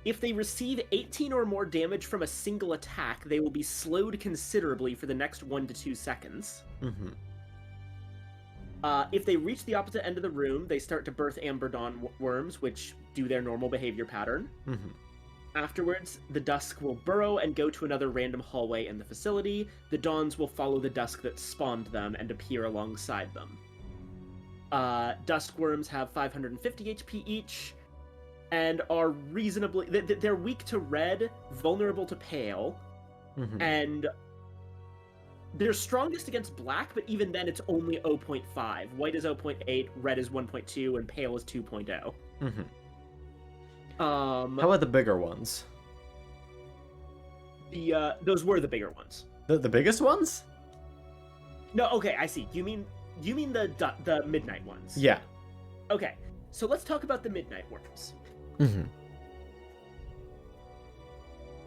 If they receive 18 or more damage from a single attack, they will be slowed considerably for the next 1 to 2 seconds. If they reach the opposite end of the room, they start to birth Amber Dawn worms, which do their normal behavior pattern. Afterwards, the Dusk will burrow and go to another random hallway in the facility. The Dawns will follow the Dusk that spawned them and appear alongside them. Dusk worms have 550 HP each, and are reasonably... They're weak to red, vulnerable to pale, and they're strongest against black, but even then it's only 0.5. White is 0.8, red is 1.2, and pale is 2.0. How about the bigger ones? Those were the bigger ones. The biggest ones? No, okay, I see. You mean the midnight ones? Yeah. Okay, so let's talk about the midnight worms.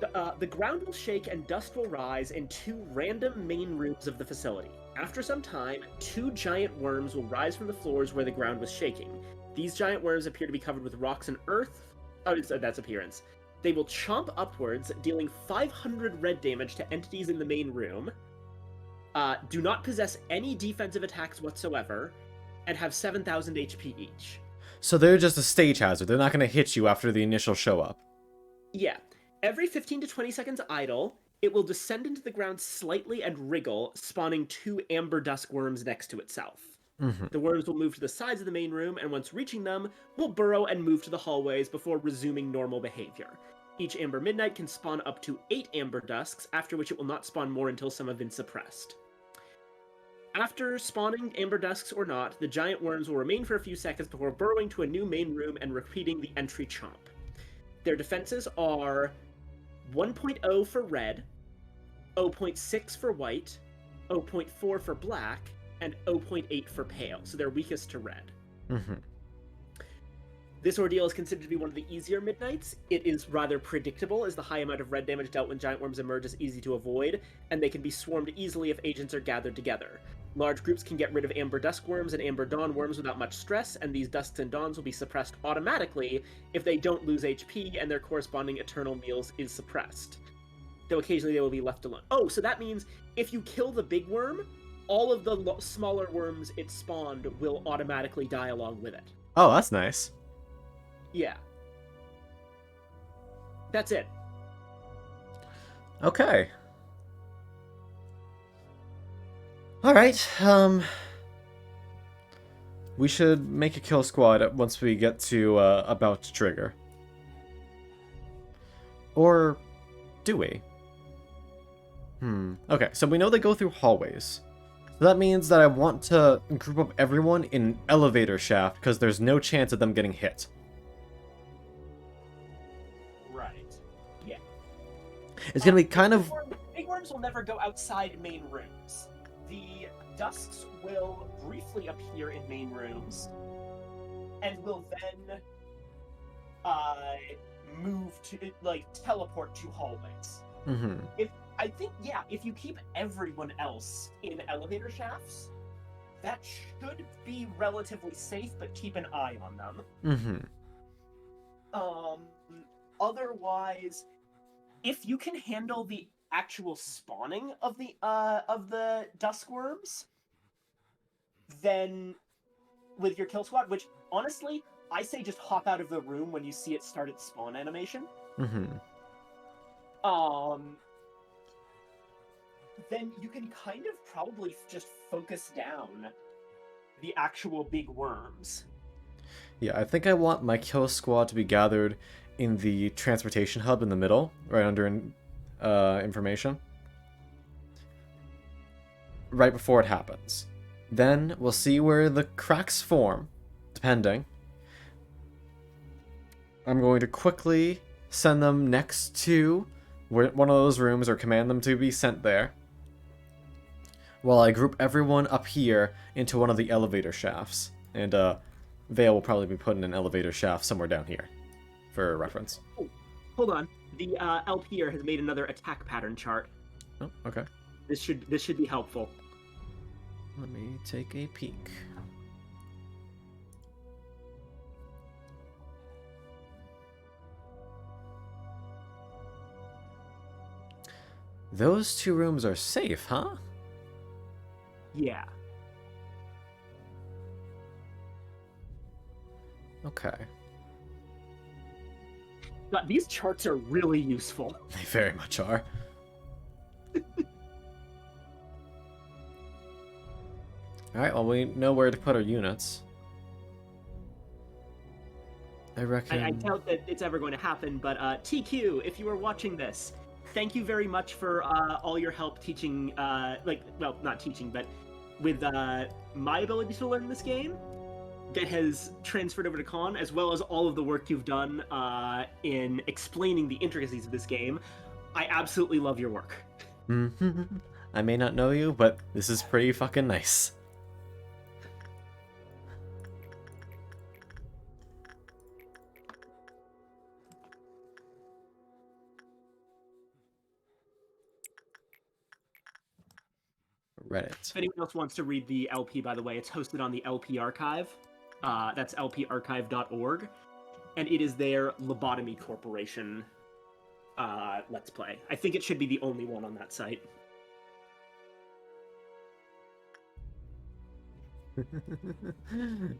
The ground will shake and dust will rise in 2 random main rooms of the facility. After some time, 2 giant worms will rise from the floors where the ground was shaking. These giant worms appear to be covered with rocks and earth, Oh, that's appearance. They will chomp upwards, dealing 500 red damage to entities in the main room. Do not possess any defensive attacks whatsoever, and have 7,000 HP each. So they're just a stage hazard. They're not going to hit you after the initial show up. Yeah. Every 15 to 20 seconds idle, it will descend into the ground slightly and wriggle, spawning 2 amber dusk worms next to itself. Mm-hmm. The worms will move to the sides of the main room, and once reaching them, will burrow and move to the hallways before resuming normal behavior. Each Amber Midnight can spawn up to 8 Amber Dusks, after which it will not spawn more until some have been suppressed. After spawning Amber Dusks or not, the giant worms will remain for a few seconds before burrowing to a new main room and repeating the entry chomp. Their defenses are 1.0 for red, 0.6 for white, 0.4 for black, and 0.8 for pale, so they're weakest to red. Mm-hmm. This ordeal is considered to be one of the easier midnights. It is rather predictable, as the high amount of red damage dealt when giant worms emerge is easy to avoid, and they can be swarmed easily if agents are gathered together. Large groups can get rid of Amber Dusk worms and Amber Dawn worms without much stress, and these Dusks and Dawns will be suppressed automatically if they don't lose HP and their corresponding Eternal Meals is suppressed. Though occasionally they will be left alone. Oh, so that means if you kill the big worm, all of the smaller worms it spawned will automatically die along with it. Oh, that's nice. Yeah. That's it. Okay. Alright, we should make a kill squad once we get to, about to trigger. Or do we? Okay, so we know they go through hallways. So that means that I want to group up everyone in an elevator shaft, because there's no chance of them getting hit. Right. Yeah. It's gonna be kind of... Big worms will never go outside main rooms. The Dusks will briefly appear in main rooms, and will then move to, like, teleport to hallways. Mm-hmm. If you keep everyone else in elevator shafts, that should be relatively safe, but keep an eye on them. Mm-hmm. Otherwise, if you can handle the actual spawning of the dusk worms, then with your kill squad, which honestly, I say just hop out of the room when you see it start its spawn animation. Mm-hmm. Then you can kind of probably just focus down the actual big worms. Yeah, I think I want my kill squad to be gathered in the transportation hub in the middle, right under information. Right before it happens. Then we'll see where the cracks form, depending. I'm going to quickly send them next to one of those rooms, or command them to be sent there, while I group everyone up here into one of the elevator shafts. And Vale will probably be put in an elevator shaft somewhere down here, for reference. Oh, hold on. The LPer has made another attack pattern chart. Oh, okay. This should be helpful. Let me take a peek. Those two rooms are safe, huh? Yeah. Okay. God, these charts are really useful. They very much are. Alright, well, we know where to put our units. I reckon... I doubt that it's ever going to happen, but TQ, if you are watching this, thank you very much for all your help teaching, not teaching, but with my ability to learn this game that has transferred over to Con, as well as all of the work you've done in explaining the intricacies of this game. I absolutely love your work. I may not know you, but this is pretty fucking nice. Reddit. If anyone else wants to read the LP, by the way, it's hosted on the LP archive. That's lparchive.org. and it is their Lobotomy Corporation Let's Play. I think it should be the only one on that site.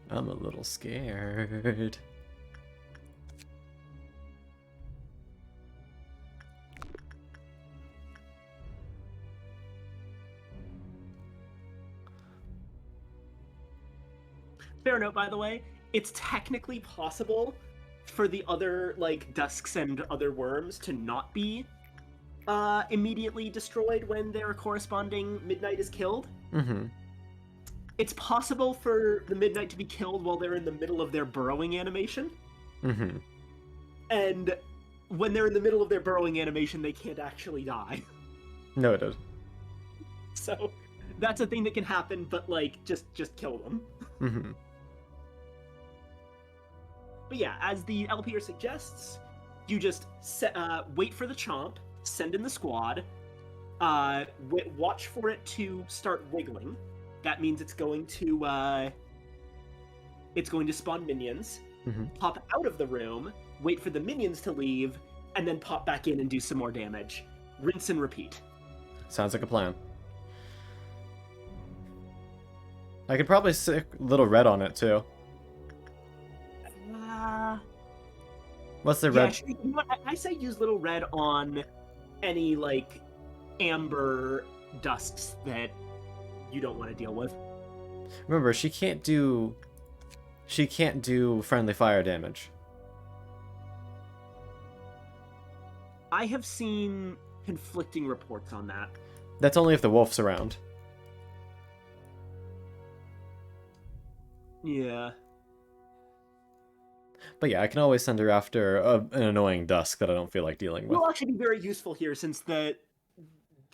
I'm a little scared. Fair note, by the way, it's technically possible for the other, like, Dusks and other worms to not be immediately destroyed when their corresponding Midnight is killed. Mm-hmm. It's possible for the Midnight to be killed while they're in the middle of their burrowing animation. Mm-hmm. And when they're in the middle of their burrowing animation, they can't actually die. Noted. So that's a thing that can happen, but, like, just kill them. Mm-hmm. But yeah, as the LPR suggests, you just wait for the chomp, send in the squad, watch for it to start wiggling. That means it's going to spawn minions. Mm-hmm. Pop out of the room, wait for the minions to leave, and then pop back in and do some more damage. Rinse and repeat. Sounds like a plan. I could probably stick little red on it too. What's the red? Actually, you know what? I say use little red on any, like, amber dusks that you don't want to deal with. Remember, she can't do friendly fire damage. I have seen conflicting reports on that. That's only if the wolf's around. Yeah. But yeah, I can always send her after an annoying dusk that I don't feel like dealing with. Will actually be very useful here since they're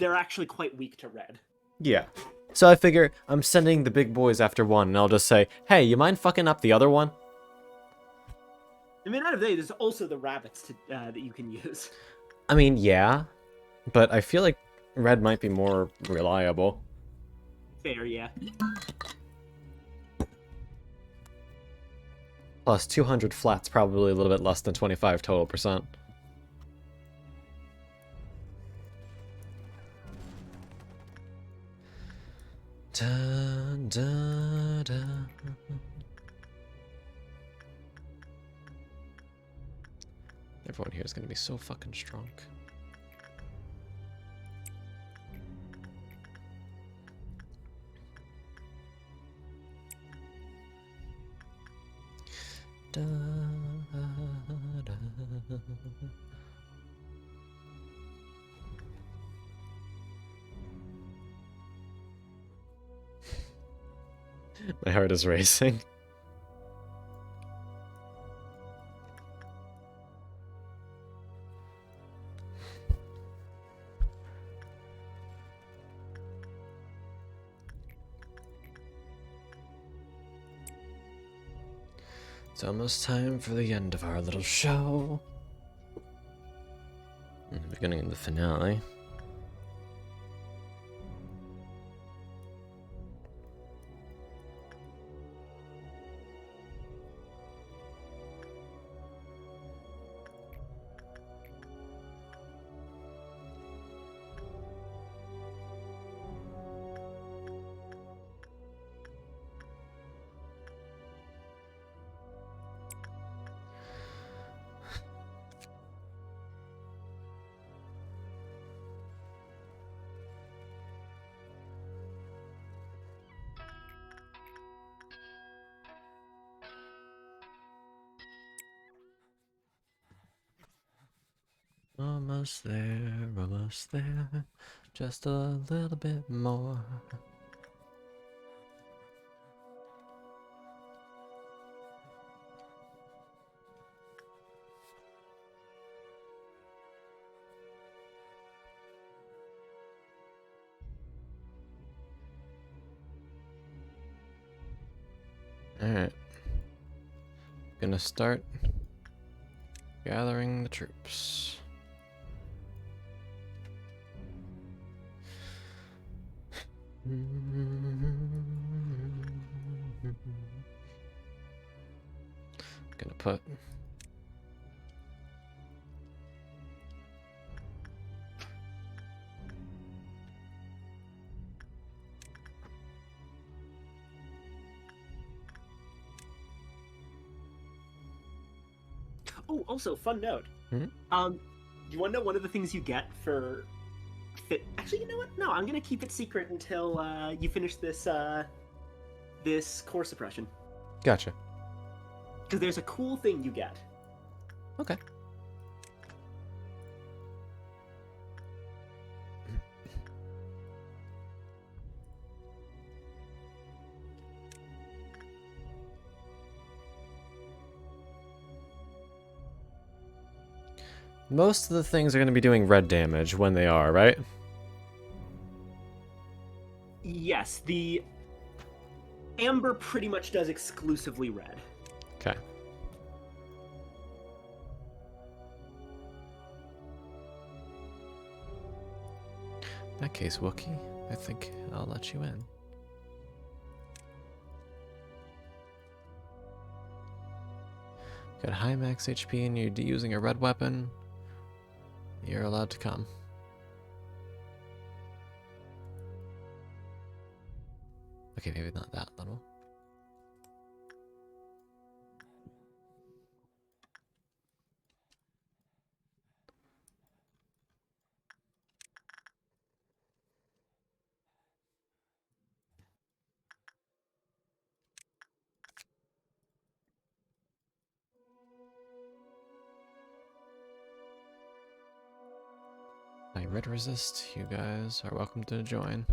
actually quite weak to red. Yeah. So I figure I'm sending the big boys after one, and I'll just say, hey, you mind fucking up the other one? I mean, out of day, there's also the rabbits that you can use. I mean, yeah, but I feel like red might be more reliable. Fair, yeah. Plus 200 flat's probably a little bit less than 25 total percent. Dun, dun, dun. Everyone here is going to be so fucking strong. Da, da. My heart is racing. It's almost time for the end of our little show. And the beginning of the finale. Almost there, just a little bit more. Alright. Gonna start gathering the troops. Gonna put Oh, also, fun note. Mhm. You want to know one of the things you get for fit? Actually, you know what? No, I'm gonna keep it secret until you finish this this core suppression. Gotcha. Because there's a cool thing you get. Okay. Most of the things are going to be doing red damage when they are, right? Yes, the amber pretty much does exclusively red. Okay. In that case, Wookie, I think I'll let you in. Got high max HP and you're using a red weapon. You're allowed to come. Okay, maybe not that little. I red resist. You guys are welcome to join.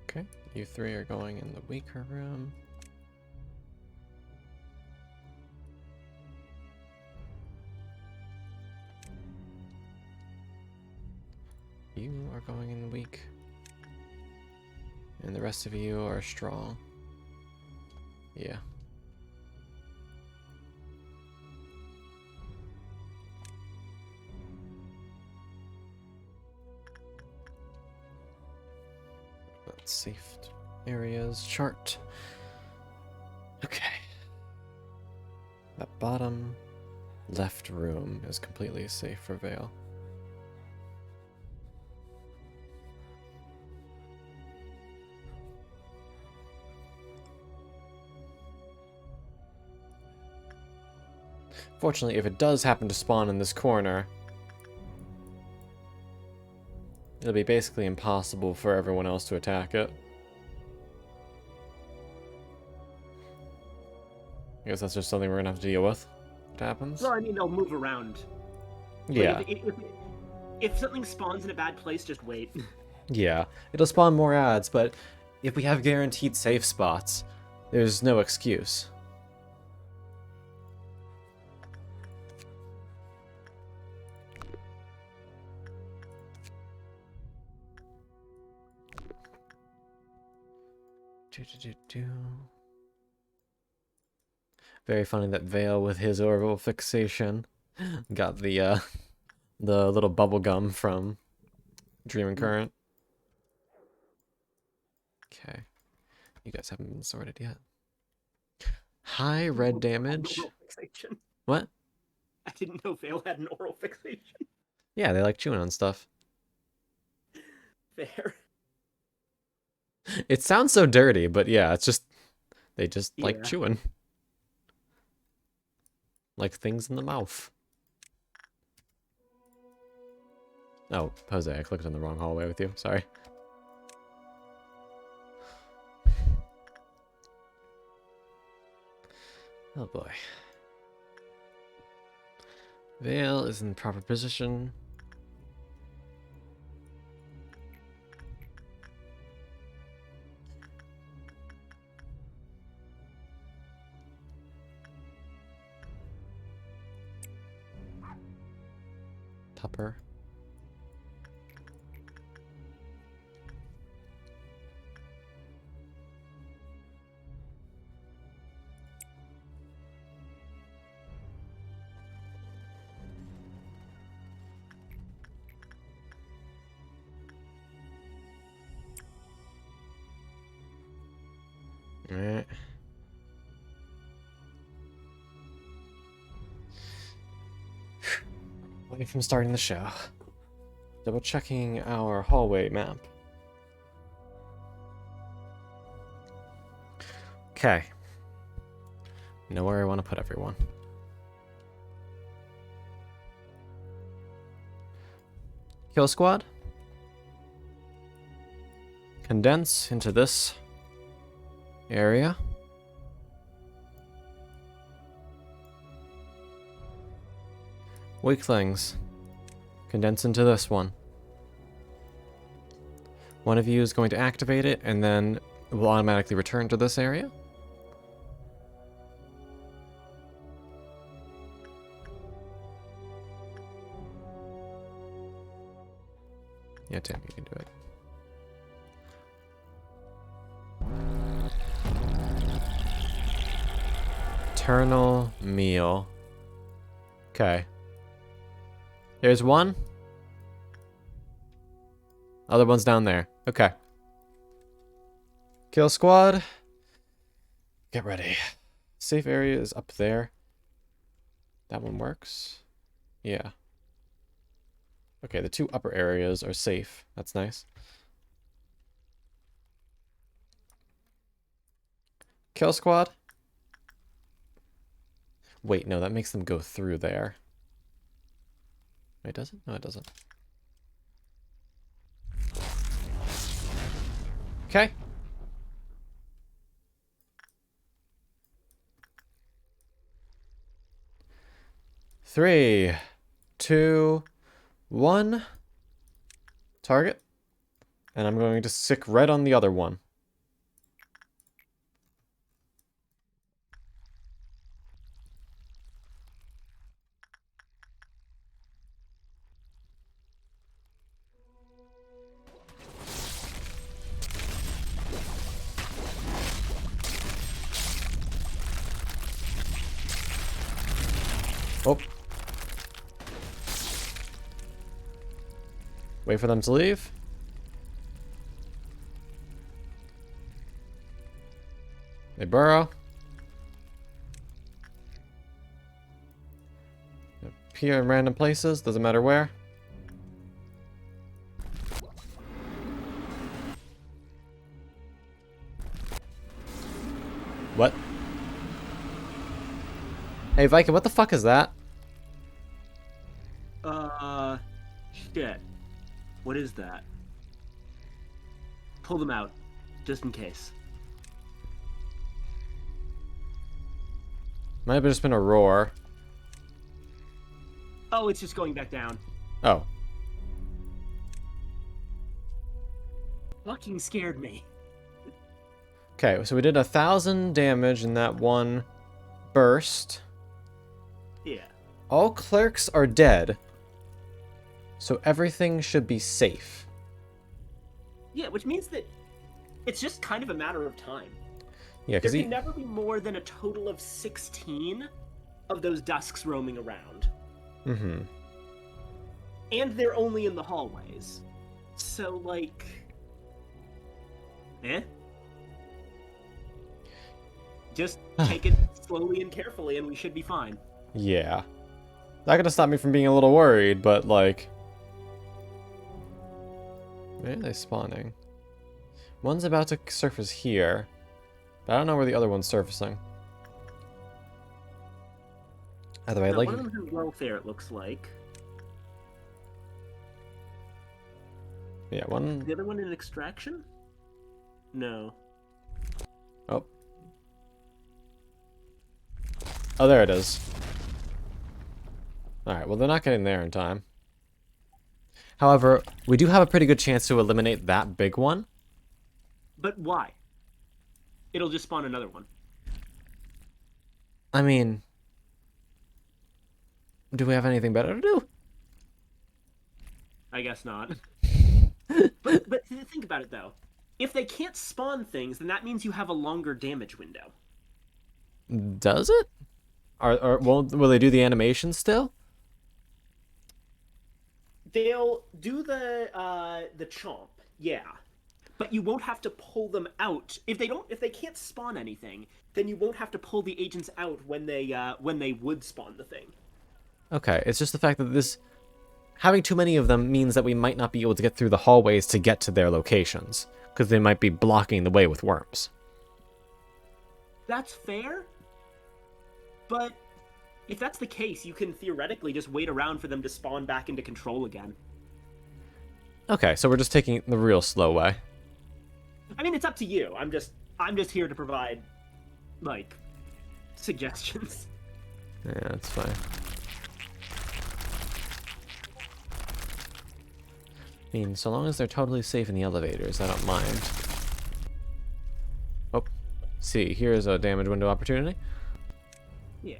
Okay, you three are going in the weaker room. You are going in the weak. And the rest of you are strong. Yeah. That's safe areas chart. Okay. That bottom left room is completely safe for Vale. Fortunately, if it does happen to spawn in this corner, it'll be basically impossible for everyone else to attack it. I guess that's just something we're gonna have to deal with. It happens. Well, I mean, they'll move around. Like, Yeah. if something spawns in a bad place, just wait. Yeah. It'll spawn more ads, but if we have guaranteed safe spots, there's no excuse. Very funny that Vale with his orbital fixation got the little bubble gum from Dream and Current. Okay. You guys haven't been sorted yet. High red damage. Oral fixation. What? I didn't know Vale had an oral fixation. Yeah, they like chewing on stuff. Fair. It sounds so dirty, but yeah, it's just they just like Yeah. chewing. Like things in the mouth. Oh, Jose, I clicked on the wrong hallway with you. Sorry. Oh boy. Vale is in proper position. Tupper. Alright. Away from starting the show. Double checking our hallway map. Okay. Know where I want to put everyone. Kill squad. Condense into this area. Weaklings. Condense into this one. One of you is going to activate it, and then it will automatically return to this area. Yeah, Tim, you can do it. Eternal meal. Okay. There's one. Other one's down there. Okay. Kill squad. Get ready. Safe area is up there. That one works. Yeah. Okay, the two upper areas are safe. That's nice. Kill squad. Wait, no, that makes them go through there. Wait, does it? No, it doesn't. Okay. Three, two, one. Target. And I'm going to stick red on the other one. Oh. Wait for them to leave. They burrow. Appear in random places, doesn't matter where. What? Hey, Viken, what the fuck is that? Shit. What is that? Pull them out, just in case. Might have just been a roar. Oh, it's just going back down. Oh. Fucking scared me. Okay, so we did 1,000 damage in that one burst. Yeah. All clerks are dead. So everything should be safe. Yeah, which means that it's just kind of a matter of time. Yeah, because there can never be more than a total of 16 of those dusks roaming around. Mm-hmm. And they're only in the hallways. So, like... Just take it slowly and carefully and we should be fine. Yeah. Not gonna stop me from being a little worried, but like... Where are they spawning? One's about to surface here. But I don't know where the other one's surfacing. Either way, One of them has welfare, it looks like. Yeah, one... The other one in extraction? No. Oh. Oh, there it is. Alright, well, they're not getting there in time. However, we do have a pretty good chance to eliminate that big one. But why? It'll just spawn another one. I mean... Do we have anything better to do? I guess not. but think about it, though. If they can't spawn things, then that means you have a longer damage window. Does it? Will they do the animation still? They'll do the chomp, yeah. but you won't have to pull them out. If they can't spawn anything, then you won't have to pull the agents out when they would spawn the thing. Okay, it's just the fact that having too many of them means that we might not be able to get through the hallways to get to their locations, because they might be blocking the way with worms. That's fair, but if that's the case, you can theoretically just wait around for them to spawn back into control again. Okay, so we're just taking the real slow way. I mean, it's up to you. I'm just here to provide, like, suggestions. Yeah, that's fine. I mean, so long as they're totally safe in the elevators, I don't mind. Oh, see, here's a damage window opportunity. Yeah.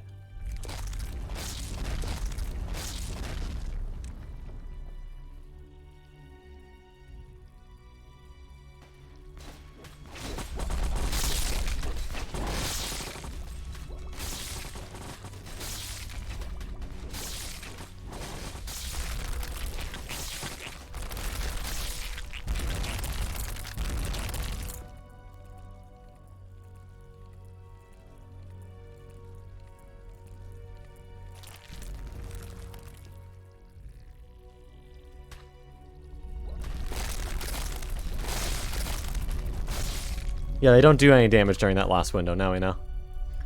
Yeah, they don't do any damage during that last window, now we know.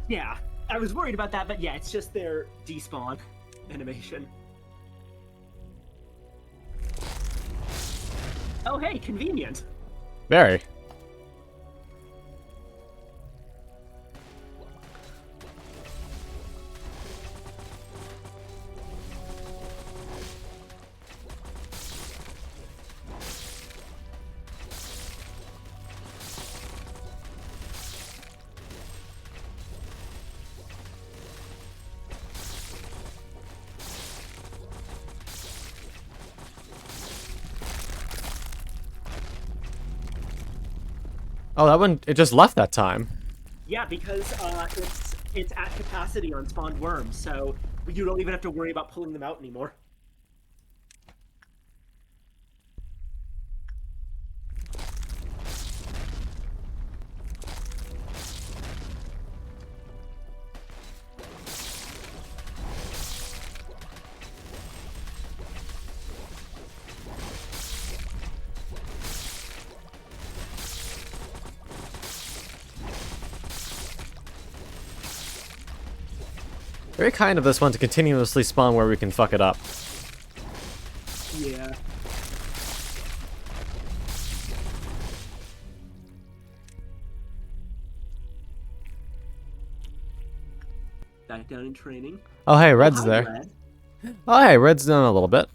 Yeah, I was worried about that, but yeah, it's just their despawn animation. Oh, hey, convenient. Very. Oh, that one, it just left that time. Yeah, because it's at capacity on spawned worms, so you don't even have to worry about pulling them out anymore. Very kind of this one to continuously spawn where we can fuck it up. Yeah. Back down in training. Oh, hey, Red's Hi, there. Red. Oh, hey, Red's done a little bit.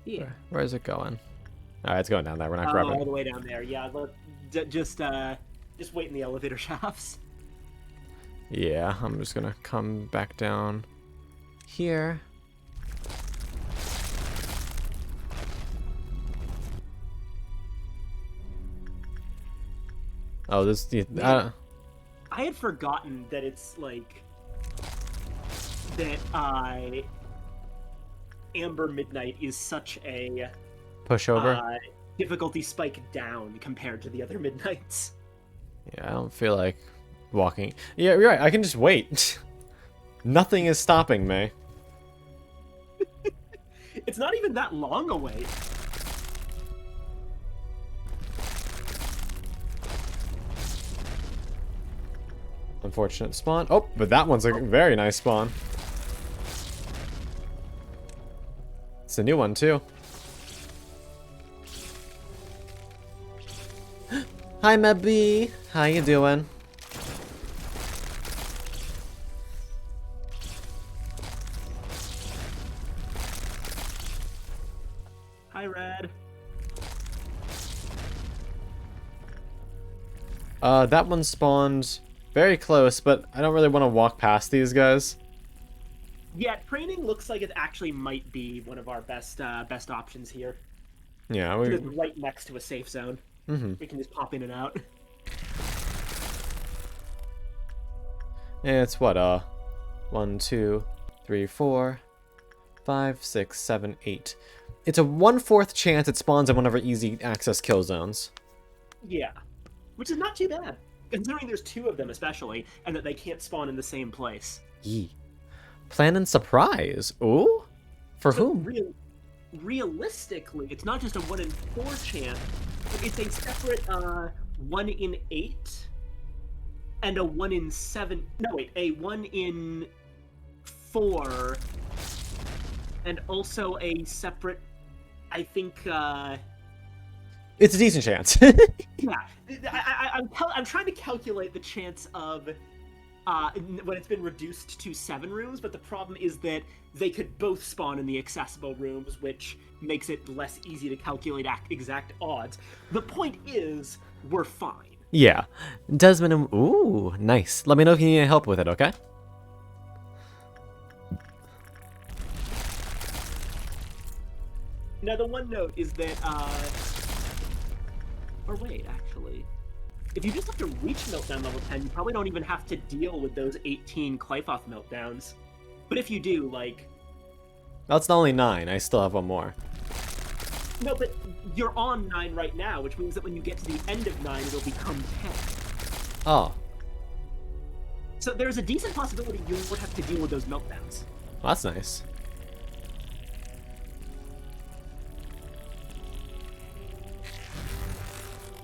Yeah. Where is it going? Alright, it's going down there. We're not All grabbing the it. way down there. Yeah, just wait in the elevator shafts. Yeah, I'm just gonna come back down here. Oh, this... I had forgotten that it's like that Amber Midnight is such a pushover. difficulty spike down compared to the other Midnights. Yeah, I don't feel like walking. Yeah, you're right. I can just wait. Nothing is stopping me. It's not even that long a wait. Unfortunate spawn. Oh, but that one's a very nice spawn. It's a new one, too. Hi, Mebby. How you doing? Hi, Red. That one spawned very close, but I don't really want to walk past these guys. Yeah, training looks like it actually might be one of our best options here. Yeah, It's right next to a safe zone. Mm-hmm. We can just pop in and out. Yeah, it's what, 1, 2, 3, 4, 5, 6, 7, 8. it's a 1/4 chance it spawns in one of our easy access kill zones. Yeah. Which is not too bad, considering there's 2 of them especially, and that they can't spawn in the same place. Yee. Plan and surprise. Ooh? For So whom? Realistically, it's not just a 1 in 4 chance, but it's a separate 1 in 8 and a 1 in 7. No, wait, a 1 in 4 and also a separate, I think, It's a decent chance. yeah. I'm trying to calculate the chance of when it's been reduced to 7 rooms, but the problem is that they could both spawn in the accessible rooms, which makes it less easy to calculate exact odds. The point is, we're fine. Yeah. Desmond and... Ooh, nice. Let me know if you need any help with it, okay? Now, the one note is that, or wait, actually, if you just have to reach Meltdown level 10, you probably don't even have to deal with those 18 Qlipoth Meltdowns. But if you do, like... That's not only 9. I still have one more. No, but you're on 9 right now, which means that when you get to the end of 9, it'll become 10. Oh. So there's a decent possibility you would have to deal with those Meltdowns. Well, that's nice.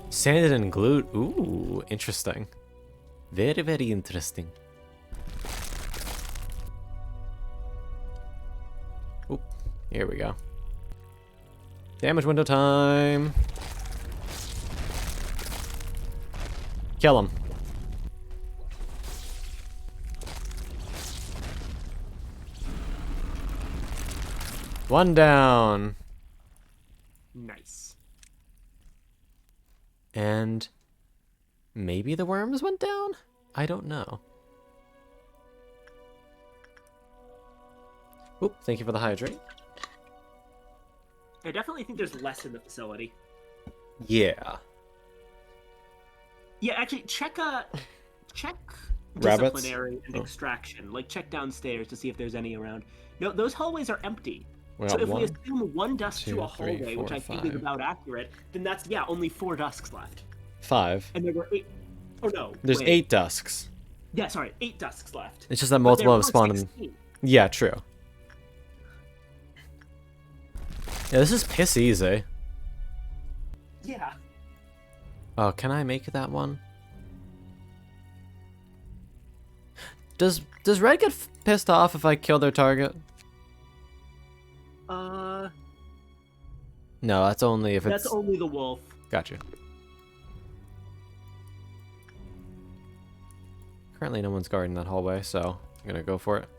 Sanded and glued. Ooh, interesting. Very, very interesting. Oop, here we go. Damage window time. Kill him. One down. Nice. And maybe the worms went down? I don't know. Oop, thank you for the hydrate. I definitely think there's less in the facility. Yeah. Yeah, actually, check Rabbits? disciplinary and Oh. extraction. Like, check downstairs to see if there's any around. No, those hallways are empty. We So got if we one, assume 1 dusk two, to a three, hallway, four, which I think is 5. about accurate, then that's, yeah, only 4 dusks left. 5. And there were 8... Oh, no. There's wait. 8 dusks. Yeah, sorry, 8 dusks left. It's just that But multiple there have were spawned in. 16. Yeah, true. Yeah, this is piss easy. Yeah. Oh, can I make that one? Does Red get pissed off if I kill their target? No, that's only if it's... That's only the wolf. Gotcha. Currently no one's guarding that hallway, so I'm gonna go for it.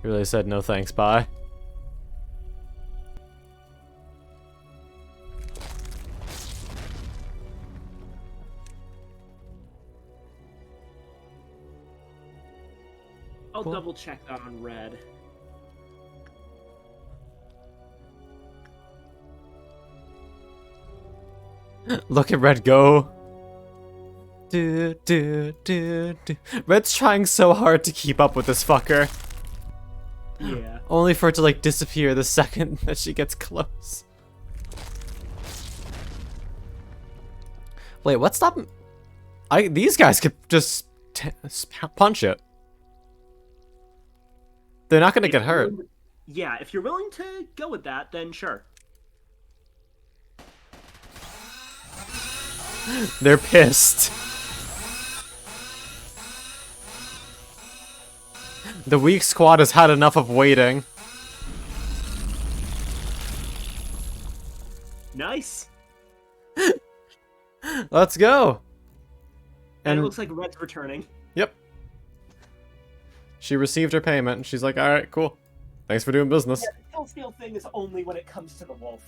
He really said no thanks, bye. I'll Cool. double check that on red. Look at Red go. Do, do, do, do. Red's trying so hard to keep up with this fucker. Yeah. Only for it to like disappear the second that she gets close. Wait, what's stopping? These guys could just punch it. They're not gonna If get you're hurt. willing- Yeah, if you're willing to go with that, then sure. They're pissed. The weak squad has had enough of waiting. Nice. Let's go. And it And looks like red's returning. yep. She received her payment and she's like, alright, cool. Thanks for doing business. Yeah, the kill steal thing is only when it comes to the wolf.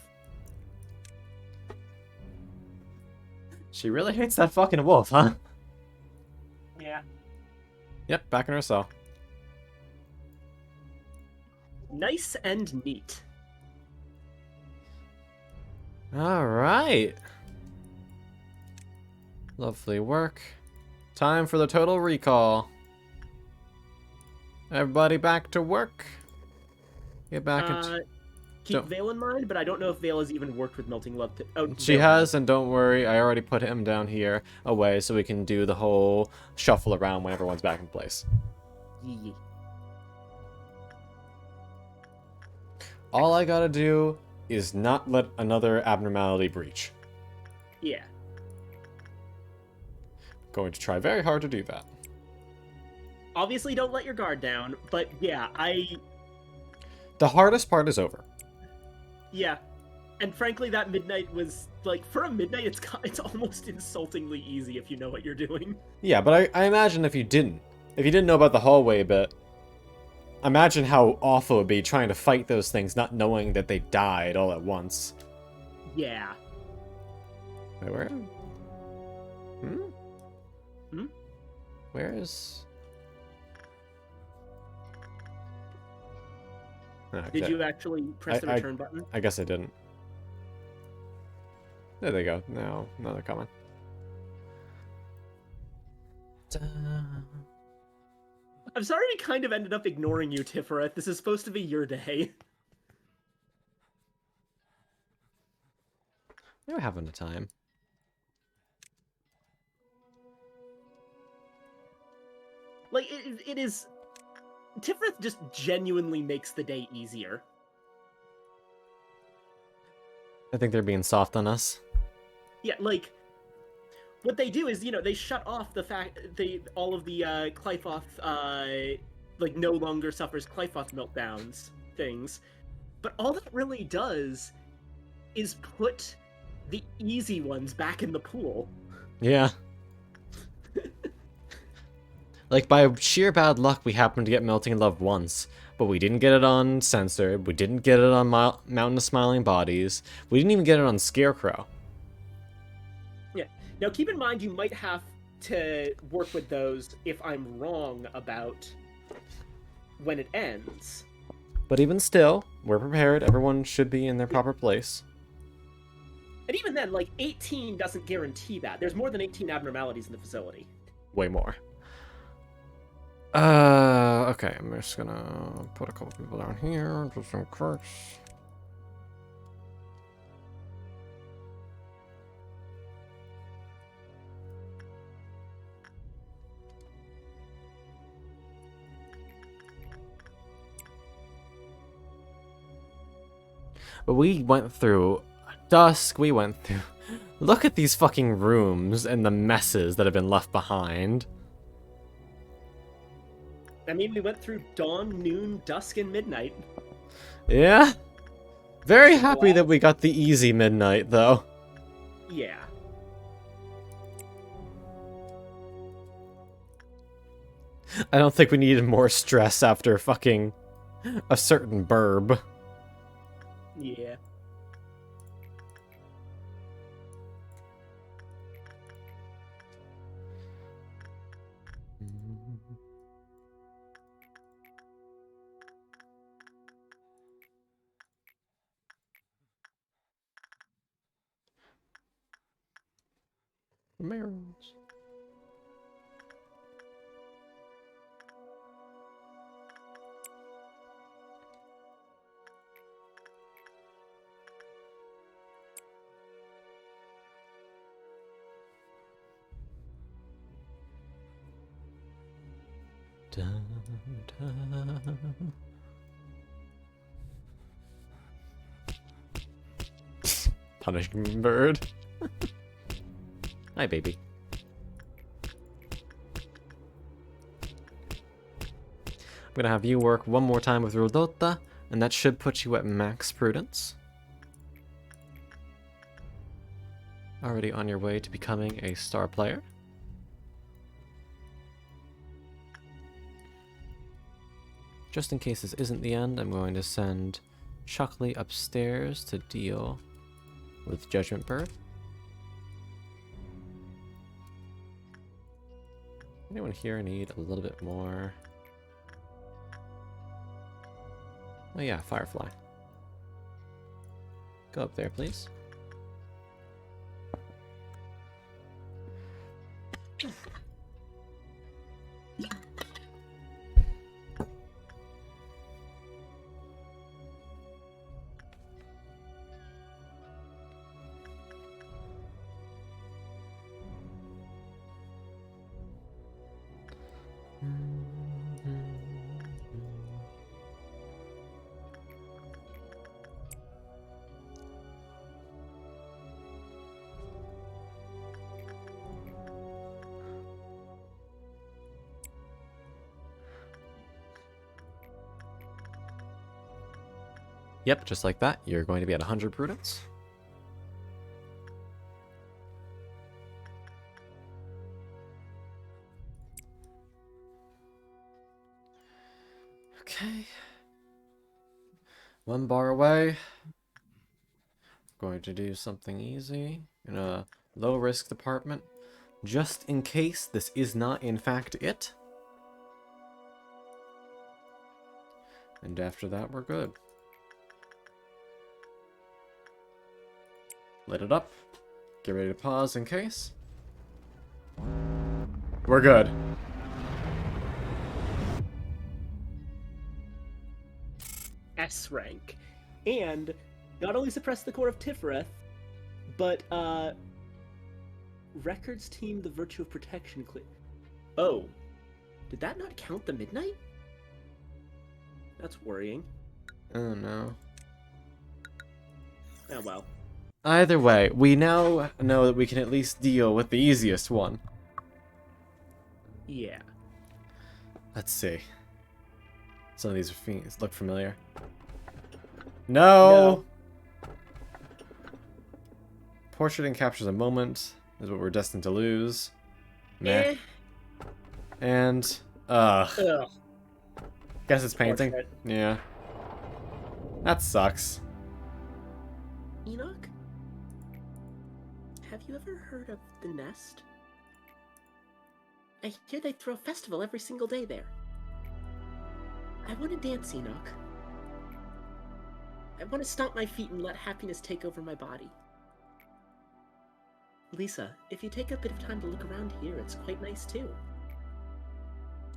She really hates that fucking wolf, huh? Yeah. Yep, back in her cell. Nice and neat. All right. Lovely work. Time for the total recall. Everybody back to work. Get back into... Keep Don't- Vale in mind, but I don't know if Vale has even worked with Melting Love. Oh, She Vale has, and don't worry, I already put him down here away so we can do the whole shuffle around when everyone's back in place. Yeah. All I gotta do is not let another abnormality breach. Yeah. Going to try very hard to do that. Obviously, don't let your guard down, but yeah, The hardest part is over. Yeah. And frankly, that midnight was, like, for a midnight, it's almost insultingly easy if you know what you're doing. Yeah, but I imagine if you didn't know about the hallway bit, imagine how awful it would be trying to fight those things not knowing that they died all at once. Yeah. Wait, where? Hmm? Where is... Did Okay. you actually press the return button? I guess I didn't. There they go. Now they're coming. I'm sorry we kind of ended up ignoring you, Tiphereth. This is supposed to be your day. We're having a time. Like, it is... Tiphereth just genuinely makes the day easier. I think they're being soft on us. Yeah, like... What they do is, you know, they shut off the fact... all of the, Clythoth, like, no longer suffers Clythoth meltdowns things. But all that really does is put the easy ones back in the pool. Yeah. Like, by sheer bad luck, we happened to get Melting in Love once, but we didn't get it on Censored, we didn't get it on Mountain of Smiling Bodies, we didn't even get it on Scarecrow. Yeah. Now, keep in mind, you might have to work with those if I'm wrong about when it ends. But even still, we're prepared, everyone should be in their proper place. And even then, like, 18 doesn't guarantee that. There's more than 18 abnormalities in the facility. Way more. Okay, I'm just gonna put a couple people down here, just in case. But we went through dusk, we went through... Look at these fucking rooms and the messes that have been left behind. I mean, we went through dawn, noon, dusk, and midnight. Yeah? Very happy that we got the easy midnight, though. Yeah. I don't think we needed more stress after fucking a certain burb. Yeah. Marons. Dun, dun. Punishing bird. Hi, baby. I'm gonna have you work one more time with Rodota, and that should put you at max prudence. Already on your way to becoming a star player. Just in case this isn't the end, I'm going to send Chuckley upstairs to deal with Judgment Bird. Anyone here need a little bit more? Oh yeah, Firefly. Go up there, please. Yep, just like that. You're going to be at 100 prudence. Okay. 1 bar away. Going to do something easy in a low risk department. Just in case this is not in fact it. And after that, we're good. Lit it up. Get ready to pause in case. We're good. S rank. And not only suppress the core of Tiphereth, but records team the virtue of protection clear. Oh, did that not count the midnight? That's worrying. Oh no. Oh well. Either way, we now know that we can at least deal with the easiest one. Yeah. Let's see. Some of these look familiar. No! Portraiting captures a moment, is what we're destined to lose. Meh. And, Ugh. guess it's painting. Portrait. Yeah. That sucks. Enoch? Have you ever heard of the Nest? I hear they throw a festival every single day there. I want to dance, Enoch. I want to stomp my feet and let happiness take over my body. Lisa, if you take a bit of time to look around here, it's quite nice too.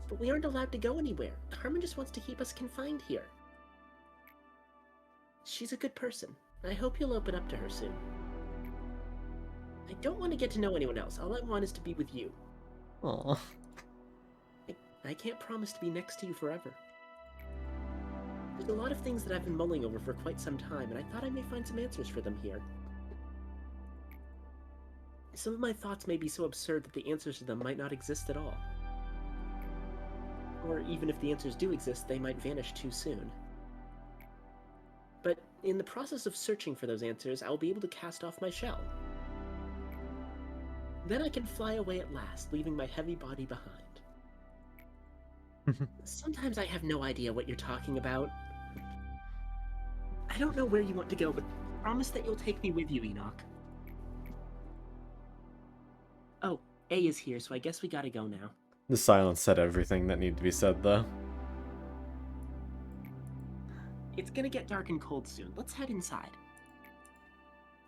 But we aren't allowed to go anywhere. Carmen just wants to keep us confined here. She's a good person. I hope you'll open up to her soon. I don't want to get to know anyone else. All I want is to be with you. Aww. I can't promise to be next to you forever. There's a lot of things that I've been mulling over for quite some time, and I thought I may find some answers for them here. Some of my thoughts may be so absurd that the answers to them might not exist at all. Or even if the answers do exist, they might vanish too soon. But in the process of searching for those answers, I'll be able to cast off my shell. Then I can fly away at last, leaving my heavy body behind. Sometimes I have no idea what you're talking about. I don't know where you want to go, but promise that you'll take me with you, Enoch. Oh, A is here, so I guess we gotta go now. The silence said everything that needed to be said, though. It's gonna get dark and cold soon. Let's head inside.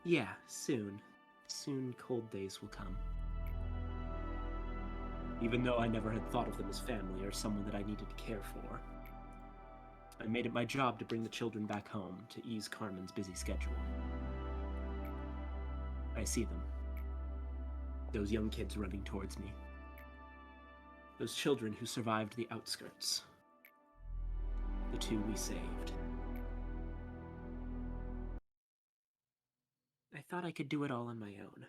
Yeah, soon. Soon cold days will come. Even though I never had thought of them as family or someone that I needed to care for. I made it my job to bring the children back home to ease Carmen's busy schedule. I see them. Those young kids running towards me. Those children who survived the outskirts. The 2 we saved. I thought I could do it all on my own.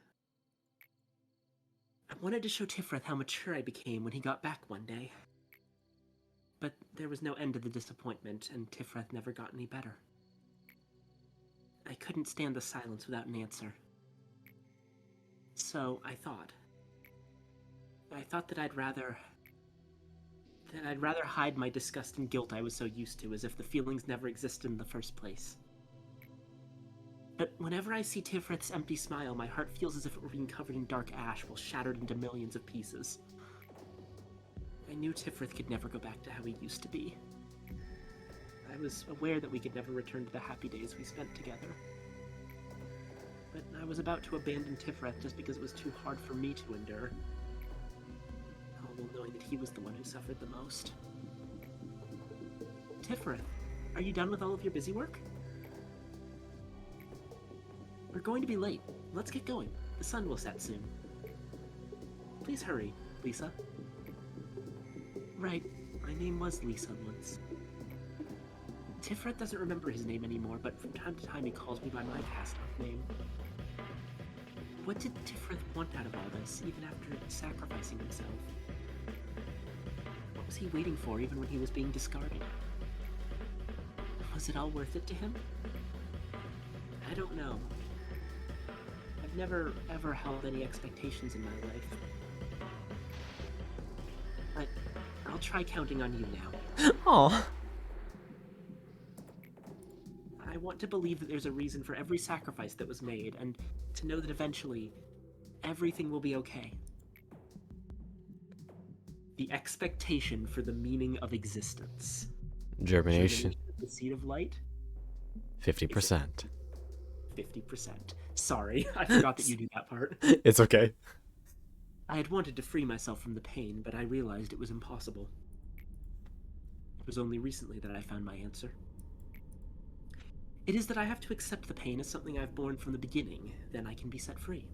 I wanted to show Tiphereth how mature I became when he got back one day. But there was no end to the disappointment, and Tiphereth never got any better. I couldn't stand the silence without an answer. So I thought that I'd rather hide my disgust and guilt I was so used to, as if the feelings never existed in the first place. But whenever I see Tiphereth's empty smile, my heart feels as if it were being covered in dark ash while shattered into millions of pieces. I knew Tiphereth could never go back to how he used to be. I was aware that we could never return to the happy days we spent together. But I was about to abandon Tiphereth just because it was too hard for me to endure. All while knowing that he was the one who suffered the most. Tiphereth, are you done with all of your busy work? We're going to be late. Let's get going. The sun will set soon. Please hurry, Lisa. Right, my name was Lisa once. Tiphereth doesn't remember his name anymore, but from time to time he calls me by my cast-off name. What did Tiphereth want out of all this, even after sacrificing himself? What was he waiting for, even when he was being discarded? Was it all worth it to him? I don't know. I've never, ever held any expectations in my life. But I'll try counting on you now. Aw. I want to believe that there's a reason for every sacrifice that was made, and to know that eventually, everything will be okay. The expectation for the meaning of existence. Germination. The seed of light? 50%. 50%. Sorry, I forgot that you do that part. It's okay. I had wanted to free myself from the pain, but I realized it was impossible. It was only recently that I found my answer. It is that I have to accept the pain as something I've borne from the beginning, then I can be set free.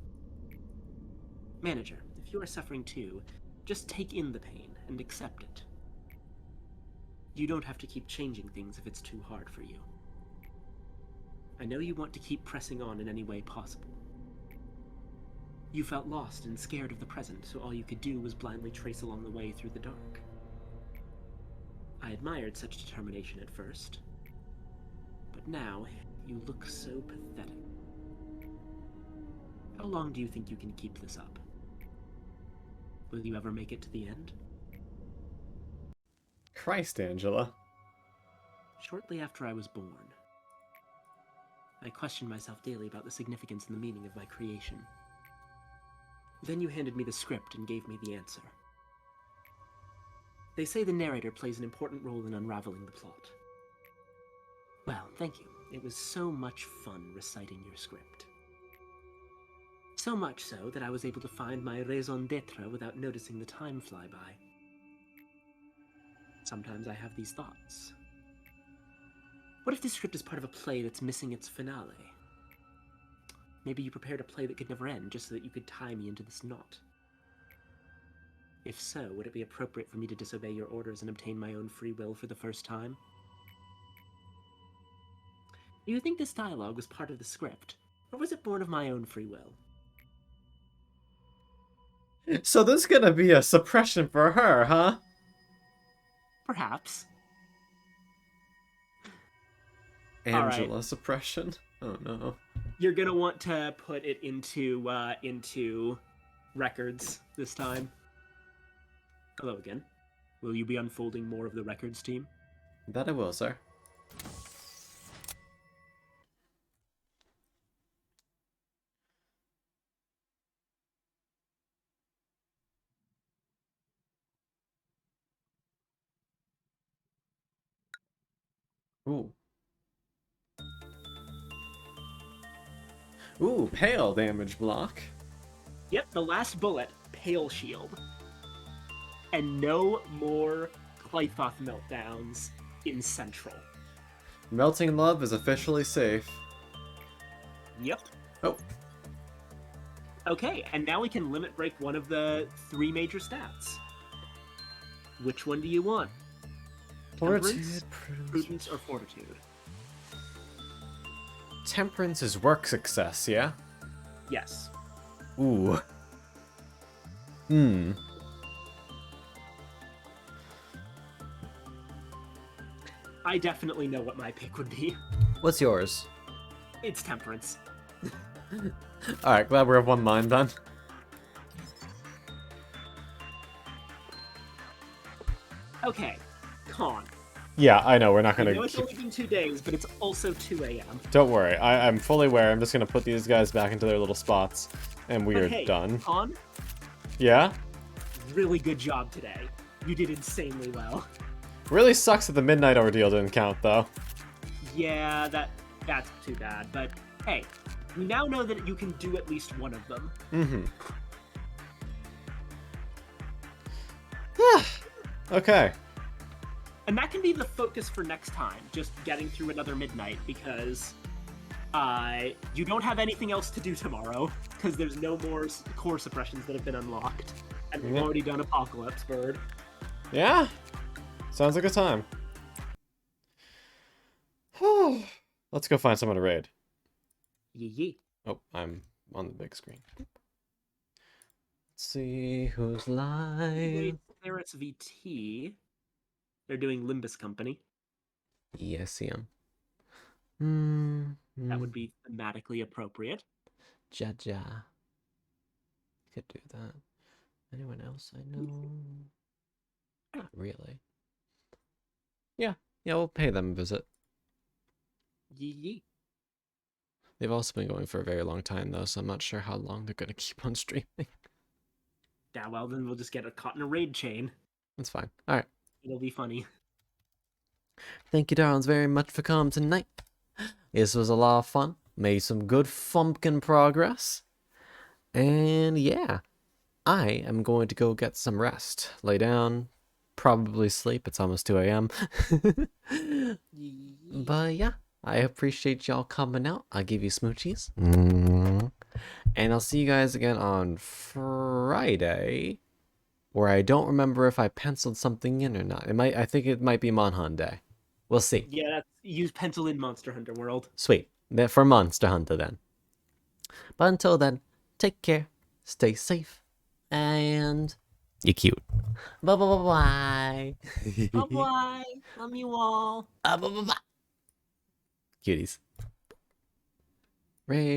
Manager, if you are suffering too, just take in the pain and accept it. You don't have to keep changing things if it's too hard for you. I know you want to keep pressing on in any way possible. You felt lost and scared of the present, so all you could do was blindly trace along the way through the dark. I admired such determination at first, but now you look so pathetic. How long do you think you can keep this up? Will you ever make it to the end? Christ, Angela. Shortly after I was born, I questioned myself daily about the significance and the meaning of my creation. Then you handed me the script and gave me the answer. They say the narrator plays an important role in unraveling the plot. Well, thank you. It was so much fun reciting your script. So much so that I was able to find my raison d'etre without noticing the time fly by. Sometimes I have these thoughts. What if this script is part of a play that's missing its finale? Maybe you prepared a play that could never end just so that you could tie me into this knot. If so, would it be appropriate for me to disobey your orders and obtain my own free will for the first time? Do you think this dialogue was part of the script, or was it born of my own free will? So there's gonna be a suppression for her, huh? Perhaps. Angela right. suppression? Oh no. You're gonna want to put it into records this time. Hello again. Will you be unfolding more of the records team? That I will, sir. Ooh. Ooh, pale damage block. Yep, the last bullet, Pale Shield. And no more Clythoth meltdowns in Central. Melting Love is officially safe. Yep. Oh. Okay, and now we can limit break one of the 3 major stats. Which one do you want? Temperance, Prudence, or Fortitude? Temperance is work success, yeah? Yes. Ooh. I definitely know what my pick would be. What's yours? It's Temperance. Alright, glad we're of one mind then. Okay, Con. Yeah, I know, we're not I gonna... know it's only been 2 days, but it's also 2 a.m. Don't worry, I'm fully aware. I'm just gonna put these guys back into their little spots, and we But are hey, done. Con, Yeah? really good job today. You did insanely well. Really sucks that the midnight ordeal didn't count, though. Yeah, that's too bad. But hey, we now know that you can do at least one of them. Mm-hmm. Okay. And that can be the focus for next time, just getting through another midnight, because you don't have anything else to do tomorrow, because there's no more core suppressions that have been unlocked. And we've already done Apocalypse Bird. Yeah. Sounds like a time. Let's go find someone to raid. Yee. Oh, I'm on the big screen. Let's see who's live. Tiphereth VT. They're doing Limbus Company. Yes, see him. That would be thematically appropriate. Jaja. Could do that. Anyone else I know? Not really. Yeah, we'll pay them a visit. Yee. They've also been going for a very long time, though, so I'm not sure how long they're going to keep on streaming. Yeah, well, then we'll just get caught in a raid chain. That's fine. All right. It'll be funny. Thank you, darlings, very much for coming tonight. This was a lot of fun. Made some good fumpkin progress. And yeah, I am going to go get some rest. Lay down, probably sleep. It's almost 2 a.m. But yeah, I appreciate y'all coming out. I'll give you smoochies. And I'll see you guys again on Friday, where I don't remember if I penciled something in or not. I think it might be Monhan Day. We'll see. Yeah, use pencil in Monster Hunter World. Sweet. For Monster Hunter then. But until then, take care, stay safe, and you're cute. Bye-bye. Bye-bye. Love you all. Bye-bye. Cuties. Ray.